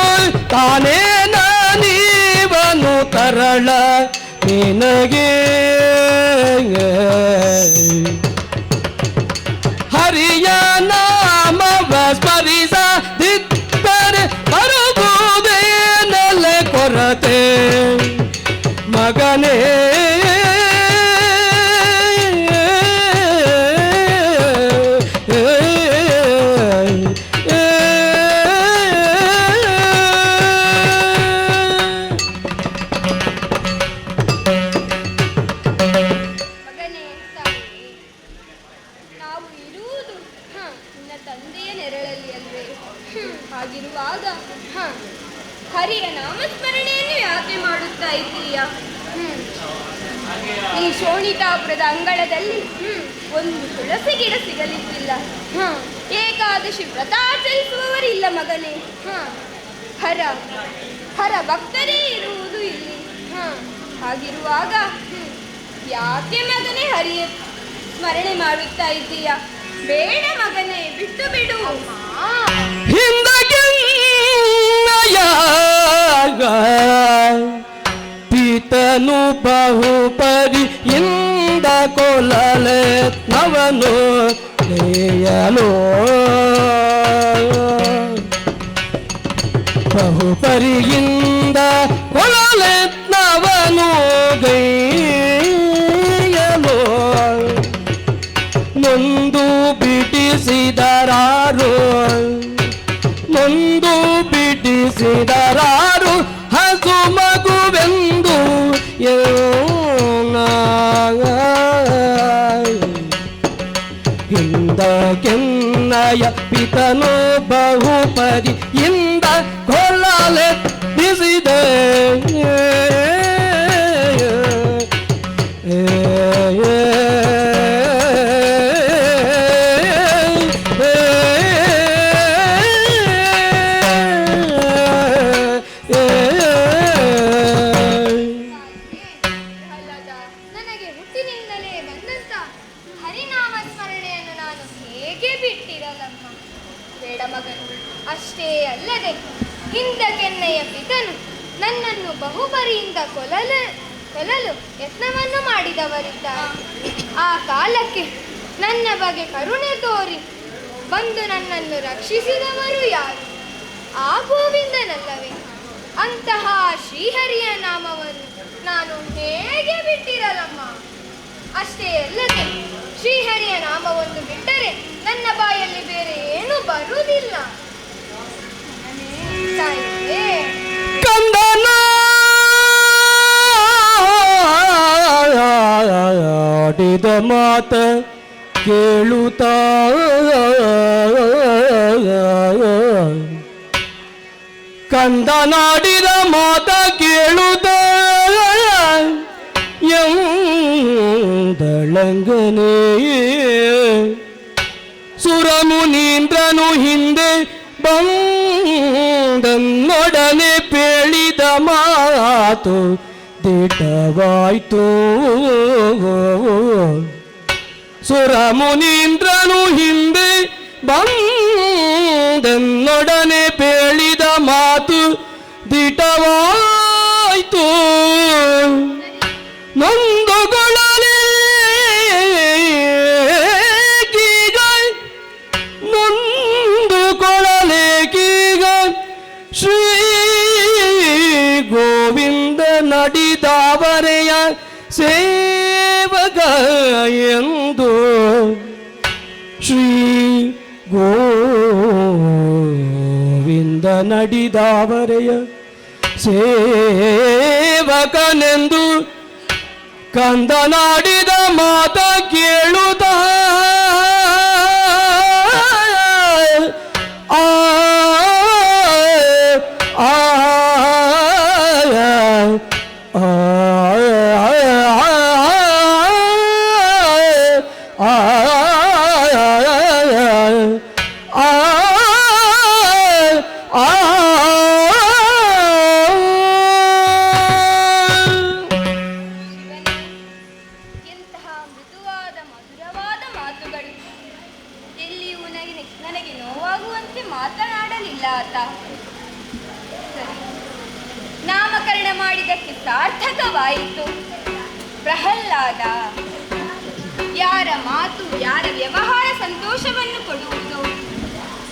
ತಾನೇನ ನೀವನು ತರಳ ನಿನಗೆ. ಹರಿಯ ನಾಮವ ಸ್ಮರಿಸದಿದ್ದರೆ ಬರುವುದೇನಲ್ಲ ಕೊರತೆ. ಮಗನೇ ಹಾಗಿರುವಾಗ ಹರಿಯ ನಾಮಸ್ಮರಣೆಯನ್ನು ಯಾಕೆ ಮಾಡುತ್ತಾ ಇದ್ದೀಯ? ಈ ಶೋಣಿತಾಪುರದ ಅಂಗಳದಲ್ಲಿ ಒಂದು ತುಳಸಿ ಗಿಡ ಸಿಗಲಿಕ್ಕಿಲ್ಲ. ಏಕಾದಶಿ ವ್ರತ ಆಚರಿಸುವವರಿಲ್ಲ ಮಗನೇ. ಹರ ಭಕ್ತರೇ ಇರುವುದು ಇಲ್ಲಿ. ಹಾಗಿರುವಾಗ ಯಾಕೆ ಮಗನೇ ಹರಿಯ ಸ್ಮರಣೆ ಮಾಡುತ್ತಾ ಇದ್ದೀಯ? ಬೇಡ ಮಗನೇ, ಬಿಟ್ಟು ಬಿಡು. ಪೀತನು ಬಹುಪರಿಯಿಂದ ಕೊಲಲೆ ನವನು ಲೇಯಲು, ಬಹುಪರಿಯಿಂದ ಕೊಲಲೆ ನವನು ಗೈಯಲು. ನೊಂದು ಬಿಡಿಸಿದರಾರು, ನೊಂದು ಬಿಡಿಸಿದರಾರು ಹಸು ಮಗುವೆಂದು ಹಿಂದ ಕೆನ್ನಯ ಪಿತನು ಬಹುಪರಿಯಿಂದ ಕೊಲ್ಲಲೆ ಬಿಸಿದೆ. ನನಗೆ ಹುಟ್ಟಿನಿಂದಲೇ ಬಂದಂತ ಹರಿನಾಮ ಸ್ಮರಣೆ ಬಿಟ್ಟಿರಲಮ್ಮ. ಬೇಡ ಮಗನು. ಅಷ್ಟೇ ಅಲ್ಲದೆ ಹಿಂದಕ್ಕೆನ್ನೆಯ ಪಿತನು ನನ್ನನ್ನು ಬಹುಬರಿಯಿಂದ ಕೊಲ್ಲಲು ಯತ್ನವನ್ನು ಮಾಡಿದವರಿದ್ದಾರೆ. ಆ ಕಾಲಕ್ಕೆ ನನ್ನ ಬಗ್ಗೆ ಕರುಣೆ ತೋರಿ ಬಂದು ನನ್ನನ್ನು ರಕ್ಷಿಸಿದವರು ಯಾರು? ಆ ಗೋವಿಂದನಲ್ಲವೇ? ಅಂತಹ ಶ್ರೀಹರಿಯ ನಾಮವನ್ನು ನಾನು ಹೇಗೆ ಬಿಟ್ಟಿರಲಮ್ಮ? ಅಷ್ಟೇ ಅಲ್ಲದೆ ಶ್ರೀಹರಿಯ ನಾಮವನ್ನು ಬಿಟ್ಟರೆ ನನ್ನ ಬಾಯಲ್ಲಿ ಬೇರೆ ಏನು ಬರುವುದಿಲ್ಲ. ತಾಯಿಯೇ, ಕಂದನ ಆಡಿದ ಮಾತ ಕೇಳುತ್ತಾ ಕಂದನಾಡಿದ ಮಾತ ಕೇಳುತ್ತ ಎಂದಳಂಗನೇ ಸುರಮುನೀಂದ್ರನು ಹಿಂದೆ ಬಂದನ್ನೊಡನೆ ಪೇಳಿದ ಮಾತು ದಿಟವಾಯ್ತು. ಸುರಮುನೀಂದ್ರನು ಹಿಂದೆ ಬಂದನ್ನೊಡನೆ ಪೇಳಿದ ಮಾತು ದಿಟವಾಯ್ತು. ನೊಂದುಗೊಳ್ಳಲೇ ಶ್ರೀ ಗೋವಿಂದ ನಡಿದಾವರೆಯ ಸೇವಕ ಎಂದು ಶ್ರೀ ಗೋವಿಂದ ನಡಿದಾವರೆಯ ಸೇವಕನೆಂದು ಕಂದನಾಡಿದ ಮಾತ ಕೇಳುತ್ತ ನಾಮಕರಣ ಮಾಡಿದಕ್ಕೆ ಸಾರ್ಥಕವಾಯಿತು. ಪ್ರಹ್ಲಾದ ಯಾರ ಮಾತು ಯಾರ ವ್ಯವಹಾರ ಸಂತೋಷವನ್ನು ಕೊಡುವುದು?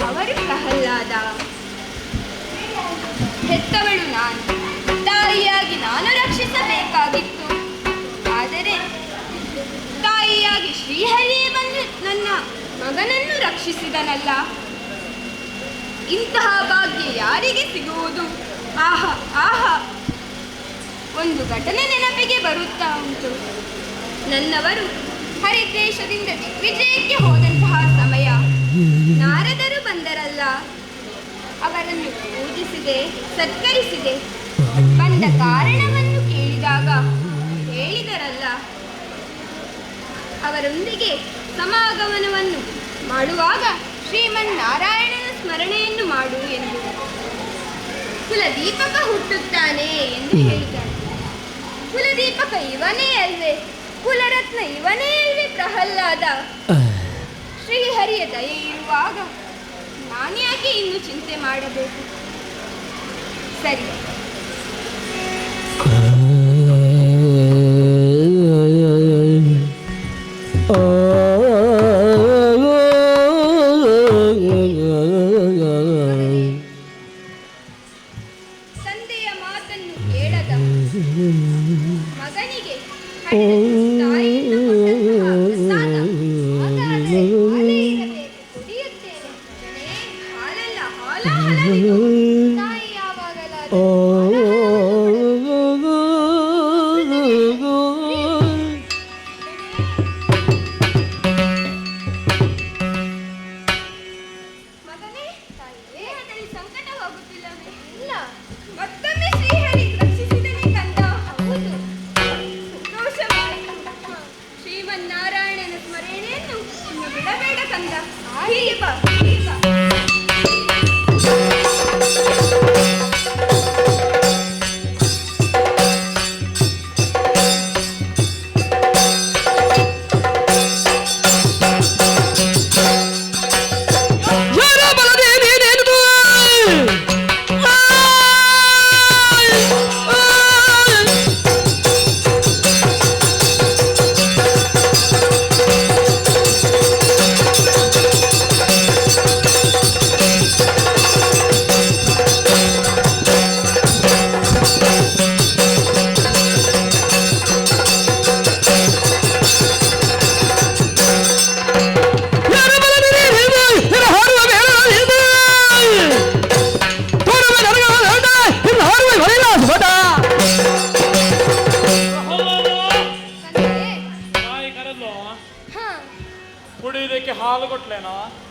ಅವರು ಪ್ರಹ್ಲಾದ. ಹೆತ್ತವಳು ನಾನು, ತಾಯಿಯಾಗಿ ನಾನು ರಕ್ಷಿಸಬೇಕಾಗಿತ್ತು. ಆದರೆ ತಾಯಿಯಾಗಿ ಶ್ರೀಹರಿಯೇ ಬಂದು ನನ್ನ ಮಗನನ್ನು ರಕ್ಷಿಸಿದನಲ್ಲ. ಇಂತಹ ಭಾಗ್ಯ ಯಾರಿಗೆ ಸಿಗುವುದು? ಆಹಾ ಆಹಾ, ಒಂದು ಘಟನೆ ನೆನಪಿಗೆ ಬರುತ್ತಾ ಉಂಟು. ನನ್ನವರು ಹರಿದೇಶದಿಂದ ದಿಗ್ವಿಜಯಕ್ಕೆ ಹೋದಂತಹ ಸಮಯ ನಾರದರು ಬಂದರಲ್ಲ, ಅವರನ್ನು ಪೂಜಿಸಿದೆ, ಸತ್ಕರಿಸಿದೆ. ಬಂದ ಕಾರಣವನ್ನು ಕೇಳಿದಾಗ ಹೇಳಿದರಲ್ಲ, ಅವರೊಂದಿಗೆ ಸಮಾಗಮನವನ್ನು ಮಾಡುವಾಗ ಶ್ರೀಮನ್ನಾರಾಯಣನ ಸ್ಮರಣೆಯನ್ನು ಮಾಡು ಎಂದು. ಕುಲದೀಪಕ ಹುಟ್ಟುತ್ತಾನೆ ಎಂದು ಹೇಳಿದರು. ಕುಲದೀಪಕ ಇವನೇ ಅಲ್ವೇ? ಕುಲರತ್ನ ಇವನೇ ಅಲ್ವೇ ಪ್ರಹ್ಲಾದ? ಶ್ರೀಹರಿಯ ದಯೆ ಇರುವಾಗ ನಾನ್ಯಾಕೆ ಇನ್ನು ಚಿಂತೆ ಮಾಡಬೇಕು? ಸರಿ, ತಂದೆಯ ಮಾತನ್ನು ಕೇಳದ ಮಗನಿಗೆ ತಾಯಿಯನ್ನು ಕೊಟ್ಟಂತಹ ಪ್ರಸಾದ ಹಾಗಾದರೆ ಹಾಲೇ ಇರಬೇಕು, ಕುಡಿಯುತ್ತೇನೆ. ಹಾಲಲ್ಲ, ಹಾಲ ಹಲವಿದು. ತಾಯಿ ಯಾವಾಗಲಾದರೂ ಮಗನೇ, ದೇಹದಲ್ಲಿ ಸಂಕಟ ಹೋಗುತ್ತಿಲ್ಲವೇ? ಇಲ್ಲ, ಮತ್ತೊಮ್ಮೆ ಶ್ರೀಹರಿ ರಕ್ಷಿಸಿದನೇ ಕಂದ. ಹೌದು, ಸಂತೋಷವಾಯಿತು. ಶ್ರೀಮನ್ನಾರಾಯಣನ ಸ್ಮರಣೆಯನ್ನು ಇನ್ನು ಬಿಡಬೇಡ ಕಂದ. ಹೀಗೆ ಬಾ, ಹೀಗೆ ಬಾ.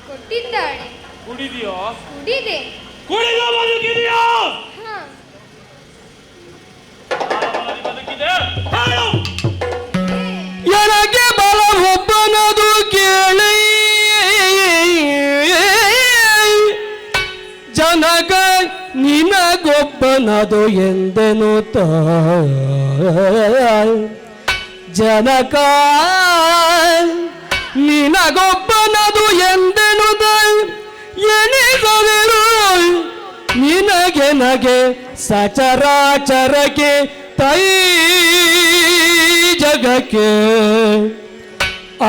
ಕೊಟ್ಟಿದ್ದಾಳೆ. ಕುಡಿದಿಯೋ? ಕುಡಿದೆ. ಕುಡಿದ ಬದುಕಿದೆಯೋ? ಹಾ. ಬದುಕಿದೆ ಹೇಳು. ಎನಗೆ ಬಲ ಒಬ್ಬನದು ಕೇಳಿ ಜನಕ ನಿನಗೊಬ್ಬನದು ಎಂದೆನು ಜನಕ ನಿನಗೊಬ್ಬನದು ಎಂದೆನುದ ಎಣಿಸದಿರು ನಿನಗೆ ನಗೆ ಸಚರಾಚರಕ್ಕೆ ತೈ ಜಗಕ್ಕೆ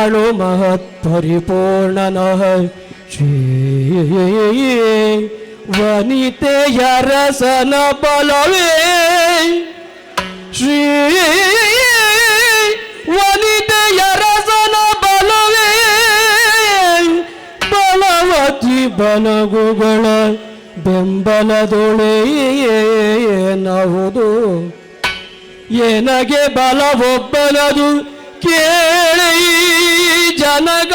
ಅಣು ಮಹತ್ ಪರಿಪೂರ್ಣನ ಶ್ರೀ ವನಿತೆಯ ರಸನ ಬಲವೇ ಶ್ರೀ ವನಿತೆಯ ರಸನ ಬಲವೇ ಬಲವತಿ ಬಲಗುಗಳ ಬೆಂಬಲದೊಳೆಯೇನಹುದು ಎನಗೆ ಬಲವೊಬ್ಬನದು ಕೇಳಿ ಜನಕ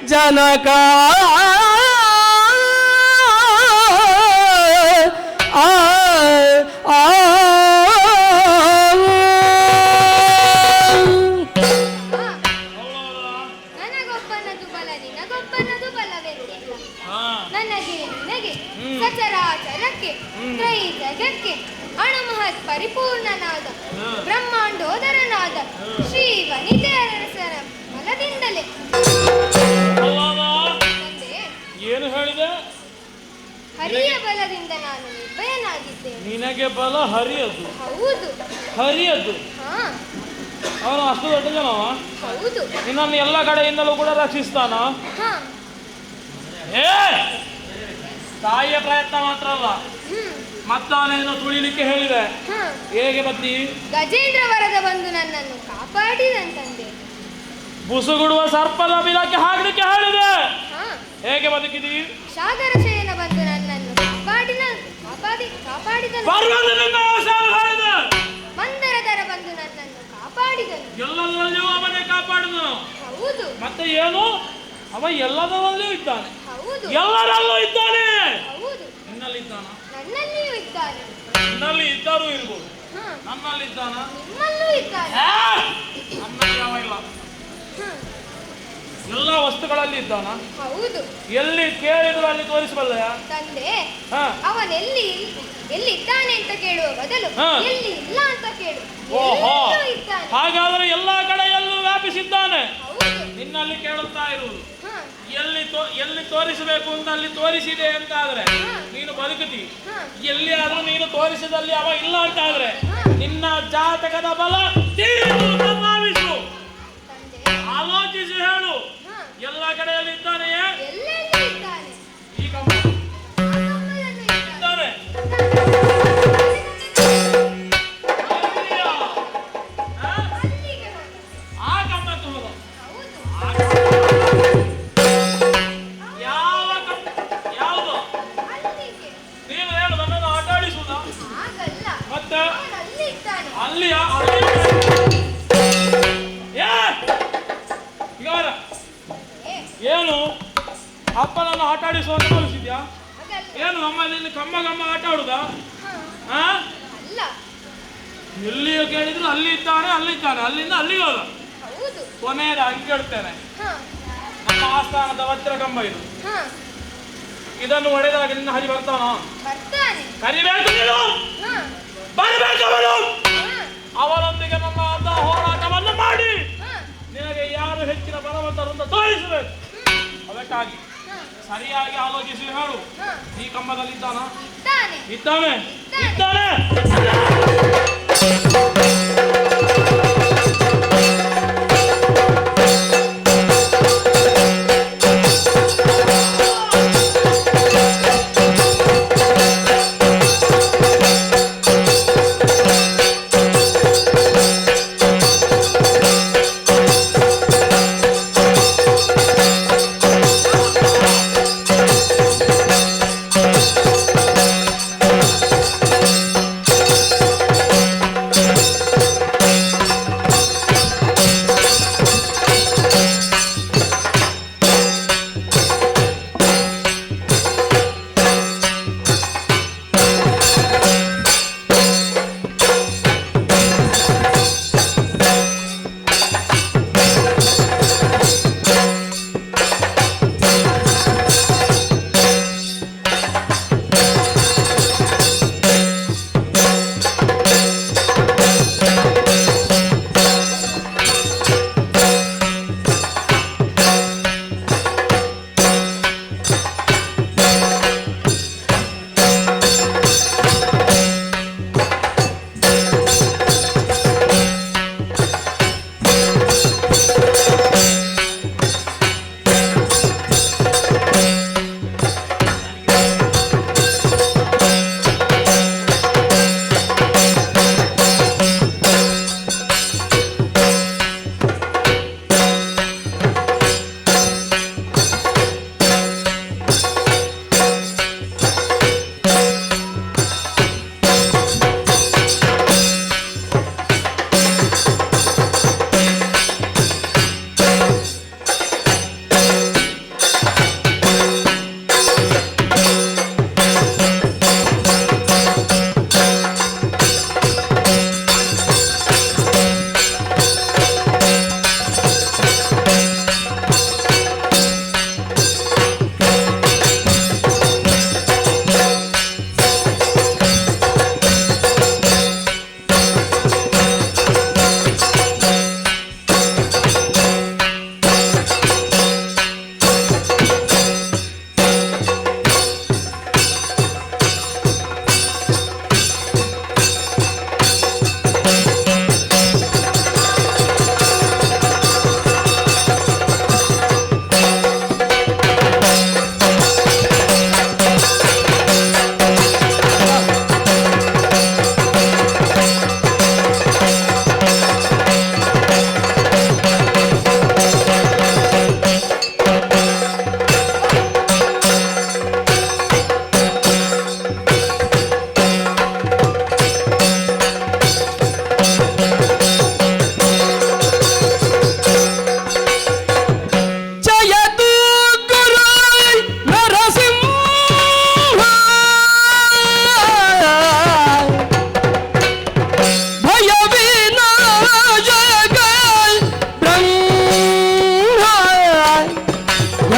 ಜನಕ ನನಗೊಬ್ಬನದು ಬಲ ನಿನಗೊಬ್ಬನದು ಬಲವೆಂದೆ. ನನಗೆ ನಿನಗೆ ಸಚರಾಚರಕ್ಕೆ ತ್ರೈ ಜಗಕ್ಕೆ ಅಣುಮಹತ್ ಪರಿಪೂರ್ಣನಾದ ಬ್ರಹ್ಮಾಂಡೋದರನಾದ ಶ್ರೀ ವನಿತೆಯರಸನ ಬಲದಿಂದಲೇ. ಏನು ಹೇಳಿದೆ? ಹರಿಯ ಬಲದಿಂದ ನಾನು ನಿರ್ಭಯನಾಗಿದ್ದೇನೆ. ನಿನಗೆ ಬಲ ಹರಿಯದು? ಹೌದು. ಹರಿಯದು? ಹಾ ಅವನು ಅಷ್ಟು ದೊಡ್ಡ ಜನವ? ಹೌದು. ನಿನ್ನನ್ನು ಎಲ್ಲ ಕಡೆಯಿಂದಲೂ ಕೂಡ ರಕ್ಷಿಸ್ತಾನ? ಹಾ. ಏ ತಾಯಿಯ ಪ್ರಯತ್ನ ಮಾತ್ರ ಅಲ್ಲ, ಮತ್ತವನೇನು ತುಳಿಲಿಕ್ಕೆ ಹೇಳಿದೆ. ಹೇಗೆ ಬತ್ತಿ? ಗಜೇಂದ್ರ ವರದ ಬಂದು ನನ್ನನ್ನು ಕಾಪಾಡಿದಂತಂದೆ. ಬುಸುಗುಡುವ ಸರ್ಪದ ಬಿಲಕ್ಕೆ ಹಾಕಲಿಕ್ಕೆ ಹೇಳಿದೆ. ಹಾ. ಹೇಗೆ ಬದುಕಿದಿ? ಸಾಗರ ಶಯನ ಬಂದು ನನ್ನನ್ನು ಕಾಪಾಡಿದನು. ಮಂದರದರ ಬಂದು ನನ್ನನ್ನು ಕಾಪಾಡಿದನು. ಎಲ್ಲದರಲ್ಲಿಯೂ ಅವನೇ ಕಾಪಾಡಿದನು. ಹೌದು. ಮತ್ತೆ ಏನು? ಅವ ಎಲ್ಲದರಲ್ಲಿಯೂ ಇದ್ದಾನೆ. ಹೌದು. ಎಲ್ಲರಲ್ಲೂ ಇದ್ದಾನೆ. ಹೌದು. ನಿನ್ನಲ್ಲಿ ಇದ್ದಾನ? ನನ್ನಲ್ಲಿಯೂ ಇದ್ದಾನೆ. ನಿನ್ನಲ್ಲಿ ಇದ್ದರೂ ಇರ್ಬೋದು. ಹಾ. ನನ್ನಲ್ಲಿ ಇದ್ದಾನ? ನಿಮ್ಮಲ್ಲೂ ಇದ್ದಾನೆ. ನನ್ನಲ್ಲಿ ಯಾವ ಇಲ್ಲ. ಎಲ್ಲ ವಸ್ತುಗಳಲ್ಲಿ ಇದ್ದಾನ? ಹೌದು. ಎಲ್ಲಿ ಕೇಳಿದ್ರು ಅಲ್ಲಿ ತೋರಿಸಬಲ್ಲಯ? ತಂದೆ, ಹಾ. ಅವನೆಲ್ಲಿ ಇದ್ದಾನೆ ಅಂತ ಕೇಳುವ ಬದಲು ಹಾ. ಎಲ್ಲಿ ಇಲ್ಲ ಅಂತ ಕೇಳು. ಓಹೋ, ಎಲ್ಲೂ ಇದ್ದಾನೆ. ಹಾಗಾದ್ರೆ ಎಲ್ಲಾ ಕಡೆಯಲ್ಲೂ ವ್ಯಾಪಿಸಿದ್ದಾನೆ. ಹೌದು. ನಿನ್ನಲ್ಲಿ ಕೇಳುತ್ತಾ ಇರುವುದು ಹಾ. ಎಲ್ಲಿ ತೋರಿಸಬೇಕು ಅಂತ ಅಲ್ಲಿ ತೋರಿಸಿದೆ ಅಂತ ಆದ್ರೆ ನೀನು ಬದುಕುತ್ತಿ. ಹಾ. ಎಲ್ಲಿ ಆದ್ರೂ ನೀನು ತೋರಿಸಿದಲ್ಲಿ ಅವ ಇಲ್ಲ ಅಂತ ಆದ್ರೆ ಹಾ. ನಿನ್ನ ಜಾತಕದ ಬಲ ತೀರಿದು ಭಾವಿಸು. ತಂದೆ, ಆಲೋಚಿಸಿ ಹೇಳು. ಹಾ. ಎಲ್ಲ ಕಡೆಯಲ್ಲಿ ಇದ್ದಾನೆಯೇ? ಎಲ್ಲೆಲ್ಲಿ ಇದ್ದಾನೆ. ಈ ಕಂಬ ಆ ಕಂಬದಲ್ಲೂ ಇದ್ದಾನೆ. ಇದ್ದಾನೆ. ಅಲ್ಲಿಯಾ? ಹಾ? ಅಲ್ಲಿಗೆ ಹೋದ. ಆ ಕಂಬಕ್ಕೆ ಹೋದ. ಹೌದು. ಯಾವುದು? ಅಲ್ಲಿಗೆ. ನೀನು ಹೇಳು, ನನ್ನನ್ನು ಆಟ ಆಡಿಸುವುದಾ? ಹಾಗಲ್ಲ. ಮತ್ತೆ ಅವನು ಅಲ್ಲಿ ಇದ್ದಾನೆ. ಅಲ್ಲಿಯಾ? ಏನು ಅಪ್ಪನನ್ನು ಆಟ ಆಡಿಸುವಂತ ಕಲಿಸಿದ್ಯಾ? ಹಾಗಲ್ಲ. ಏನು ನಮ್ಮಲ್ಲಿ ಕಮ್ಮ ಆಟ ಆಡುದಾ? ಹಾ. ಆ? ಅಲ್ಲ. ಎಲ್ಲಿಯೂ ಕೇಳಿದ್ರು ಅಲ್ಲಿ ಇದ್ದಾನೆ, ಅಲ್ಲಿಂದ ಅಲ್ಲಿಗೆ ಹೋದ. ಹೌದು. ಕೊನೆಯದಾಗಿ ಕೇಳ್ತೇನೆ, ಹಾ. ನಮ್ಮ ಆಸ್ಥಾನದ ವಜ್ರ ಕಂಬ ಇದು. ಹಾ. ಇದನ್ನು ಹೊಡೆದಾಗ ನಿನ್ನ ಹರಿ ಬರ್ತಾನ? ಬರ್ತಾನೆ. ಕರಿಬೇಕು ನೀನು. ಹಾ. ಬರಬೇಕು ಅವನು. ಹಾ. ಅವರೊಂದಿಗೆ ನಮ್ಮ ಹೋರಾಟವನ್ನು ಮಾಡಿ ಹಾ. ನಿನಗೆ ಯಾರು ಹೆಚ್ಚಿನ ಬಲವಂತರು ಅಂತ ತೋರಿಸಬೇಕು. ಅದಕ್ಕಾಗಿ ಹಾ. ಸರಿಯಾಗಿ ಆಲೋಚಿಸಿ ಹೇಳು. ಹಾ. ಈ ಕಂಬದಲ್ಲಿ ಇದ್ದಾನ? ಇದ್ದಾನೆ. ಇದ್ದಾನೆ.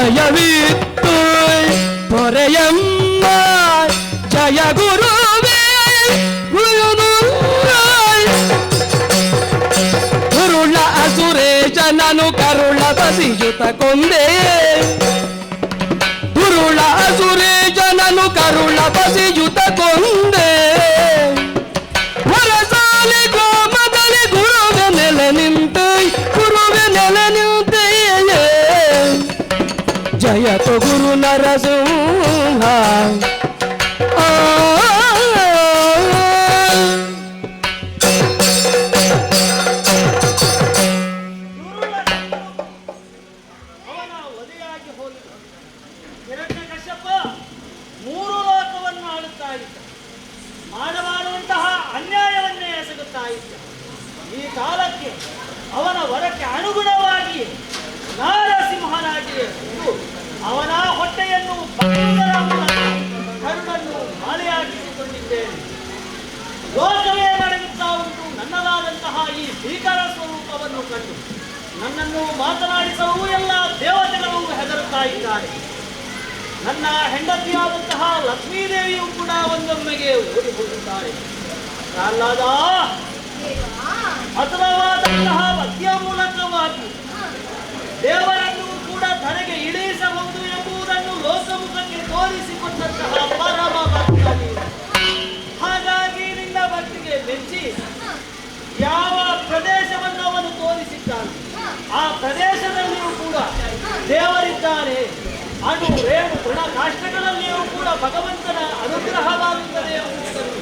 ದಯವಿತ್ತು ಪೊರೆಯಮ್ಮ ಜಯ ಗುರುವೇ ಗುರುಳ ಅಸುರೇಶನನು ಕರುಳ ಬಸಿಯುತ ಕೊಂದೆ ಗುರುಳ ಅಸುರೇಶನನು ಕರುಳ ಬಸಿಯುತ ಕೊಂದೆ ಹೊರಸಾಲಿ ಗೋಮದಲ್ಲಿ ಗುರುವೆ ನೆಲೆ ನಿಂತೆ ಗುರುವೆ ನೆಲೆ ನಿಂತೆ ಜಯತು ಗುರು ನರಸಿಂಹ ಅವನ ವಧೆಯಾಗಿ ಹೋಗಿ ಹಿರಣ್ಯಕಶ್ಯಪ 3 ಲೋಕವನ್ನು ಆಳುತ್ತಾ ಇದ್ದ. ಮಾಡಬಾರುವಂತಹ ಅನ್ಯಾಯವನ್ನೇ ಎಸಗುತ್ತಾ ಇದ್ದ. ಈ ಕಾಲಕ್ಕೆ ಅವನ ವರಕ್ಕೆ ಅನುಗುಣವಾಗಿ ನಾರಸಿಂಹನಾಗಿಯೇ ಇದ್ದು ಅವನ ಹೊಟ್ಟೆಯನ್ನು ಬಗ್ಗುವುದರ ಮೂಲಕ ಕರುಣನ್ನು ಮಾಲೆಯಾಗಿಸಿಕೊಂಡಿದ್ದೇನೆ. ಲೋಕವೇ ನಡುಗುತ್ತಾ ಉಂಟು ನನ್ನದಾದಂತಹ ಈ ಭೀಕರ ಸ್ವರೂಪವನ್ನು ಕಂಡು ನನ್ನನ್ನು ಮಾತನಾಡಿಸಲು ಎಲ್ಲ ದೇವತೆಗಳು ಹೆದರುತ್ತಾ ಇದ್ದಾರೆ. ನನ್ನ ಹೆಂಡತಿಯಾದಂತಹ ಲಕ್ಷ್ಮೀದೇವಿಯು ಕೂಡ ಒಂದೊಮ್ಮೆಗೆ ಓಡಿ ಹೋಗುತ್ತಾರೆ. ಪ್ರಹ್ಲಾದ ಅಥವಾದಂತಹ ಭಕ್ತಿಯ ಮೂಲಕವಾಗಿ ದೇವರನ್ನು ಕೂಡ ಧರೆಗೆ ಇಳಿಸಬಹುದು ಎಂಬುದನ್ನು ಲೋಕಮುಖಕ್ಕೆ ತೋರಿಸಿಕೊಂಡಂತಹ ಪರಮ ಭಕ್ತ ನೀನು. ಹಾಗಾಗಿ ನಿನ್ನ ಭಕ್ತಿಗೆ ಮೆಚ್ಚಿ ಯಾವ ಪ್ರದೇಶವನ್ನು ಅವನು ತೋರಿಸಿದ್ದಾನೆ ಆ ಪ್ರದೇಶದಲ್ಲಿಯೂ ಕೂಡ ದೇವರಿದ್ದಾನೆ. ಅಣು ರೇಣು ತೃಣ ಕಾಷ್ಟಗಳಲ್ಲಿಯೂ ಕೂಡ ಭಗವಂತನ ಅನುಗ್ರಹವಾಗುತ್ತದೆ ಎಂಬುದನ್ನು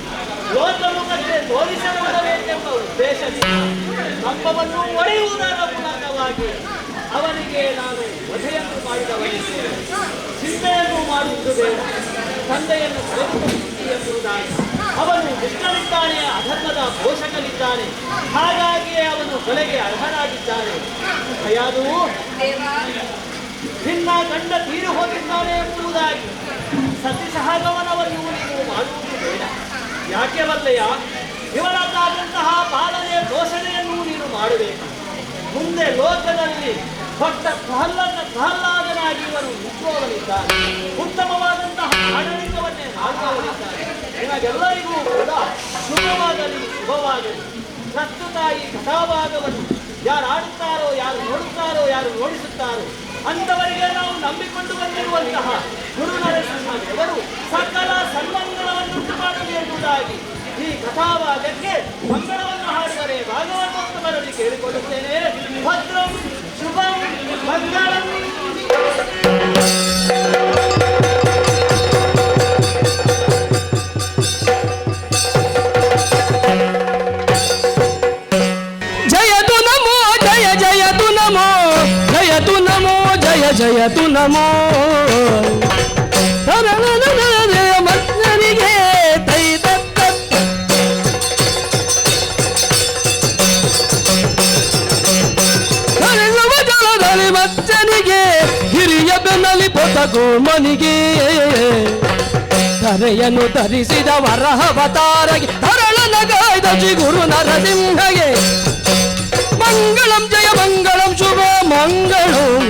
ಲೋಕಮುಖಕ್ಕೆ ತೋರಿಸಿಕೊಳ್ಳಬೇಕೆಂಬ ಉದ್ದೇಶದಿಂದ ಕಂಬವನ್ನು ಒಡೆಯುವುದರ ಮೂಲಕವಾಗಿ ಅವನಿಗೆ ನಾನು ವಧೆಯನ್ನು ಮಾಡಿದವನಿದ್ದೇನೆ. ಚಿಂತೆಯನ್ನು ಮಾಡುವುದು ಬೇಡ, ತಂದೆಯನ್ನು ಕಳೆದುಕೊಳ್ಳುತ್ತಿ ಎಂಬುದಾಗಿ ಅವನು ದುಷ್ಟನಿದ್ದಾನೆ, ಅಧರ್ಮದ ಪೋಷಕನಿದ್ದಾನೆ. ಹಾಗಾಗಿಯೇ ಅವನು ಕೊಲೆಗೆ ಅರ್ಹನಾಗಿದ್ದಾನೆ. ಭಯಾದು ನಿನ್ನ ಗಂಡ ತೀರಿ ಹೋಗಿದ್ದಾನೆ ಎಂಬುದಾಗಿ ಸತಿ ಸಹಗಮನವನ್ನು ನೀವು ಮಾಡುವುದು ಬೇಡ. ಯಾಕೆ ಬಲ್ಲೆಯ ಇವನದ್ದಾದಂತಹ ಪಾಲನೆಯ ಘೋಷಣೆಯನ್ನು ನೀನು ಮಾಡಬೇಕು. ಮುಂದೆ ಲೋಕದಲ್ಲಿ ಭಕ್ತ ಪ್ರಹ್ಲಾದನಾಗಿ ಇವನು ನಿಂತುವವನಿದ್ದಾನೆ. ಉತ್ತಮವಾದಂತಹ ಆಡಳಿತವನ್ನೇ ಮಾಡುವವನಿದ್ದಾನೆ. ನಿಮಗೆಲ್ಲರಿಗೂ ಕೂಡ ಶುಭವಾಗಲಿ ಶುಭವಾಗಲಿ. ಪ್ರಸ್ತುತ ಈ ಕಥಾಭಾಗವನ್ನು ಯಾರು ಆಡುತ್ತಾರೋ, ಯಾರು ನೋಡುತ್ತಾರೋ, ಯಾರು ನೋಡಿಸುತ್ತಾರೋ ಅಂತವರಿಗೆ ನಾವು ನಂಬಿಕೊಂಡು ಬಂದಿರುವಂತಹ ಗುರು ನರಸಿಂಹದೇವರು ಸಕಲ ಸನ್ಮಂಗಳವನ್ನುಂಟು ಮಾಡಲಿ ಎಂಬುದಾಗಿ ಈ ಕಥಾಭಾಗಕ್ಕೆ ಮಂಗಳವನ್ನು ಹಾಡುವರೆ ಭಾಗವತೋತ್ತಮರಲ್ಲಿ ಕೇಳಿಕೊಳ್ಳುತ್ತೇನೆ. ಭದ್ರಂ ಶುಭಂ ಮಂಗಳಂ. ಜಯತು ನಮೋ ಜಯ ಜಯತು ನಮೋ ಜಯತು ನಮೋ ಜಯ ಜಯತು ನಮೋ ಮಕ್ಕಳಿಗೆ ತೈ ತತ್ತ ಜಲದಲ್ಲಿ ಮಚ್ಚನಿಗೆ ಹಿರಿಯ ಬೆನ್ನಲಿ ಪೊತಗೋ ಮನಿಗೆ ಧರೆಯನ್ನು ಧರಿಸಿದ ವರಹವತಾರಗೆ ಧರಳನಗಾಯ್ದ ಶ್ರೀ ಗುರು ನರಸಿಂಹಗೆ ಮಂಗಳಂ ಜಯ ಮಂಗಳಂ ಶುಭ ಮಂಗಳಂ